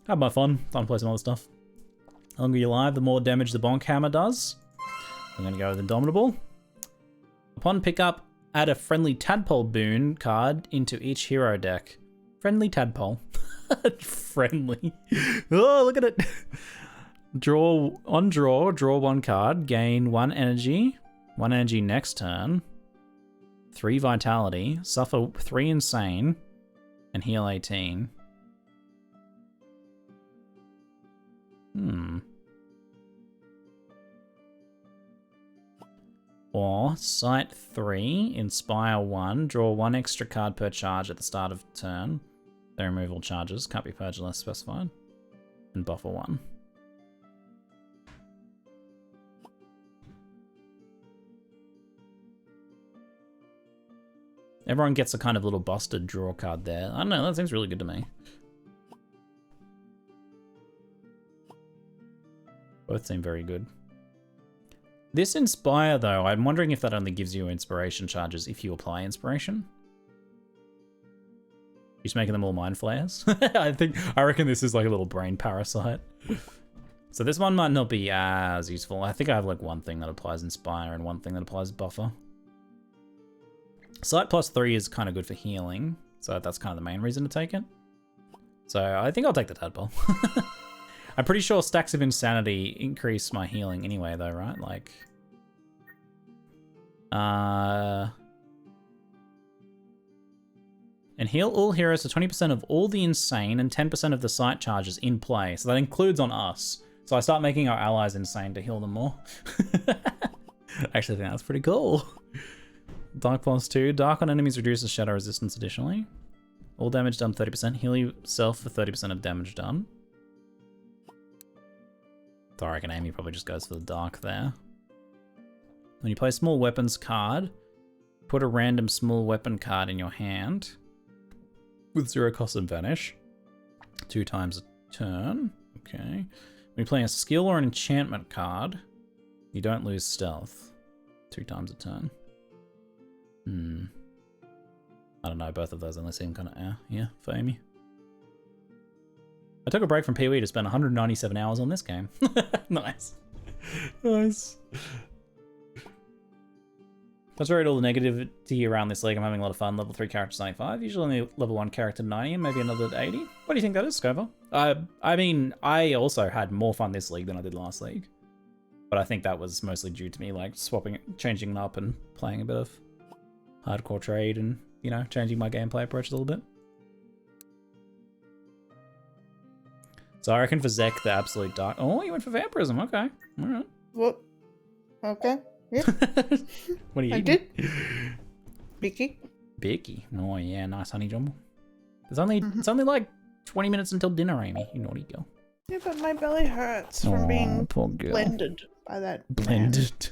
Had my fun. Time to play some other stuff. The longer you're alive, the more damage the bonk hammer does. I'm going to go with Indomitable. Upon pickup, add a friendly tadpole boon card into each hero deck. Friendly tadpole. Friendly. Oh, look at it. Draw 1 card, gain 1 energy. 1 energy next turn. 3 vitality, suffer 3 insane, and heal 18. Or Sight 3, Inspire 1, draw 1 extra card per charge at the start of turn. The removal charges can't be purged unless specified. And Buffer 1. Everyone gets a kind of little busted draw card there. I don't know, that seems really good to me. Both seem very good. This Inspire, though, I'm wondering if that only gives you inspiration charges if you apply inspiration. Just making them all mind flayers. I reckon this is like a little brain parasite. So this one might not be as useful. I think I have like one thing that applies Inspire and one thing that applies Buffer. Sight +3 is kind of good for healing, so that's kind of the main reason to take it. So I think I'll take the Tadpole. I'm pretty sure stacks of Insanity increase my healing anyway, though, right? Like, and heal all heroes for 20% of all the insane and 10% of the sight charges in play. So that includes on us. So I start making our allies insane to heal them more. I actually think that's pretty cool. Dark +2. Dark on enemies reduces shadow resistance additionally. All damage done 30%. Heal yourself for 30% of damage done. So I reckon Amie probably just goes for the dark there. When you play a small weapons card, put a random small weapon card in your hand with 0 cost and vanish. 2 times a turn. Okay. When you play a skill or an enchantment card, you don't lose stealth. 2 times a turn. I don't know, both of those only seem kind of yeah, for Amie. I took a break from PoE to spend 197 hours on this game. Nice. Nice. That's right, all the negativity around this league. I'm having a lot of fun. Level 3 character 95. Usually only level 1 character 90 and maybe another 80. What do you think that is, Scova? I mean, I also had more fun this league than I did last league. But I think that was mostly due to me like changing it up and playing a bit of hardcore trade and, you know, changing my gameplay approach a little bit. So I reckon for Zek, the absolute dark... Oh, you went for vampirism. Okay. All right. What? Okay. Yeah. What are you I eating? did. Bicky. Bicky. Oh, yeah. Nice honey jumble. It's only like 20 minutes until dinner, Amie. You naughty girl. Yeah, but my belly hurts from Aw, being poor girl. blended by that man. Blended.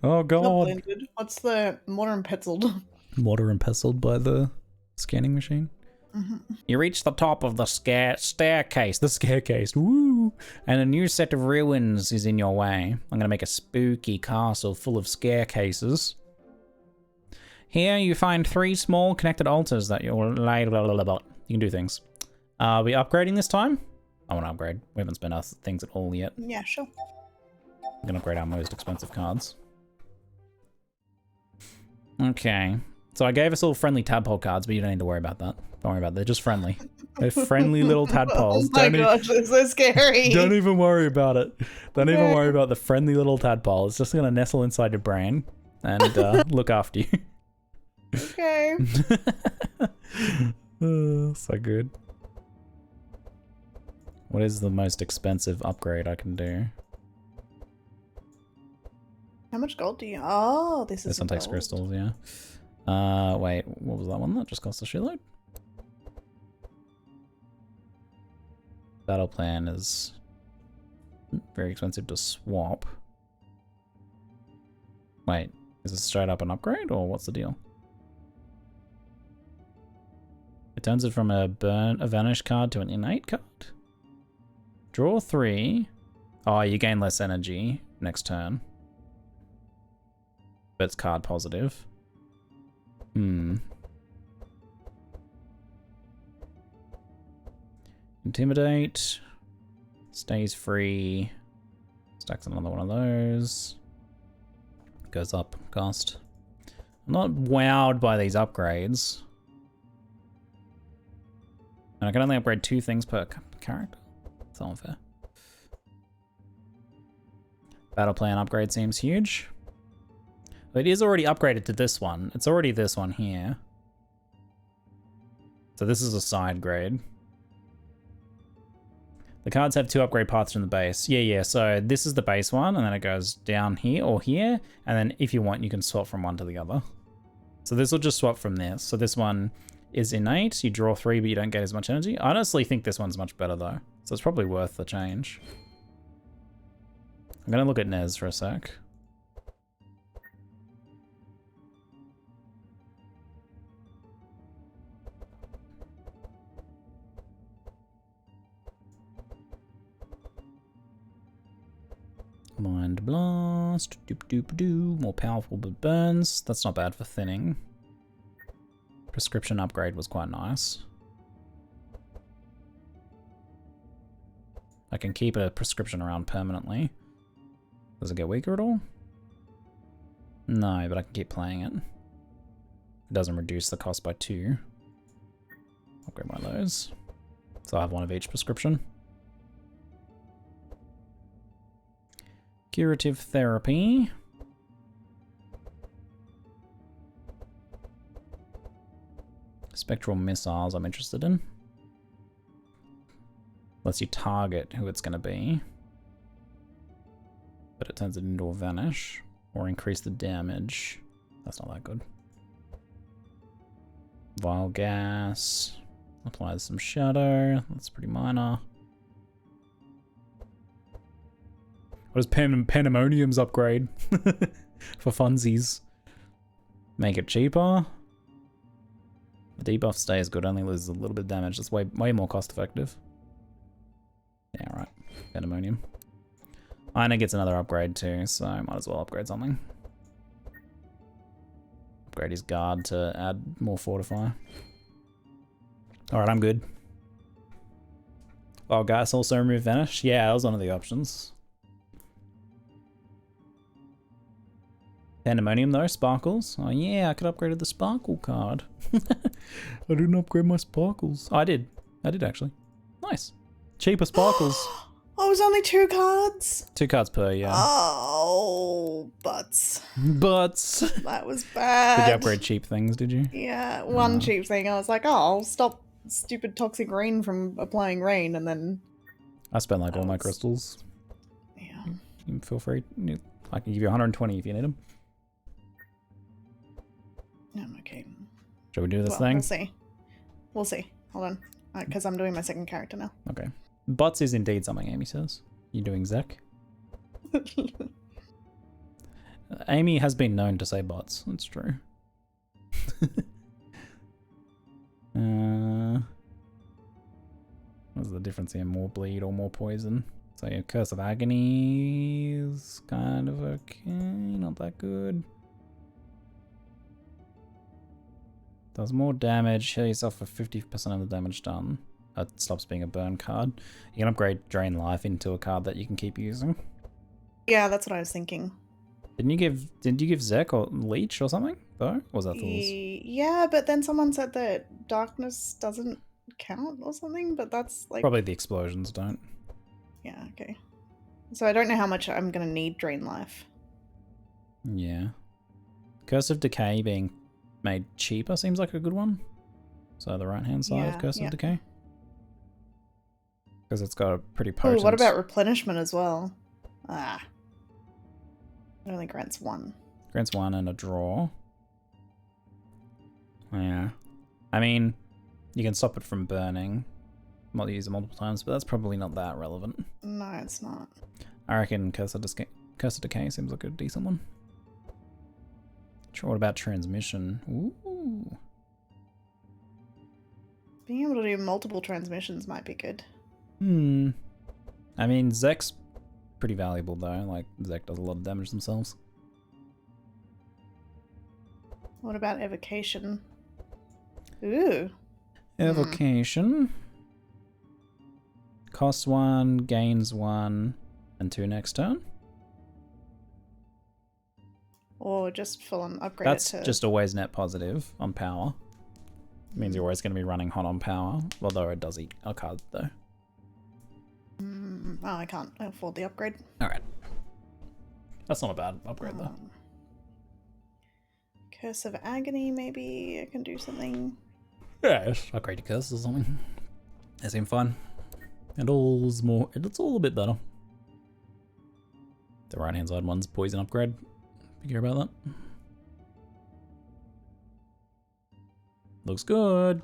Oh Not god. blended. What's the modern petzled? Mortar and pestled by the scanning machine. You reach the top of the staircase. The staircase. Woo! And a new set of ruins is in your way. I'm going to make a spooky castle full of staircases. Here you find 3 small connected altars that you'll lay. You can do things. Are we upgrading this time? I want to upgrade. We haven't spent our things at all yet. Yeah, sure. I'm going to upgrade our most expensive cards. Okay. So I gave us all friendly tadpole cards, but you don't need to worry about that. Don't worry about it. They're just friendly. They're friendly little tadpoles. Oh my gosh, that's so scary. Don't even worry about it. Don't even worry about the friendly little tadpole. It's just gonna nestle inside your brain and look after you. Okay. So good. What is the most expensive upgrade I can do? How much gold do you? Oh, this is. This one takes gold. crystals, yeah. Wait, what was that one? That just cost a shitload? Battle plan is very expensive to swap. Wait, is this straight up an upgrade or what's the deal? It turns it from a vanish card to an innate card. Draw 3. Oh, you gain less energy next turn. But it's card positive. Intimidate. Stays free. Stacks another one of those. Goes up cost. I'm not wowed by these upgrades. And I can only upgrade 2 things per character. It's unfair. Battle plan upgrade seems huge. But it is already upgraded to this one. It's already this one here. So this is a side grade. The cards have 2 upgrade paths from the base. Yeah, so this is the base one, and then it goes down here or here, and then if you want, you can swap from one to the other. So this will just swap from this. So this one is innate, you draw 3, but you don't get as much energy. I honestly think this one's much better though, so it's probably worth the change. I'm gonna look at Nez for a sec. Mind Blast, doop doop doo, more powerful but burns. That's not bad for thinning. Prescription upgrade was quite nice. I can keep a prescription around permanently. Does it get weaker at all? No, but I can keep playing it. It doesn't reduce the cost by 2. Upgrade one of those. So I have one of each prescription. Curative therapy. Spectral missiles I'm interested in. Lets you target who it's going to be. But it turns it into a vanish. Or increase the damage. That's not that good. Vile gas. Applies some shadow. That's pretty minor. What does Pandemonium's upgrade? For funsies. Make it cheaper. The debuff stays good, only loses a little bit of damage. That's way more cost effective. Yeah, right. Pandemonium. Ina gets another upgrade too, so I might as well upgrade something. Upgrade his guard to add more fortify. Alright, I'm good. Oh, gas also remove vanish? Yeah, that was one of the options. Pandemonium though, sparkles. Oh yeah, I could upgrade the sparkle card. I didn't upgrade my sparkles. Oh, I did actually. Nice. Cheaper sparkles. Oh, it was only 2 cards? 2 cards per, yeah. Oh, butts. Butts. That was bad. Did you upgrade cheap things, did you? Yeah, one cheap thing. I was like, oh, I'll stop stupid toxic rain from applying rain, and then... I spent like all my crystals. Yeah. You can feel free. I can give you 120 if you need them. I'm okay. Shall we do this thing? We'll see. We'll see. Hold on. Because I'm doing my second character now. Okay. Bots is indeed something, Amy says. You doing Zek? Amy has been known to say bots. That's true. What's the difference here? More bleed or more poison? So your Curse of Agony is kind of okay. Not that good. Does more damage. Heal yourself for 50% of the damage done. It stops being a burn card. You can upgrade Drain Life into a card that you can keep using. Yeah, that's what I was thinking. Didn't you give Zek or Leech or something though? Or was that Thor's? Yeah, but then someone said that darkness doesn't count or something, but that's like Probably the explosions don't. yeah, okay. So I don't know how much I'm gonna need Drain Life. Yeah. Curse of Decay being made cheaper seems like a good one. So the right hand side of Yeah, Curse yeah. of Decay. Because it's got a pretty Oh, potent... what about replenishment as well? Ah. It only grants 1. Grants 1 and a draw. Yeah. I mean, you can stop it from burning. Use it multiple times, but that's probably not that relevant. No, it's not. I reckon Curse of Decay seems like a decent one. Sure, what about transmission? Ooh. Being able to do multiple transmissions might be good. I mean, Zek's pretty valuable though. Like, Zek does a lot of damage themselves. What about evocation? Ooh. Evocation. Costs 1, gains 1, and 2 next turn. Or just full on upgrade That's it to... just always net positive on power. Means you're always going to be running hot on power. Although it does eat a card though. Oh, I can't afford the upgrade. Alright. That's not a bad upgrade though. Curse of Agony, maybe I can do something. Yeah, upgrade to Curse or something. They seem fun. It's all a bit better. The right hand side one's poison upgrade. You care about that? Looks good.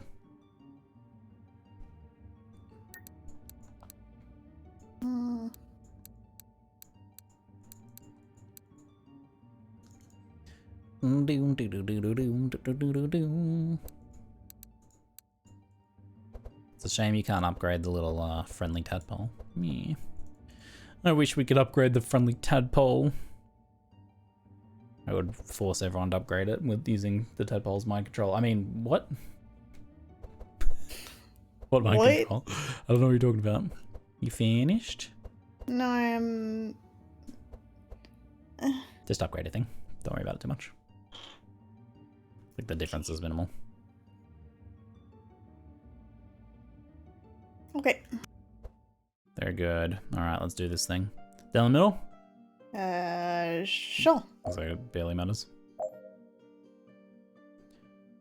It's a shame you can't upgrade the little friendly tadpole. Yeah. I wish we could upgrade the friendly tadpole. I would force everyone to upgrade it with using the tadpole's mind control. I mean, what? What mind control? I don't know what you're talking about. You finished? No, I'm... Just upgrade a thing. Don't worry about it too much. Like the difference is minimal. Okay. Very good. Alright, let's do this thing. Down the middle? Sure. So it barely matters.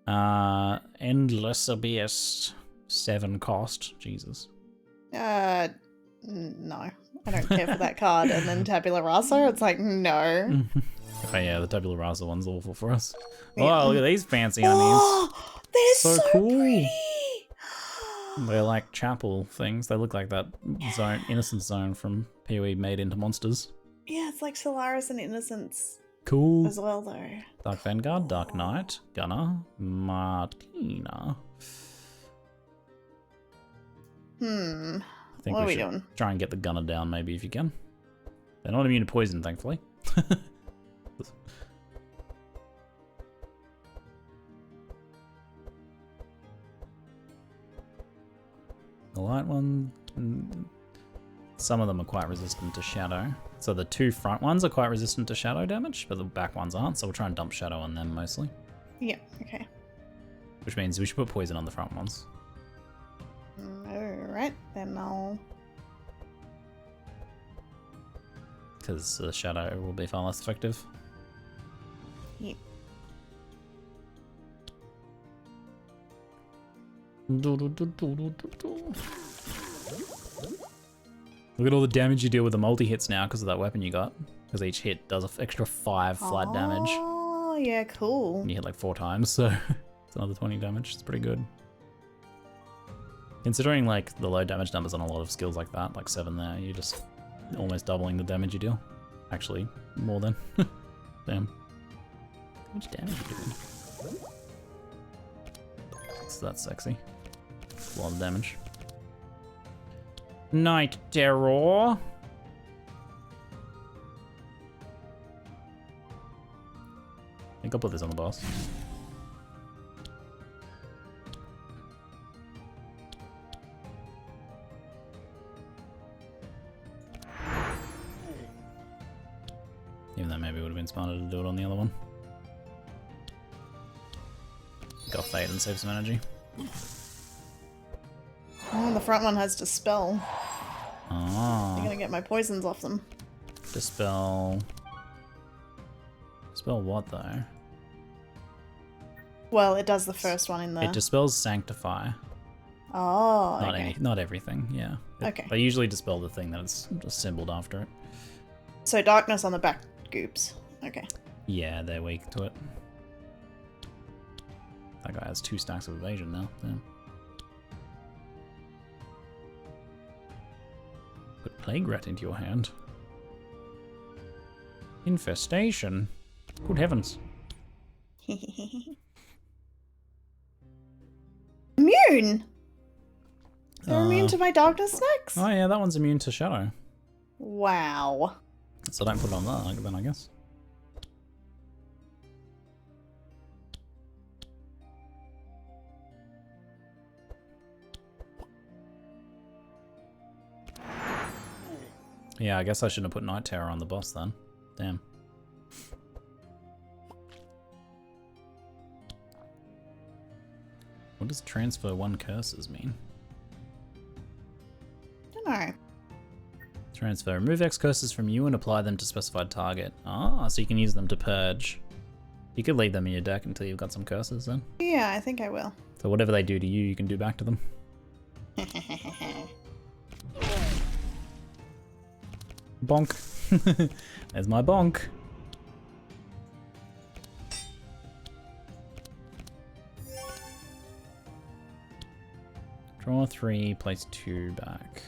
Endless Abyss. 7 cost. Jesus. No. I don't care for that card. And then Tabula Rasa, it's like, no. Oh yeah, the Tabula Rasa one's awful for us. Yeah. Oh, look at these fancy unis. Oh, they're so cool. pretty. They're like chapel things. They look like that zone, Innocent Zone from PoE made into monsters. Yeah, it's like Solaris and Innocence Cool. as well, though. Dark Vanguard, Dark Knight, Gunner, Martina. Hmm. I think What are we should doing? try and get the Gunner down maybe if you can. They're not immune to poison, thankfully. The light one, some of them are quite resistant to shadow. So the 2 front ones are quite resistant to shadow damage, but the back ones aren't, so we'll try and dump shadow on them mostly. Yeah, okay. Which means we should put poison on the front ones. Alright, then I'll... Because the shadow will be far less effective. Yep. Look at all the damage you deal with the multi-hits now because of that weapon you got. Because each hit does an extra 5 flat damage. Oh, yeah, cool. And you hit like 4 times, so it's another 20 damage. It's pretty good. Considering like the low damage numbers on a lot of skills like that, like 7 there, you're just almost doubling the damage you deal. Actually, more than. Damn. How much damage are you doing? So that's sexy. A lot of damage. Night Terror. I think I'll put this on the boss. Even though maybe it would have been smarter to do it on the other one. Go fade and save some energy. Oh, the front one has Dispel. Ah. I'm gonna get my poisons off them. Dispel. Dispel what though? Well, it does the first one in the... It dispels Sanctify. Oh, Not okay. not everything, yeah. Okay. They usually dispel the thing that is just symboled after it. So darkness on the back goops. Okay. Yeah, they're weak to it. That guy has 2 stacks of evasion now. Damn. Put Plague Rat into your hand. Infestation. Good heavens. Immune! They're immune to my darkness snacks? Oh yeah, that one's immune to Shadow. Wow. So don't put it on that then, I guess. Yeah, I guess I shouldn't have put Night Terror on the boss then. Damn. What does transfer 1 curses mean? Don't know. Transfer. Remove X curses from you and apply them to specified target. Ah, so you can use them to purge. You could leave them in your deck until you've got some curses then. Yeah, I think I will. So whatever they do to you, you can do back to them. Bonk. There's my bonk. Draw 3, place 2 back.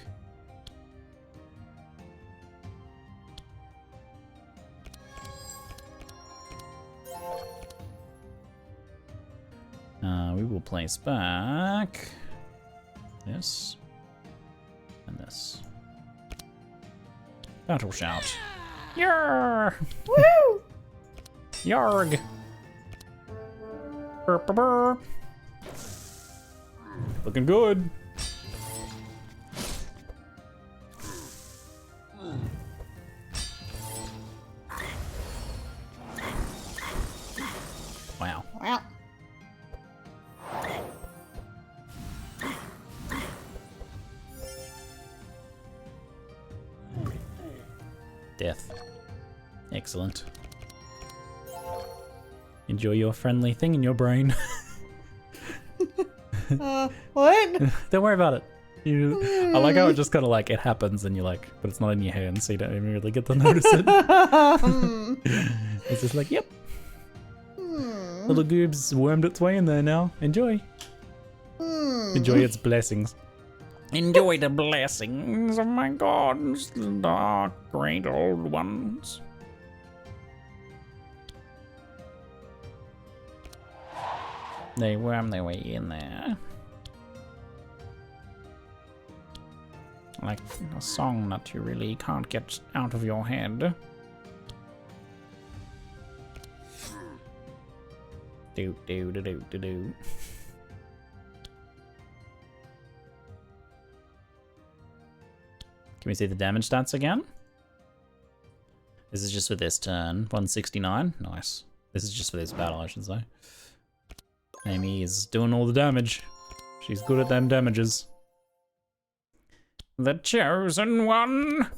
We will place back this and this. Battle shout. Yarr! Woo! Yarg! Burr, burr, burr. Looking good. Wow. Wow. Death. Excellent. Enjoy your friendly thing in your brain. What? Don't worry about it. I like how it just kind of like, it happens and you're like, but it's not in your hand, so you don't even really get to notice it. It's just like, yep. Little goob's wormed its way in there now. Enjoy. Enjoy its blessings. Enjoy the blessings of my gods, the dark, great old ones. They worm their way in there. Like a song that you really can't get out of your head. Do do do do do do. Can we see the damage stats again? This is just for this turn. 169. Nice. This is just for this battle, I should say. Amie is doing all the damage. She's good at them damages. The chosen one!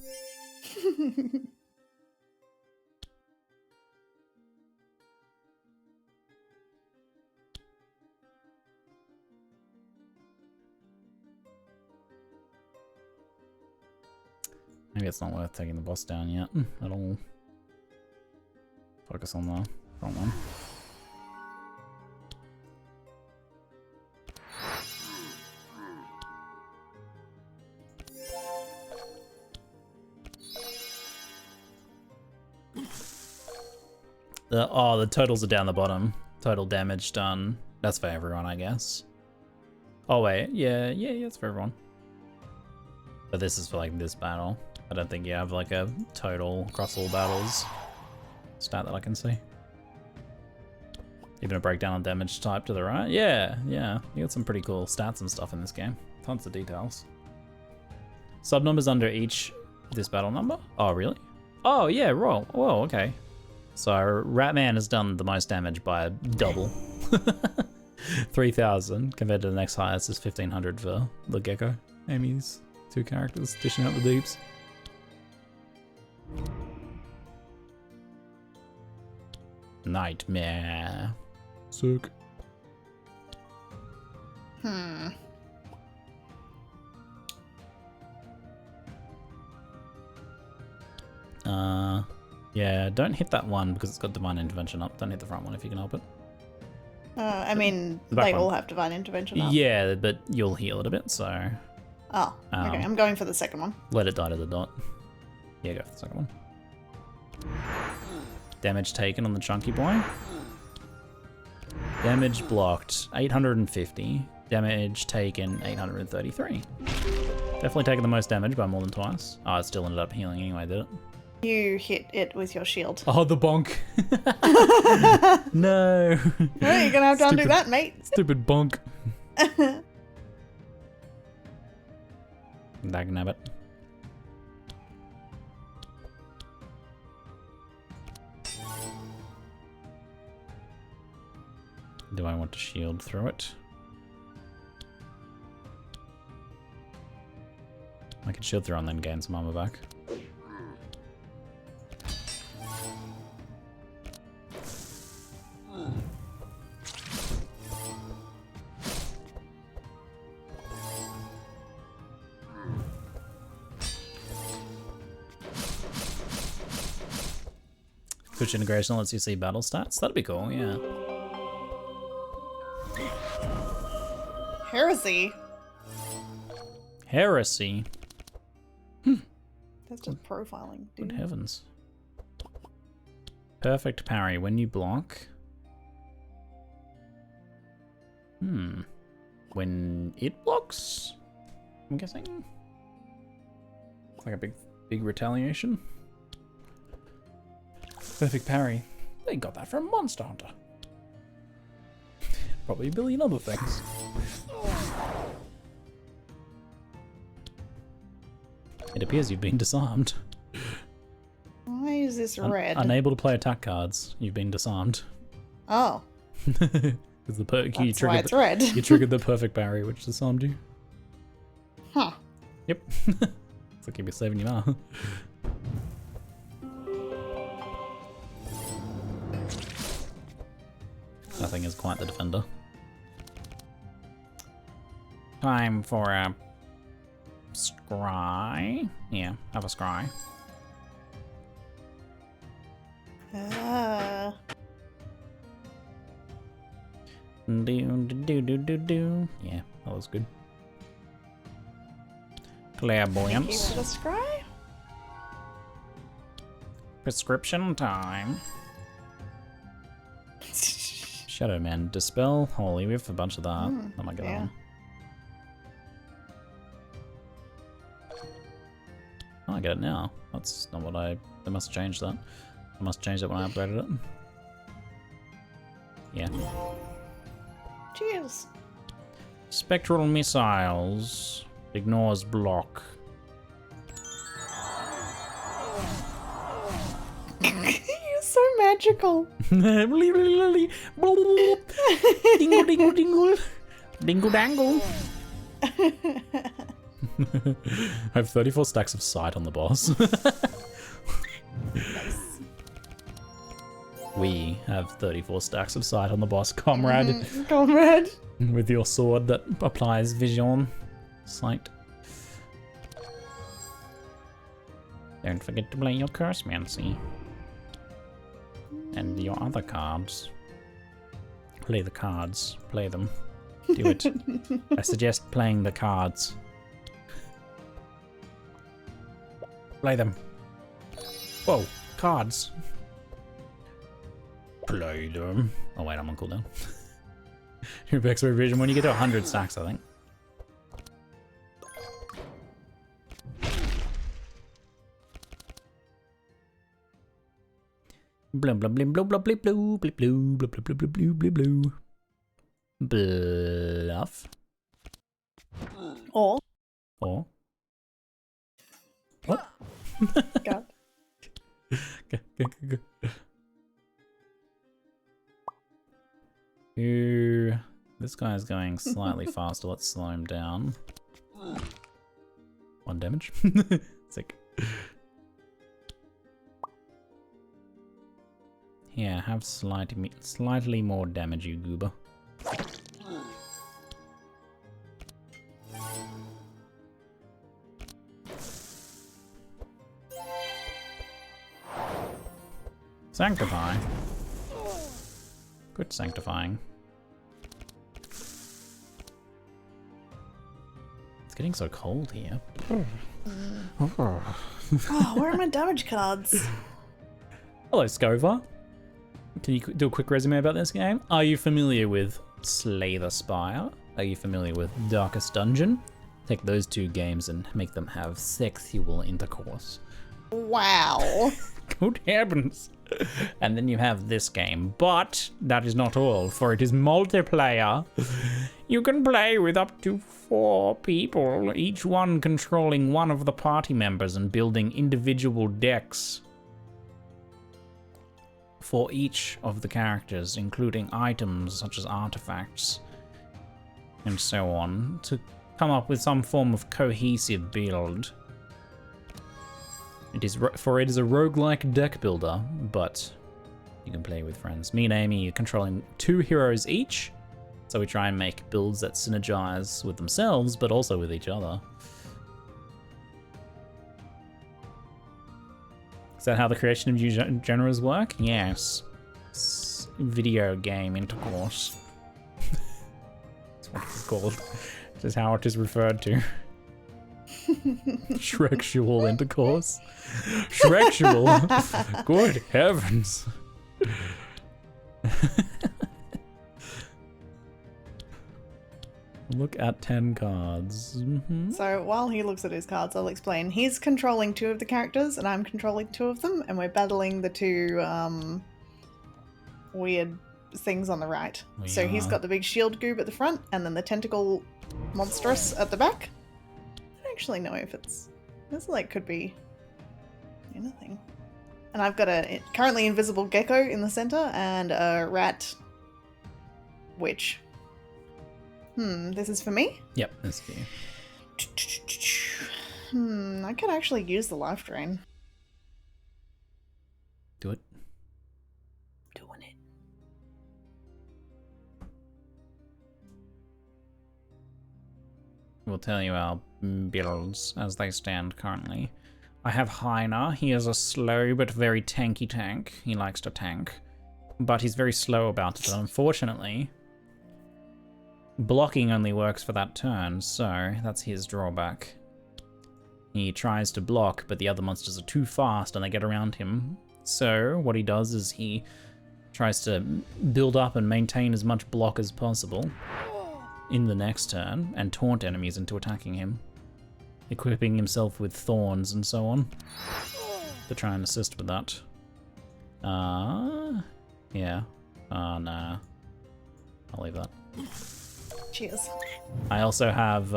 Maybe it's not worth taking the boss down yet at all. Focus on the front one. The totals are down the bottom. Total damage done. That's for everyone, I guess. Oh wait, yeah, it's for everyone. But this is for like this battle. I don't think you have like a total across all battles stat that I can see. Even a breakdown on damage type to the right. Yeah. You got some pretty cool stats and stuff in this game. Tons of details. Sub numbers under each this battle number? Oh, really? Oh, yeah, roll. Whoa, okay. So Ratman has done the most damage by double. 3,000 compared to the next highest is 1,500 for the Gecko. Amy's 2 characters dishing out the deeps. Nightmare. Sick. Yeah, don't hit that one because it's got Divine Intervention up. Don't hit the front one if you can help it. I mean, The back they one. all have Divine Intervention up. Yeah, but you'll heal it a bit, so Oh, okay. I'm going for the second one. let it die to the dot. Yeah, go for the second one. Damage taken on the chunky boy. Damage blocked, 850. Damage taken, 833. Definitely taken the most damage by more than twice. Oh, it still ended up healing anyway, did it? You hit it with your shield. Oh, the bonk. No. Well, you're gonna have to undo Stupid- that, mate. Stupid bonk. Dagnabbit. Do I want to shield through it? I could shield through and then gain some armor back. Twitch integration lets you see battle stats. That'd be cool, yeah. Heresy. Heresy. That's just profiling, Good dude. heavens. Perfect parry when you block. When it blocks? I'm guessing. It's like a big retaliation. Perfect parry. They got that from Monster Hunter. Probably a billion other things. It appears you've been disarmed. Why is this red? Unable to play attack cards. You've been disarmed. Oh, Because the you that's why triggered it's red. you triggered the perfect barrier, which disarmed you. Huh. Yep. It's like you'd be saving your arm. Nothing is quite the defender. Time for a scry. Yeah, have a scry. Do. Yeah, that was good. Clairvoyance. Give it a scry? Prescription time. Shadow Man. Dispel. Holy, we have a bunch of that. I might get that yeah. one. Oh, I get it now. That's not what they must have changed that. I must have changed it when I upgraded it. Yeah. Cheers. Spectral missiles. Ignores block. You're so magical. Dingle dingle dingle. Dingle dangle. I have 34 stacks of sight on the boss. Nice. We have 34 stacks of sight on the boss, comrade. Comrade. With your sword that applies vision. Sight. Don't forget to play your curse mancy. And your other cards. Play the cards. Play them. Do it. I suggest playing the cards. Play them. Whoa, cards. Play them. Oh wait, I'm on cooldown. Revex revision when you get to 100 stacks, I think. Blum blum blim blum blum blip blue blip blue blip blue blip blue blip blue. Bluff. Or Or. What? God. Go. Ooh, this guy's going slightly faster. Let's slow him down. 1 damage. Sick. Yeah, have slightly more damage, you goober. Sanctify. Good sanctifying. It's getting so cold here. Oh, where are my damage cards? Hello, Scova. Can you do a quick resume about this game? Are you familiar with Slay the Spire? Are you familiar with Darkest Dungeon? Take those 2 games and make them have sexual intercourse. Wow. Good heavens. And then you have this game. But that is not all, for it is multiplayer. You can play with up to 4 people, each one controlling one of the party members and building individual decks for each of the characters, including items such as artifacts and so on, to come up with some form of cohesive build. It is a roguelike deck builder, but you can play with friends. Me and Amie are controlling 2 heroes each, so we try and make builds that synergize with themselves, but also with each other. Is that how the creation of new genres work? Yes. Video game intercourse. That's what it's called. This is how it is referred to. Shrexual intercourse. Shrexual. Good heavens. Look at 10 cards. Mm-hmm. So while he looks at his cards, I'll explain. He's controlling 2 of the characters, and I'm controlling 2 of them, and we're battling the 2 weird things on the right. So he's got the big shield goob at the front, and then the tentacle monstrous at the back. I don't actually know if it's... This like could be anything. And I've got a currently invisible gecko in the center and a rat witch. This is for me? Yep, that's for you. I could actually use the life drain. Do it. Doing it. We'll tell you our builds as they stand currently. I have Hyena. He is a slow but very tanky tank. He likes to tank, but he's very slow about it. Unfortunately, blocking only works for that turn, so that's his drawback. He tries to block, but the other monsters are too fast and they get around him. So what he does is he tries to build up and maintain as much block as possible in the next turn and taunt enemies into attacking him, equipping himself with thorns and so on to try and assist with that. Yeah. Nah. I'll leave that. Cheers. I also have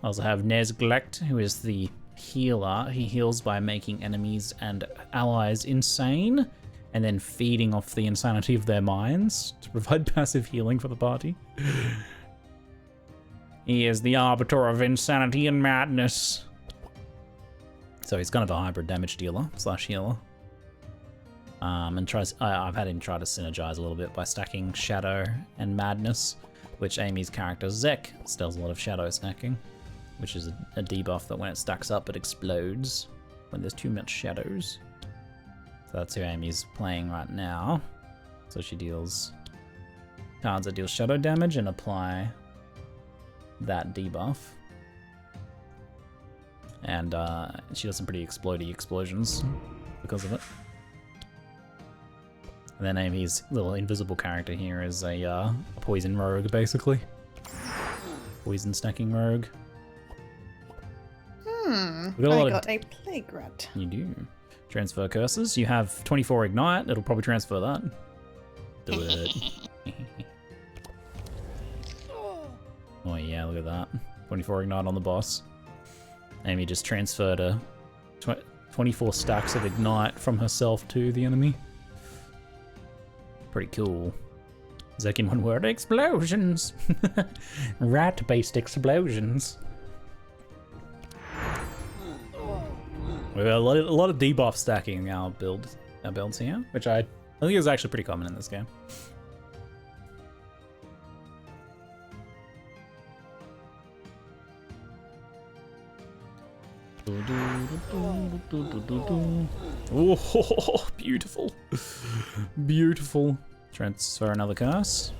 Nezglect, who is the healer. He heals by making enemies and allies insane, and then feeding off the insanity of their minds to provide passive healing for the party. He is the arbiter of insanity and madness. So he's kind of a hybrid damage dealer / healer. And I've had him try to synergize a little bit by stacking Shadow and Madness, which Amy's character Zek does a lot of Shadow stacking, which is a debuff that when it stacks up, it explodes when there's too much shadows. So that's who Amy's playing right now. So she deals cards that deal shadow damage and apply that debuff. And she does some pretty explodey explosions because of it. And then Amy's little invisible character here is a poison rogue, basically. Poison stacking rogue. I We got a lot got a plague rat. You do. Transfer curses. You have 24 ignite. It'll probably transfer that. Do it. Oh yeah, look at that. 24 ignite on the boss. Amy just transferred 24 stacks of ignite from herself to the enemy. Pretty cool. Zek in one word, explosions! Rat-based explosions. We've got a lot of debuff stacking in our builds here, which I think is actually pretty common in this game. Oh, beautiful. Beautiful. Transfer another curse.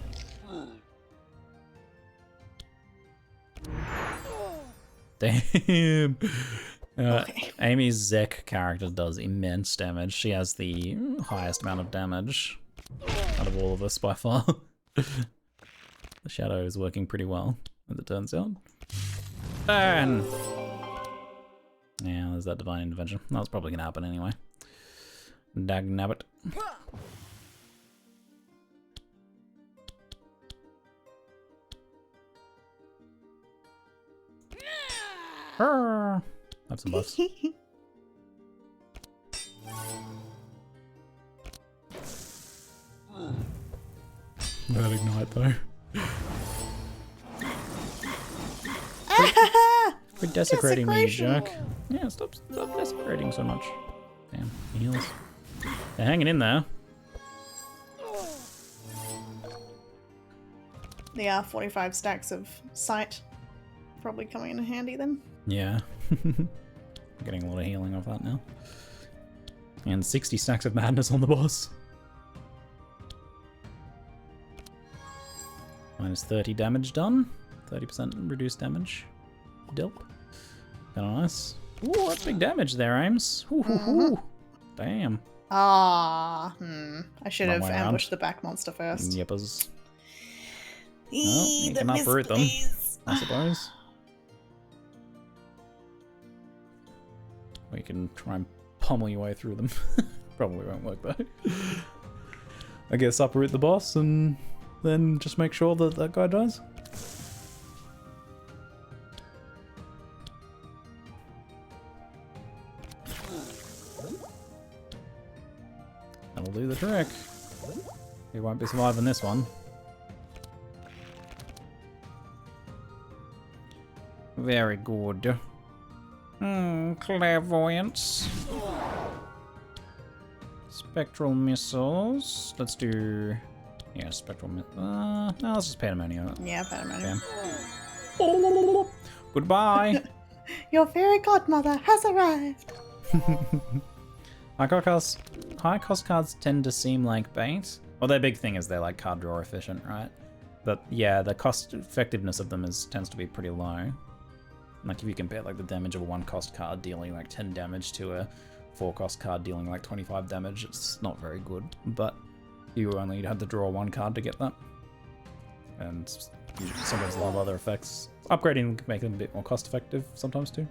Damn. Amy's Zek character does immense damage. She has the highest amount of damage out of all of us by far. The shadow is working pretty well, as it turns out. Burn! Yeah, there's that divine intervention. That's probably gonna happen anyway. Dagnabbit. Have some buffs. That ignite though. Quit desecrating me, you jerk. Yeah, stop desecrating so much. Damn, heals. They're hanging in there. The 45 stacks of sight probably coming in handy then. Yeah. Getting a lot of healing off that now. And 60 stacks of madness on the boss. Minus 30 damage done. 30% reduced damage. Dope. Kinda nice. Ooh, that's big damage there, Ames. Ooh, damn. I should Wrong have way around. ambushed the back monster first. Yeppers. Well, Eee, you the can uproot them, misplays. I suppose. Or you can try and pummel your way through them. Probably won't work though. I guess uproot the boss and then just make sure that that guy dies. That'll do the trick. He won't be surviving this one. Very good. Clairvoyance. Spectral missiles. Let's do... Yeah, spectral missiles. No, let's just pandemonium. Yeah, pandemonium. Goodbye. Your fairy godmother has arrived. High cost cards tend to seem like bait. Well, their big thing is they're like card draw efficient, right? But yeah, the cost effectiveness of them tends to be pretty low. Like if you compare like the damage of a 1-cost card dealing like 10 damage to a 4-cost card dealing like 25 damage, it's not very good. But you only had to draw 1 card to get that. And you sometimes a lot of other effects. Upgrading can make them a bit more cost effective sometimes too.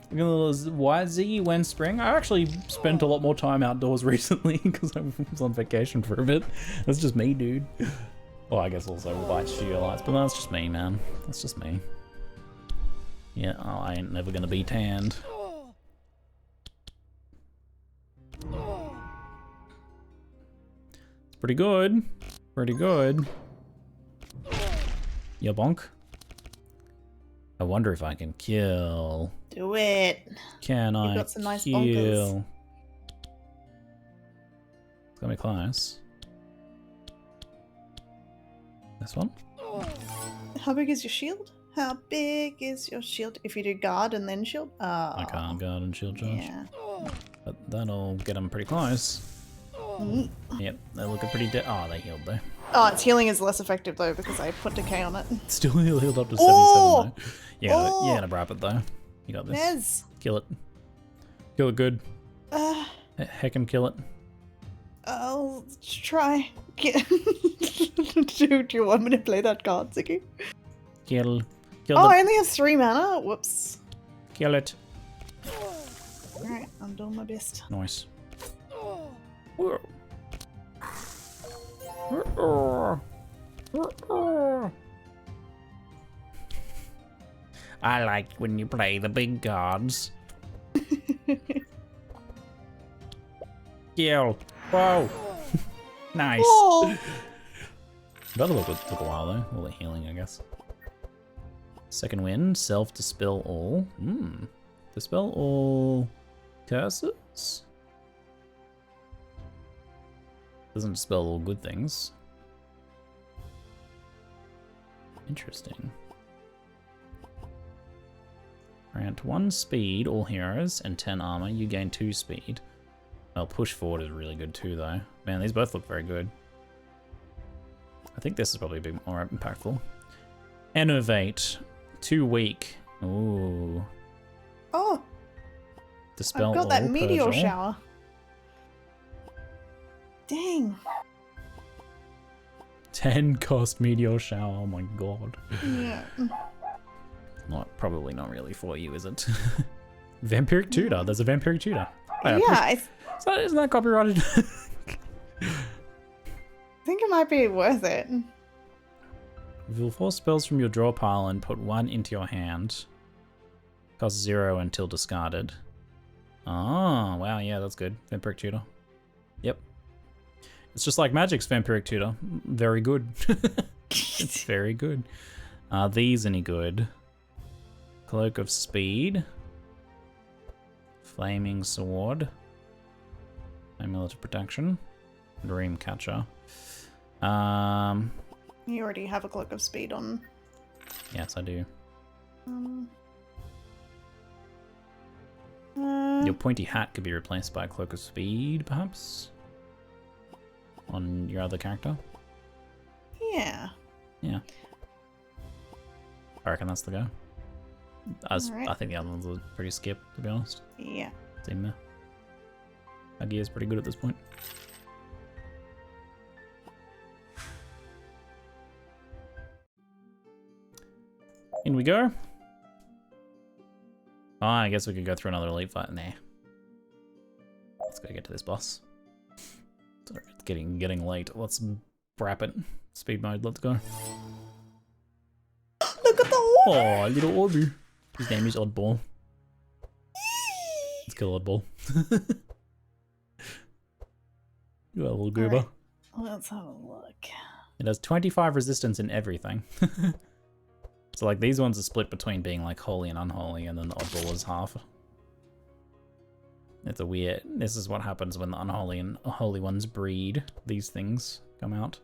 Looking a little YZ when spring. I actually spent a lot more time outdoors recently because I was on vacation for a bit. That's just me, dude. Well, I guess also with Light Studio Lights, but that's just me, man. That's just me. Yeah, oh, I ain't never gonna be tanned. It's pretty good. Pretty good. Yeah, bonk. I wonder if I can kill. Do it. Can I got some nice kill? bonkers. It's gonna be close. This one? How big is your shield? How big is your shield? If you do guard and then shield? I can't guard and shield charge. Yeah. But that'll get them pretty close. Yep, they're looking pretty dead. Oh, they healed though. Oh, its healing is less effective though because I put decay on it. Still healed up to 77 Oh! though. Yeah, you're gonna wrap it though. You got this. Nez. Kill it. Kill it good. Heck and kill it. I'll try. Do you want me to play that card, Ziggy? Kill Oh, I only have 3 mana. Whoops. kill it. Alright, I'm doing my best. Nice. I like when you play the big cards. Kill. Whoa. Nice. Oh! Another look took a while though. All the healing, I guess. Second wind, self-dispel all. Dispel all curses? Doesn't dispel all good things. Interesting. Grant 1 speed, all heroes, and 10 armor. You gain 2 speed. Well, push forward is really good too, though. Man, these both look very good. I think this is probably a bit more impactful. Innovate. 2 weak. Ooh. Oh! Dispel I've got that all, meteor purge all. shower. Dang. 10 cost meteor shower. Oh my god. Yeah. Probably not really for you, is it? Vampiric Tutor. There's a Vampiric Tutor. Oh, Yeah, isn't that copyrighted? I think it might be worth it. Reveal 4 spells from your draw pile and put 1 into your hand. Cost 0 until discarded. Oh, wow, yeah, that's good. Vampiric Tutor. Yep. It's just like Magic's Vampiric Tutor. Very good. It's very good. Are these any good? Cloak of Speed. Flaming Sword. Amulet of Protection. Dream Catcher. You already have a Cloak of Speed on. Yes, I do. Uh, Your pointy hat could be replaced by a Cloak of Speed, perhaps? On your other character? yeah. Yeah. I reckon that's the go. Alright. I think the other ones are pretty skip, to be honest. Yeah. Same there. Idea is pretty good at this point. In we go. Oh, I guess we could go through another elite fight. Nah. Let's go get to this boss. Sorry, it's getting late. Let's wrap it. Speed mode, let's go. Look at the Oh, little Oddball. His name is Oddball. Let's kill Oddball. You little goober. Alright. Let's have a look. It has 25 resistance in everything. So like these ones are split between being like holy and unholy, and then the Oddball is half. It's a weird. This is what happens when the unholy and holy ones breed. These things come out.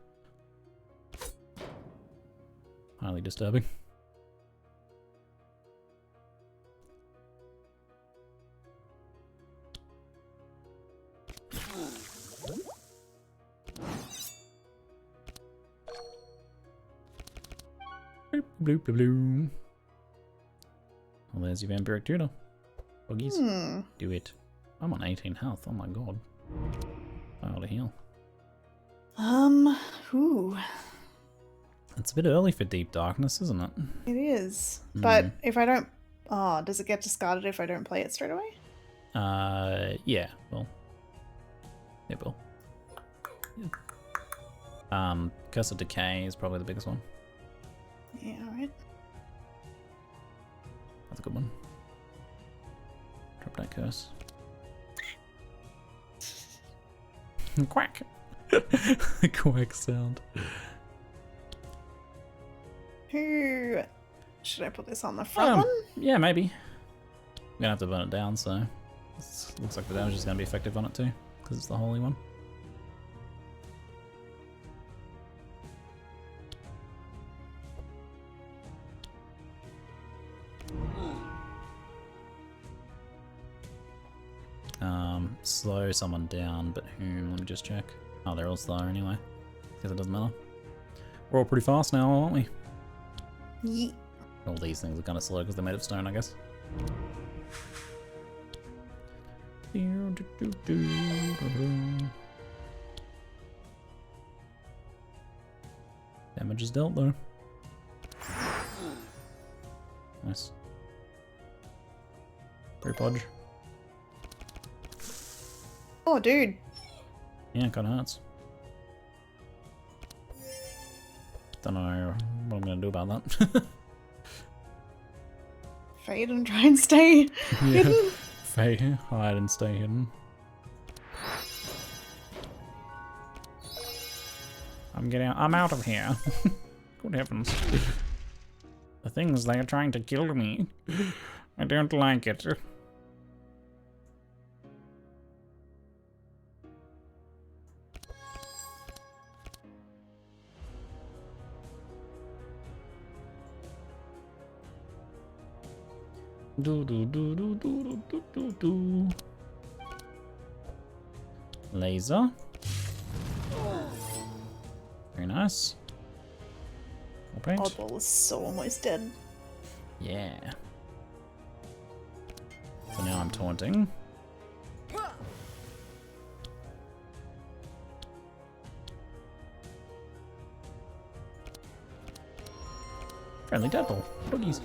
Highly disturbing. Bloop, bloop, bloop, bloop. Well, there's your Vampiric Tutor. Buggies. Do it. I'm on 18 health. Oh my god. I ought to heal. Ooh. It's a bit early for Deep Darkness, isn't it? It is. But if I don't... Oh, does it get discarded if I don't play it straight away? Yeah, well. It will. Yeah. Curse of Decay is probably the biggest one. Yeah, alright. That's a good one. Drop that curse. Quack! Quack sound. Who... Should I put this on the front one? Yeah, maybe. I'm gonna have to burn it down, so looks like the damage is gonna be effective on it too, because it's the holy one. Slow someone down, but whom? Let me just check. Oh, they're all slower anyway. Because it doesn't matter. We're all pretty fast now, aren't we? Yeet. All these things are kind of slow because they're made of stone, I guess. damage is dealt though. Nice. 3 podge. Oh, dude. Yeah, it kinda hurts. Don't know what I'm gonna do about that. Fade and try and stay hidden. Fade, hide and stay hidden. I'm out of here. Good heavens. The things, they are trying to kill me. I don't like it. Do do do do do do do do. Laser. Very nice. More paint. Oddball is so almost dead. Yeah. So now I'm taunting. Friendly Deadpool. Boogies.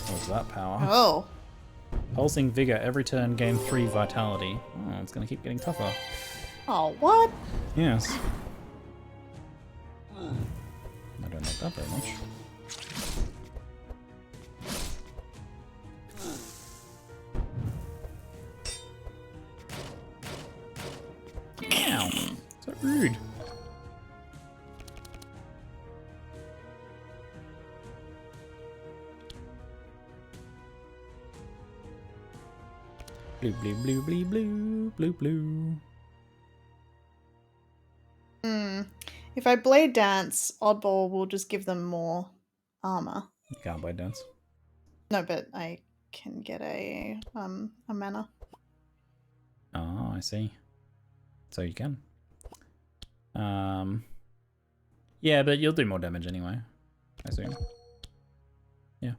What's that power? Oh. Pulsing Vigor every turn, gain 3 Vitality. Oh, it's gonna keep getting tougher. Oh, what? Yes. I don't like that very much. Ow! So rude. Blue, blue, blue, blue, blue, blue, blue. If I blade dance, Oddball will just give them more armor. You can't blade dance. No, but I can get a mana. Oh, I see. So you can. Yeah, but you'll do more damage anyway, I assume. Yeah.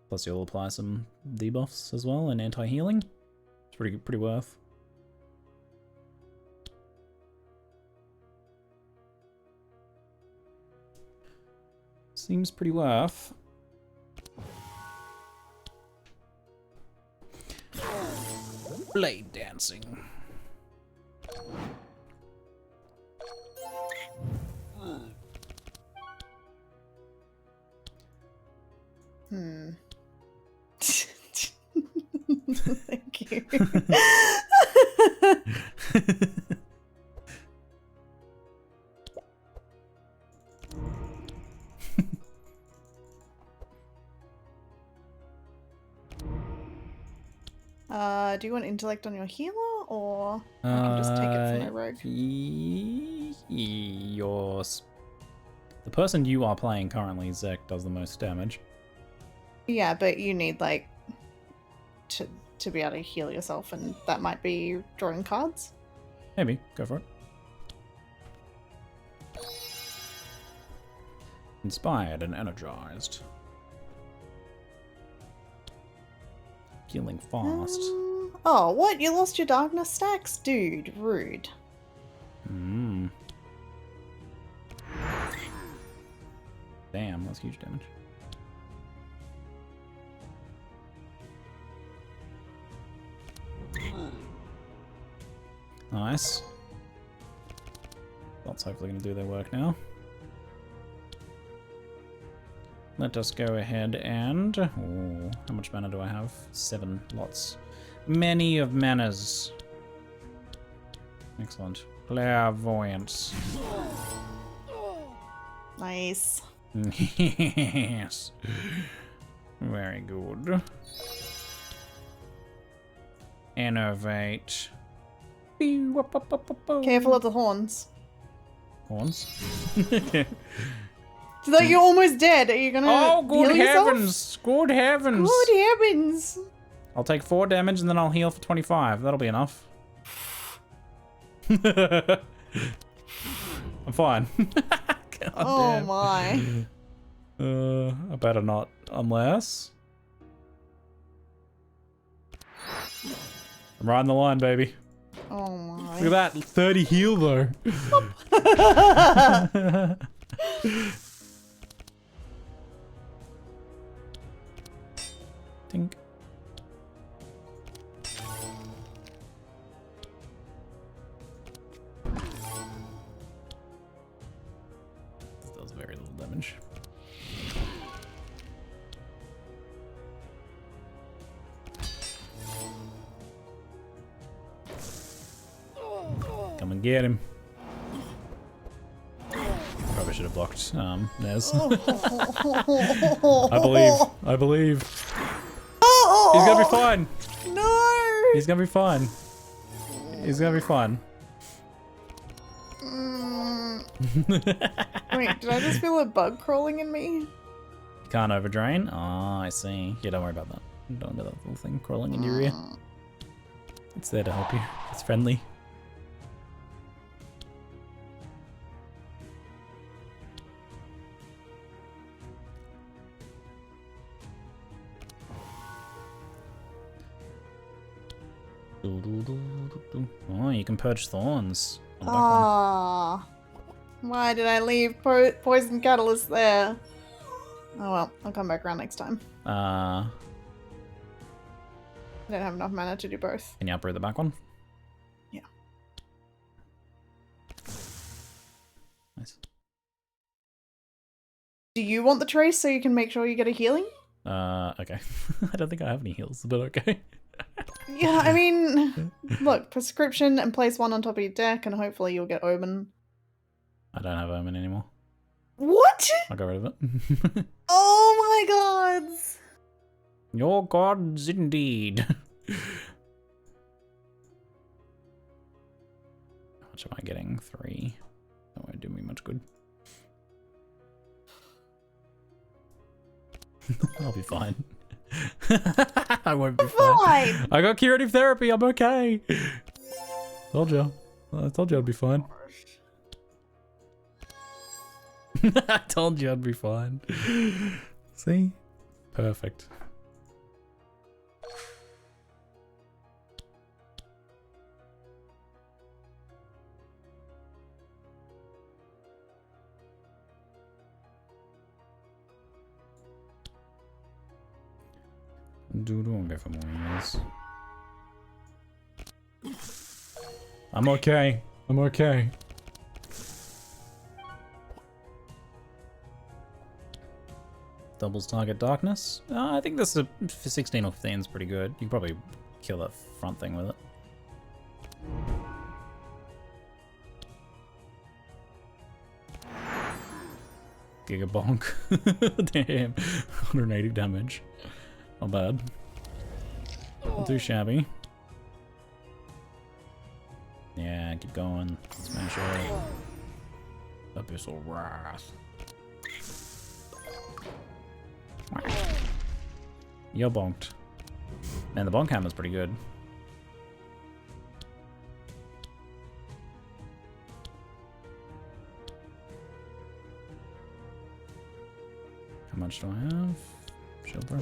Plus you'll apply some debuffs as well and anti-healing. It's pretty worth. Seems pretty worth. Blade dancing. Thank you. Do you want intellect on your healer, or I can just take it from my rogue? The person you are playing currently, Zek, does the most damage. Yeah, but you need like to be able to heal yourself, and that might be drawing cards. Maybe, go for it. Inspired and energized. Healing fast. Oh, what? You lost your darkness stacks? Dude, rude. Damn, that's huge damage. Nice. That's hopefully going to do their work now. Let us go ahead and... Oh, how much mana do I have? 7 lots. Many of manas. Excellent. Clairvoyance. Nice. Yes. Very good. Innovate. Careful of the horns. Horns? So that you're almost dead. Are you gonna Oh, good heal yourself? heavens! Good heavens! Good heavens! I'll take 4 damage and then I'll heal for 25. That'll be enough. I'm fine. God Oh damn. my. I better not, unless... I'm riding the line, baby. Oh my. Look at that, 30 heal though. Tink. This does very little damage. Come and get him. Probably should have blocked Nez. I believe. He's gonna be fine. No! He's gonna be fine. He's gonna be fine. Wait, did I just feel a bug crawling in me? You can't overdrain? Oh, I see. Yeah, don't worry about that. Don't worry about that little thing crawling in your ear. It's there to help you. It's friendly. Oh, you can purge thorns. On the back one. Ah, why did I leave poison catalyst there? Oh well, I'll come back around next time. I don't have enough mana to do both. Can you uproot the back one? Yeah. Nice. Do you want the trace so you can make sure you get a healing? Okay. I don't think I have any heals, but okay. Yeah, I mean, look, prescription and place one on top of your deck and hopefully you'll get Omen. I don't have Omen anymore. What? I'll get rid of it. Oh my gods! Your gods indeed. How much am I getting? 3. That won't do me much good. I'll be fine. I won't be fine. I got curative therapy. I'm okay. Told you. I told you I'd be fine. I told you I'd be fine. See? Perfect. Dude, I'll go for more emails. I'm okay. I'm okay. Doubles target darkness. I think this is for 16 or 15 is pretty good. You can probably kill that front thing with it. Gigabonk. Damn. 180 damage. Not bad. Not too shabby. Yeah, keep going. Smash it. Abyssal Wrath. You're bonked. Man, the bonk hammer's pretty good. How much do I have? Shield throw.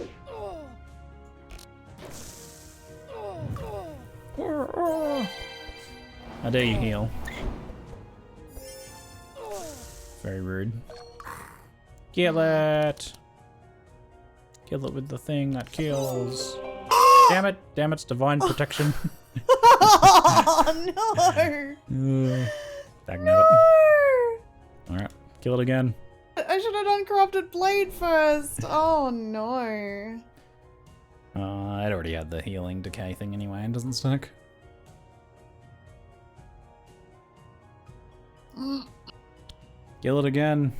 How dare you heal? Very rude. Kill it! Kill it with the thing that kills. Damn it! Damn it's divine protection. Oh no! Dagnabbit. Alright, kill it again. I should have done Corrupted Blade first. Oh no. It already had the healing decay thing anyway and doesn't stack. Kill it again.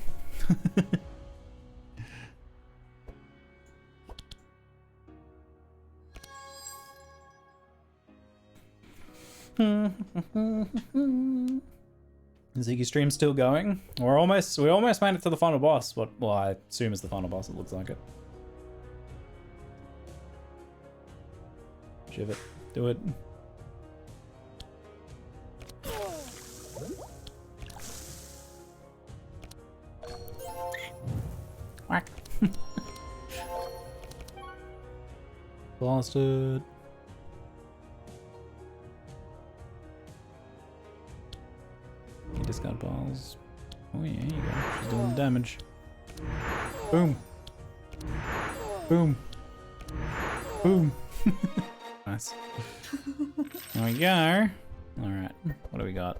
Ziggy stream's still going. We almost made it to the final boss. Well, I assume it's the final boss. It looks like it. Shiv it. Do it. Whack. bastard. You discard balls. Oh yeah, here you go. She's doing damage. Boom. Boom. Boom. Nice. There we go. Alright, what do we got?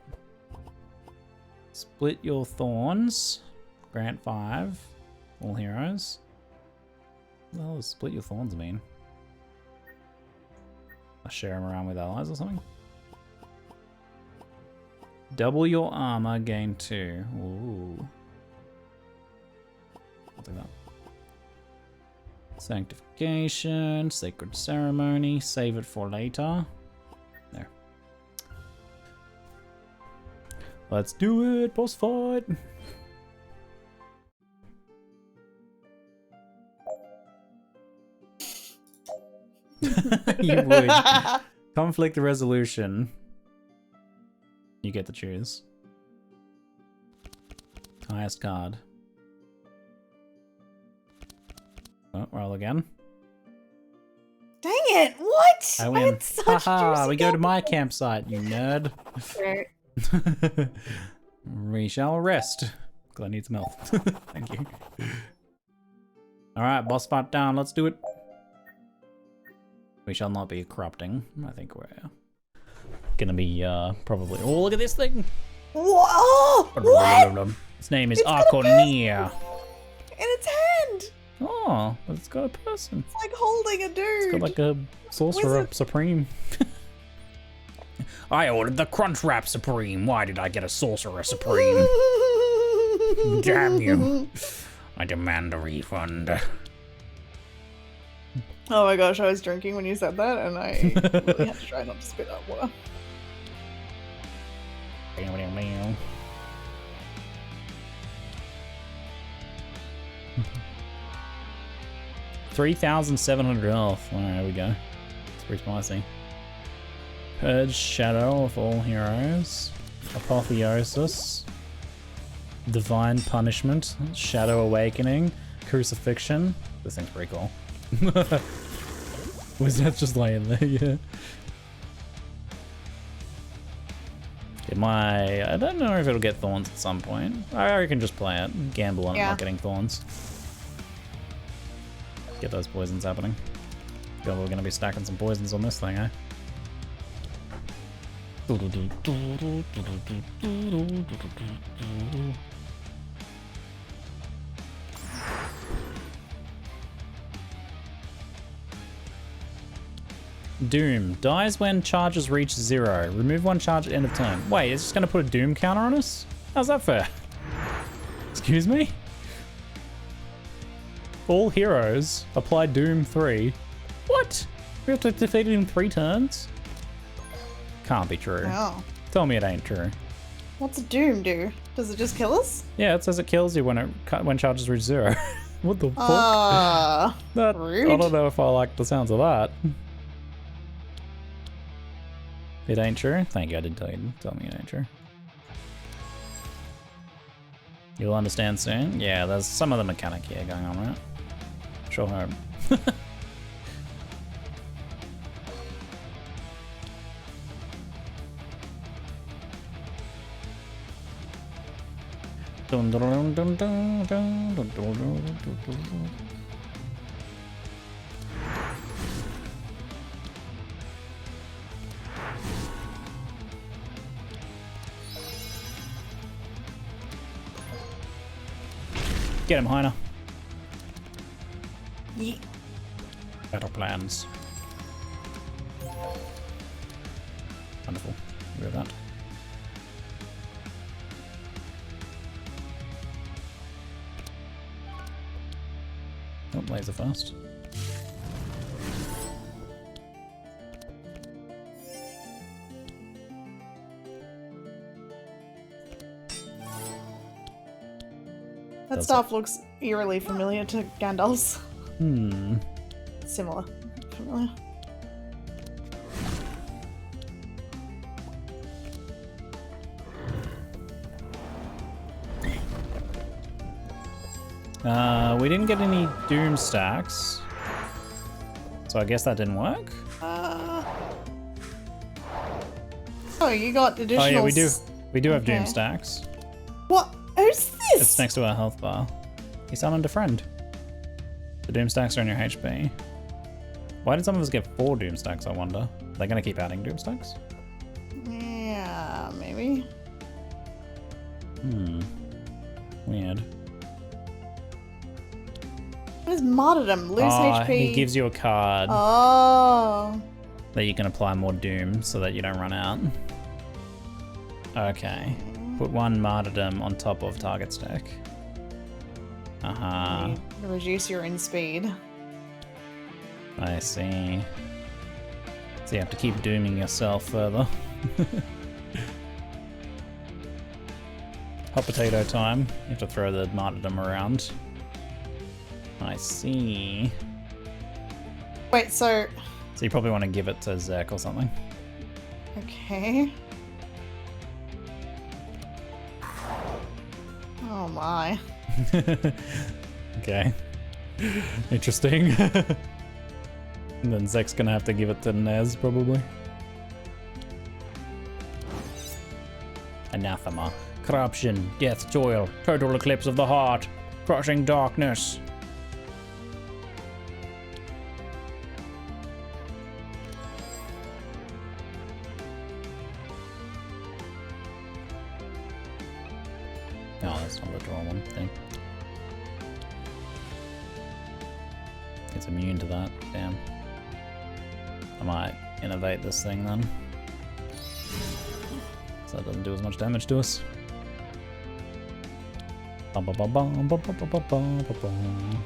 Split your thorns. Grant 5. All heroes. What the hell does split your thorns mean? I share them around with allies or something? Double your armor, gain 2. Ooh. I'll do that. Sanctification, sacred ceremony, save it for later. There. Let's do it, boss fight! You would. Conflict resolution. You get to choose. Highest card. Oh, roll again. Dang it! What? I win. had such Haha, juicy we go to my confidence. campsite, you nerd. We shall rest. Because I need some health. Thank you. Alright, boss fight down. Let's do it. We shall not be corrupting. I think we're gonna be probably. Oh, look at this thing! Whoa! What? Its name is It's got a Arconia. In its hand! Oh, but it's got a person. It's like holding a dude. It's got like a sorcerer Wizard. supreme. I ordered the Crunch Wrap Supreme. Why did I get a sorcerer supreme? Damn you. I demand a refund. Oh my gosh, I was drinking when you said that, and I really had to try not to spit out water. 3,700 health. Alright, there we go. It's pretty spicy. Purge Shadow of all heroes. Apotheosis. Divine Punishment. Shadow Awakening. Crucifixion. This thing's pretty cool. Was that just laying there? Yeah. I don't know if it'll get thorns at some point. I reckon just play it. Gamble on it not getting thorns. Get those poisons happening. God, we're gonna be stacking some poisons on this thing, eh? Doom. Dies when charges reach 0. Remove one charge at end of turn. Wait, it's just gonna put a Doom counter on us? How's that fair? Excuse me? All heroes apply Doom 3. What? We have to defeat it in 3 turns? Can't be true. Oh. Tell me it ain't true. What's Doom do? Does it just kill us? Yeah, it says it kills you when charges reach 0. What the fuck? That, rude. I don't know if I like the sounds of that. It ain't true? Thank you, I did tell you. Tell me it ain't true. You'll understand soon? Yeah, there's some of the mechanic here going on, right? Sure hope. Dun, dun, dun, dun, dun, dun, dun, dun, dun, dun. Get him, Heiner. Ye- Better plans. Wonderful. Look at that. Oh, laser fast. That Does staff looks eerily familiar to Gandalf's. Hmm. Similar. Familiar. We didn't get any Doom stacks. So I guess that didn't work? Oh, you got additional... Oh yeah, we do. We do have Okay. doom stacks. What? Who's this? It's next to our health bar. You summoned a friend. The doom stacks are in your HP. Why did some of us get 4 doom stacks, I wonder? Are they gonna keep adding doom stacks? Yeah, maybe. Weird. What is martyrdom? Lose HP. He gives you a card Oh. that you can apply more doom so that you don't run out. Okay. Put 1 martyrdom on top of target stack. Reduce your in speed. I see. So you have to keep dooming yourself further. Hot potato time. You have to throw the martyrdom around. I see. Wait, so... So you probably want to give it to Zek or something. Okay. Oh my. Okay. Interesting. And then Zek's gonna have to give it to Nez, probably. Anathema. Corruption, death, toil, total eclipse of the heart, crushing darkness. Oh, that's not the draw one thing. It's immune to that. Damn. I might innovate this thing then. So that doesn't do as much damage to us. Bum, bum, bum, bum, bum, bum, bum, bum, bum, bum.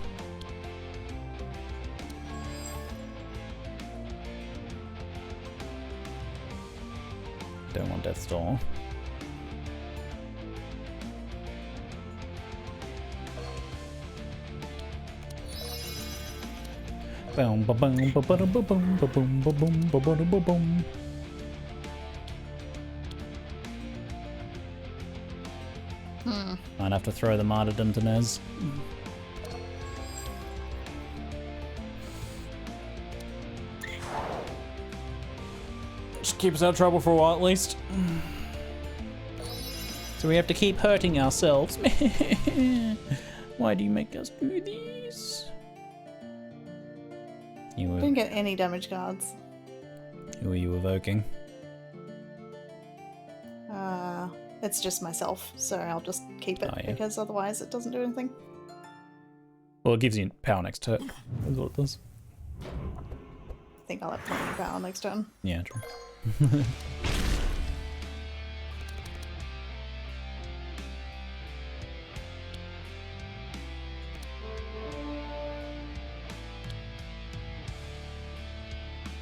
Don't want Death's Door. Boom, ba boom, ba ba boom, ba boom, ba boom, ba boom, ba ba boom. Might have to throw the martyrdom to Nez. Just keep us out of trouble for a while at least. So we have to keep hurting ourselves. Why do you make us do these? You Didn't get any damage cards. Who are you evoking? It's just myself, so I'll just keep it because otherwise it doesn't do anything. Well, it gives you power next turn. That's what it does. I think I'll have plenty of power next turn. Yeah, true.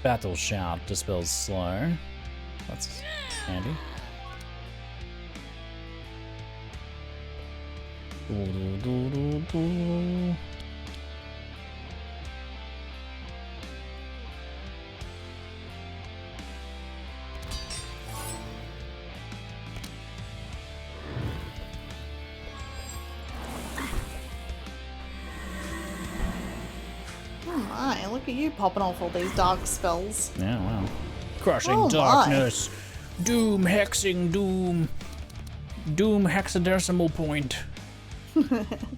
Battle Shout dispels slow. That's handy. Oh my, look at you popping off all these dark spells. Yeah, wow. Crushing Oh my. darkness. Doom hexing doom. Doom hexadecimal point. What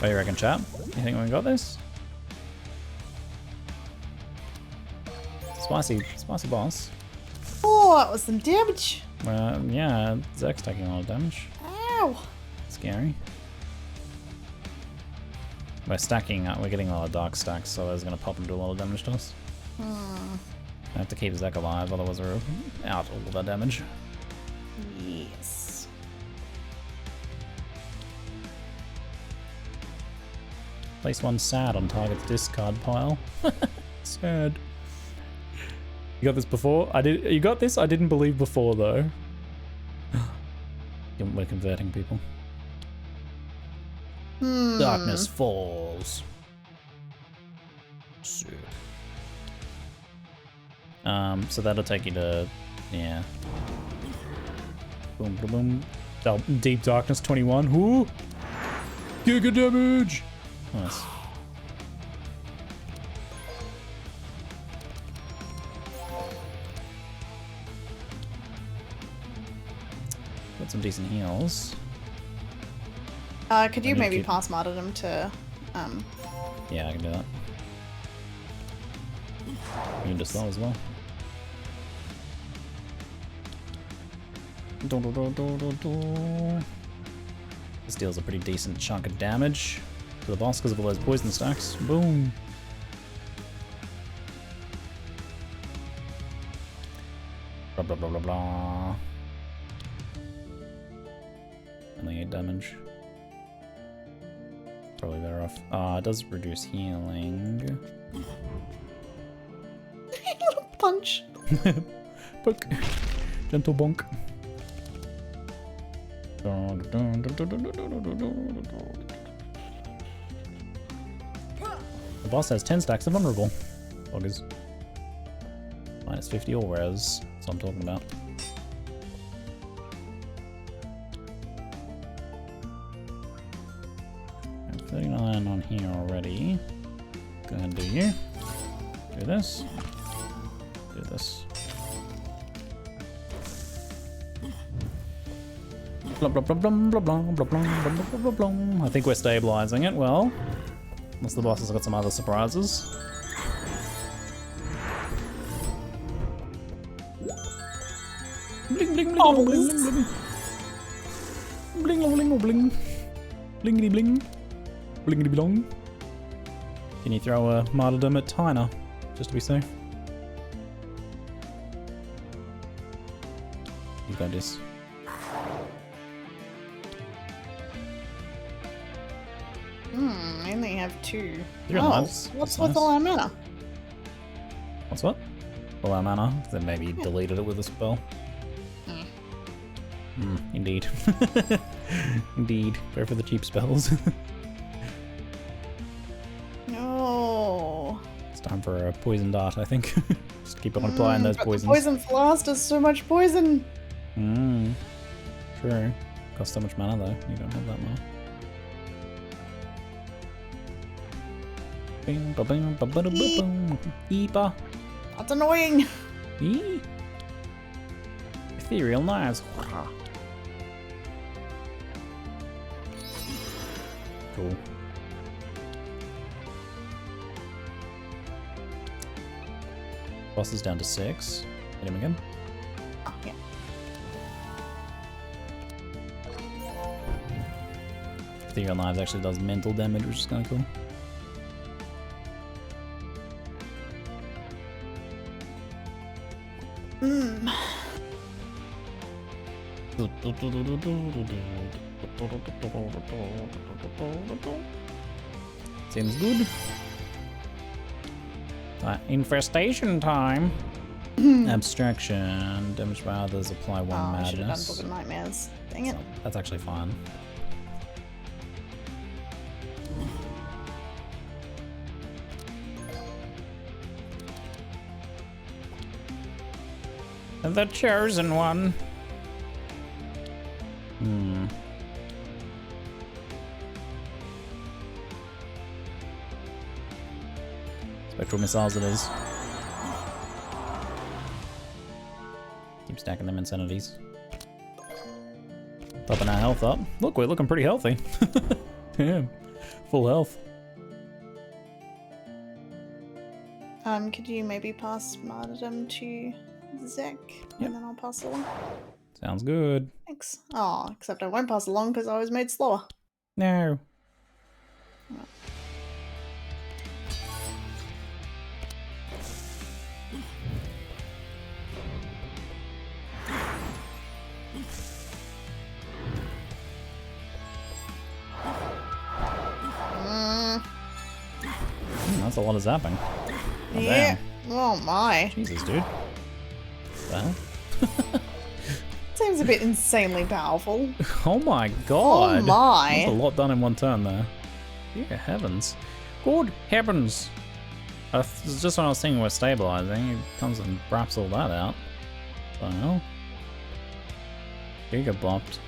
do you reckon, chap? You think we got this? Spicy boss. Oh, that was some damage. Yeah, Zek's taking a lot of damage. Ow. Scary. We're stacking up, we're getting a lot of dark stacks, so that's gonna pop and do a lot of damage to us. I have to keep Zek alive, otherwise we're out all of our damage. Yes. Place 1 sad on target's discard pile. Sad. You got this before? You got this? I didn't believe before though. We're converting people. Darkness falls. Sick. So that'll take you to, yeah. Boom, boom, boom. Deep Darkness 21. Whoo! Giga damage! Nice. Got some decent heals. Could you need maybe to- pass martyrdom to, Yeah, I can do that. You can dispel as well. This deals a pretty decent chunk of damage to the boss because of all those poison stacks. Boom. Blah blah blah blah blah. Only 8 damage. Probably better off. It does reduce healing. little punch? Poke. Gentle bonk. The boss has 10 stacks of vulnerable. Buggers. Minus 50 all res. That's what I'm talking about. And 39 on here already. Go ahead and do you. Do this. Do this. Blah, blah, blah, blah, blah, blah, blah, blah, blah, blah, blah, blah. I think we're stabilizing it well. Unless the boss has got some other surprises. Bling, bling, bling, bling, bling, bling. Bling, bling, bling. Blingity bling. Blingity blong. Can you throw a martyrdom at Tyner? Just to be safe. You got this. I only have 2. You're nice. What's That's with nice. all our mana? What's what? Well, our mana. Then maybe deleted it with a spell. Indeed. Indeed. Go for the cheap spells. No. It's time for a poison dart, I think. Just keep on applying those But poisons. The poison blast does so much poison. True. Costs so much mana though. You don't have that mana. Bing, ba, bing, ba, ba, da, ba, boom. Eepa. That's annoying. Eee. Ethereal knives. Cool. Boss is down to 6. Hit him again. Oh, yeah. Ethereal knives actually does mental damage, which is kind of cool. Seems good. Infestation time. Abstraction. Damage by others. Apply 1 I should have done madness. Book of Nightmares. Dang it. So, that's actually fine. The chosen one. Spectral missiles it is. Keep stacking them insanities. Topping our health up. Look, we're looking pretty healthy. Yeah, full health. Could you maybe pass martyrdom to Zek? Yep. And then I'll pass along. Sounds good. Thanks. Oh, except I won't pass along because I was made slower. No. That's a lot of zapping. Oh, Yeah. damn. Oh my. Jesus, dude. What the hell? Seems seems a bit insanely powerful. Oh my god. Oh my. That's a lot done in one turn there. Yeah, heavens. Good heavens. Just when I was thinking we're stabilizing, it comes and wraps all that out. Well, Giga bopped.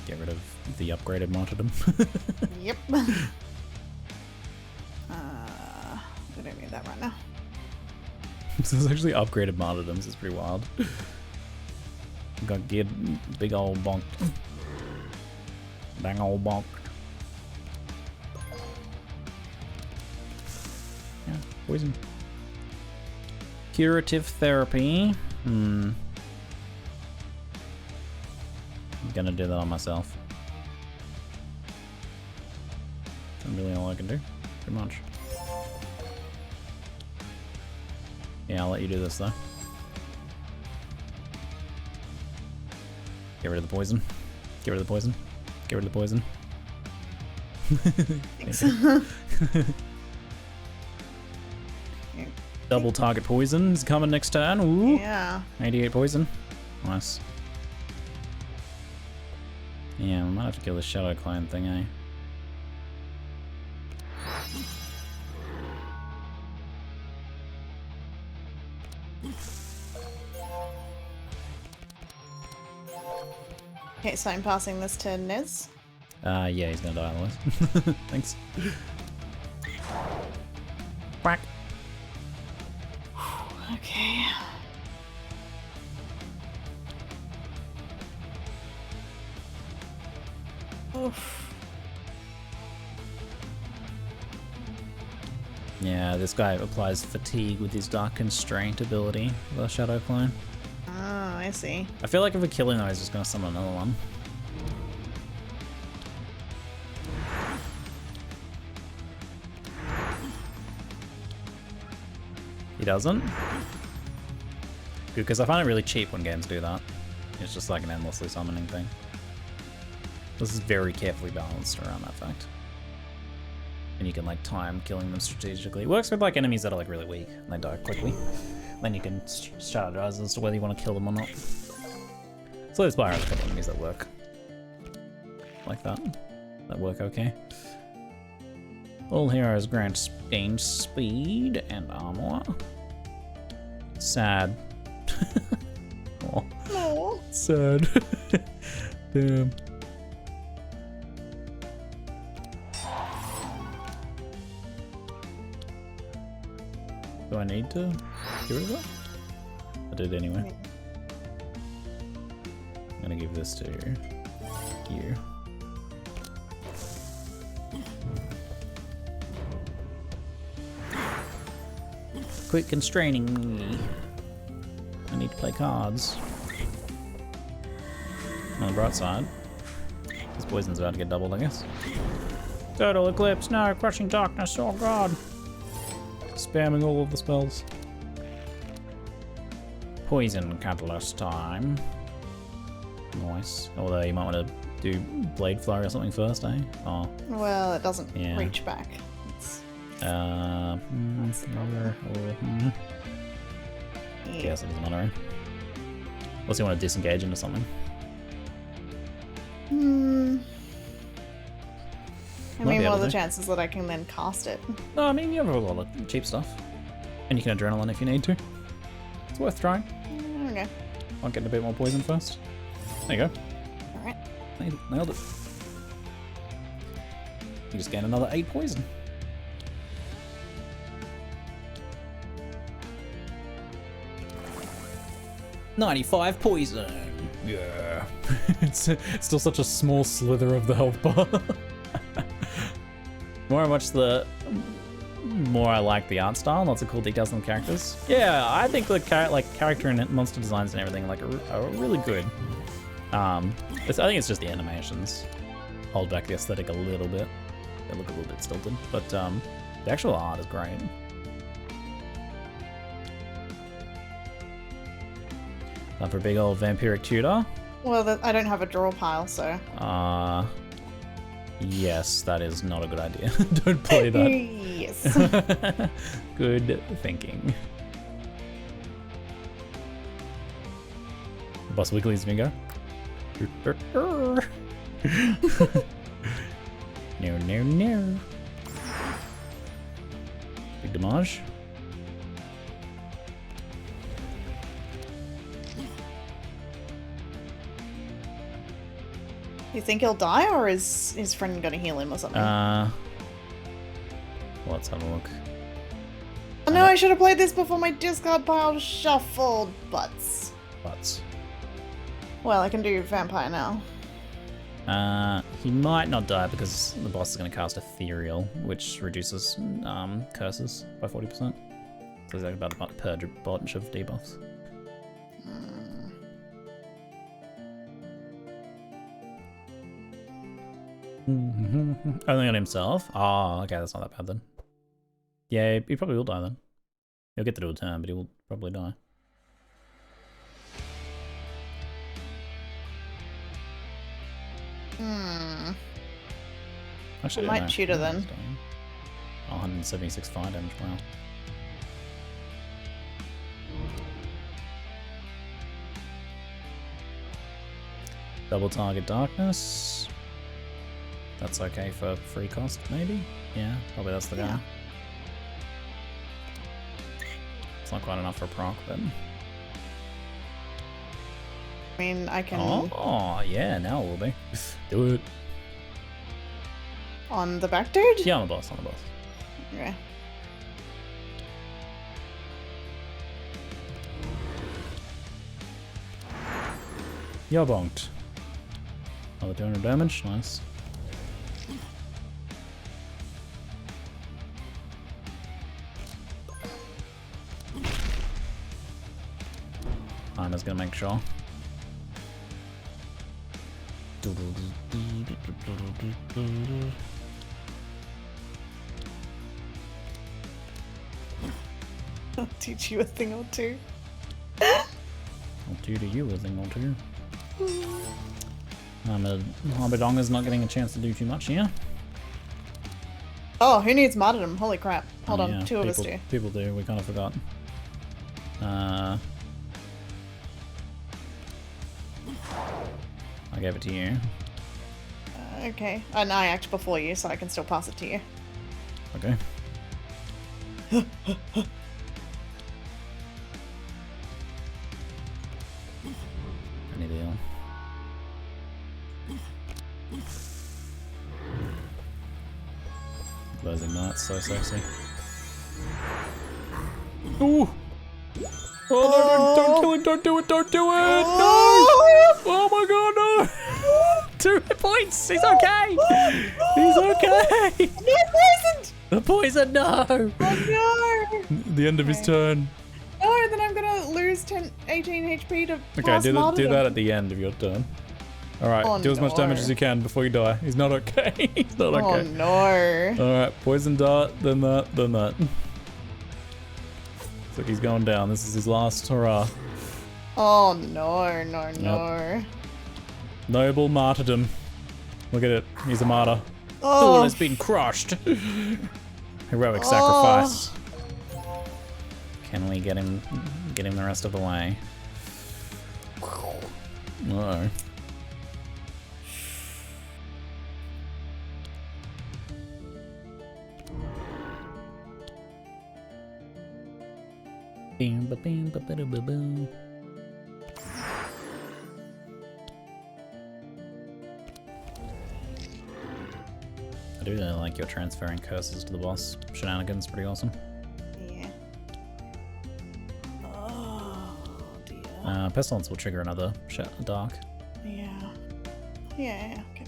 Get rid of the upgraded martyrdom. Yep. We don't need that right now. So it's actually upgraded martyrdoms. It's pretty wild. Got geared big old bonk. Dang old bonk. Yeah, poison. Curative therapy. I'm gonna do that on myself. That's really all I can do. Pretty much. Yeah, I'll let you do this though. Get rid of the poison. Get rid of the poison. Get rid of the poison. Thanks. Double target poison is coming next turn. Ooh. Yeah. 88 poison. Nice. Yeah, we might have to kill the shadow clone thing, eh? Okay, so I'm passing this to Nez. Yeah, he's gonna die otherwise. Thanks. Quack. Okay. Oof. Yeah, this guy applies fatigue with his Dark Constraint ability, the Shadow Clone. Oh, I see. I feel like if we kill him though, he's just gonna summon another one. He doesn't? Good, because I find it really cheap when games do that. It's just like an endlessly summoning thing. This is very carefully balanced around that fact. And you can like time killing them strategically. It works with like enemies that are like really weak and they die quickly. Then you can strategize as to whether you want to kill them or not. So there's a couple enemies that work like that. That work okay. All heroes grant gain speed and armor. Sad. Oh, Oh. sad. Damn. Do I need to get rid of that? I did anyway. I'm gonna give this to you. Quit constraining me. I need to play cards. On the bright side, this poison's about to get doubled, I guess. Total Eclipse, no, Crushing Darkness, oh god. Spamming all of the spells. Poison Catalyst time. Nice. Although you might want to do Blade Flurry or something first, eh? Oh. Well, it doesn't Yeah. reach back. It's, Yes, it doesn't matter. Unless you want to disengage into something. I Might mean, be what able are the to. chances that I can then cast it? No, I mean, you have a lot of cheap stuff. And you can Adrenaline if you need to. It's worth trying. Okay. I'll get a bit more poison first. There you go. Alright. Nailed it. You just gain another 8 poison. $95 poison. Yeah. It's still such a small slither of the health bar. The more I like the art style, lots of cool details on the characters. Yeah, I think the character and monster designs and everything are really good. I think it's just the animations hold back the aesthetic a little bit. They look a little bit stilted, but the actual art is great. Time for a big old vampiric tutor. Well, I don't have a draw pile, so. Yes, that is not a good idea. Don't play that. Yes. Good thinking. Boss Wiggly's finger. No, no, no. Big damage. You think he'll die, or is his friend gonna heal him or something? Let's have a look. Oh no, I should have played this before my discard pile shuffled. Butts. Butts. Well, I can do vampire now. He might not die because the boss is going to cast Ethereal, which reduces curses by 40%. So he's about to purge a bunch of debuffs. Only on himself? Oh, okay, that's not that bad then. Yeah, he probably will die then. He'll get to do a turn, but he will probably die. Actually, I might shoot her then. Oh, 176 fire damage, wow. Double target darkness. That's okay for free cost, maybe? Yeah, probably that's the guy. It's not quite enough for a proc, but... I mean, I can... Oh, yeah, now it will be. Do it. On the back dude? Yeah, on the boss, Okay. You're bonked. Another 200 damage, nice. I'm just gonna make sure. I'll teach you a thing or two. I'll do to you a thing or two. Hobidonga's not getting a chance to do too much here. Oh, who needs martyrdom? Holy crap. Hold on, Yeah, two of us do. People do, we kind of forgot. I gave it to you. Okay. And I act before you, so I can still pass it to you. Okay. Any deal. Those ignites, so sexy. Ooh! Oh no, don't kill him, don't do it, don't do it! No! Oh my god, no! 2 hit points! He's okay! He's okay! No, poisoned! The poison, no! Oh no! The end of his turn. No, then I'm gonna lose 18 HP to Okay, pass do martyrdom. that at the end of your turn. Alright, Oh, do as much no. damage as you can before you die. He's not okay. He's not Oh okay. no. Alright, poison dart, then that, then that. Looks like he's going down. This is his last hurrah. Oh no, no, no. Noble martyrdom. Look at it. He's a martyr. Oh, Soul has been crushed. Heroic sacrifice. Can we get him the rest of the way? No. I do really like your transferring curses to the boss. Shenanigans, pretty awesome. yeah. Oh dear. Pestilence will trigger another dark. Yeah. Yeah, okay.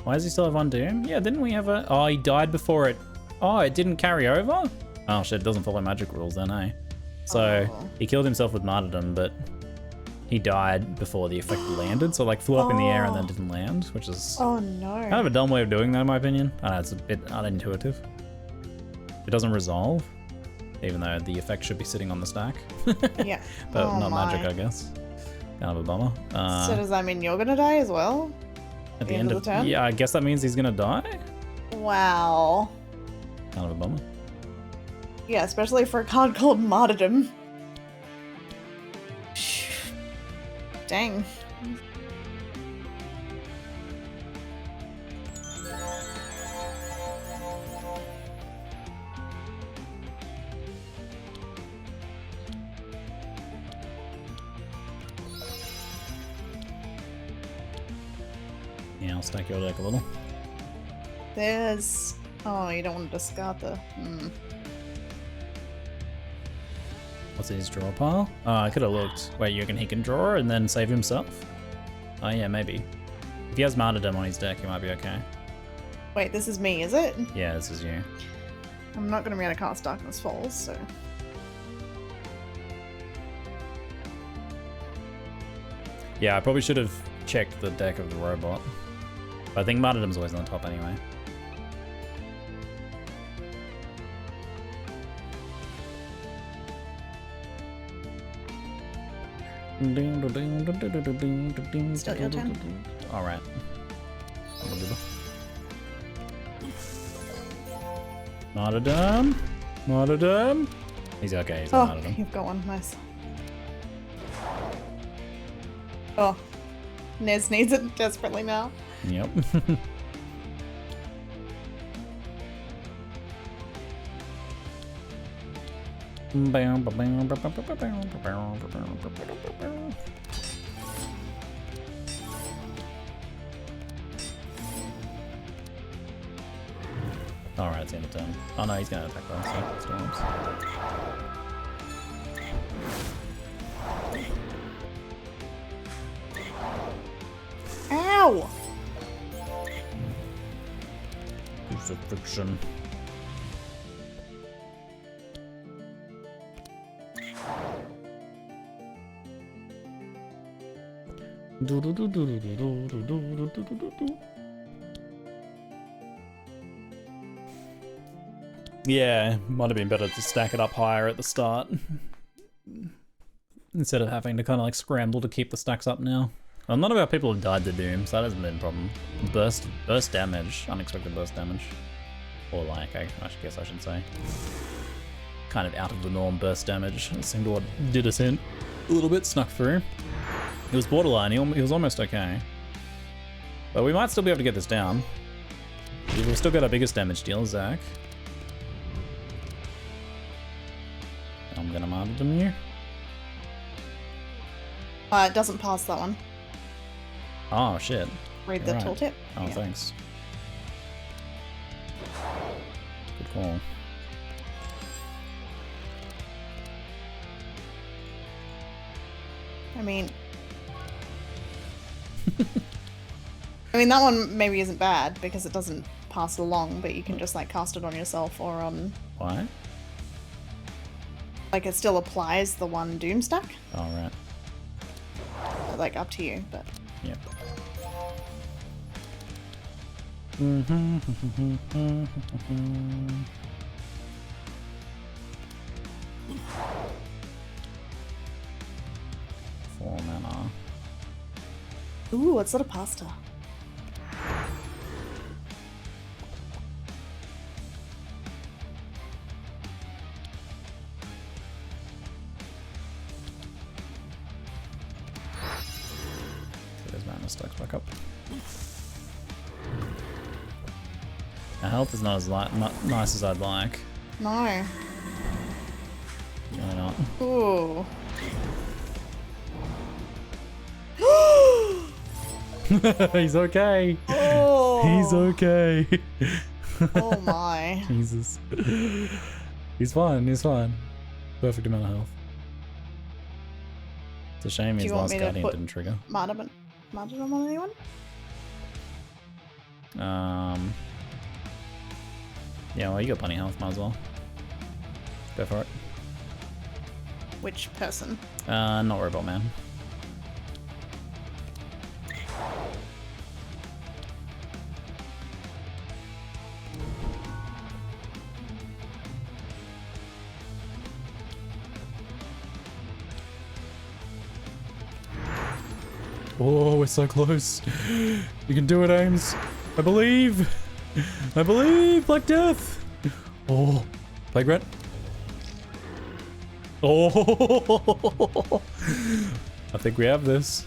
Why does he still have one doom? Yeah, didn't we have a... Oh, he died before it... Oh, it didn't carry over? Oh shit, it doesn't follow magic rules then, eh? So, he killed himself with martyrdom, but he died before the effect landed, so like flew up in the air and then didn't land, which is Oh no. kind of a dumb way of doing that in my opinion. I know, it's a bit unintuitive. It doesn't resolve. Even though the effect should be sitting on the stack. Yeah. But Oh not my. magic, I guess. Kind of a bummer. So does that mean you're gonna die as well? At the end of the turn? yeah, I guess that means he's gonna die. Wow. Kind of a bummer. Yeah, especially for a card called Martyrdom. Dang. Yeah, I'll stack your deck a little. There's... Oh, you don't want to discard the... What's in his draw pile? Oh, I could have looked. Wait, you reckon he can draw and then save himself? Oh yeah, maybe. If he has Martyrdom on his deck, he might be okay. Wait, this is me, is it? Yeah, this is you. I'm not going to be able to cast Darkness Falls, so... Yeah, I probably should have checked the deck of the robot. But I think Martyrdom's always on the top anyway. Still your turn. Alright. Martyrdom. Martyrdom. He's okay, he's Oh, on Martyrdom. you've got one. Nice. Oh. Nez needs it desperately now. Yep. Alright, it's the end of turn. Oh no, he's gonna attack us. So storms. Ow! Crucifixion. Yeah, might have been better to stack it up higher at the start. Instead of having to kind of like scramble to keep the stacks up now. Well, none of our people have died to Doom, so that hasn't been a problem. Burst damage, unexpected burst damage. Or like, I guess I should say. Kind of out of the norm burst damage. That seemed to what did us in. A little bit snuck through. It was borderline, he was almost okay. But we might still be able to get this down. We've still got our biggest damage deal, Zach. I'm gonna martyrdom you. It doesn't pass that one. Oh shit. Read the Right. tooltip. Oh, Yeah. thanks. Good call. I mean... that one maybe isn't bad because it doesn't pass along, but you can just like cast it on yourself or on... Why? Like it still applies the one Doom stack. Oh, right. Like up to you, but... Yep. Four mana. Ooh, what's that a pasta? There's mana stacks back up. Our health is not as nice as I'd like. No. Really not. Ooh. He's okay. Oh. He's okay. Oh my. Jesus. He's fine, he's fine. Perfect amount of health. It's a shame Do his you want last me to guardian put- didn't trigger. Martyrdom on anyone? Yeah, well, you got plenty of health, might as well. Go for it. Which person? Not Robot Man. Oh, we're so close. You can do it, Ames. I believe. I believe. Black Death. Oh, Plague Rat. Oh, I think we have this.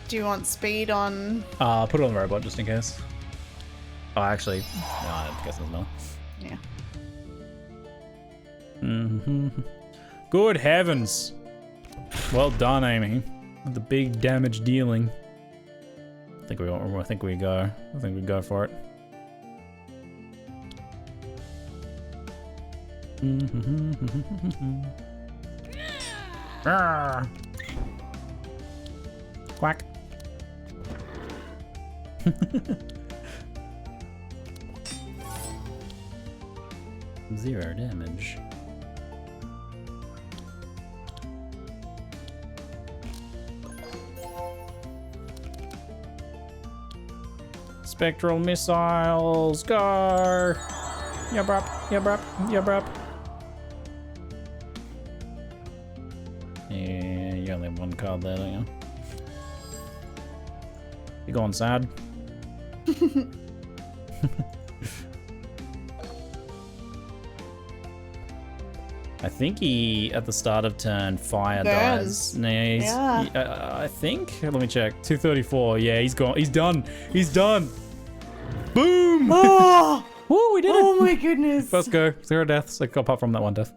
Do you want speed on? Put it on the robot just in case. Oh, actually, no, I guess there's not. Yeah. Good heavens. Well done, Amie. With the big damage dealing. I think we go for it. Quack. 0 damage. Spectral missiles, go! Yabrup, yabrup, yabrup. Yeah, you only have one card there, don't you? You going sad? I think he, at the start of turn, fire Burns. dies. I think. Let me check. 234. Yeah, he's gone. He's done. He's done. Boom! Oh, Woo, we did it! oh my goodness. First go. 0 deaths. Like, apart from that one death.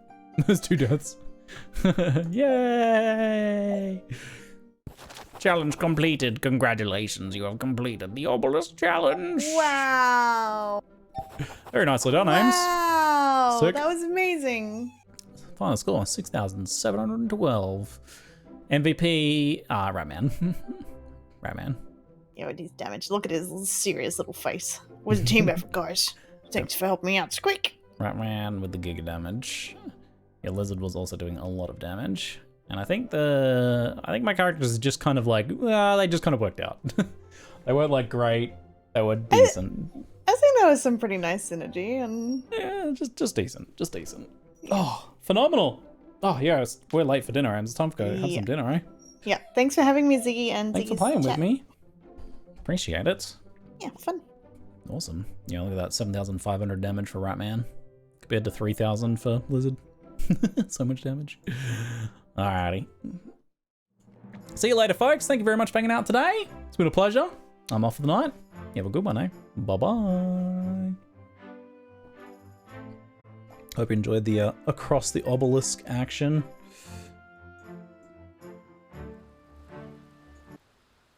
There's 2 deaths. Yay! Challenge completed. Congratulations, you have completed the Obelisk challenge. Wow. Very nicely done, Ames. Wow. Sick. That was amazing. Final score, 6,712. MVP, Ratman. Ratman. Yeah, it is damage. Look at his serious little face. Was a team effort, guys. Thanks for helping me out, Squeak. Ratman with the giga damage. Yeah, Lizard was also doing a lot of damage. And I think my characters just kind of like, well, they just kind of worked out. They weren't like great. They were decent. I think that was some pretty nice synergy, and Yeah, just decent. Just decent. Oh, phenomenal. Oh, yeah, we're late for dinner, Ames. It's time to go have some dinner, eh? yeah. Thanks for having me, Ziggy, and Thanks for Ziggy's playing with chat. me. Appreciate it. Yeah, fun. Awesome. Yeah, look at that. 7,500 damage for Ratman. Compared to 3,000 for Lizard. So much damage. Alrighty. See you later, folks. Thank you very much for hanging out today. It's been a pleasure. I'm off for the night. You have a good one, eh? Bye-bye. Hope you enjoyed the Across the Obelisk action.